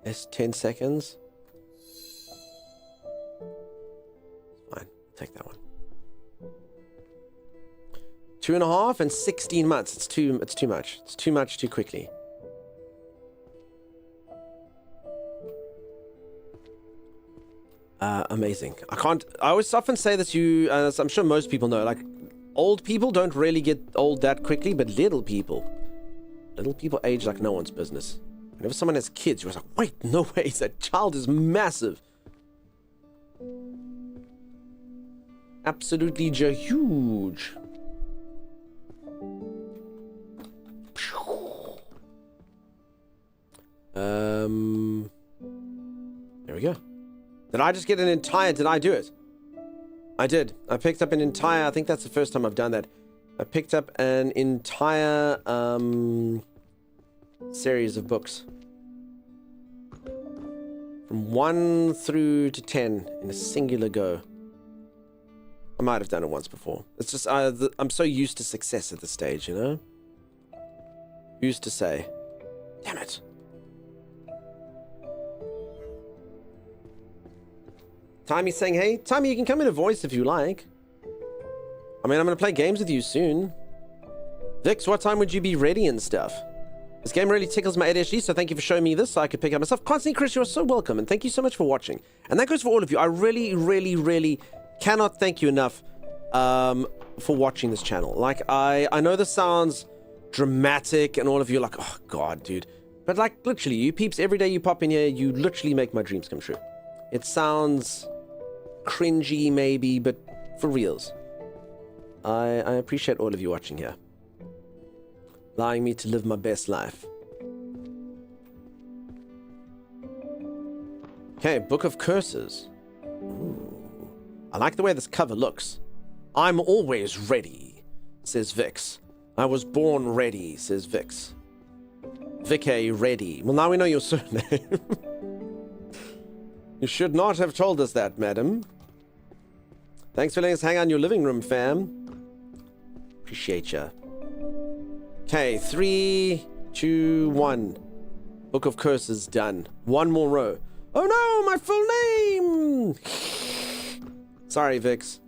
That's 10 seconds. Fine, take that one. 2.5 and 16 months. It's too much. It's too much too quickly. Amazing. I always often say this, as I'm sure most people know, like, old people don't really get old that quickly, but little people age like no one's business. Whenever someone has kids, you're like, wait, no way, that child is massive. Absolutely huge. There we go. Did I just get an entire... Did I do it? I did. I picked up an entire... I think that's the first time I've done that. I picked up an entire series of books. From 1 through to 10 in a singular go. I might have done it once before. It's just... I'm so used to success at this stage, you know? Used to say. Damn it. Timmy's saying, hey, Timmy, you can come in a voice if you like. I mean, I'm going to play games with you soon. Vix, what time would you be ready and stuff? This game really tickles my ADHD, so thank you for showing me this so I could pick up myself. Constantly, Chris, you're so welcome, and thank you so much for watching. And that goes for all of you. I really, really, really cannot thank you enough for watching this channel. Like, I know this sounds dramatic, and all of you are like, oh, God, dude. But, like, literally, you peeps, every day you pop in here, you literally make my dreams come true. It sounds cringy, maybe, but for reals. I appreciate all of you watching here. Allowing me to live my best life. Okay, Book of Curses. Ooh. I like the way this cover looks. I'm always ready, says Vix. I was born ready, says Vix. Vicky ready. Well, now we know your surname. You should not have told us that, madam. Thanks for letting us hang out in your living room, fam. Appreciate ya. Okay, 3, 2, 1. Book of Curses done. One more row. Oh no, my full name! Sorry, Vix.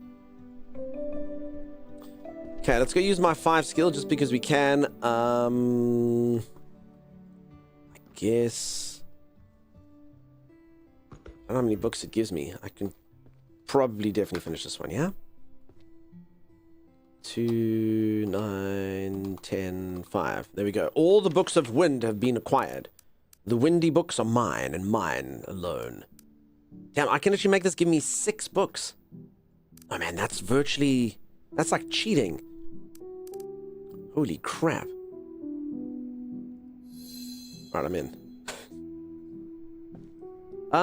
Okay, let's go use my 5 skill just because we can. I guess... I don't know how many books it gives me. I can probably definitely finish this one, yeah? 2, 9, 10, 5. There we go. All the books of wind have been acquired. The windy books are mine and mine alone. Damn, I can actually make this give me 6 books. Oh man, that's virtually... That's like cheating. Holy crap. Alright, I'm in.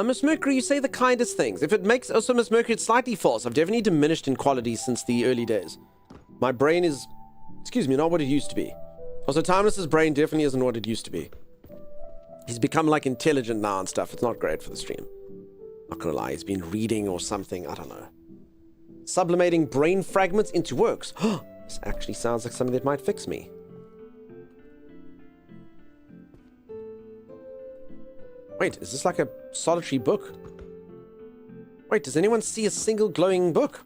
Miss Mercury, you say the kindest things. If it makes... Also, Miss Mercury, it's slightly false. I've definitely diminished in quality since the early days. My brain is... Excuse me, not what it used to be. Also, Timeless's brain definitely isn't what it used to be. He's become, like, intelligent now and stuff. It's not great for the stream. Not gonna lie, he's been reading or something. I don't know. Sublimating brain fragments into works. This actually sounds like something that might fix me. Wait, is this like a solitary book? Wait, does anyone see a single glowing book?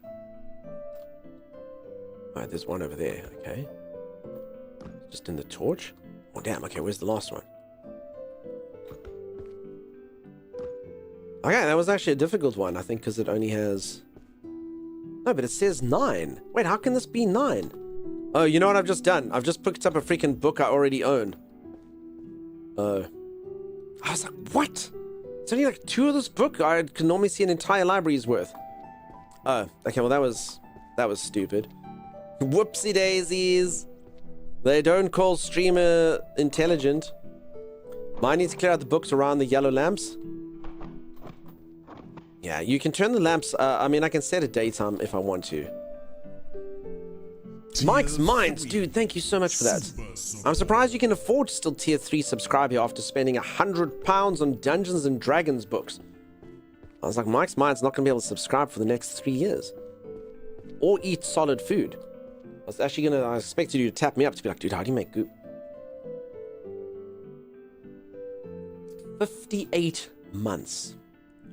Alright, there's one over there, okay. Just in the torch? Oh, damn, okay, where's the last one? Okay, that was actually a difficult one, I think, because it only has... No, but it says 9. Wait, how can this be 9? Oh, you know what I've just done? I've just picked up a freaking book I already own. I was like, what? It's only like 2 of this book. I can normally see an entire library's worth. Oh, okay, well that was stupid. Whoopsie daisies. They don't call streamer intelligent. Might need to clear out the books around the yellow lamps. Yeah, you can turn the lamps. I mean, I can set a daytime if I want to. Mike's Minds, dude, thank you so much for that. I'm surprised you can afford to still tier 3 subscribe here after spending £100 on Dungeons and Dragons books. I was like, Mike's Minds not going to be able to subscribe for the next 3 years. Or eat solid food. I expected you to tap me up to be like, dude, how do you make goop? 58 months.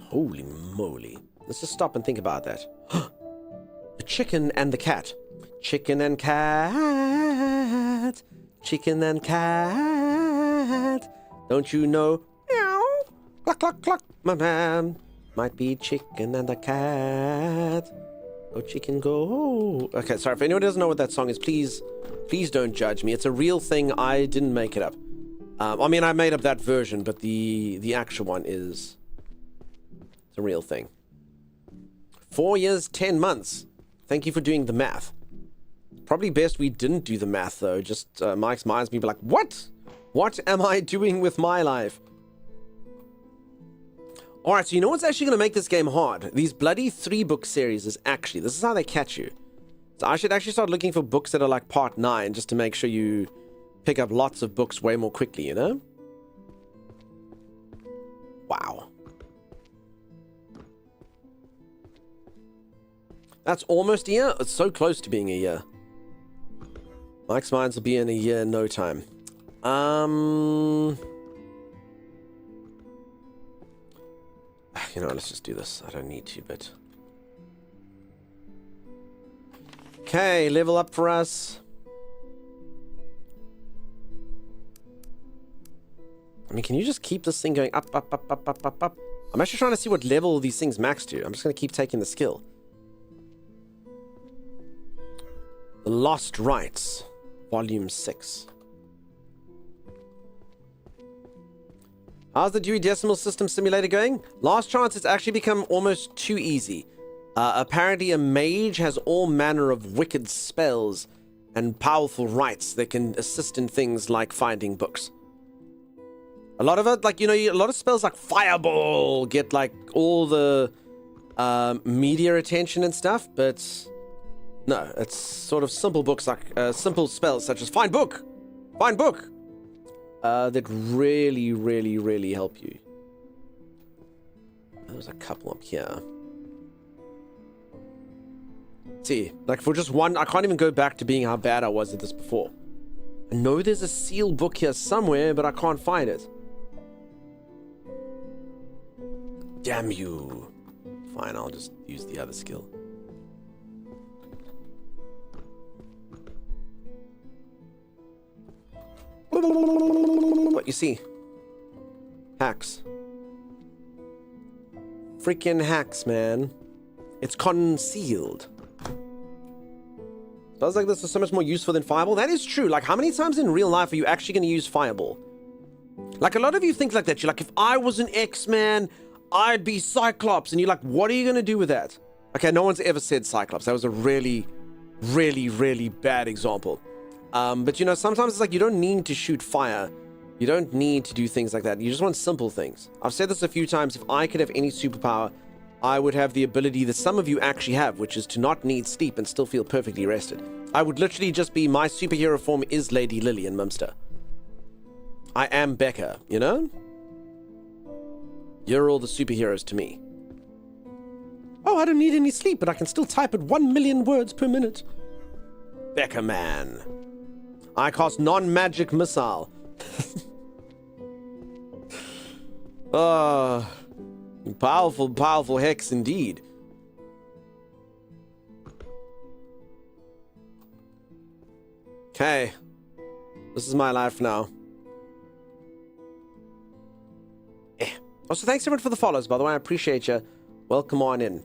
Holy moly. Let's just stop and think about that. The chicken and the cat. Chicken and cat. Chicken and cat. Don't you know? Meow. Cluck, cluck, cluck. My man. Might be chicken and a cat. Go chicken go. Okay, sorry. If anyone doesn't know what that song is, please don't judge me. It's a real thing. I didn't make it up. I mean, I made up that version, but the actual one is... It's a real thing. 4 years, 10 months. Thank you for doing the math. Probably best we didn't do the math, though. Just Mike's minds me be like, what? What am I doing with my life? Alright, so you know what's actually going to make this game hard? These bloody 3-book series is actually... This is how they catch you. So I should actually start looking for books that are like part 9, just to make sure you pick up lots of books way more quickly, you know? Wow. That's almost a year? It's so close to being a year. Mike's Minds will be in a year in no time. You know, let's just do this. I don't need to, but... Okay, level up for us. I mean, can you just keep this thing going up, up, up, up, up, up, up? I'm actually trying to see what level these things max to. I'm just going to keep taking the skill. The Lost Rites, Volume 6. How's the Dewey Decimal System Simulator going? Last chance, it's actually become almost too easy. Apparently a mage has all manner of wicked spells and powerful rites that can assist in things like finding books. A lot of it, like, you know, a lot of spells like Fireball get, like, all the media attention and stuff, but no, it's sort of simple books, like simple spells such as Find Book, that really, really, really help you. There's a couple up here. See, like for just one, I can't even go back to being how bad I was at this before. I know there's a sealed book here somewhere, but I can't find it. Damn you. Fine, I'll just use the other skill. What you see? Hacks. Freaking hacks, man. It's concealed. Spells like this are so much more useful than Fireball. That is true. Like, how many times in real life are you actually going to use Fireball? Like, a lot of you think like that. You're like, if I was an X-Man, I'd be Cyclops. And you're like, what are you going to do with that? Okay, no one's ever said Cyclops. That was a really, really, really bad example. But, you know, sometimes it's like you don't need to shoot fire. You don't need to do things like that. You just want simple things. I've said this a few times. If I could have any superpower, I would have the ability that some of you actually have, which is to not need sleep and still feel perfectly rested. I would literally just be, my superhero form is Lady Lily in Mumster. I am Becca, you know? You're all the superheroes to me. Oh, I don't need any sleep, but I can still type at 1 million words per minute. Becca man. I cast non-magic missile. Oh, powerful, powerful hex indeed. Okay. This is my life now. Also, thanks everyone for the follows, by the way. I appreciate you. Welcome on in.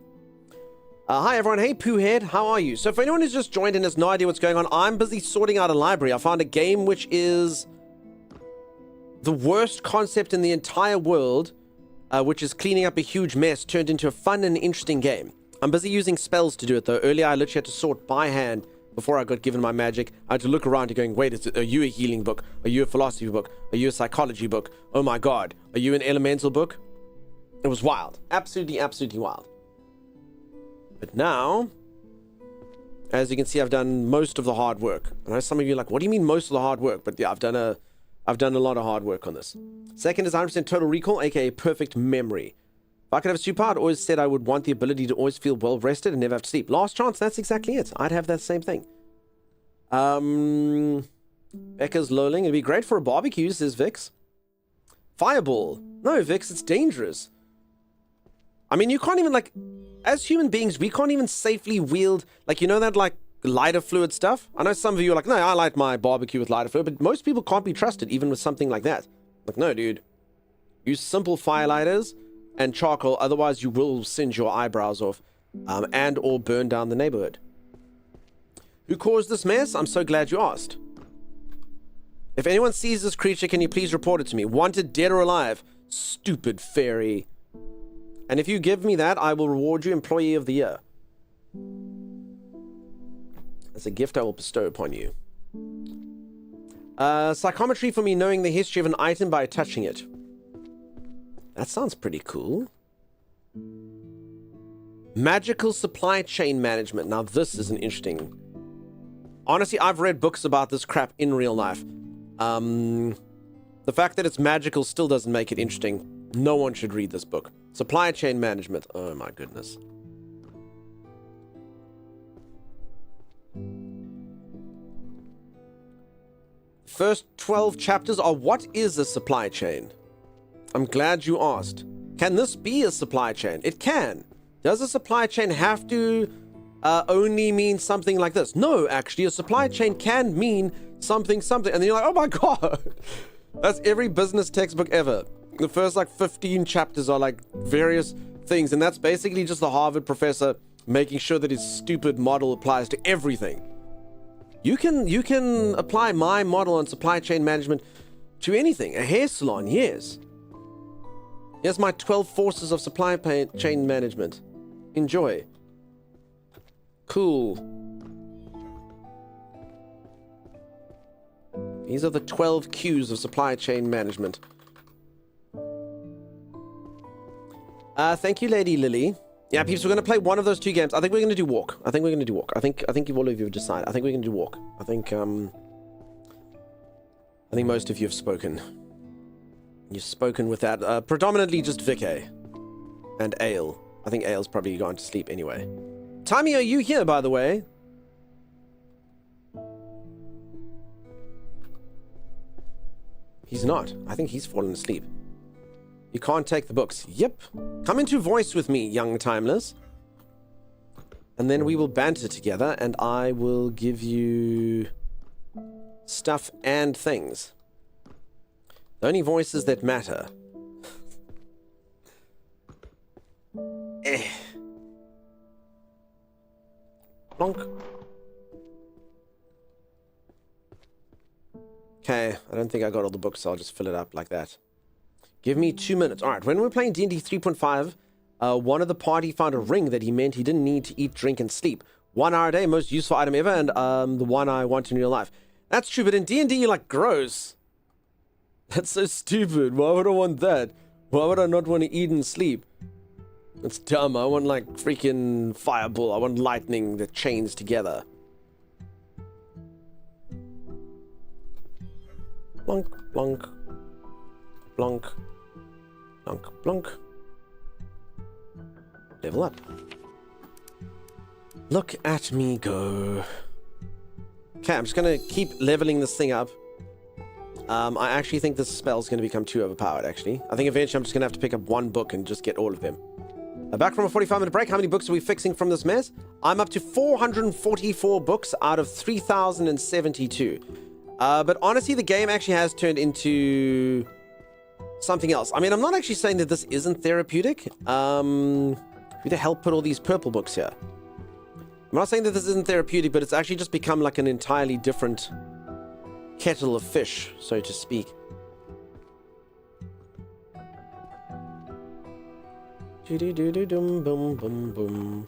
Hi everyone. Hey Poohhead, how are you? So for anyone who's just joined and has no idea what's going on, I'm busy sorting out a library. I found a game which is the worst concept in the entire world, which is cleaning up a huge mess, turned into a fun and interesting game. I'm busy using spells to do it though. Earlier I literally had to sort by hand before I got given my magic. I had to look around and going, wait, are you a healing book? Are you a philosophy book? Are you a psychology book? Oh my god. Are you an elemental book? It was wild. Absolutely, absolutely wild. But now, as you can see, I've done most of the hard work. I know some of you are like, what do you mean most of the hard work? But yeah, I've done a lot of hard work on this. Second is 100% total recall, aka perfect memory. If I could have a superpower, I'd always said I would want the ability to always feel well rested and never have to sleep. Last chance, that's exactly it. I'd have that same thing. Becca's lolling. It'd be great for a barbecue, says Vix. Fireball. No, Vix, it's dangerous. I mean, you can't even, like, as human beings, we can't even safely wield, like, you know that, like, lighter fluid stuff? I know some of you are like, no, I light my barbecue with lighter fluid, but most people can't be trusted, even with something like that. Like, no, dude. Use simple firelighters and charcoal, otherwise you will singe your eyebrows off, and or burn down the neighborhood. Who caused this mess? I'm so glad you asked. If anyone sees this creature, can you please report it to me? Wanted dead or alive. Stupid fairy. And if you give me that, I will reward you Employee of the Year. As a gift I will bestow upon you. Psychometry for me knowing the history of an item by touching it. That sounds pretty cool. Magical supply chain management. Now this is an interesting... Honestly, I've read books about this crap in real life. The fact that it's magical still doesn't make it interesting. No one should read this book. Supply chain management. Oh my goodness. First 12 chapters are what is a supply chain? I'm glad you asked. Can this be a supply chain? It can. Does a supply chain have to only mean something like this? No, actually, a supply chain can mean something. And then you're like, oh my god. That's every business textbook ever. The first like 15 chapters are like various things, and that's basically just the Harvard professor making sure that his stupid model applies to everything. You can apply my model on supply chain management to anything. A hair salon, yes. Here's my 12 forces of supply chain management. Enjoy. Cool. These are the 12 Qs of supply chain management. Thank you, Lady Lily. Yeah, peeps, we're going to play one of those two games. I think we're going to do walk. I think all of you have decided. I think we're going to do walk. I think most of you have spoken. You've spoken with that. Predominantly just Vicky and Ale. I think Ale's probably gone to sleep anyway. Tommy, are you here, by the way? He's not. I think he's fallen asleep. You can't take the books. Yep. Come into voice with me, young timeless. And then we will banter together, and I will give you stuff and things. The only voices that matter. Plonk. Okay, I don't think I got all the books, so I'll just fill it up like that. Give me 2 minutes. All right, when we were playing D&D 3.5, one of the party found a ring that he meant he didn't need to eat, drink, and sleep. 1 hour a day, most useful item ever, and the one I want in real life. That's true, but in D&D, you're like, gross. That's so stupid. Why would I want that? Why would I not want to eat and sleep? That's dumb. I want, like, freaking fireball. I want lightning that chains together. Blonk, blonk. Blonk. Blonk, blonk. Level up. Look at me go. Okay, I'm just going to keep leveling this thing up. I actually think this spell's going to become too overpowered, actually. I think eventually I'm just going to have to pick up one book and just get all of them. Back from a 45-minute break. How many books are we fixing from this mess? I'm up to 444 books out of 3,072. But honestly, the game actually has turned into something else. I mean, I'm not actually saying that this isn't therapeutic. Who the hell put all these purple books here? I'm not saying that this isn't therapeutic, but it's actually just become like an entirely different kettle of fish, so to speak. Boom, boom, boom.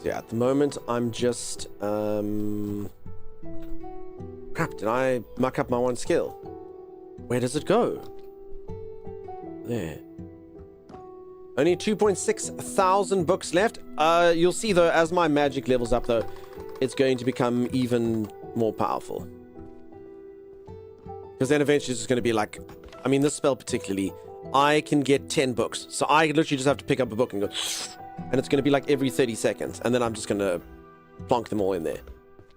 Yeah, at the moment, I'm just, crap, did I muck up my one skill? Where does it go? There. Only 2.6 thousand books left. You'll see, though, as my magic levels up, though, it's going to become even more powerful. Because then eventually it's just going to be like, I mean, this spell particularly, I can get 10 books. So I literally just have to pick up a book and go, and it's going to be like every 30 seconds. And then I'm just going to plonk them all in there.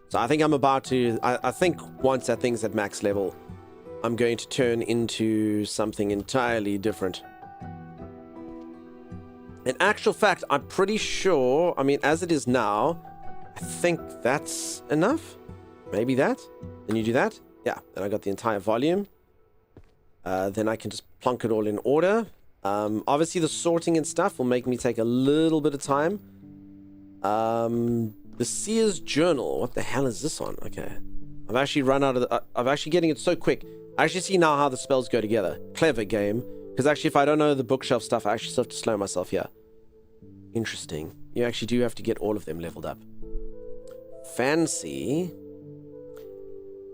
So I think I'm about to, I think once that thing's at max level, I'm going to turn into something entirely different. In actual fact, I'm pretty sure, I mean, as it is now, I think that's enough. Maybe that. Then you do that. Yeah, then I got the entire volume. Then I can just plonk it all in order. Obviously, the sorting and stuff will make me take a little bit of time. The Seer's Journal. What the hell is this on? Okay. I've actually run out of the... I'm actually getting it so quick. I actually see now how the spells go together. Clever game. Because actually, if I don't know the bookshelf stuff, I actually still have to slow myself here. Interesting. You actually do have to get all of them leveled up. Fancy.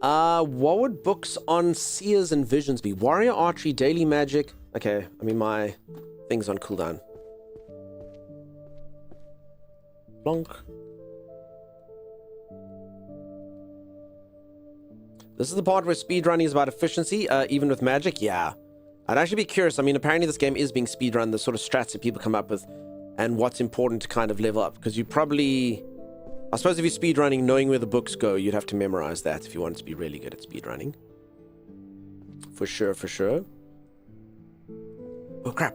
What would books on Seers and Visions be? Warrior Archery, Daily Magic. Okay, I mean my thing's on cooldown. Blonk. This is the part where speedrunning is about efficiency, even with magic. Yeah. I'd actually be curious. I mean, apparently this game is being speedrun, the sort of strats that people come up with, and what's important to kind of level up. Because you probably... I suppose if you're speedrunning, knowing where the books go, you'd have to memorize that if you wanted to be really good at speedrunning. For sure, for sure. Oh, crap.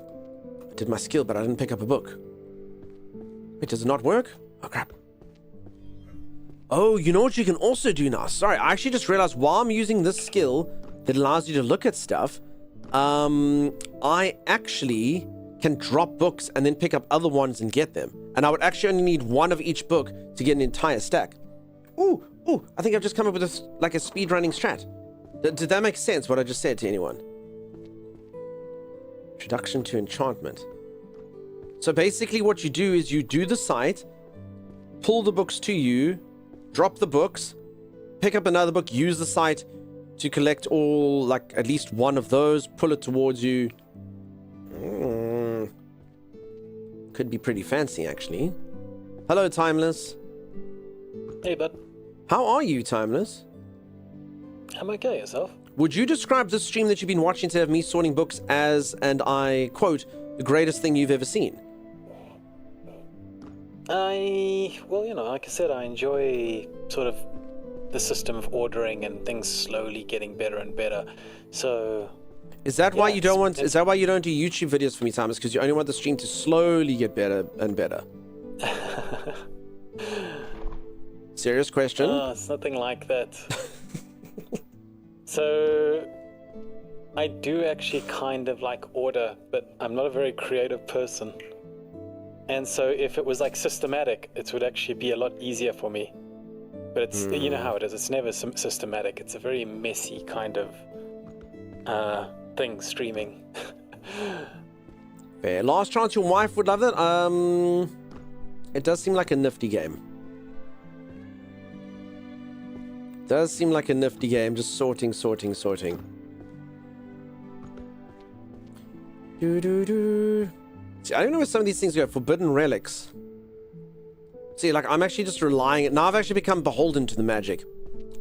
I did my skill, but I didn't pick up a book. Wait, does it not work? Oh, crap. Oh, you know what you can also do now? Sorry, I actually just realized while I'm using this skill that allows you to look at stuff, I actually can drop books and then pick up other ones and get them. And I would actually only need one of each book to get an entire stack. Ooh, I think I've just come up with a speedrunning strat. Did that make sense, what I just said to anyone? Introduction to Enchantment. So basically what you do is you do the site, pull the books to you, drop the books, pick up another book, use the site to collect all, like, at least one of those, pull it towards you. Could be pretty fancy, actually. Hello, Timeless. Hey, bud. How are you, Timeless? I'm okay, yourself? Would you describe this stream that you've been watching today of me sorting books as, and I quote, the greatest thing you've ever seen? Well, you know, like I said, I enjoy sort of the system of ordering and things slowly getting better and better. So... Is that why you don't want? Is that why you don't do YouTube videos for me, Thomas? Because you only want the stream to slowly get better and better. Serious question? Oh, it's nothing like that. So, I do actually kind of like order, but I'm not a very creative person. And so, if it was like systematic, it would actually be a lot easier for me. But it's you know how it is. It's never systematic. It's a very messy kind of thing streaming. Fair. Last chance, your wife would love that. It does seem like a nifty game. Does seem like a nifty game. Just sorting. See, I don't know where some of these things go. Forbidden relics. See, like, I'm actually just relying... Now I've actually become beholden to the magic.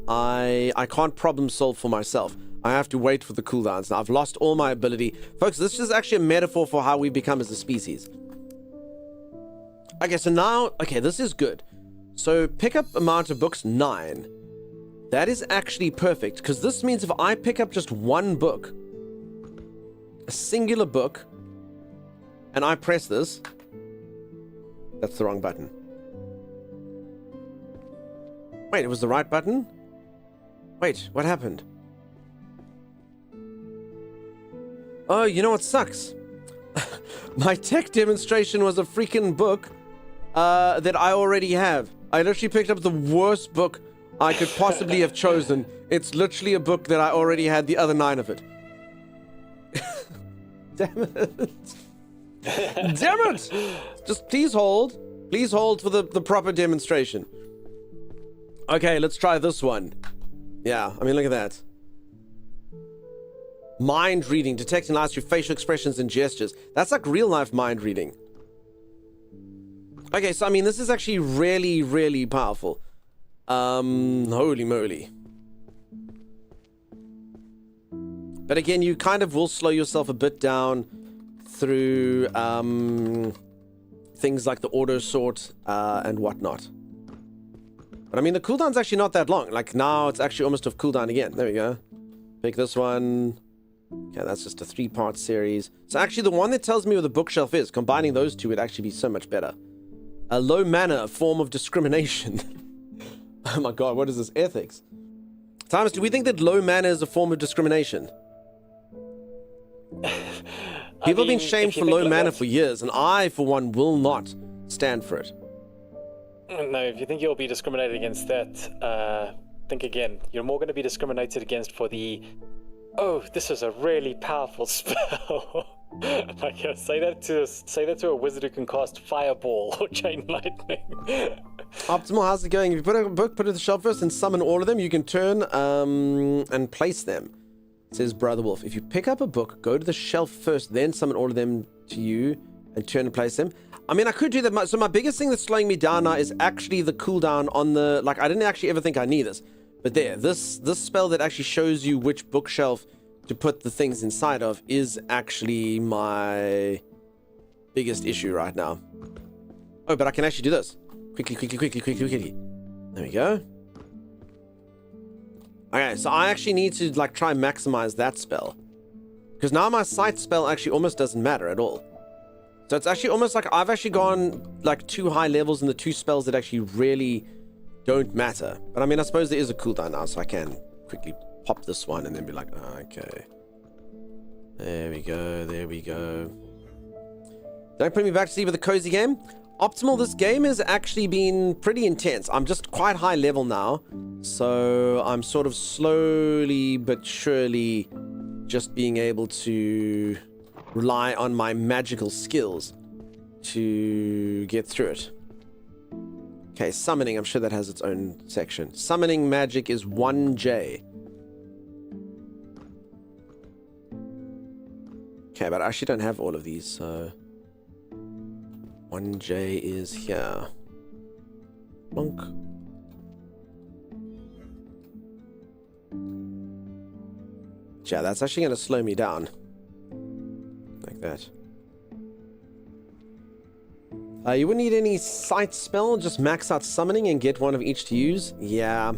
I can't problem solve for myself. I have to wait for the cooldowns. Now, I've lost all my ability. Folks, this is actually a metaphor for how we become as a species. Okay, so now... Okay, this is good. So, pick up amount of books, 9. That is actually perfect, because this means if I pick up just one book, a singular book, and I press this... That's the wrong button. Wait, it was the right button? Wait, what happened? Oh, you know what sucks? My tech demonstration was a freaking book that I already have. I literally picked up the worst book I could possibly have chosen. It's literally a book that I already had the other 9 of it. Damn it. Damn it! Just please hold. Please hold for the proper demonstration. Okay, let's try this one. Yeah, I mean, look at that. Mind reading, detect and analyze your facial expressions and gestures. That's like real life mind reading. Okay, so I mean, this is actually really, really powerful. Holy moly. But again, you kind of will slow yourself a bit down through things like the auto sort and whatnot. But I mean, the cooldown's actually not that long. Like now, it's actually almost off cooldown again. There we go. Pick this one. Okay, that's just a 3-part series. So actually, the one that tells me where the bookshelf is, combining those two would actually be so much better. A low manner, a form of discrimination. Oh my god, what is this? Ethics. Thomas, do we think that low manner is a form of discrimination? People have been shamed for low manner for years, and I, for one, will not stand for it. No, if you think you'll be discriminated against that, think again. You're more going to be discriminated against for the... Oh, this is a really powerful spell. Like, say that to a wizard who can cast fireball or chain lightning. Optimal, how's it going? If you put a book, put it on the shelf first, and summon all of them, you can turn and place them. Says Brother Wolf. If you pick up a book, go to the shelf first, then summon all of them to you and turn and place them. I mean, I could do that. So my biggest thing that's slowing me down now is actually the cooldown on the, like, I didn't actually ever think I need this. But there, this spell that actually shows you which bookshelf to put the things inside of is actually my biggest issue right now. Oh, but I can actually do this. Quickly. There we go. Okay, so I actually need to, like, try and maximize that spell. Because now my sight spell actually almost doesn't matter at all. So it's actually almost like I've actually gone, like, 2 high levels in the 2 spells that actually really don't matter. But I mean, I suppose there is a cooldown now, so I can quickly pop this one and then be like, oh, okay. There we go. Don't put me back to sleep with a cozy game. Optimal, this game has actually been pretty intense. I'm just quite high level now, so I'm sort of slowly but surely just being able to rely on my magical skills to get through it. Okay, summoning, I'm sure that has its own section. Summoning magic is 1J. Okay, but I actually don't have all of these, so 1J is here. Bonk. Yeah, that's actually going to slow me down. Like that. You wouldn't need any sight spell, just max out summoning and get one of each to use. Yeah.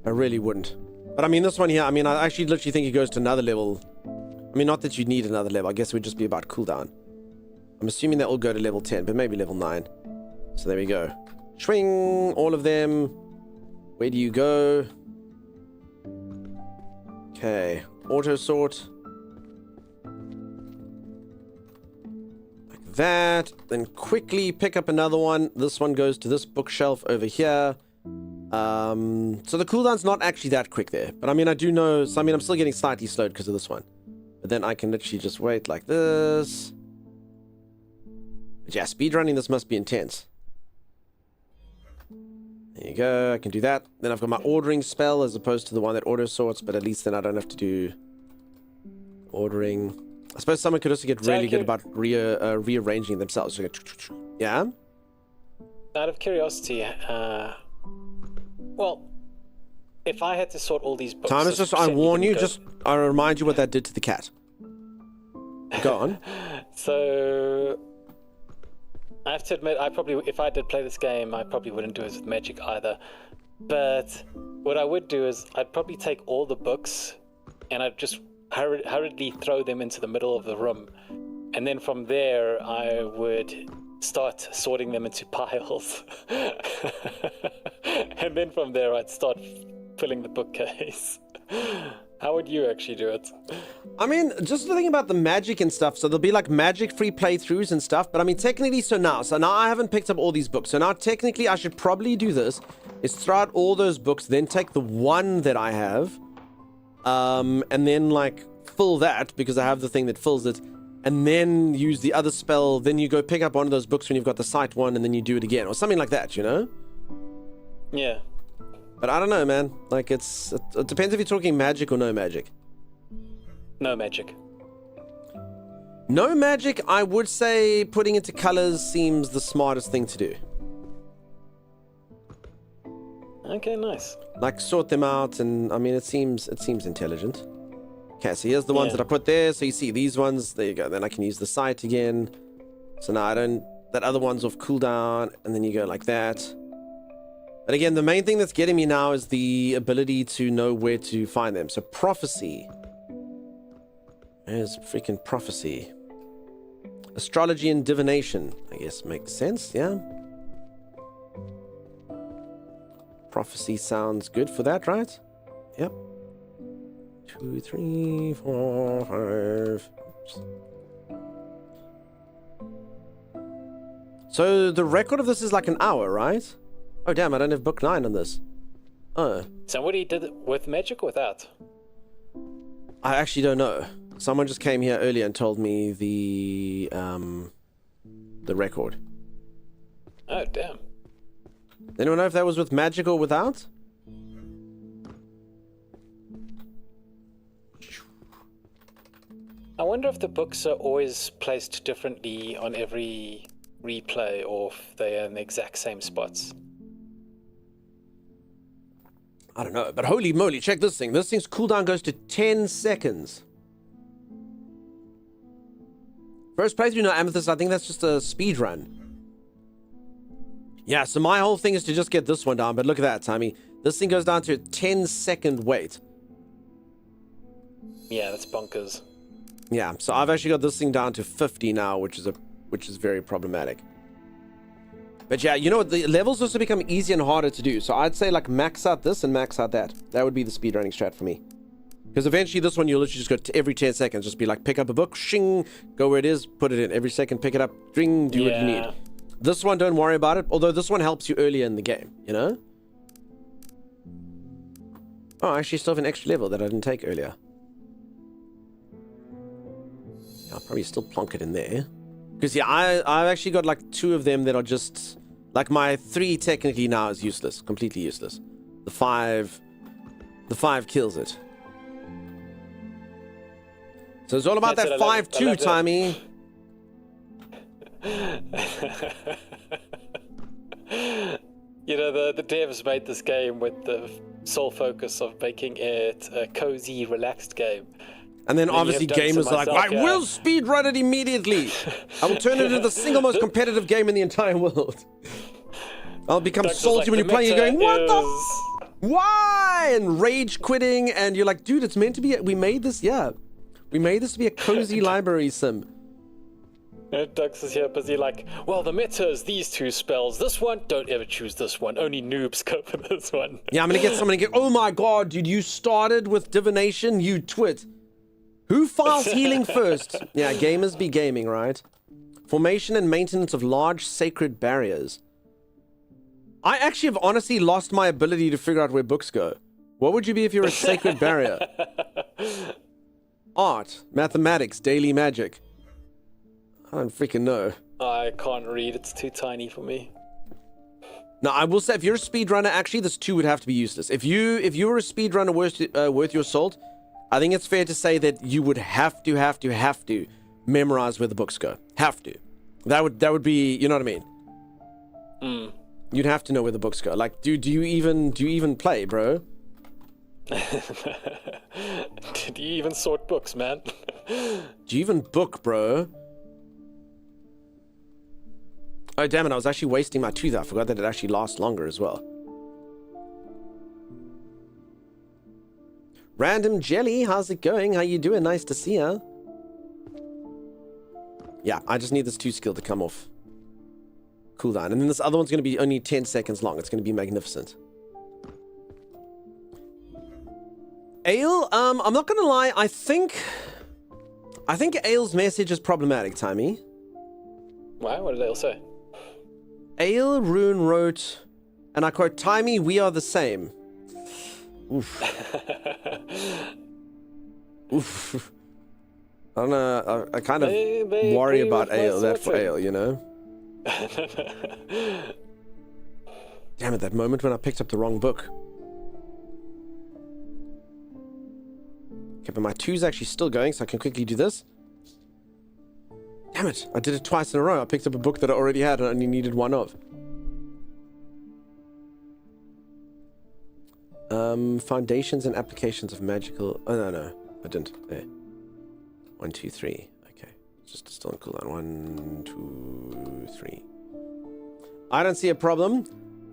I really wouldn't. But I mean, this one here, I mean, I actually literally think it goes to another level. I mean, not that you need another level. I guess it would just be about cooldown. I'm assuming that will go to level 10, but maybe level 9. So there we go. Swing all of them. Where do you go? Okay. Auto sort. Like that. Then quickly pick up another one. This one goes to this bookshelf over here. So the cooldown's not actually that quick there. But I mean, I do know... So I mean, I'm still getting slightly slowed because of this one. But then I can literally just wait like this. But yeah, speedrunning this must be intense. There you go, I can do that. Then I've got my ordering spell as opposed to the one that auto sorts, but at least then I don't have to do ordering. I suppose someone could also get really good about rearranging themselves. So yeah? Out of curiosity, well, if I had to sort all these books... Time is just, I warn you, just, I remind you what that did to the cat. Go on. So... I have to admit, I probably, if I did play this game, I probably wouldn't do it with magic either. But what I would do is I'd probably take all the books and I'd just hurriedly throw them into the middle of the room. And then from there, I would start sorting them into piles. And then from there, I'd start filling the bookcase. How would you actually do it? I mean, just the thing about the magic and stuff, so there'll be like magic-free playthroughs and stuff, but I mean, technically, so now I haven't picked up all these books, so now technically I should probably do this, is throw out all those books, then take the one that I have, and then like fill that, because I have the thing that fills it, and then use the other spell, then you go pick up one of those books when you've got the sight one, and then you do it again, or something like that, you know? Yeah. But I don't know, man. Like, it depends if you're talking magic or no magic. No magic. No magic, I would say putting into colors seems the smartest thing to do. Okay, nice. Like, sort them out, and I mean, it seems intelligent. Okay, so here's the ones that I put there. So you see these ones. There you go. Then I can use the sight again. So now I don't... That other one's off cooldown, and then you go like that. But again, the main thing that's getting me now is the ability to know where to find them. So prophecy. There's freaking prophecy. Astrology and divination, I guess makes sense, yeah? Prophecy sounds good for that, right? Yep. 2, 3, 4, 5. Oops. So the record of this is like an hour, right? Oh, damn, I don't have book 9 on this. Oh. Somebody did it with magic or without? I actually don't know. Someone just came here earlier and told me the record. Oh, damn. Anyone know if that was with magic or without? I wonder if the books are always placed differently on every replay or if they are in the exact same spots. I don't know, but holy moly, check this thing. This thing's cooldown goes to 10 seconds. First playthrough, no Amethyst, I think that's just a speed run. Yeah, so my whole thing is to just get this one down, but look at that, Tommy. This thing goes down to a 10-second wait. Yeah, that's bonkers. Yeah, so I've actually got this thing down to 50 now, which is very problematic. But yeah, you know what? The levels also become easier and harder to do. So I'd say like max out this and max out that. That would be the speedrunning strat for me. Because eventually this one you'll literally just go to every 10 seconds. Just be like, pick up a book, shing, go where it is, put it in. Every second, pick it up, dring, do what you need. This one, don't worry about it. Although this one helps you earlier in the game, you know? Oh, I actually still have an extra level that I didn't take earlier. I'll probably still plonk it in there. Because yeah, I've actually got like 2 of them that are just... Like my 3 technically now is useless. Completely useless. The 5 kills it. So it's all about that 5-2, Tommy. You know, the devs made this game with the sole focus of making it a cozy, relaxed game. And then obviously gamers are like, I will speedrun it immediately. I will turn it into the single most competitive game in the entire world. I'll become salty when you're playing and going, what the why? And rage quitting, and you're like, dude, it's meant to be, we made this, yeah. We made this to be a cozy library sim. Dux is here busy like, well, the meta is these 2 spells. This one, don't ever choose this one. Only noobs go for this one. Yeah, I'm gonna get someone to get, oh my god, dude, you started with divination, you twit. Who files healing first? Yeah, gamers be gaming, right? Formation and maintenance of large sacred barriers. I actually have honestly lost my ability to figure out where books go. What would you be if you're a sacred barrier? Art, mathematics, daily magic. I don't freaking know. I can't read, it's too tiny for me. Now, I will say, if you're a speedrunner, actually, this 2 would have to be useless. If you were a speedrunner worth your salt, I think it's fair to say that you would have to memorize where the books go. Have to. That would be, you know what I mean? You'd have to know where the books go. Like, do you even play, bro? Do you even sort books, man? Do you even book, bro? Oh, damn it, I was actually wasting my tooth. I forgot that it actually lasts longer as well. Random Jelly, how's it going? How you doing? Nice to see ya. Yeah, I just need this 2 skill to come off cooldown. And then this other one's going to be only 10 seconds long. It's going to be magnificent. Ale, I'm not going to lie. I think Ale's message is problematic, Timey. Why? What did Ale say? Ale Rune wrote, and I quote, Timey, we are the same. Oof. Oof. I don't know. I kind of worry about Ale, that for Ale, you know? Damn it, that moment when I picked up the wrong book. Okay, but my 2's actually still going, so I can quickly do this. Damn it, I did it twice in a row. I picked up a book that I already had and only needed 1 of. Foundations and applications of magical... Oh, no, I didn't. There. 1, 2, 3. Okay. Just still on cooldown. 1, 2, 3. I don't see a problem.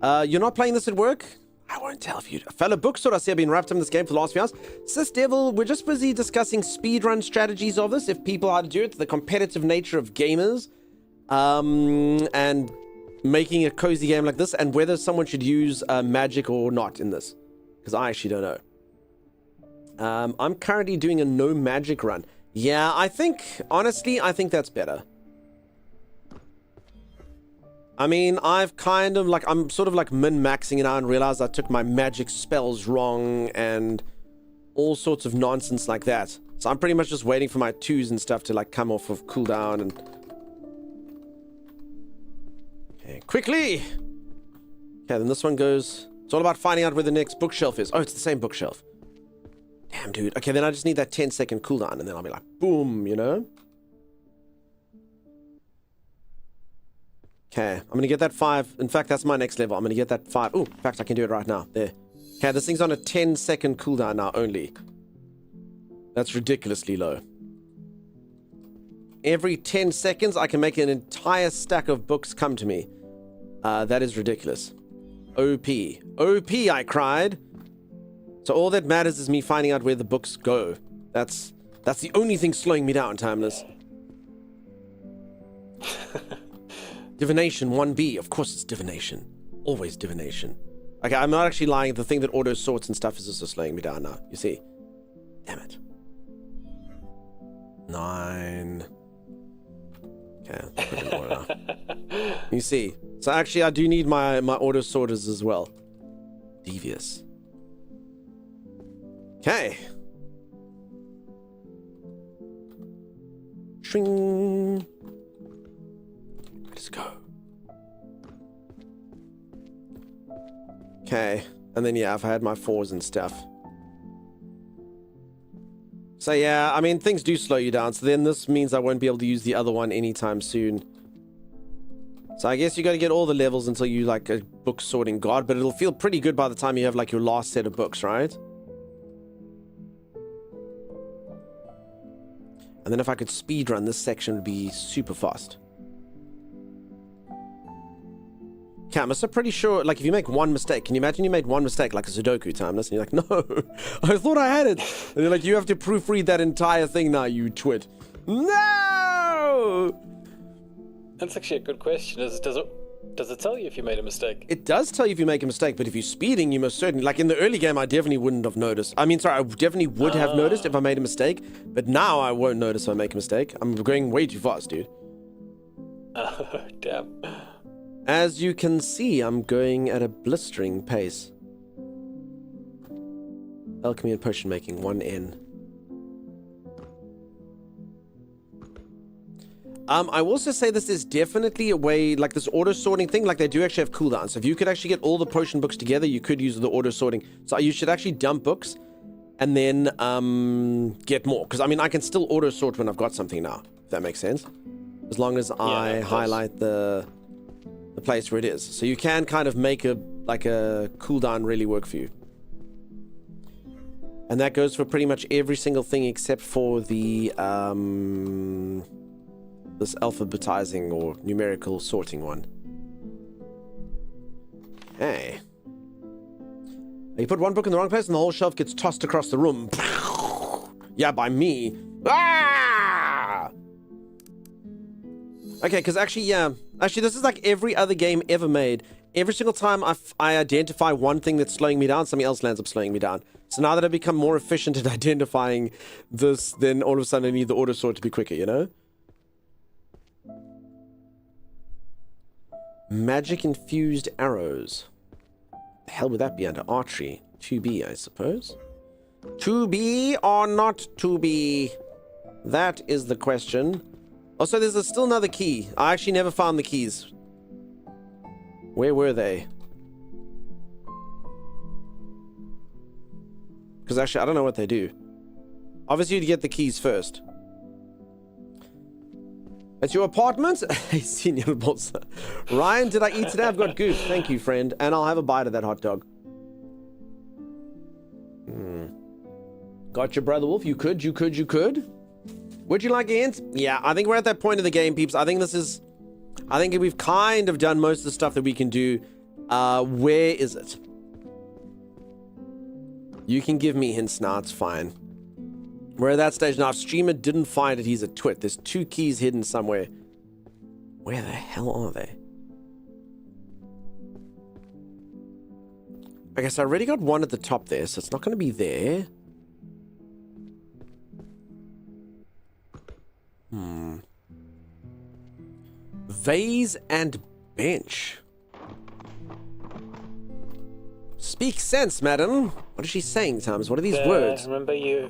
You're not playing this at work? I won't tell you. A fellow bookstore, I see I've been wrapped up in this game for the last few hours. Sis Devil, we're just busy discussing speedrun strategies of this, if people are to do it, the competitive nature of gamers, and making a cozy game like this, and whether someone should use magic or not in this. Because I actually don't know. I'm currently doing a no magic run. Yeah, honestly, I think that's better. I mean, I'm sort of like min-maxing it out and realized I took my magic spells wrong, and all sorts of nonsense like that. So I'm pretty much just waiting for my 2s and stuff to like come off of cooldown and... Okay, quickly! Okay, then this one goes... It's all about finding out where the next bookshelf is. Oh, it's the same bookshelf. Damn, dude. Okay, then I just need that 10-second cooldown, and then I'll be like, boom, you know? Okay, I'm gonna get that 5. In fact, that's my next level. I'm gonna get that 5. Oh, in fact, I can do it right now. There. Okay, this thing's on a 10-second cooldown now only. That's ridiculously low. Every 10 seconds, I can make an entire stack of books come to me. That is ridiculous. OP. OP, I cried. So all that matters is me finding out where the books go. That's the only thing slowing me down, Timeless. Divination 1B. Of course it's divination. Always divination. Okay, I'm not actually lying. The thing that auto sorts and stuff is also slowing me down now. You see? Damn it. 9. Okay, put it in order. You see. So actually I do need my auto sorters as well. Devious. Okay. Shring. Let's go. Okay. And then, yeah, if I had my 4s and stuff. So, yeah, I mean, things do slow you down. So then this means I won't be able to use the other one anytime soon. So I guess you got to get all the levels until you, like, a book sorting god. But it'll feel pretty good by the time you have, like, your last set of books, right? And then if I could speedrun, this section would be super fast. Okay, I'm also pretty sure, like, if you make one mistake, can you imagine you made one mistake, like a Sudoku, Timeless, and you're like, no, I thought I had it. And you're like, you have to proofread that entire thing now, you twit. No! That's actually a good question. Does it tell you if you made a mistake? It does tell you if you make a mistake, but if you're speeding, you most certainly... Like, in the early game, I definitely wouldn't have noticed. I mean, sorry, I definitely would have noticed if I made a mistake, but now I won't notice if I make a mistake. I'm going way too fast, dude. Oh, damn. As you can see, I'm going at a blistering pace. Alchemy and potion making, 1N. I will also say this is definitely a way, like this auto sorting thing, like they do actually have cooldowns. So if you could actually get all the potion books together, you could use the auto sorting. So you should actually dump books and then get more. Because I mean, I can still auto sort when I've got something now, if that makes sense. As long as I highlight the place where it is. So you can kind of make a cooldown really work for you. And that goes for pretty much every single thing except for the this alphabetizing or numerical sorting one. Okay. You put one book in the wrong place and the whole shelf gets tossed across the room. Yeah, by me. Ah! Okay, because actually, this is like every other game ever made. Every single time I identify one thing that's slowing me down, something else lands up slowing me down. So now that I've become more efficient at identifying this, then all of a sudden I need the auto sort to be quicker, you know? Magic infused arrows. The hell would that be under archery? 2B, I suppose. 2B or not 2B? That is the question. Also, there's still another key. I actually never found the keys. Where were they? Because actually, I don't know what they do. Obviously, you'd get the keys first. It's your apartment? Senior Bolsa. Ryan, did I eat today? I've got goof. Thank you, friend. And I'll have a bite of that hot dog. Got your brother Wolf. You could. Would you like a hint? Yeah, I think we're at that point of the game, peeps. I think we've kind of done most of the stuff that we can do. Where is it? You can give me hints now, it's fine. We're at that stage now. If streamer didn't find it, he's a twit. There's 2 keys hidden somewhere. Where the hell are they? I guess I already got one at the top there, so it's not going to be there. Vase and bench. Speak sense, madam. What is she saying, Thomas? What are these words? Remember you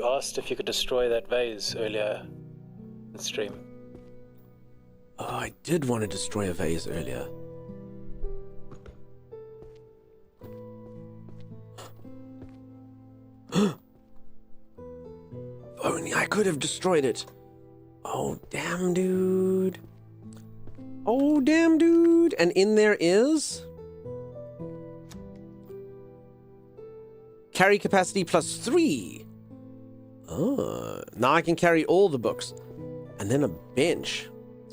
asked if you could destroy that vase earlier in the stream. Oh, I did want to destroy a vase earlier. Only I could have destroyed it. Oh, damn, dude. Oh, damn, dude. And in there is... carry capacity +3. Oh, now I can carry all the books. And then a bench.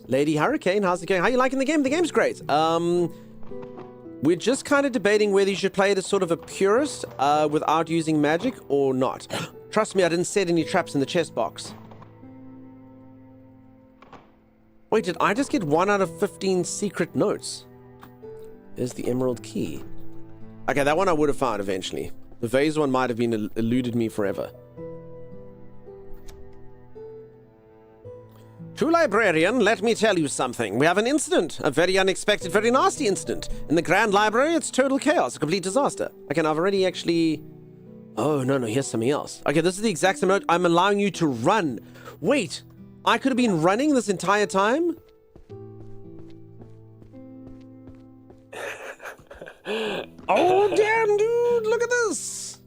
Lady Hurricane, how's it going? How you liking the game? The game's great. We're just kind of debating whether you should play it as sort of a purist without using magic or not. Trust me, I didn't set any traps in the chest box. Wait, did I just get 1 out of 15 secret notes? There's the emerald key. Okay, that one I would have found eventually. The vase one might have been eluded me forever. To Librarian, let me tell you something. We have an incident, a very unexpected, very nasty incident. In the Grand Library, it's total chaos, a complete disaster. Okay, now I've already actually... Oh, no, here's something else. Okay, this is the exact same note. I'm allowing you to run. Wait, I could have been running this entire time? Oh, damn, dude, look at this.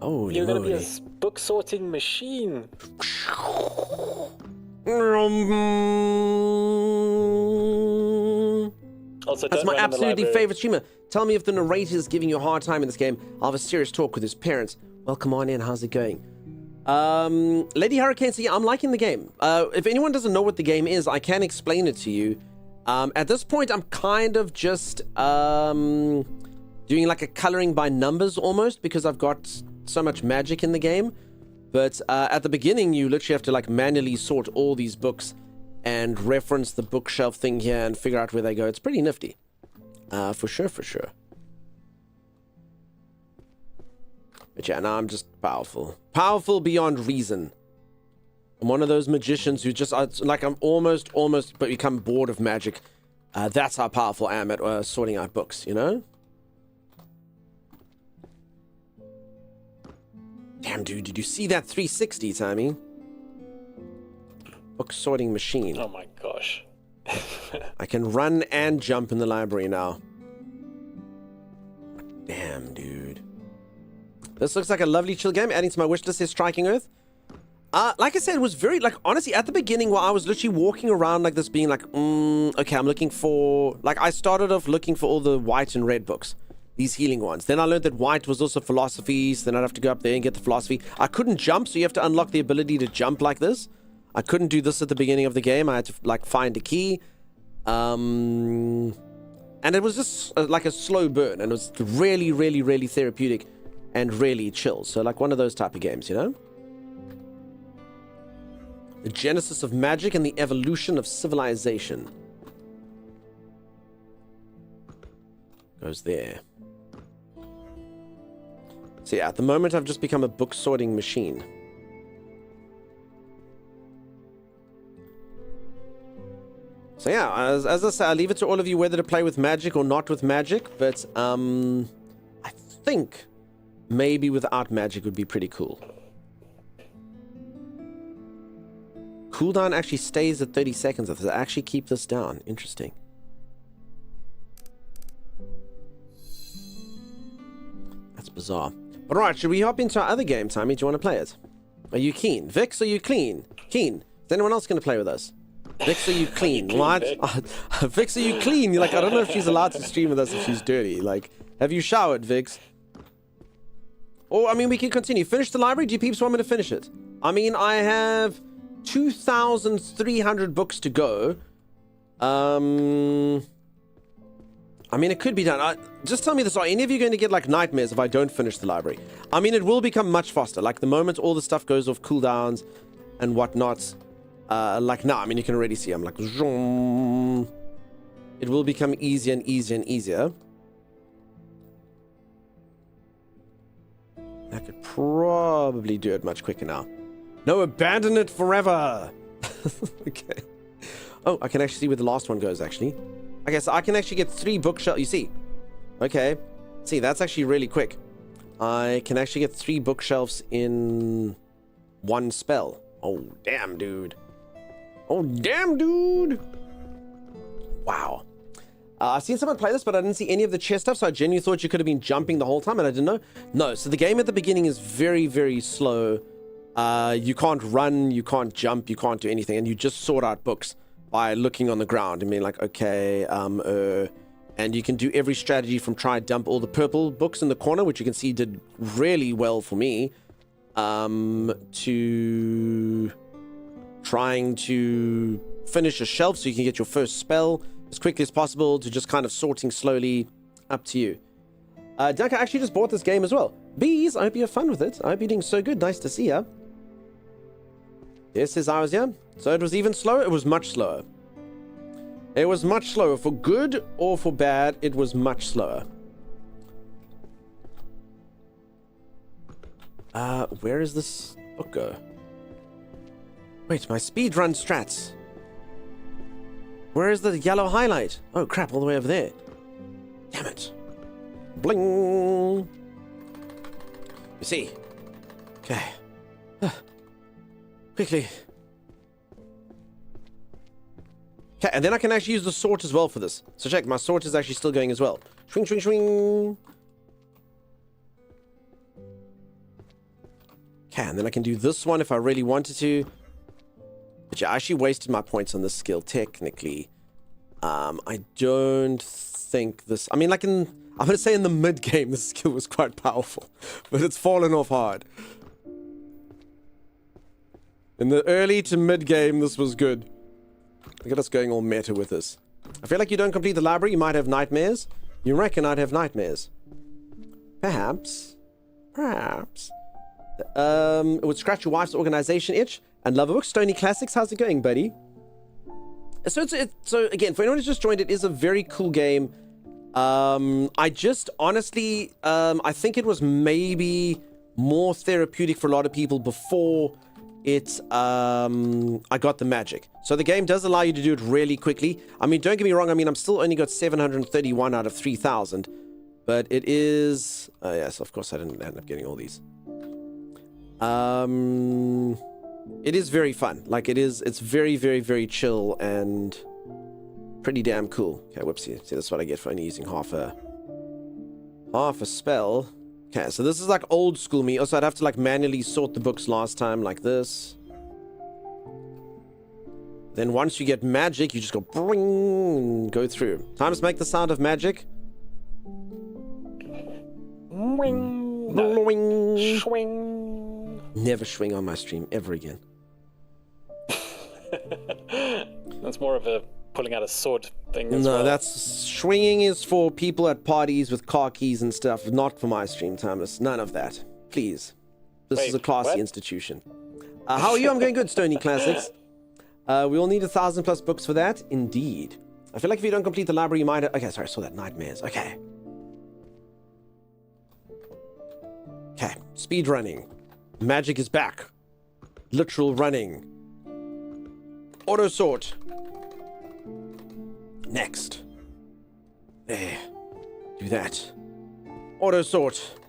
Oh, you're going to be a book sorting machine. Also, that's my absolutely favorite streamer. Tell me if the narrator is giving you a hard time in this game. I'll have a serious talk with his parents. Well, come on in. How's it going? Lady Hurricane, so yeah, I'm liking the game. If anyone doesn't know what the game is, I can explain it to you. At this point, I'm kind of just doing like a coloring by numbers almost, because I've got so much magic in the game. But at the beginning, you literally have to like manually sort all these books and reference the bookshelf thing here and figure out where they go. It's pretty nifty. For sure. But yeah, now I'm just powerful. Powerful beyond reason. I'm one of those magicians who just, like, I'm almost but become bored of magic. That's how powerful I am at sorting out books, you know? Damn, dude, did you see that 360, Tommy? Book sorting machine. Oh my gosh. I can run and jump in the library now. Damn, dude. This looks like a lovely chill game. Adding to my wish list is Striking Earth. Like I said, it was very, like, honestly, at the beginning while I was literally walking around like this being like, okay, I'm looking for, like, I started off looking for all the white and red books. These healing ones. Then I learned that white was also philosophies. Then I'd have to go up there and get the philosophy. I couldn't jump, so you have to unlock the ability to jump like this. I couldn't do this at the beginning of the game. I had to, like, find a key. And it was just like a slow burn. And it was really, really, really therapeutic and really chill. So, like, one of those type of games, you know? The genesis of magic and the evolution of civilization. Goes there. So yeah, at the moment I've just become a book sorting machine. So yeah, as I say, I leave it to all of you whether to play with magic or not with magic, but I think maybe without magic would be pretty cool. Cooldown actually stays at 30 seconds. Does it actually keep this down? Interesting. That's bizarre. But alright, should we hop into our other game, Timmy? Do you want to play it? Are you keen? Vix, are you clean? Keen? Is anyone else going to play with us? Vix, are you clean? What? Vix, are you clean? You're like, I don't know if she's allowed to stream with us if she's dirty. Like, have you showered, Vix? Or, I mean, we can continue. Finish the library? Do you peeps want me to finish it? I mean, I have 2,300 books to go. I mean, it could be done. Just tell me this. Are any of you going to get, like, nightmares if I don't finish the library? I mean, it will become much faster. Like, the moment all the stuff goes off cooldowns and whatnot. Like, now, I mean, you can already see I'm like, zoom. It will become easier and easier and easier. I could probably do it much quicker now. No, abandon it forever. Okay. Oh, I can actually see where the last one goes, actually. Okay, so I can actually get 3 bookshelves. You see, Okay. See, that's actually really quick. I can actually get 3 bookshelves in 1 spell. Oh, damn, dude. Oh, damn, dude. Wow. I've seen someone play this, but I didn't see any of the chest stuff, so I genuinely thought you could have been jumping the whole time, and I didn't know. No, so the game at the beginning is very, very slow. You can't run, you can't jump, you can't do anything, and you just sort out books by looking on the ground and being like, okay, and you can do every strategy from try and dump all the purple books in the corner, which you can see did really well for me, to trying to finish a shelf so you can get your first spell as quickly as possible, to just kind of sorting slowly. Up to you. Duck, I actually just bought this game as well. Bees, I hope you have fun with it. I hope you're doing so good. Nice to see ya. Yes, says I was here. So it was even slower? It was much slower. It was much slower. For good or for bad, it was much slower. Where is this book go? Wait, my speedrun strats. Where is the yellow highlight? Oh crap, all the way over there. Damn it. Bling. You see. Okay. Quickly. Okay, and then I can actually use the sword as well for this. So check, my sword is actually still going as well. Swing, swing, swing. Okay, and then I can do this one if I really wanted to. But yeah, I actually wasted my points on this skill, technically. I don't think this... I mean, like I'm going to say in the mid-game, this skill was quite powerful. But it's fallen off hard. In the early to mid-game, this was good. Look at us going all meta with this. I feel like you don't complete the library, you might have nightmares. You reckon I'd have nightmares? Perhaps. Perhaps. It would scratch your wife's organization itch. And love a book. Stony Classics, how's it going, buddy? So so again, for anyone who's just joined, it is a very cool game. I just honestly, I think it was maybe more therapeutic for a lot of people before it, I got the magic. So the game does allow you to do it really quickly. I mean, don't get me wrong. I mean, I'm still only got 731 out of 3,000, but it is, yes, of course I didn't end up getting all these. It is very fun. Like it's very, very, very chill and pretty damn cool. Okay, whoopsie. See, that's what I get for only using half a spell. Okay, so this is like old school me. Also, I'd have to like manually sort the books last time like this. Then once you get magic, you just go bring and go through. Times make the sound of magic. Wing. Swing. Never swing on my stream ever again. That's more of a pulling out a sword thing as no, well. that's swinging is for people at parties with car keys and stuff, not for my stream timers. None of that. Please. This is a classy institution. How are you? I'm going good, Stony Classics. We all need 1,000+ books for that. Indeed. I feel like if you don't complete the library, you might... Okay, sorry, I saw that. Nightmares. Okay. Okay. Speed running. Magic is back. Literal running. Auto sort. Next. There. Do that. Auto sort.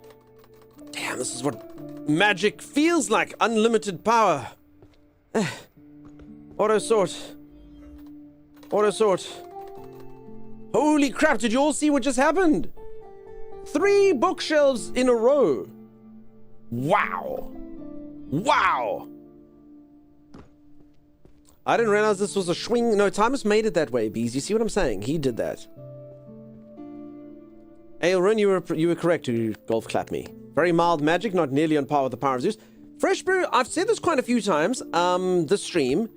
Damn, this is what magic feels like. Unlimited power. Auto sort. Auto sort. Holy crap, did you all see what just happened? 3 bookshelves in a row. Wow. Wow. I didn't realize this was a swing. No, Thomas made it that way, Bees. You see what I'm saying? He did that. Aelrun, you were correct to golf clap me. Very mild magic, not nearly on par with the power of Zeus. Fresh Brew, I've said this quite a few times, this stream,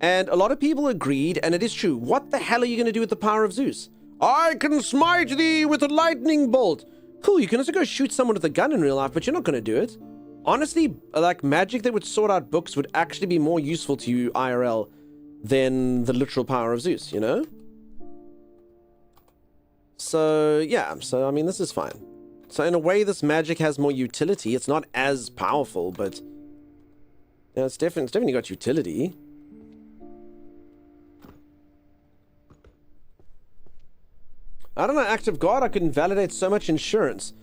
and a lot of people agreed, and it is true. What the hell are you going to do with the power of Zeus? I can smite thee with a lightning bolt. Cool, you can also go shoot someone with a gun in real life, but you're not going to do it. Honestly, like, magic that would sort out books would actually be more useful to you IRL than the literal power of Zeus, you know? So, yeah. So, I mean, this is fine. So, in a way, this magic has more utility. It's not as powerful, but... Yeah, it's definitely got utility. I don't know, act of God, I could invalidate so much insurance.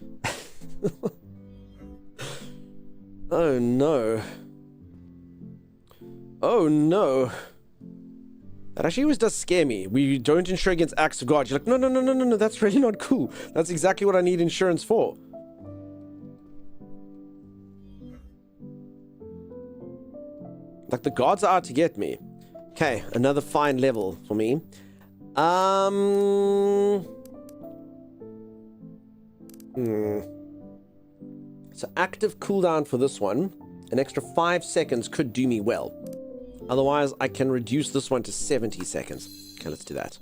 Oh no. Oh no. That actually always does scare me. We don't insure against acts of God. You're like, no, that's really not cool. That's exactly what I need insurance for. Like, the gods are out to get me. Okay, another fine level for me. So active cooldown for this one. An extra 5 seconds could do me well. Otherwise, I can reduce this one to 70 seconds. Okay, let's do that.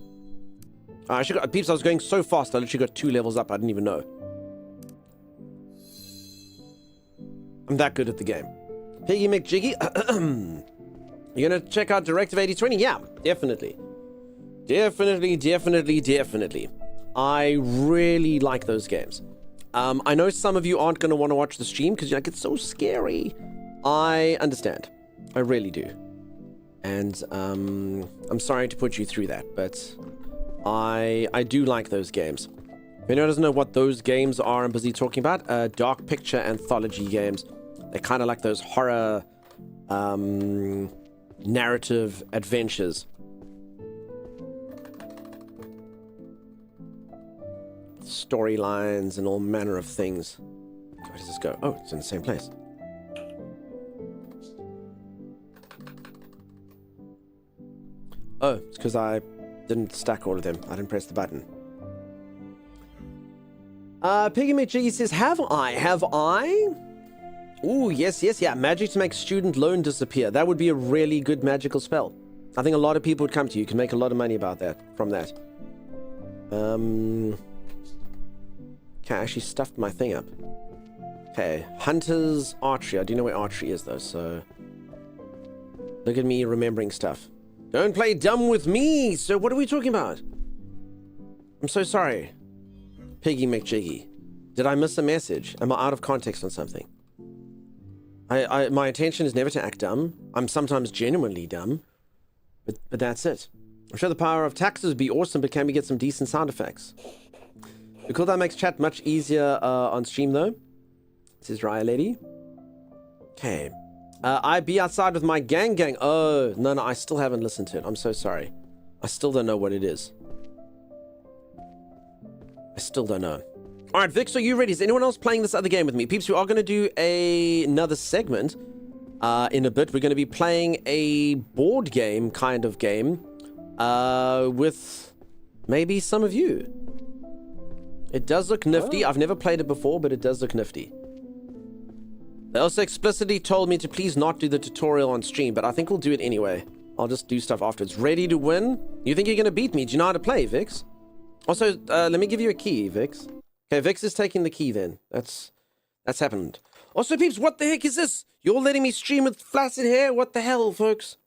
I actually got, peeps, I was going so fast, I literally got 2 levels up. I didn't even know. I'm that good at the game. Piggy McJiggy. You're gonna check out Directive 8020? Yeah, definitely. Definitely. I really like those games. I know some of you aren't going to want to watch the stream because you're like, it's so scary. I understand. I really do. And I'm sorry to put you through that, but I do like those games. If anyone doesn't know what those games are, I'm busy talking about dark picture anthology games. They're kind of like those horror narrative adventures. Storylines and all manner of things. Where does this go? Oh, it's in the same place. Oh, it's because I didn't stack all of them. I didn't press the button. Piggy McJiggy says, Have I? Ooh, yes, yeah. Magic to make student loan disappear. That would be a really good magical spell. I think a lot of people would come to you. You can make a lot of money about that, from that. Okay, I actually stuffed my thing up. Okay, Hunter's Archery. I do know where archery is, though, so... Look at me remembering stuff. Don't play dumb with me! So what are we talking about? I'm so sorry. Piggy McJiggy. Did I miss a message? Am I out of context on something? My intention is never to act dumb. I'm sometimes genuinely dumb. But that's it. I'm sure the power of taxes would be awesome, but can we get some decent sound effects? The cooldown makes chat much easier on stream, though. This is Raya Lady. Okay. I be outside with my gang. Oh, no, I still haven't listened to it. I'm so sorry. I still don't know what it is. I still don't know. All right, Vix, are you ready? Is anyone else playing this other game with me? Peeps, we are going to do another segment in a bit. We're going to be playing a board game kind of game with maybe some of you. It does look nifty. I've never played it before, but it does look nifty. They also explicitly told me to please not do the tutorial on stream, but I think we'll do it anyway. I'll just do stuff afterwards. Ready to win? You think you're going to beat me? Do you know how to play, Vix? Also, let me give you a key, Vix. Okay, Vix is taking the key then. That's happened. Also, peeps, what the heck is this? You're letting me stream with flaccid hair? What the hell, folks?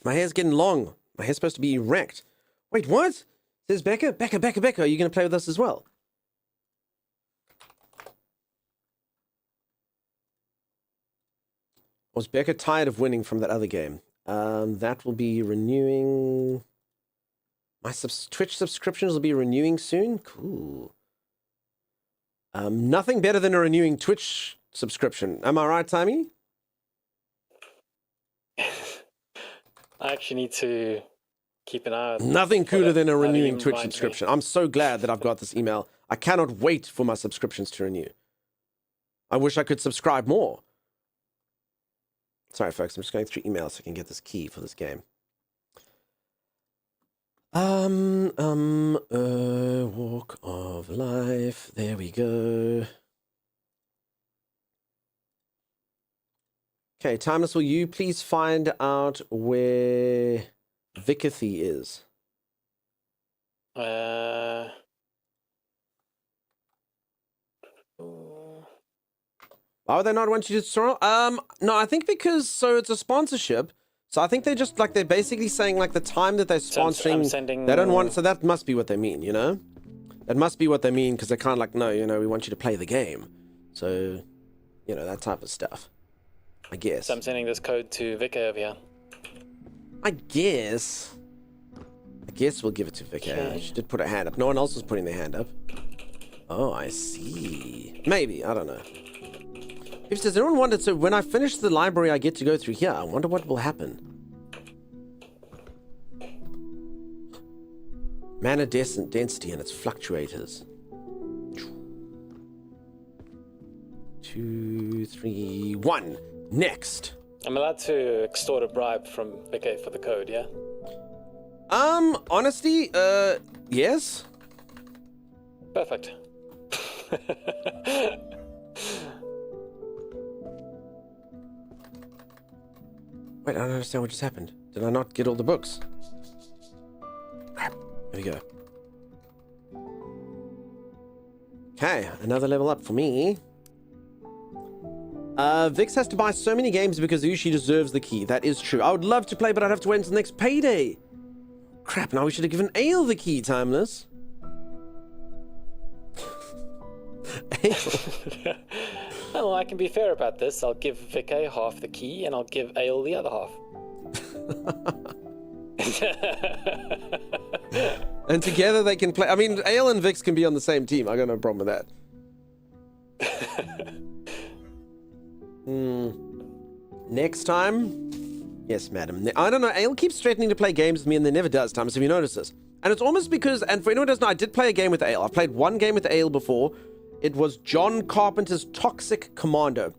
My hair's getting long. My hair's supposed to be erect. Wait, what? Says Becca. Becca, are you going to play with us as well? Was Becca tired of winning from that other game? That will be renewing. My Twitch subscriptions will be renewing soon. Cool. Nothing better than a renewing Twitch subscription. Am I right, Timmy? I actually need to keep an eye on. Nothing cooler than a renewing Twitch subscription. I'm so glad that I've got this email. I cannot wait for my subscriptions to renew. I wish I could subscribe more. Sorry, folks. I'm just going through emails so I can get this key for this game. Walk of life. There we go. Okay, Timeless, will you please find out where Vicathy is? Why would they not want you to tutorial? No, I think because, so it's a sponsorship. So I think they're just like, they're basically saying like the time that they're sponsoring, they don't want, so that must be what they mean, you know? That must be what they mean, because they're kind of like, no, you know, we want you to play the game. So, you know, that type of stuff. I guess. So I'm sending this code to Vika over here. I guess. I guess we'll give it to Vicky. She did put her hand up. No one else was putting their hand up. Oh, I see. Maybe. I don't know. If does anyone wonder, so when I finish the library I get to go through here, I wonder what will happen. Mana density and its fluctuators. 2, 3, 1. Next. I'm allowed to extort a bribe from Vicky for the code, yeah? Honestly, yes. Perfect. Wait, I don't understand what just happened. Did I not get all the books? Crap. There we go. Okay, another level up for me. Vix has to buy so many games because Ushi deserves the key. That is true. I would love to play, but I'd have to wait until the next payday. Crap, now we should have given Ale the key, Timeless. Ale. Oh, I can be fair about this. I'll give Vicky half the key and I'll give Ale the other half. And together they can play. I mean, Ale and Vix can be on the same team. I got no problem with that. Next time? Yes, madam. I don't know. Ale keeps threatening to play games with me and then never does, Thomas, if you notice this. And it's almost because, and for anyone who doesn't know, I did play a game with Ale. I've played one game with Ale before. It was John Carpenter's Toxic Commando.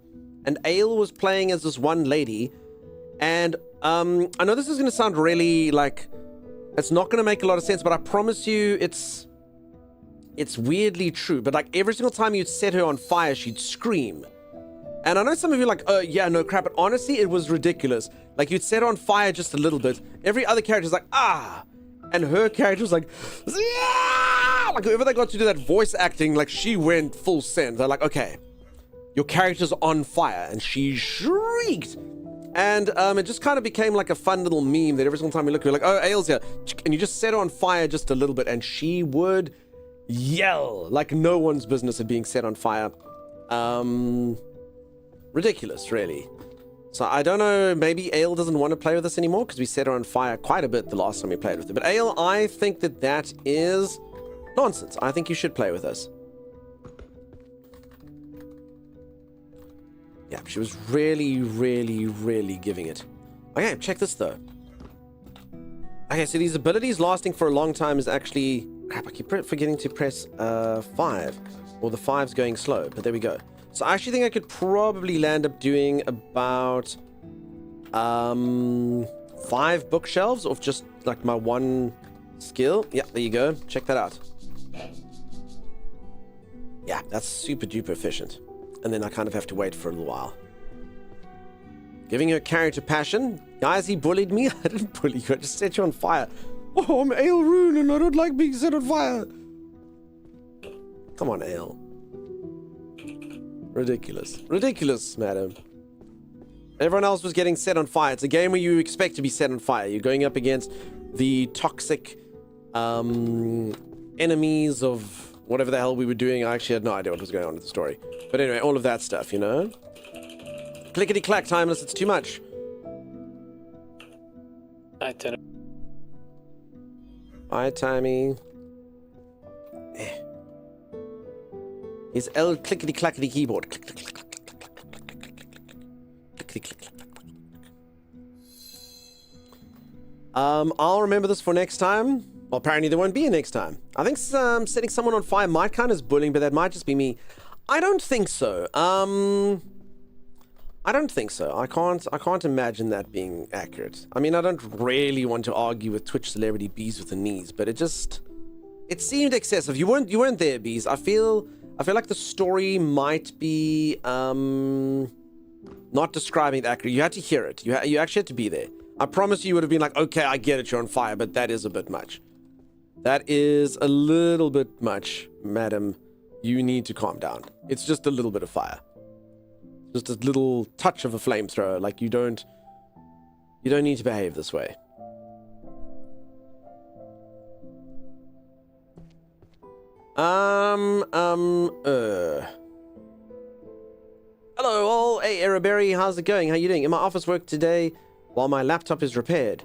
And Ale was playing as this one lady. And I know this is going to sound really like, it's not going to make a lot of sense, but I promise you it's weirdly true. But like every single time you'd set her on fire, she'd scream. And I know some of you are like, yeah, no crap, but honestly, it was ridiculous. Like, you'd set her on fire just a little bit. Every other character's like, ah! And her character was like, yeah! Like, whoever they got to do that voice acting, like, she went full send. They're like, okay, your character's on fire. And she shrieked. And it just kind of became like a fun little meme that every single time we look, we're like, oh, Ale's here. And you just set her on fire just a little bit, and she would yell like no one's business at being set on fire. Ridiculous, really. So I don't know, maybe Ale doesn't want to play with us anymore because we set her on fire quite a bit the last time we played with her. But Ale, I think that is nonsense. I think you should play with us. Yeah, she was really, really, really giving it. Okay, check this though. Okay, so these abilities lasting for a long time is actually... Crap, I keep forgetting to press 5. Or the 5's going slow, but there we go. So I actually think I could probably land up doing about 5 bookshelves of just like my one skill. Yeah, there you go. Check that out. Yeah, that's super duper efficient. And then I kind of have to wait for a little while. Giving her character passion. Guys, he bullied me. I didn't bully you. I just set you on fire. Oh, I'm Ale Rune and I don't like being set on fire. Come on, Ale. Ridiculous. Ridiculous, madam. Everyone else was getting set on fire. It's a game where you expect to be set on fire. You're going up against the toxic enemies of whatever the hell we were doing. I actually had no idea what was going on with the story. But anyway, all of that stuff, you know? Clickety-clack, Timeless. It's too much. I don't know. Bye, Timey. Is L clickety-clackety keyboard. Click, click, click, click, click, click, click, click, click, click, click, click. I'll remember this for next time. Well, apparently there won't be a next time. I think setting someone on fire might count as bullying, but that might just be me. I don't think so. I don't think so. I can't imagine that being accurate. I mean, I don't really want to argue with Twitch celebrity Bees with the knees, but it seemed excessive. You weren't there, Bees. I feel like the story might be not describing it accurately. You had to hear it. You actually had to be there. I promise you would have been like, okay, I get it, you're on fire, but that is a bit much. That is a little bit much, madam. You need to calm down. It's just a little bit of fire. Just a little touch of a flamethrower. Like, you don't need to behave this way. Hello all. Hey, Araberry, how's it going? How you doing? In my office work today while my laptop is repaired.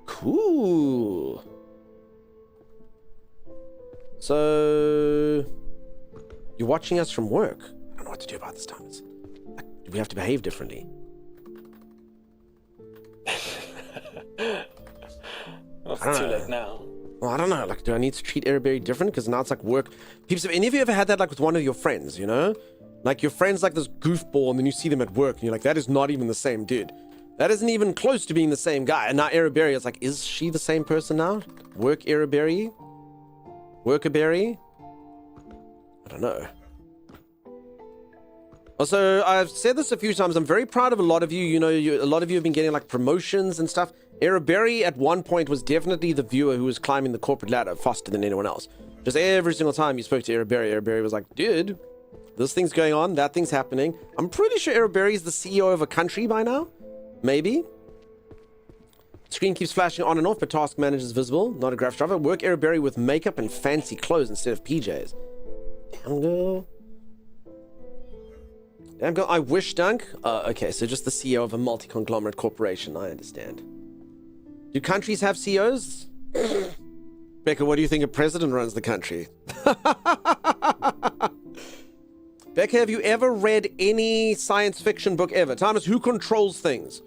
Cool. So you're watching us from work. I don't know what to do about this, Thomas. Like, do we have to behave differently? Well, it's too late now. Well, I don't know. Like, do I need to treat Araberry different? Because now it's like work. Peeps, have any of you ever had that like with one of your friends, you know? Like your friend's like this goofball and then you see them at work and you're like, that is not even the same dude. That isn't even close to being the same guy. And now Araberry is like, is she the same person now? Work Araberry? Workaberry? I don't know. Also, I've said this a few times. I'm very proud of a lot of you. You know, a lot of you have been getting like promotions and stuff. Araberry at one point was definitely the viewer who was climbing the corporate ladder faster than anyone else. Just every single time you spoke to Araberry was like, dude, this thing's going on, that thing's happening. I'm pretty sure Araberry is the CEO of a country by now. Maybe. Screen keeps flashing on and off, but task manager is visible. Not a graphics driver. Work Araberry with makeup and fancy clothes instead of PJs. Damn girl. Damn girl, I wish, Dunk. Okay, so just the CEO of a multi-conglomerate corporation. I understand. Do countries have CEOs? Becca, what do you think a president runs the country? Becca, have you ever read any science fiction book ever? Thomas, who controls things?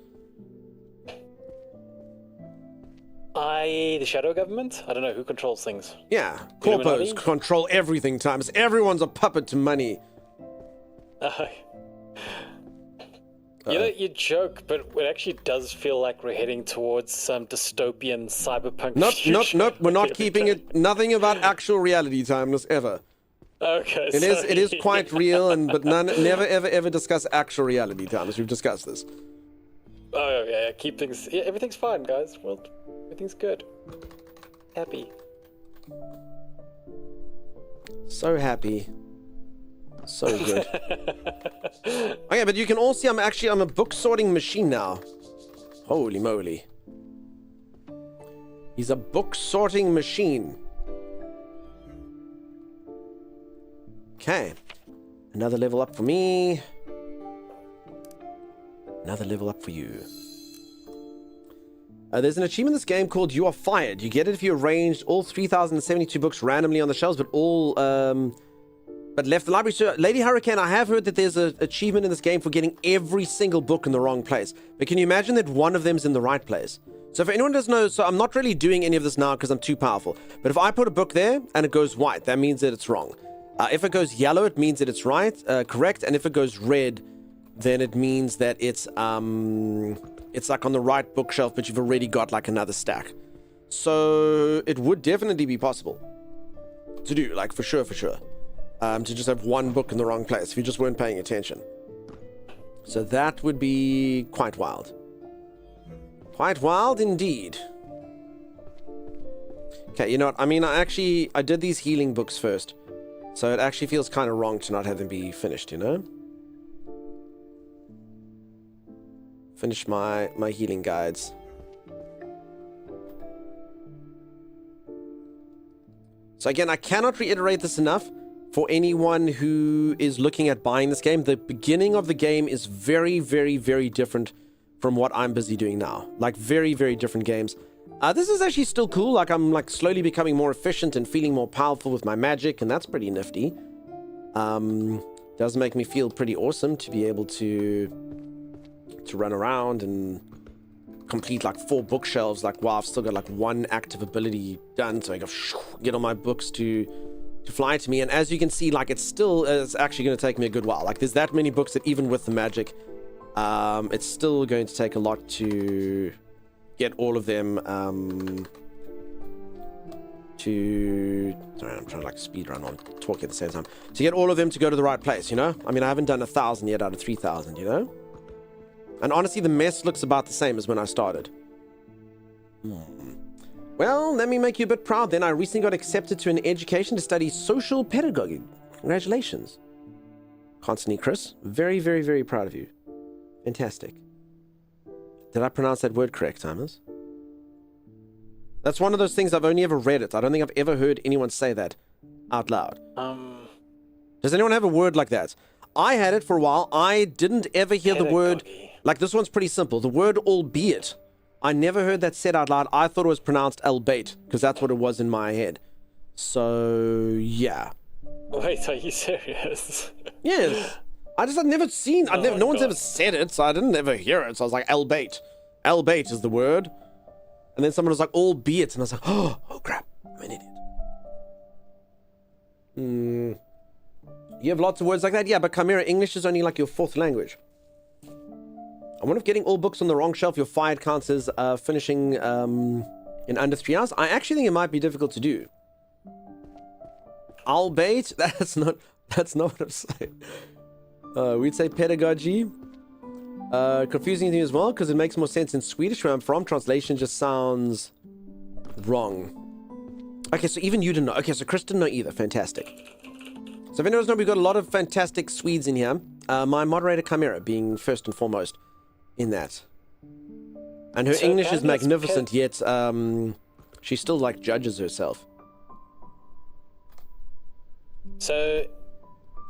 The shadow government? I don't know who controls things. Yeah, Illuminati? corpos control everything, Thomas. Everyone's a puppet to money. You know, you joke, but it actually does feel like we're heading towards some dystopian cyberpunk future. Nope. We're not keeping it. Nothing about actual reality, Timeless, ever. Okay, It is quite real, but never, ever discuss actual reality, Timeless. We've discussed this. Oh, yeah, keep things... Yeah, everything's fine, guys. Well, everything's good. Happy. So happy. So good. Okay, but you can all see I'm a book sorting machine now. Holy moly. He's a book sorting machine. Okay. Another level up for me. Another level up for you. There's an achievement in this game called You Are Fired. You get it if you arranged all 3,072 books randomly on the shelves, but left the library. So, Lady Hurricane, I have heard that there's an achievement in this game for getting every single book in the wrong place. But can you imagine that one of them's in the right place? So if anyone doesn't know, so I'm not really doing any of this now because I'm too powerful. But if I put a book there and it goes white, that means that it's wrong. If it goes yellow, it means that it's correct. And if it goes red, then it means that it's like on the right bookshelf, but you've already got like another stack. So it would definitely be possible to do, like for sure. To just have one book in the wrong place if you just weren't paying attention. So that would be quite wild. Quite wild indeed. Okay, you know what? I mean, I did these healing books first. So it actually feels kind of wrong to not have them be finished, you know? Finish my healing guides. So again, I cannot reiterate this enough. For anyone who is looking at buying this game, the beginning of the game is very, very, very different from what I'm busy doing now. Like, very, very different games. This is actually still cool. Like, I'm like slowly becoming more efficient and feeling more powerful with my magic, and that's pretty nifty. Does make me feel pretty awesome to be able to run around and complete like 4 bookshelves. Like, wow, I've still got like 1 active ability done, so I go get all my books to fly to me. And as you can see, like, it's actually going to take me a good while. Like, there's that many books that even with the magic, it's still going to take a lot to get all of them sorry, I'm trying to like speed run on talking at the same time, to get all of them to go to the right place, you know? I mean, I haven't done 1,000 yet out of 3,000, you know? And honestly, the mess looks about the same as when I started. Well, let me make you a bit proud then. I recently got accepted to an education to study social pedagogy. Congratulations. Constantly, Chris. Very, very, very proud of you. Fantastic. Did I pronounce that word correct, Timers? That's one of those things I've only ever read it. I don't think I've ever heard anyone say that out loud. Does anyone have a word like that? I had it for a while. I didn't ever hear the word... Like, this one's pretty simple. The word albeit. I never heard that said out loud. I thought it was pronounced albeit, because that's what it was in my head. So, yeah. Wait, are you serious? Yes. I've never seen, no one's ever said it, so I didn't ever hear it. So I was like, albeit. Albeit is the word. And then someone was like, albeit. And I was like, oh crap, I'm an idiot. You have lots of words like that? Yeah, but Chimera, English is only like your fourth language. I wonder if getting all books on the wrong shelf, your fired counts as finishing in under 3 hours. I actually think it might be difficult to do. Albeit, that's not what I'm saying. We'd say pedagogy. Confusing thing as well, because it makes more sense in Swedish where I'm from. Translation just sounds wrong. Okay, so even you didn't know. Okay, so Chris didn't know either. Fantastic. So if anyone knows, we've got a lot of fantastic Swedes in here. My moderator Chimera being first and foremost in that. And her English is magnificent, yet she still like judges herself. So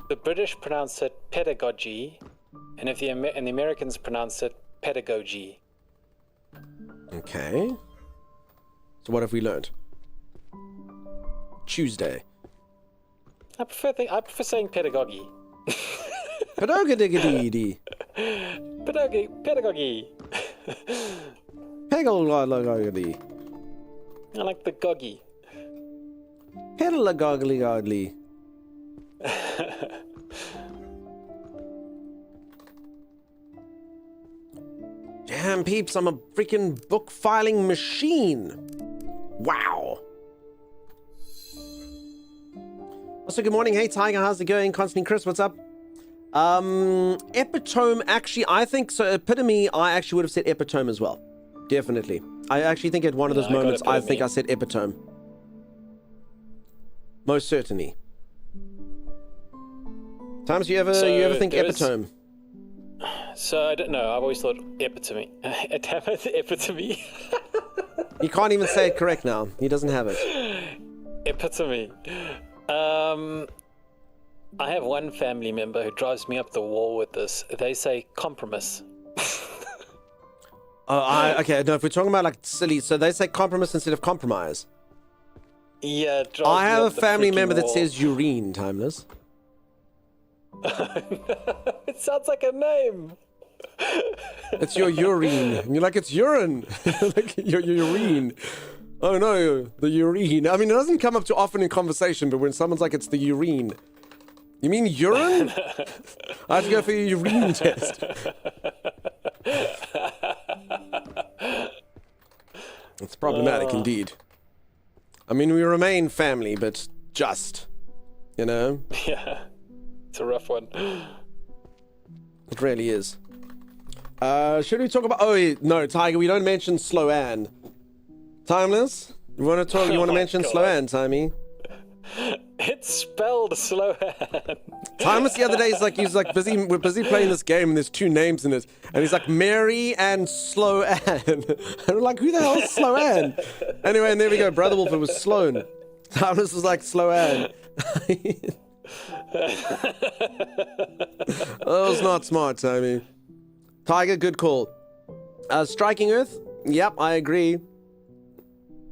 the British pronounce it pedagogy, and the Americans pronounce it pedagogy. Okay. So what have we learned? Tuesday. I prefer saying pedagogy. Pedagogy. Pedagogy. Pedagogy. I like the goggy. Pedagogy. Damn, peeps, I'm a freaking book filing machine. Wow. Also, good morning. Hey, Tiger, how's it going? Constantine Chris, what's up? Epitome, actually, I think so. Epitome, I actually would have said epitome as well. Definitely. I actually think at one of those moments, I think I said epitome. Most certainly. Times you ever think epitome? So I don't know. I've always thought epitome. Epitome. You can't even say it correct now. He doesn't have it. Epitome. I have one family member who drives me up the wall with this. They say compromise. Okay, no, if we're talking about like silly, so they say compromise instead of compromise. Yeah, I have a family member that says urine, Timeless. It sounds like a name. It's your urine. And you're like, it's urine. Like, your urine. Oh no, the urine. I mean, it doesn't come up too often in conversation, but when someone's like, it's the urine. You mean urine? I have to go for your urine test. It's problematic indeed. I mean, we remain family, but just, you know? Yeah, it's a rough one. It really is. Should we talk about... Oh, no, Tiger, we don't mention Sloan. Timeless? You want to talk? You want to mention Sloan, Timey? It's spelled Sloan. Timeless the other day, he's like busy. We're busy playing this game, and there's two names in it, and he's like Mary and Sloan. And we're like, who the hell is Sloan? Anyway, and there we go. Brother Wolf, it was Sloan. Timeless was like Sloan. That was not smart, Timey. Tiger, good call. Striking Earth. Yep, I agree.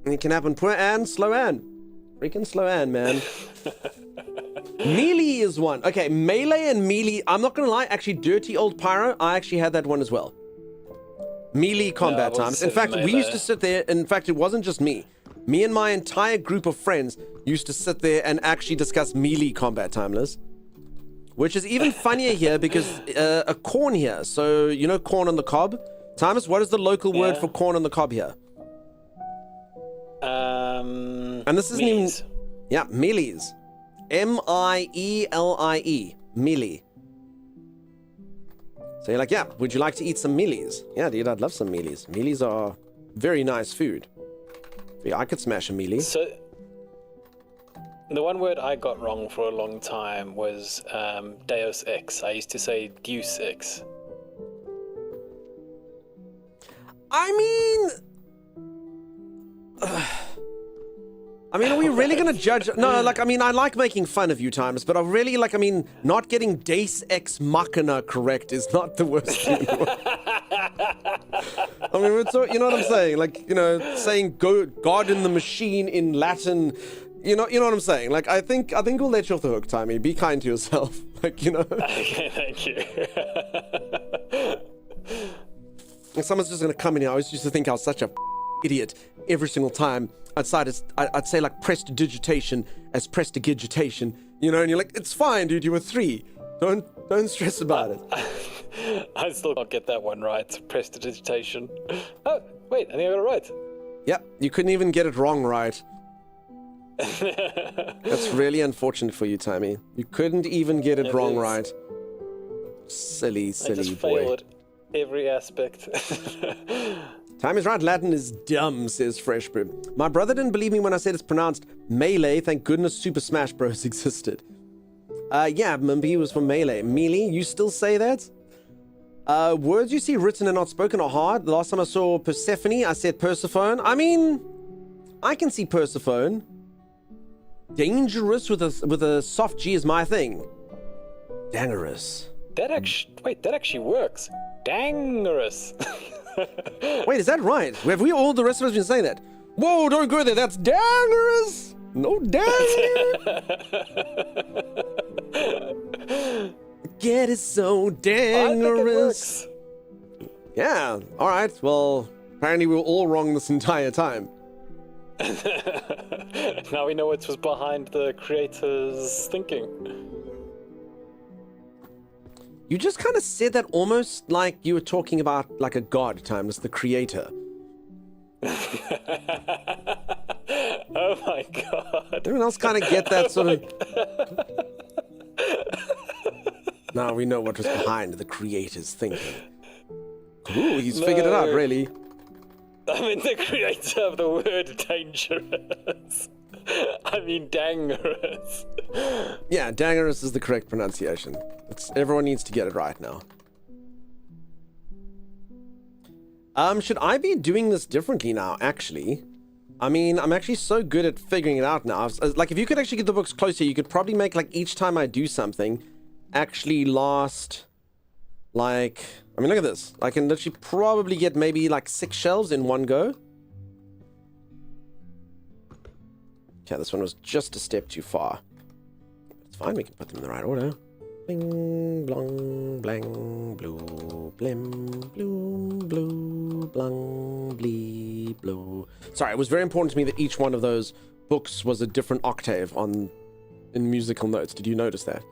It can happen. Poor Anne, Sloan. Freaking Sloan, man. Melee is one. Okay, melee and melee. I'm not gonna lie, actually, Dirty Old Pyro, I actually had that one as well. Melee combat times. In fact, we used to sit there. In fact, it wasn't just me. Me and my entire group of friends used to sit there and actually discuss melee combat, Timeless. Which is even funnier here because a corn here. So, you know corn on the cob? Timeless, what is the local word for corn on the cob here? And this isn't even... Yeah, melees. M-I-E-L-I-E. Melee. So you're like, yeah, would you like to eat some mealies? Yeah, dude, I'd love some mealies. Mealies are very nice food. Yeah, I could smash a mealie. So, the one word I got wrong for a long time was Deus Ex. I used to say Deus Ex. I mean... are we really gonna judge? No, like, I mean, I like making fun of you, Times, but I really, like, I mean, not getting Deus Ex Machina correct is not the worst thing. I mean, you know what I'm saying? Like, you know, saying God in the machine in Latin You know what I'm saying? Like, I think we'll let you off the hook, Timey. Be kind to yourself. Like, you know. Okay, thank you. If someone's just gonna come in here, I always used to think I was such a idiot every single time. I'd say like prestidigitation as prestigitation, you know, and you're like, it's fine, dude, you were 3. Don't stress about it. I still can't get that one right. Prestidigitation. Oh, wait, I think I got it right. Yep, you couldn't even get it wrong right. That's really unfortunate for you, Timey. You couldn't even get it wrong right. Silly I just boy. failed at every aspect. Time is right, Latin is dumb, says Fresh Brew. My brother didn't believe me when I said it's pronounced Melee. Thank goodness Super Smash Bros. Existed. Yeah, remember he was from Melee. Melee, you still say that? Words you see written and not spoken are hard. The last time I saw Persephone, I said Persephone. I mean, I can see Persephone. Dangerous with a soft G is my thing. Dangerous. That actually works. Dangerous. Wait, is that right? Have we all the rest of us been saying that? Whoa, don't go there. That's dangerous. No danger. Get it so dangerous. Yeah. All right. Well, apparently we were all wrong this entire time. Now we know what was behind the creator's thinking. You just kind of said that almost like you were talking about like a god, Timeless, the creator. Oh my god. Everyone else kind of get that sort of... Now we know what was behind the creator's thinking. Ooh, he's figured it out, really. I mean, the creator of the word dangerous. I mean, dangerous. Yeah, dangerous is the correct pronunciation. Everyone needs to get it right now. Should I be doing this differently now, actually? I mean, I'm actually so good at figuring it out now. Like, if you could actually get the books closer, you could probably make, like, each time I do something actually last, like... I mean, look at this. I can literally probably get maybe, like, 6 shelves in one go. Okay, this one was just a step too far. It's fine, we can put them in the right order. Bling, blong, blang, blue, blim, blue, blue, blung, blee, blue. Sorry, it was very important to me that each one of those books was a different octave in musical notes. Did you notice that?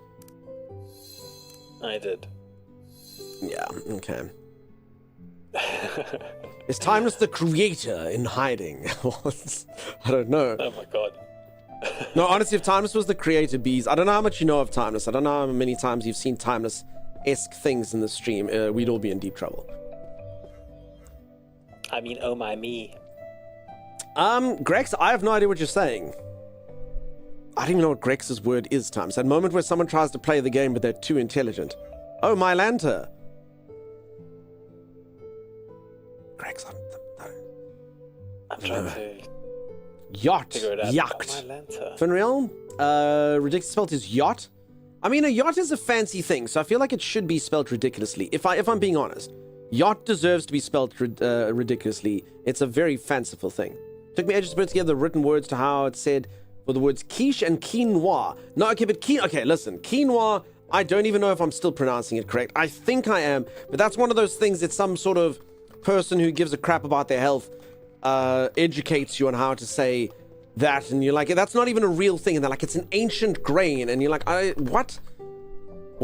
I did. Yeah, okay. Is Timeless the creator in hiding? I don't know. Oh my god. No, honestly, if Timeless was the creator, Bees, I don't know how much you know of Timeless. I don't know how many times you've seen Timeless-esque things in the stream. We'd all be in deep trouble. I mean, oh my me. Grex, I have no idea what you're saying. I don't even know what Grex's word is, Timeless. That moment where someone tries to play the game, but they're too intelligent. Oh, my Lanta. Grex, I'm trying to... Yacht. Yacht. Finreal, ridiculous spelled is yacht. I mean, a yacht is a fancy thing, so I feel like it should be spelled ridiculously. If I'm being honest, yacht deserves to be spelled ridiculously. It's a very fanciful thing. Took me ages to put together the written words to how it said for the words quiche and quinoa. No, okay, but okay, listen, quinoa. I don't even know if I'm still pronouncing it correct. I think I am, but that's one of those things that some sort of person who gives a crap about their health educates you on how to say that, and you're like, that's not even a real thing, and they're like, it's an ancient grain, and you're like, what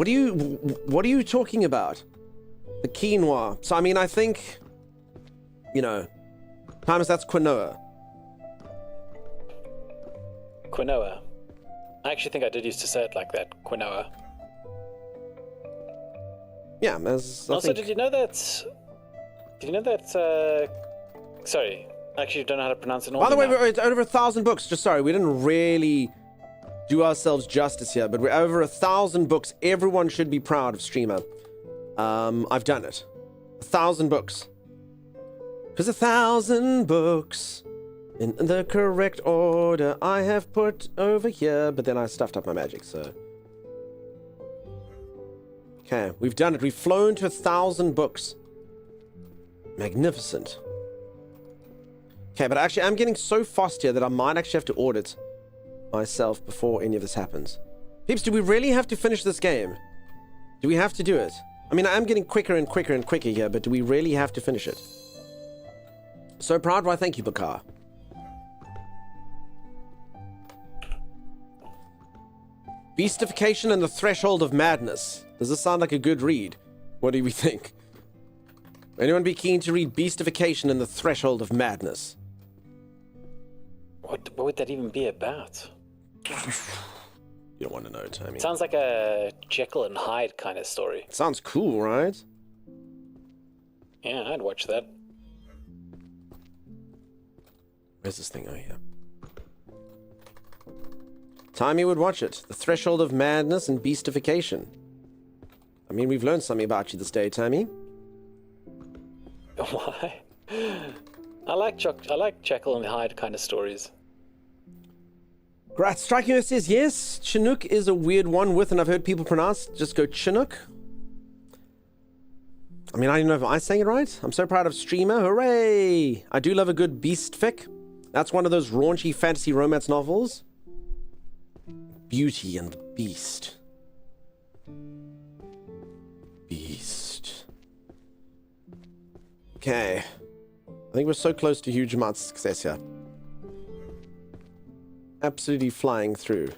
are you talking about? The quinoa. So I mean, I think, you know, Timeless, that's quinoa. Quinoa. I actually think I did used to say it like that, quinoa. Yeah, also, did you know that sorry, I actually don't know how to pronounce it. By the way, it's over 1,000 books. Just sorry, we didn't really do ourselves justice here, but we're over 1,000 books. Everyone should be proud of Streamer. I've done it. 1,000 books. Because 1,000 books in the correct order I have put over here, but then I stuffed up my magic, so... Okay, we've done it. We've flown to 1,000 books. Magnificent. Okay, but actually, I'm getting so fast here that I might actually have to audit myself before any of this happens. Peeps, do we really have to finish this game? Do we have to do it? I mean, I am getting quicker and quicker and quicker here, but do we really have to finish it? So proud, why thank you, Bakar. Beastification and the Threshold of Madness. Does this sound like a good read? What do we think? Anyone be keen to read Beastification and the Threshold of Madness? What would that even be about? You don't want to know, Tommy. Sounds like a Jekyll and Hyde kind of story. Sounds cool, right? Yeah, I'd watch that. Where's this thing? Oh, here. Timey would watch it. The Threshold of Madness and Beastification. I mean, we've learned something about you this day, Timey. Why? I like Jekyll and Hyde kind of stories. Right, Striking Earth says, yes, Chinook is a weird one with, and I've heard people pronounce, just go Chinook. I mean, I don't know if I'm saying it right. I'm so proud of Streamer. Hooray! I do love a good beast fic. That's one of those raunchy fantasy romance novels. Beauty and the Beast. Beast. Okay. I think we're so close to huge amounts of success here. Absolutely flying through.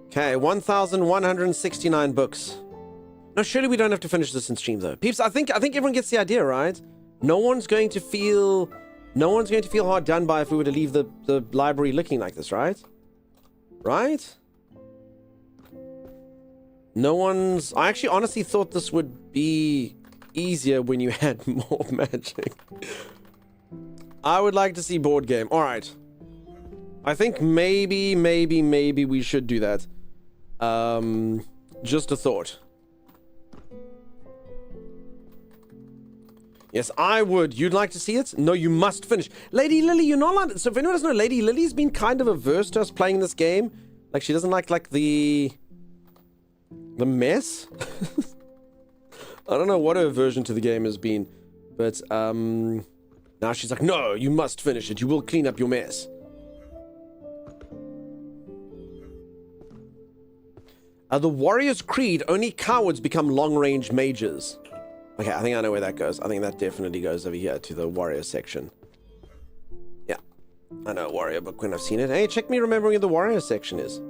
Okay, 1,169 books. No, surely we don't have to finish this in stream though. Peeps, I think everyone gets the idea, right? No one's going to feel hard done by if we were to leave the library looking like this, right? Right? No one's... I actually honestly thought this would be easier when you had more magic. I would like to see board game. Alright. I think maybe we should do that. Just a thought. Yes, I would. You'd like to see it? No, you must finish. Lady Lily, you're not allowed... So if anyone doesn't know, Lady Lily's been kind of averse to us playing this game. Like, she doesn't like the mess? I don't know what her aversion to the game has been. But, now she's like, no, you must finish it. You will clean up your mess. The Warrior's Creed, only cowards become long-range mages. Okay, I think I know where that goes. I think that definitely goes over here to the warrior section. Yeah. I know a warrior book when I've seen it. Hey, check me remembering where the warrior section is.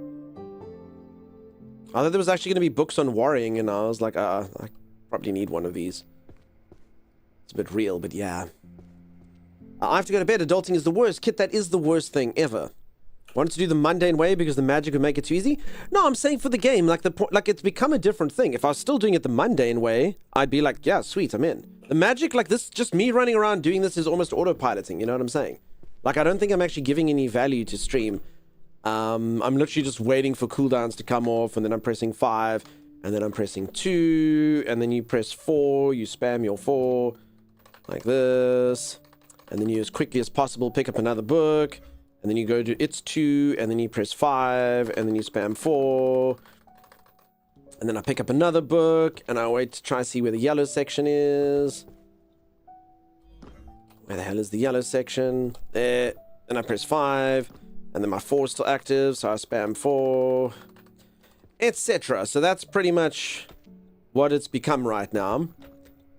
I thought there was actually going to be books on warring, and I was like, I probably need one of these. It's a bit real, but yeah. I have to go to bed. Adulting is the worst. Kit, that is the worst thing ever. Wanted to do the mundane way because the magic would make it too easy? No, I'm saying for the game, like it's become a different thing. If I was still doing it the mundane way, I'd be like, yeah, sweet, I'm in. The magic, like this, just me running around doing this is almost autopiloting, you know what I'm saying? Like, I don't think I'm actually giving any value to stream. I'm literally just waiting for cooldowns to come off, and then I'm pressing 5, and then I'm pressing 2, and then you press 4, you spam your 4, like this, and then you as quickly as possible pick up another book, and then you go to it's 2, and then you press 5, and then you spam 4. And then I pick up another book, and I wait to try to see where the yellow section is. Where the hell is the yellow section? There. Then I press 5, and then my 4 is still active, so I spam 4, etc. So that's pretty much what it's become right now.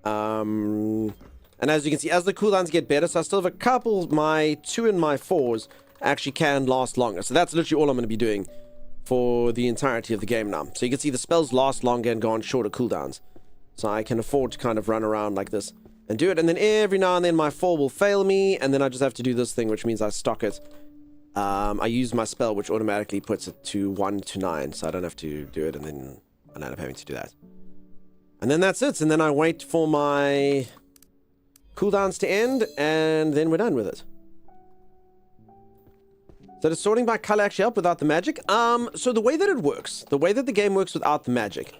And as you can see, as the cooldowns get better, so I still have a couple, my 2 and my 4s actually can last longer. So that's literally all I'm going to be doing for the entirety of the game now. So you can see the spells last longer and go on shorter cooldowns. So I can afford to kind of run around like this and do it. And then every now and then my 4 will fail me, and then I just have to do this thing, which means I stock it. I use my spell, which automatically puts it to 1 to 9, so I don't have to do it, and then I end up having to do that. And then that's it, and then I wait for my cooldowns to end, and then we're done with it. So does sorting by color actually help without the magic? So the way that it works, the way that the game works without the magic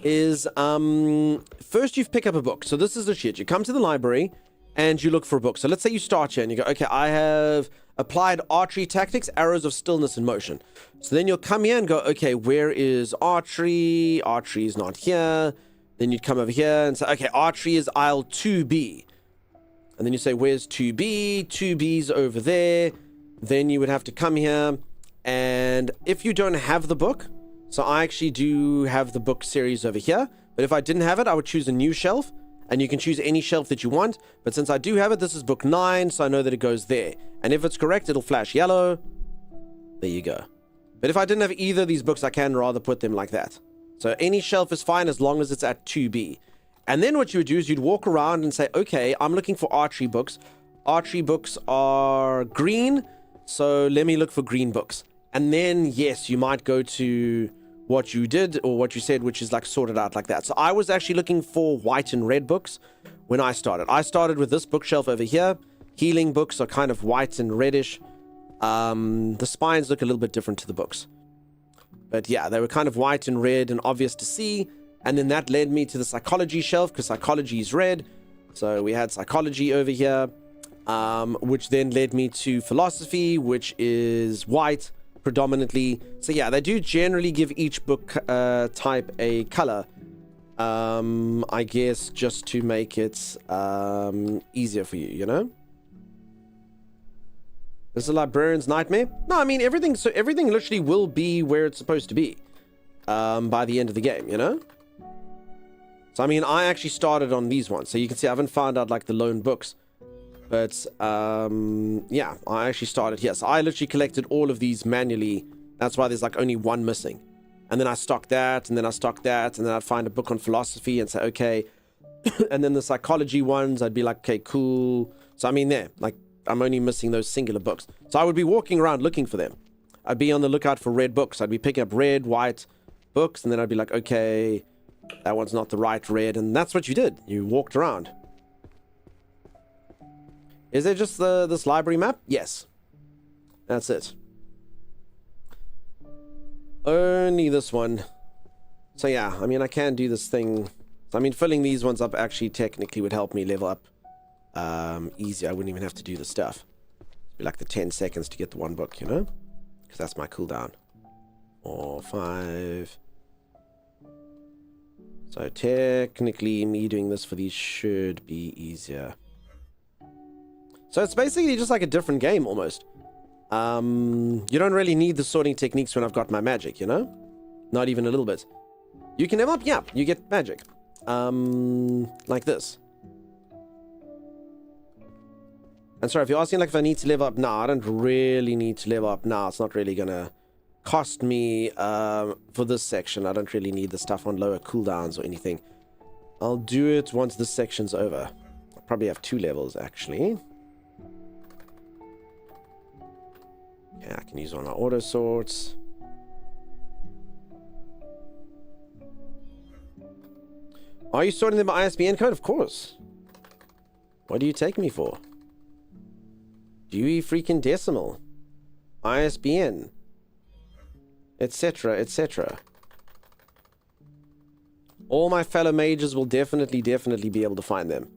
is, first you pick up a book. So this is the shit. You come to the library and you look for a book. So let's say you start here and you go, okay, I have applied archery tactics, arrows of stillness and motion. So then you'll come here and go, okay, where is archery? Archery is not here. Then you'd come over here and say, okay, archery is aisle 2B. And then you say, where's 2B? 2B's over there. then you would have to come here, and if you don't have the book, so I actually do have the book series over here, but if I didn't have it, I would choose a new shelf, and you can choose any shelf that you want, but since I do have it, this is book 9, so I know that it goes there, and if it's correct, it'll flash yellow. There you go. But if I didn't have either of these books, I can rather put them like that. So any shelf is fine as long as it's at 2B. And then what you would do is you'd walk around and say, okay, I'm looking for archery books. Archery books are green, so let me look for green books. And then, yes, you might go to what you did or what you said, which is like sorted out like that. So I was actually looking for white and red books when I started. I started with this bookshelf over here. Healing books are kind of white and reddish. The spines look a little bit different to the books. But yeah, they were kind of white and red and obvious to see. And then that led me to the psychology shelf because psychology is red. So we had psychology over here, which then led me to philosophy, which is white predominantly. So yeah, they do generally give each book type a color. I guess just to make it easier for you, you know? This is a librarian's nightmare? No, I mean everything literally will be where it's supposed to be by the end of the game, you know? So I mean, I actually started on these ones, so you can see I haven't found out like the lone books, but yeah, I actually started here. So I literally collected all of these manually. That's why there's like only one missing. And then I stocked that, and then I stocked that, and then I'd find a book on philosophy and say, okay. And then the psychology ones, I'd be like, okay, cool. So I mean there, like I'm only missing those singular books. So I would be walking around looking for them. I'd be on the lookout for red books. I'd be picking up red, white books, and then I'd be like, okay, that one's not the right red, and that's what you did. You walked around. Is there just this library map? Yes. That's it. Only this one. So yeah, I mean, I can do this thing. I mean, filling these ones up actually technically would help me level up easier. I wouldn't even have to do the stuff. It'd be like the 10 seconds to get the one book, you know? Because that's my cooldown. 4, 5... So technically me doing this for these should be easier. So it's basically just like a different game almost. You don't really need the sorting techniques when I've got my magic, you know? Not even a little bit. You can level up, yeah, you get magic. Like this. And sorry, if you're asking like if I need to level up now, I don't really need to level up now. It's not really gonna cost me for this section. I don't really need the stuff on lower cooldowns or anything. I'll do it once this section's over. I'll probably have 2 levels actually. Yeah, I can use all my auto sorts. Are you sorting them by ISBN code? Of course. What do you take me for? Dewey freaking Decimal. ISBN. Etc, etc. All my fellow mages will definitely be able to find them.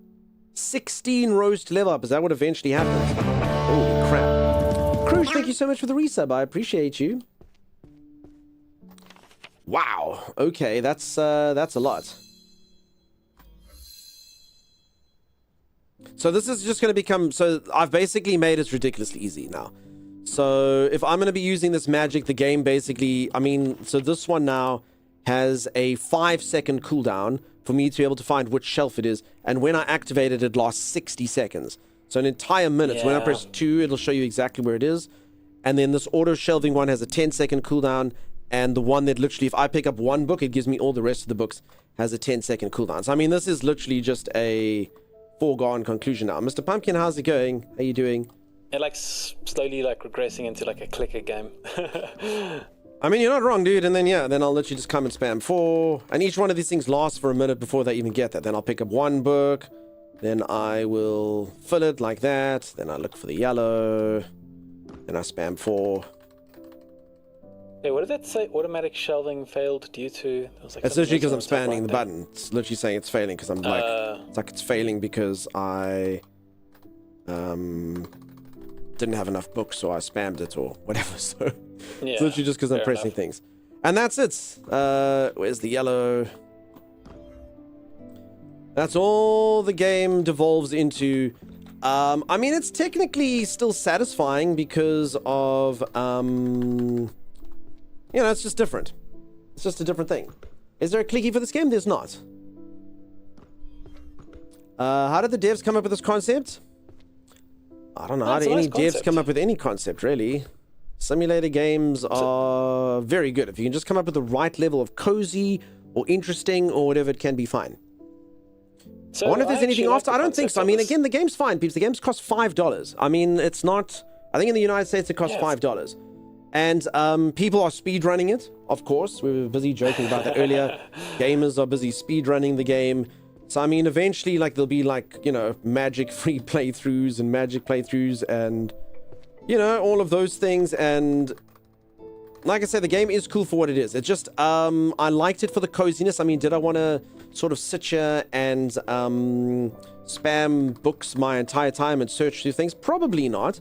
16 rows to level up. Is that what eventually happens? Holy crap. Cruise, thank you so much for the resub. I appreciate you. Wow. Okay, that's a lot. So this is just going to become... So I've basically made it ridiculously easy now. So if I'm going to be using this magic, the game basically, I mean, so this one now has a 5-second cooldown for me to be able to find which shelf it is. And when I activate it, it lasts 60 seconds. So an entire minute. Yeah. When I press 2, it'll show you exactly where it is. And then this auto shelving one has a 10-second cooldown. And the one that literally, if I pick up one book, it gives me all the rest of the books, has a 10-second cooldown. So I mean, this is literally just a foregone conclusion now. Mr. Pumpkin, how's it going? How you doing? It like slowly like regressing into like a clicker game. I mean, you're not wrong, dude. And then yeah, then I'll let you just come and spam 4. And each one of these things lasts for a minute before they even get that. Then I'll pick up one book. Then I will fill it like that. Then I look for the yellow. Then I spam 4. Hey, what did that say? Automatic shelving failed due to... Like it's literally because I'm spamming the button. It's literally saying it's failing because I'm like... It's like it's failing because I... didn't have enough books, so I spammed it or whatever. So yeah, it's literally just because I'm pressing things. And that's it. Where's the yellow? That's all the game devolves into. I mean, it's technically still satisfying because of, it's just different. It's just a different thing. Is there a clicky for this game? There's not. How did the devs come up with this concept? I don't know. How did any devs come up with any concept, really? Simulator games are very good. If you can just come up with the right level of cozy or interesting or whatever, it can be fine. So I wonder if there's anything after. I don't think so. I mean, again, the game's fine, peeps. The game's cost $5. I mean, it's not... I think in the United States it costs $5. And people are speedrunning it, of course. We were busy joking about that earlier. Gamers are busy speedrunning the game. So, I mean, eventually, like, there'll be, like, magic-free playthroughs and magic playthroughs and, all of those things. And, like I said, the game is cool for what it is. It's just, I liked it for the coziness. I mean, did I want to sort of sit here and spam books my entire time and search through things? Probably not.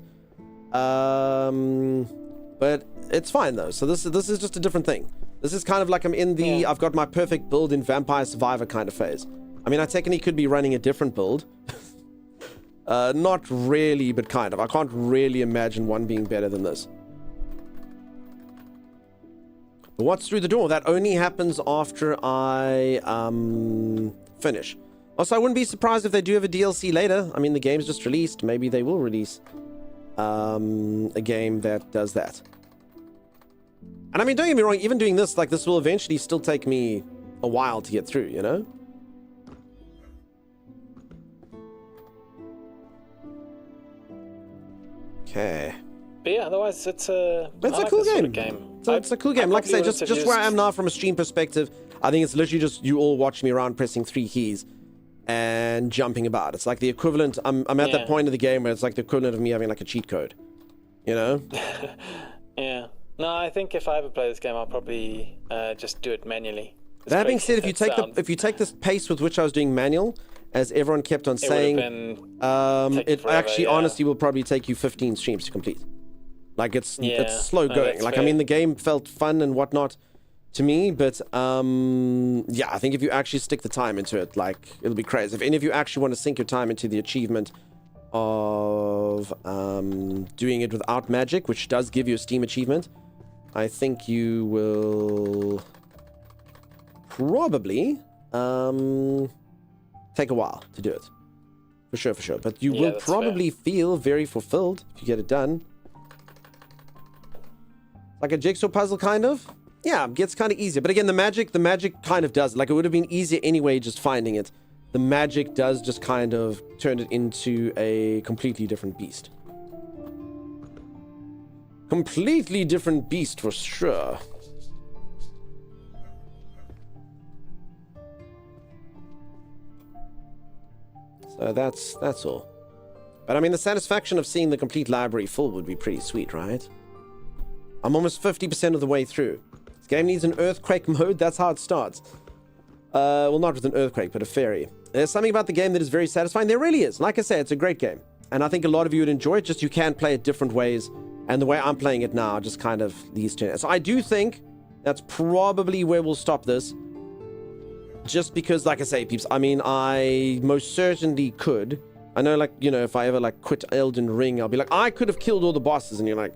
But it's fine, though. So this is just a different thing. This is kind of like I'm in the I've got my perfect build in Vampire Survivor kind of phase. I mean, I technically could be running a different build. Not really, but kind of. I can't really imagine one being better than this. But what's through the door? That only happens after I finish. Also, I wouldn't be surprised if they do have a DLC later. I mean, the game's just released. Maybe they will release a game that does that. And I mean, don't get me wrong, even doing this, like, this will eventually still take me a while to get through, Okay. But yeah, otherwise it's a cool game. So it's a cool game. Like I say, just where I am now from a stream perspective, I think it's literally just you all watch me around pressing 3 keys and jumping about. It's like the equivalent. I'm at that point of the game where it's like the equivalent of me having like a cheat code. Yeah. No, I think if I ever play this game, I'll probably just do it manually. That being said, if you take this pace with which I was doing manual, as everyone kept on saying, it actually honestly will probably take you 15 streams to complete. Like it's slow going. Like, I mean, the game felt fun and whatnot to me, but yeah, I think if you actually stick the time into it, like, it'll be crazy. If any of you actually want to sink your time into the achievement of doing it without magic, which does give you a Steam achievement, I think you will probably take a while to do it. For sure. But you will probably feel very fulfilled if you get it done. Like a jigsaw puzzle, kind of. Yeah, it gets kind of easier. But again, the magic kind of does. Like, it would have been easier anyway just finding it. The magic does just kind of turn it into a completely different beast. Completely different beast for sure. So that's all. But I mean, the satisfaction of seeing the complete library full would be pretty sweet, right? I'm almost 50% of the way through. This game needs an earthquake mode. That's how it starts. Well, not with an earthquake, but a fairy. There's something about the game that is very satisfying. There really is. Like I say, it's a great game. And I think a lot of you would enjoy it. Just you can play it different ways. And the way I'm playing it now just kind of leads to it. So I do think that's probably where we'll stop this. Just because, like I say, peeps, I mean, I most certainly could. I know, like, if I ever, like, quit Elden Ring, I'll be like, I could have killed all the bosses. And you're like,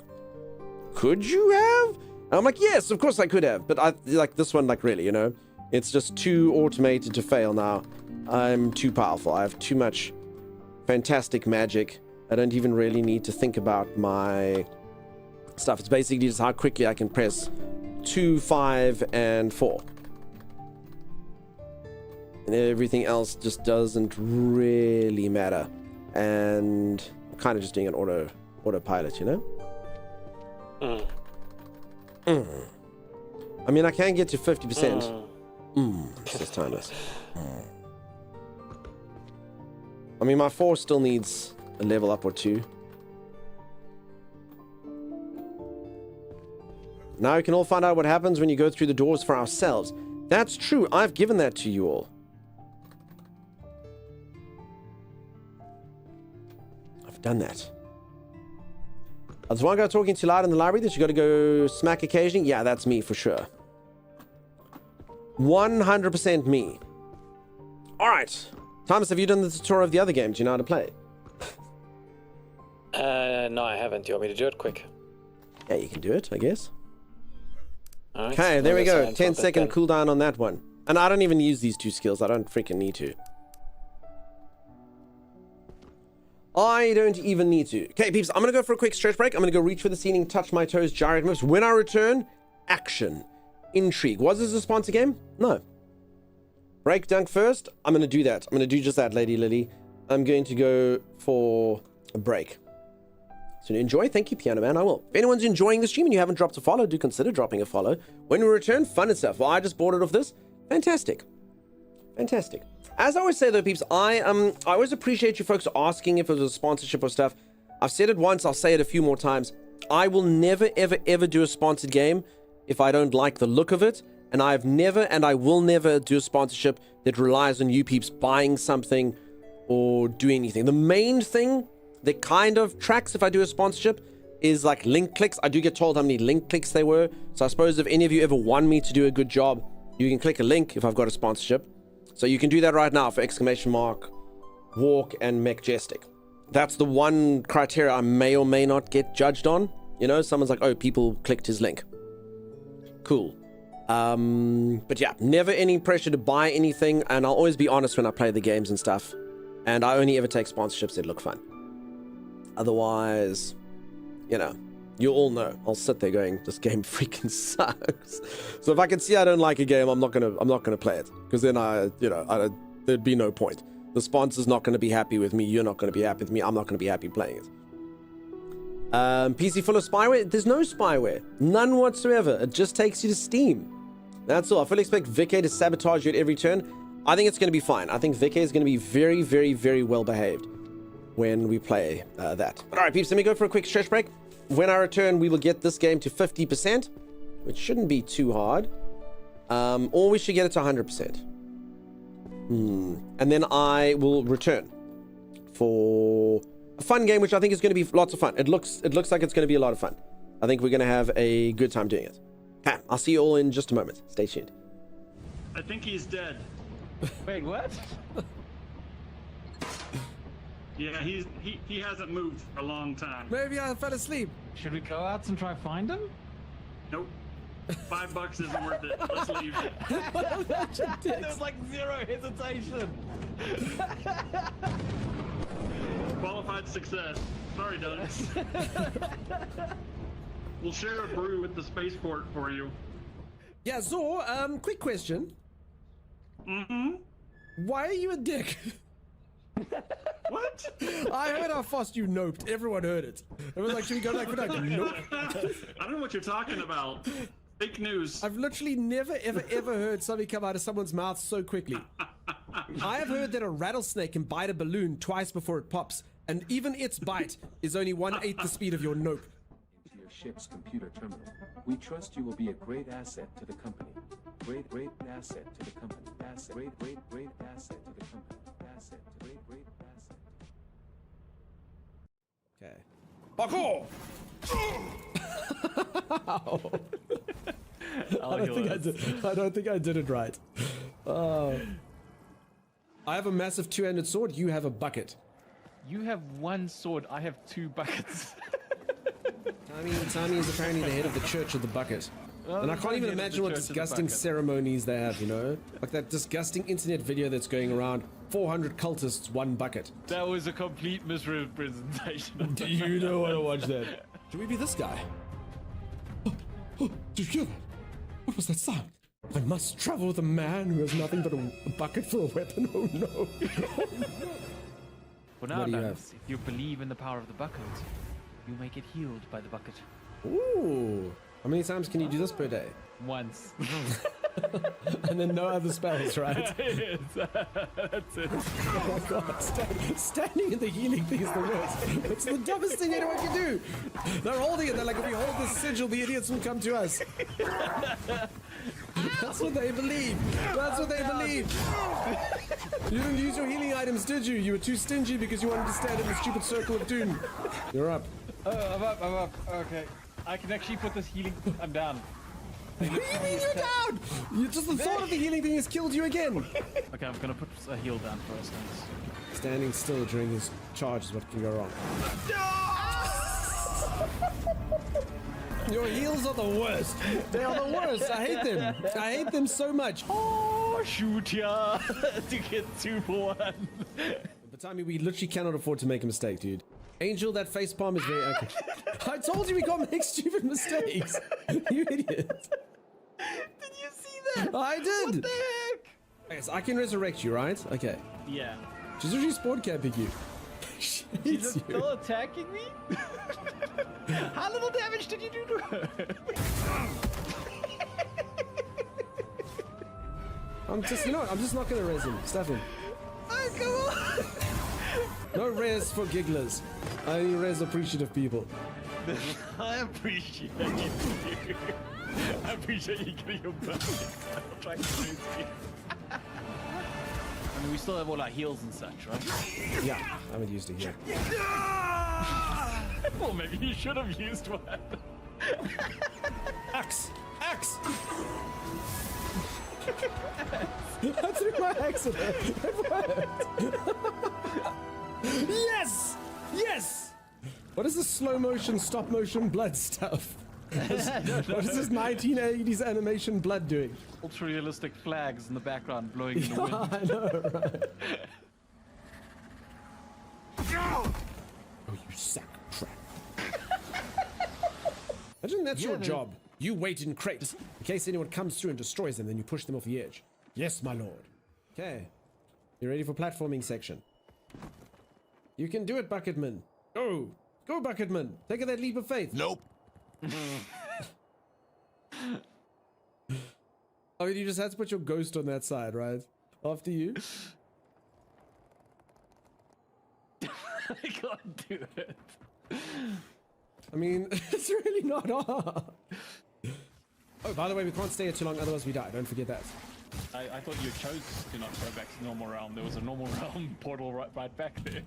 could you have? And I'm like, yes, of course I could have. But I like this one, like, really, it's just too automated to fail now. I'm too powerful. I have too much fantastic magic. I don't even really need to think about my stuff. It's basically just how quickly I can press 2, 5, and 4. And everything else just doesn't really matter. And I'm kind of just doing an autopilot, I mean, I can get to 50%. This is timeless. I mean, my 4 still needs a level up or 2. Now we can all find out what happens when you go through the doors for ourselves. That's true. I've given that to you all. I've done that. There's one guy talking too loud in the library that you got to go smack occasionally. Yeah, that's me for sure. 100% me. All right. Thomas, have you done the tutorial of the other game? Do you know how to play? No, I haven't. Do you want me to do it quick? Yeah, you can do it, I guess. All right, Okay, there we go. science 10 on that second then. cooldown on that one. And I don't even use these 2 skills. I don't freaking need to. I don't even need to. Okay, peeps, I'm going to go for a quick stretch break. I'm going to go reach for the ceiling, touch my toes, gyrate moves. When I return, action. Intrigue. Was this a sponsor game? No. Break dunk first. I'm going to do that. I'm going to do just that, Lady Lily. I'm going to go for a break. So enjoy. Thank you, Piano Man. I will. If anyone's enjoying the stream and you haven't dropped a follow, do consider dropping a follow. When we return, fun and stuff. Well, I just bought it off this. Fantastic. Fantastic. As I always say though, peeps, I always appreciate you folks asking if it was a sponsorship or stuff. I've said it once, I'll say it a few more times. I will never, ever, ever do a sponsored game if I don't like the look of it. And I've never, and I will never do a sponsorship that relies on you peeps buying something or doing anything. The main thing that kind of tracks if I do a sponsorship is like link clicks. I do get told how many link clicks they were. So I suppose if any of you ever want me to do a good job, you can click a link if I've got a sponsorship. So you can do that right now for exclamation mark, walk, and Majestic. That's the one criteria I may or may not get judged on. You know, someone's like, oh, people clicked his link. Cool. But yeah, never any pressure to buy anything, and I'll always be honest when I play the games and stuff. And I only ever take sponsorships that look fun. Otherwise, you know, you all know I'll sit there going, this game freaking sucks. So if I can see I don't like a game, I'm not gonna play it, because then there'd be no point. The sponsor's not gonna be happy with me. You're not gonna be happy with me. I'm not gonna be happy playing it. PC full of spyware? There's no spyware, none whatsoever. It just takes you to Steam. That's all. I fully expect Vicky to sabotage you at every turn. I think it's gonna be fine. I think Vicky is gonna be very, very, very well behaved when we play that. But all right, peeps, let me go for a quick stretch break. When I return, we will get this game to 50%, which shouldn't be too hard. Or we should get it to 100%. And then I will return for a fun game, which I think is going to be lots of fun. It looks like it's going to be a lot of fun. I think we're going to have a good time doing it. Okay, I'll see you all in just a moment. Stay tuned. I think he's dead. Wait, what? Yeah, he hasn't moved for a long time. Maybe I fell asleep. Should we go out and try find him? Nope. $5 isn't worth it. Let's leave. There's like zero hesitation. Qualified success. Sorry, Doug. We'll share a brew with the spaceport for you. Yeah, so, quick question. Mm-hmm. Why are you a dick? What? I heard how fast you noped. Everyone heard it. Everyone's like, should we go like for like? Nope. I don't know what you're talking about. Fake news. I've literally never, ever heard something come out of someone's mouth so quickly. I have heard that a rattlesnake can bite a balloon twice before it pops, and even its bite is only 1/8 the speed of your nope. To your ship's computer terminal. We trust you will be a great asset to the company. Great asset to the company. Asset. Great asset to the company. Asset. Great asset. Okay. Parkour! I don't think I did it right. I have a massive two-handed sword. You have a bucket. You have one sword. I have 2 buckets. Tami is apparently the head of the Church of the Bucket. And I can't even imagine what disgusting ceremonies they have, you know? Like that disgusting internet video that's going around. 400 cultists, 1 bucket. That was a complete misrepresentation. Do you know what to watch that? Should we be this guy? Oh, did you hear that? What was that sound? I must travel with a man who has nothing but a bucket for a weapon. Oh no. For now, What do you Lance, if you believe in the power of the bucket, you may get healed by the bucket. Ooh. How many times can you do this per day? Once. And then no other spells, right? Yes, that's it. Oh my god, standing in the healing thing is the worst. It's the dumbest thing anyone can do. They're holding it, they're like, if we hold this sigil, the idiots will come to us. That's what they believe. That's what they believe. You didn't use your healing items, did you? You were too stingy because you wanted to stand in the stupid circle of doom. You're up. I'm up. Okay. I can actually put this healing. I'm down. What do you mean you're down? You just the thought of the healing thing has killed you again. Okay, I'm gonna put a heal down first. Standing still during his charge is what can go wrong. Your heels are the worst. They are the worst. I hate them. I hate them so much. Oh, shoot ya to get 2 for 1. But Tommy, we literally cannot afford to make a mistake, dude. Angel, that facepalm is very accurate. I told you we can't make stupid mistakes. You idiot. Did you see that? I did. What the heck? Okay, so I can resurrect you, right? Okay. Yeah. She's literally spawn camping you. She She's hates you. still attacking me? How little damage did you do to her? I'm just not gonna res him. Stuff him. Oh, come on. No res for gigglers. I only res appreciative people. I appreciate you. I appreciate you getting your back. I'm trying to lose you. I mean, we still have all our heals and such, right? Yeah, I haven't used it yet. Well, maybe you should have used one. Axe! Axe! I threw my axe at her. It worked. Yes! Yes! What is this slow motion, stop motion blood stuff? What is this 1980s animation blood doing? Ultra realistic flags in the background blowing in the wind. I know, right? Oh, you sack of crap. Imagine that's your job. You wait in crates. In case anyone comes through and destroys them, then you push them off the edge. Yes, my lord. Okay. You ready for platforming section? You can do it, Bucketman. Go! Go, Bucketman! Take that leap of faith. Nope. I mean, you just had to put your ghost on that side, right? After you. I can't do it. I mean, it's really not hard. Oh, by the way, we can't stay here too long, otherwise we die. Don't forget that. I thought you chose to not go back to normal realm. There was a normal realm portal right back there.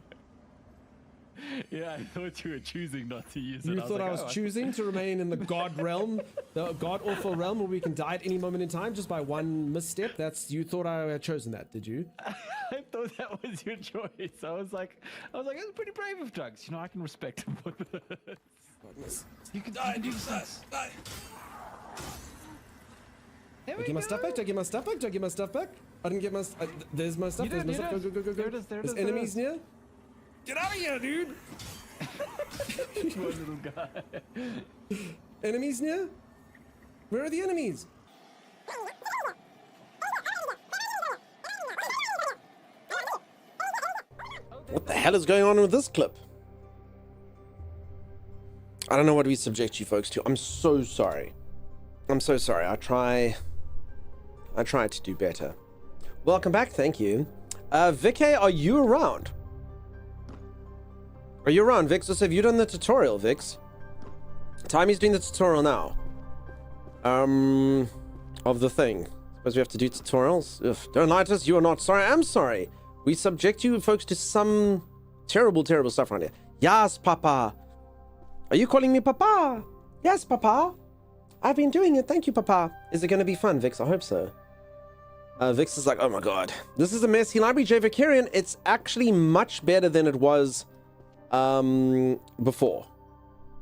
Yeah, I thought you were choosing not to use it. You thought I was choosing to remain in the god realm, the god awful realm where we can die at any moment in time just by one misstep? You thought I had chosen that, did you? I thought that was your choice. I was like, it's pretty brave of Drugs. You know, I can respect him for this. You can do this. Do I get my stuff back? Do I get my stuff back? Do I get my stuff back? I didn't get my there's my stuff. There's my stuff. Go, go, go, go, go. There's enemies near. Get out of here, dude! Poor little guy. Enemies near? Where are the enemies? What the hell is going on with this clip? I don't know what we subject you folks to. I'm so sorry. I'm so sorry. I try to do better. Welcome back. Thank you. Vicky, are you around? Are you around, Vix? Also, have you done the tutorial, Vix? Timmy's doing the tutorial now. Of the thing. Suppose we have to do tutorials? Ugh, don't lie to us. You are not sorry. I'm sorry. We subject you folks to some terrible, terrible stuff around here. Yes, Papa. Are you calling me Papa? Yes, Papa. I've been doing it. Thank you, Papa. Is it going to be fun, Vix? I hope so. Vix is like, oh my god. This is a messy library, J. Vicarian. It's actually much better than it was before.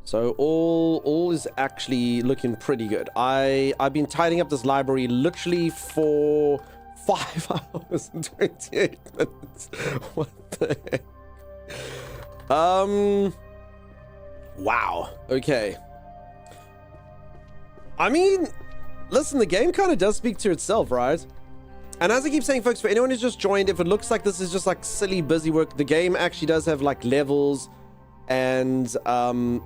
So all is actually looking pretty good. I've been tidying up this library literally for 5 hours and 28 minutes. What the heck? Wow. Okay. I mean, listen, the game kind of does speak to itself, right? And as I keep saying, folks, for anyone who's just joined, if it looks like this is just like silly busy work, the game actually does have like levels and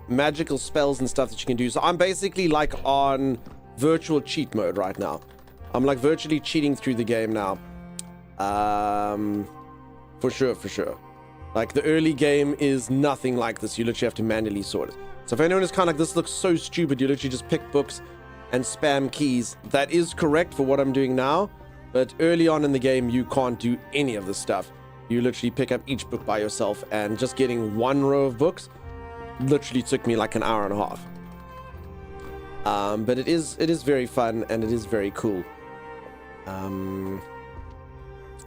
magical spells and stuff that you can do. So I'm basically like on virtual cheat mode right now. I'm like virtually cheating through the game now. For sure. Like the early game is nothing like this. You literally have to manually sort it. So if anyone is kind of like, this looks so stupid, you literally just pick books and spam keys. That is correct for what I'm doing now. But early on in the game, you can't do any of this stuff. You literally pick up each book by yourself, and just getting one row of books literally took me like an hour and a half. But it is very fun, and it is very cool.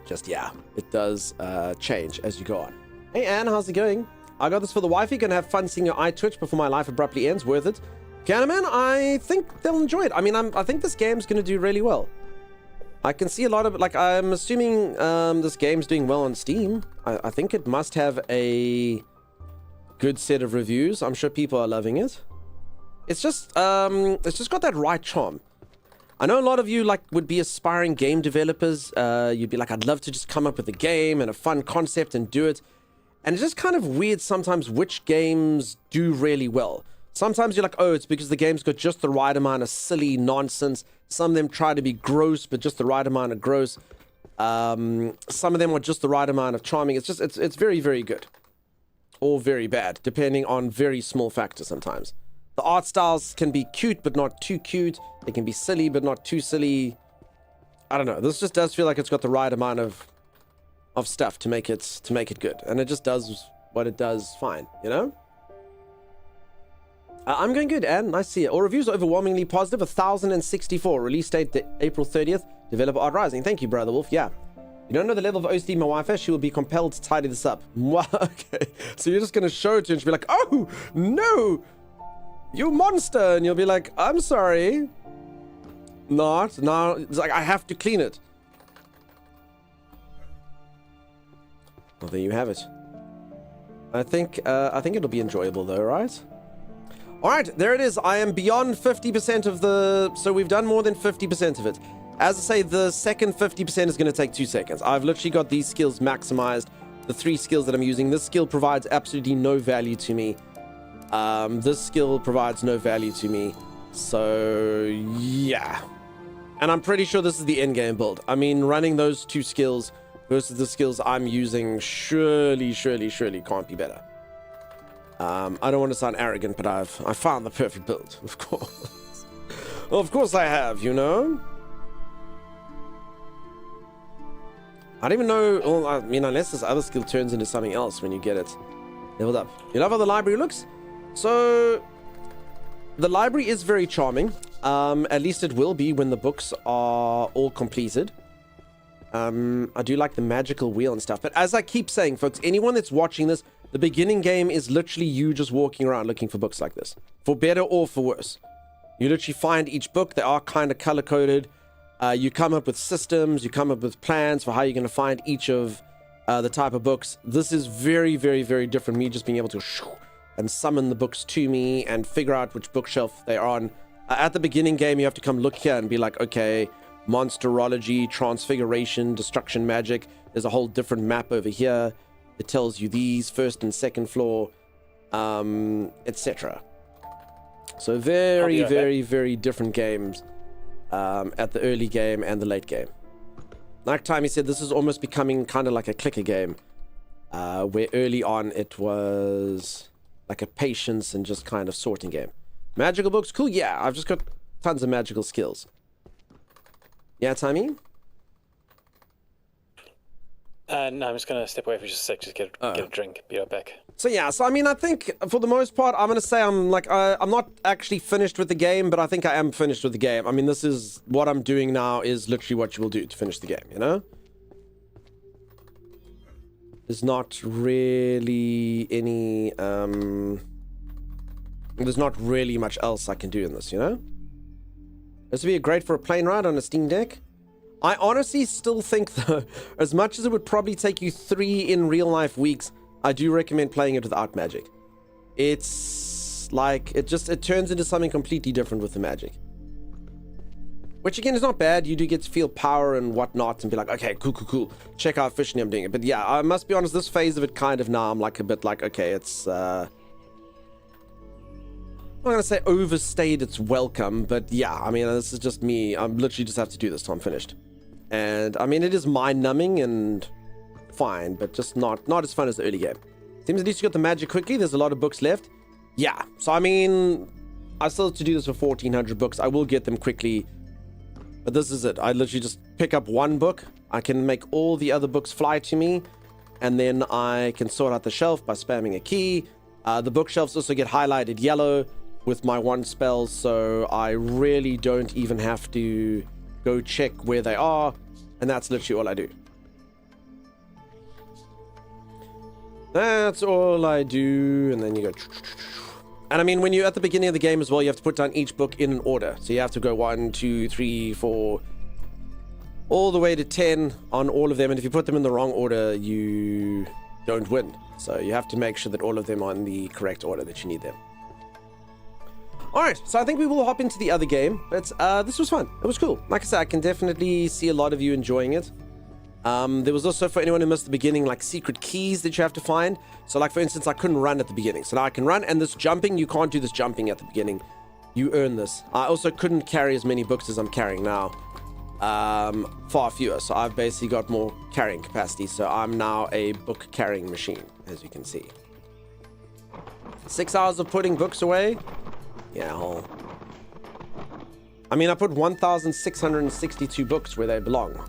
Just, yeah, it does change as you go on. Hey, Anne, how's it going? I got this for the wifey. Gonna have fun seeing your eye twitch before my life abruptly ends. Worth it. Canaman, I think they'll enjoy it. I mean, I think this game's going to do really well. I can see a lot of, like, I'm assuming this game's doing well on Steam. I think it must have a good set of reviews. I'm sure people are loving it. It's just got that right charm. I know a lot of you like would be aspiring game developers. You'd be like, I'd love to just come up with a game and a fun concept and do it. And it's just kind of weird sometimes which games do really well. Sometimes you're like, oh, it's because the game's got just the right amount of silly nonsense. Some of them try to be gross, but just the right amount of gross. Some of them are just the right amount of charming. It's just, it's very, very good. Or very bad, depending on very small factors sometimes. The art styles can be cute, but not too cute. They can be silly, but not too silly. I don't know. This just does feel like it's got the right amount of stuff to make it good. And it just does what it does fine, you know? I'm going good, and nice to see it. All reviews are overwhelmingly positive. 1,064. Release date April 30th. Developer Art Rising. Thank you, Brother Wolf. Yeah. You don't know the level of OCD my wife has. She will be compelled to tidy this up. Okay. So you're just going to show it to her and she'll be like, oh, no, you monster. And you'll be like, I'm sorry. Not. Now, it's like, I have to clean it. Well, there you have it. I think it'll be enjoyable though, right? All right, there it is. I am beyond 50% of the... So we've done more than 50% of it. As I say, the second 50% is going to take 2 seconds. I've literally got these skills maximized. The 3 skills that I'm using. This skill provides absolutely no value to me. This skill provides no value to me. So, yeah. And I'm pretty sure this is the endgame build. I mean, running those 2 skills versus the skills I'm using surely can't be better. I don't want to sound arrogant, but I found the perfect build, of course. Of course I have, you know? I don't even know, well, I mean, unless this other skill turns into something else when you get it leveled up. You love how the library looks? So, the library is very charming. At least it will be when the books are all completed. I do like the magical wheel and stuff. But as I keep saying, folks, anyone that's watching this, the beginning game is literally you just walking around looking for books like this. For better or for worse. You literally find each book. They are kind of color-coded. You come up with systems. You come up with plans for how you're going to find each of the type of books. This is very, very, very different. Me just being able to and summon the books to me and figure out which bookshelf they're on. At the beginning game, you have to come look here and be like, okay, monsterology, transfiguration, destruction magic. There's a whole different map over here. It tells you these, first and second floor, etc. So very, very, very different games at the early game and the late game. Like Timey said, this is almost becoming kind of like a clicker game, where early on it was like a patience and just kind of sorting game. Magical books, cool, yeah, I've just got tons of magical skills. Yeah, Timey? No, I'm just going to step away for just a sec, just get a drink, be right back. So yeah, so I mean, I think for the most part, I'm going to say I'm not actually finished with the game, but I think I am finished with the game. I mean, this is what I'm doing now is literally what you will do to finish the game, you know? There's not really any, there's not really much else I can do in this, you know? This would be great for a plane ride on a Steam Deck. I honestly still think, though, as much as it would probably take you 3 in real-life weeks, I do recommend playing it without magic. It's like, it turns into something completely different with the magic. Which, again, is not bad. You do get to feel power and whatnot and be like, okay, cool. Check how efficiently I'm doing it. But yeah, I must be honest, this phase of it kind of now, I'm like a bit like, okay, it's, I'm not going to say overstayed its welcome, but yeah, I mean, this is just me. I literally just have to do this till I'm finished. And, I mean, it is mind-numbing and fine, but just not as fun as the early game. Seems at least you got the magic quickly. There's a lot of books left. Yeah, so, I mean, I still have to do this for 1,400 books. I will get them quickly, but this is it. I literally just pick up one book. I can make all the other books fly to me, and then I can sort out the shelf by spamming a key. The bookshelves also get highlighted yellow with my one spell, so I really don't even have to go check where they are, and that's literally all I do. That's all I do, and then you go And I mean, when you're at the beginning of the game as well, you have to put down each book in an order. So you have to go 1, 2, 3, 4, all the way to 10 on all of them. And if you put them in the wrong order, you don't win. So you have to make sure that all of them are in the correct order that you need them. Alright, so I think we will hop into the other game. But this was fun. It was cool. Like I said, I can definitely see a lot of you enjoying it. There was also, for anyone who missed the beginning, like secret keys that you have to find. So like, for instance, I couldn't run at the beginning. So now I can run, and this jumping, you can't do this jumping at the beginning. You earn this. I also couldn't carry as many books as I'm carrying now. Far fewer. So I've basically got more carrying capacity. So I'm now a book carrying machine, as you can see. 6 hours of putting books away. Yeah. I mean, I put 1,662 books where they belong.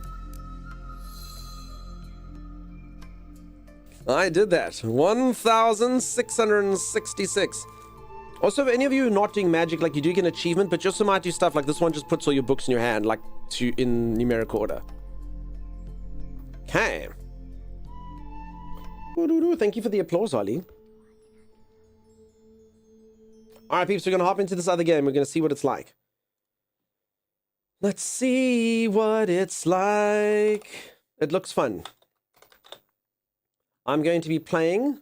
I did that. 1,666. Also, if any of you are not doing magic, like, you do get an achievement, but you also might do stuff like this one just puts all your books in your hand, like, in numerical order. Okay. Thank you for the applause, Ollie. Alright, peeps, we're going to hop into this other game. We're going to see what it's like. Let's see what it's like. It looks fun. I'm going to be playing,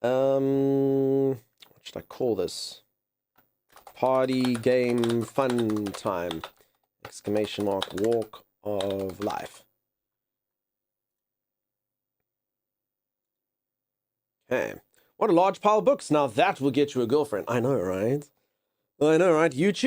what should I call this? Party game fun time. Exclamation mark, walk of life. Okay. What a large pile of books. Now that will get you a girlfriend. I know, right? I know, right? YouTube?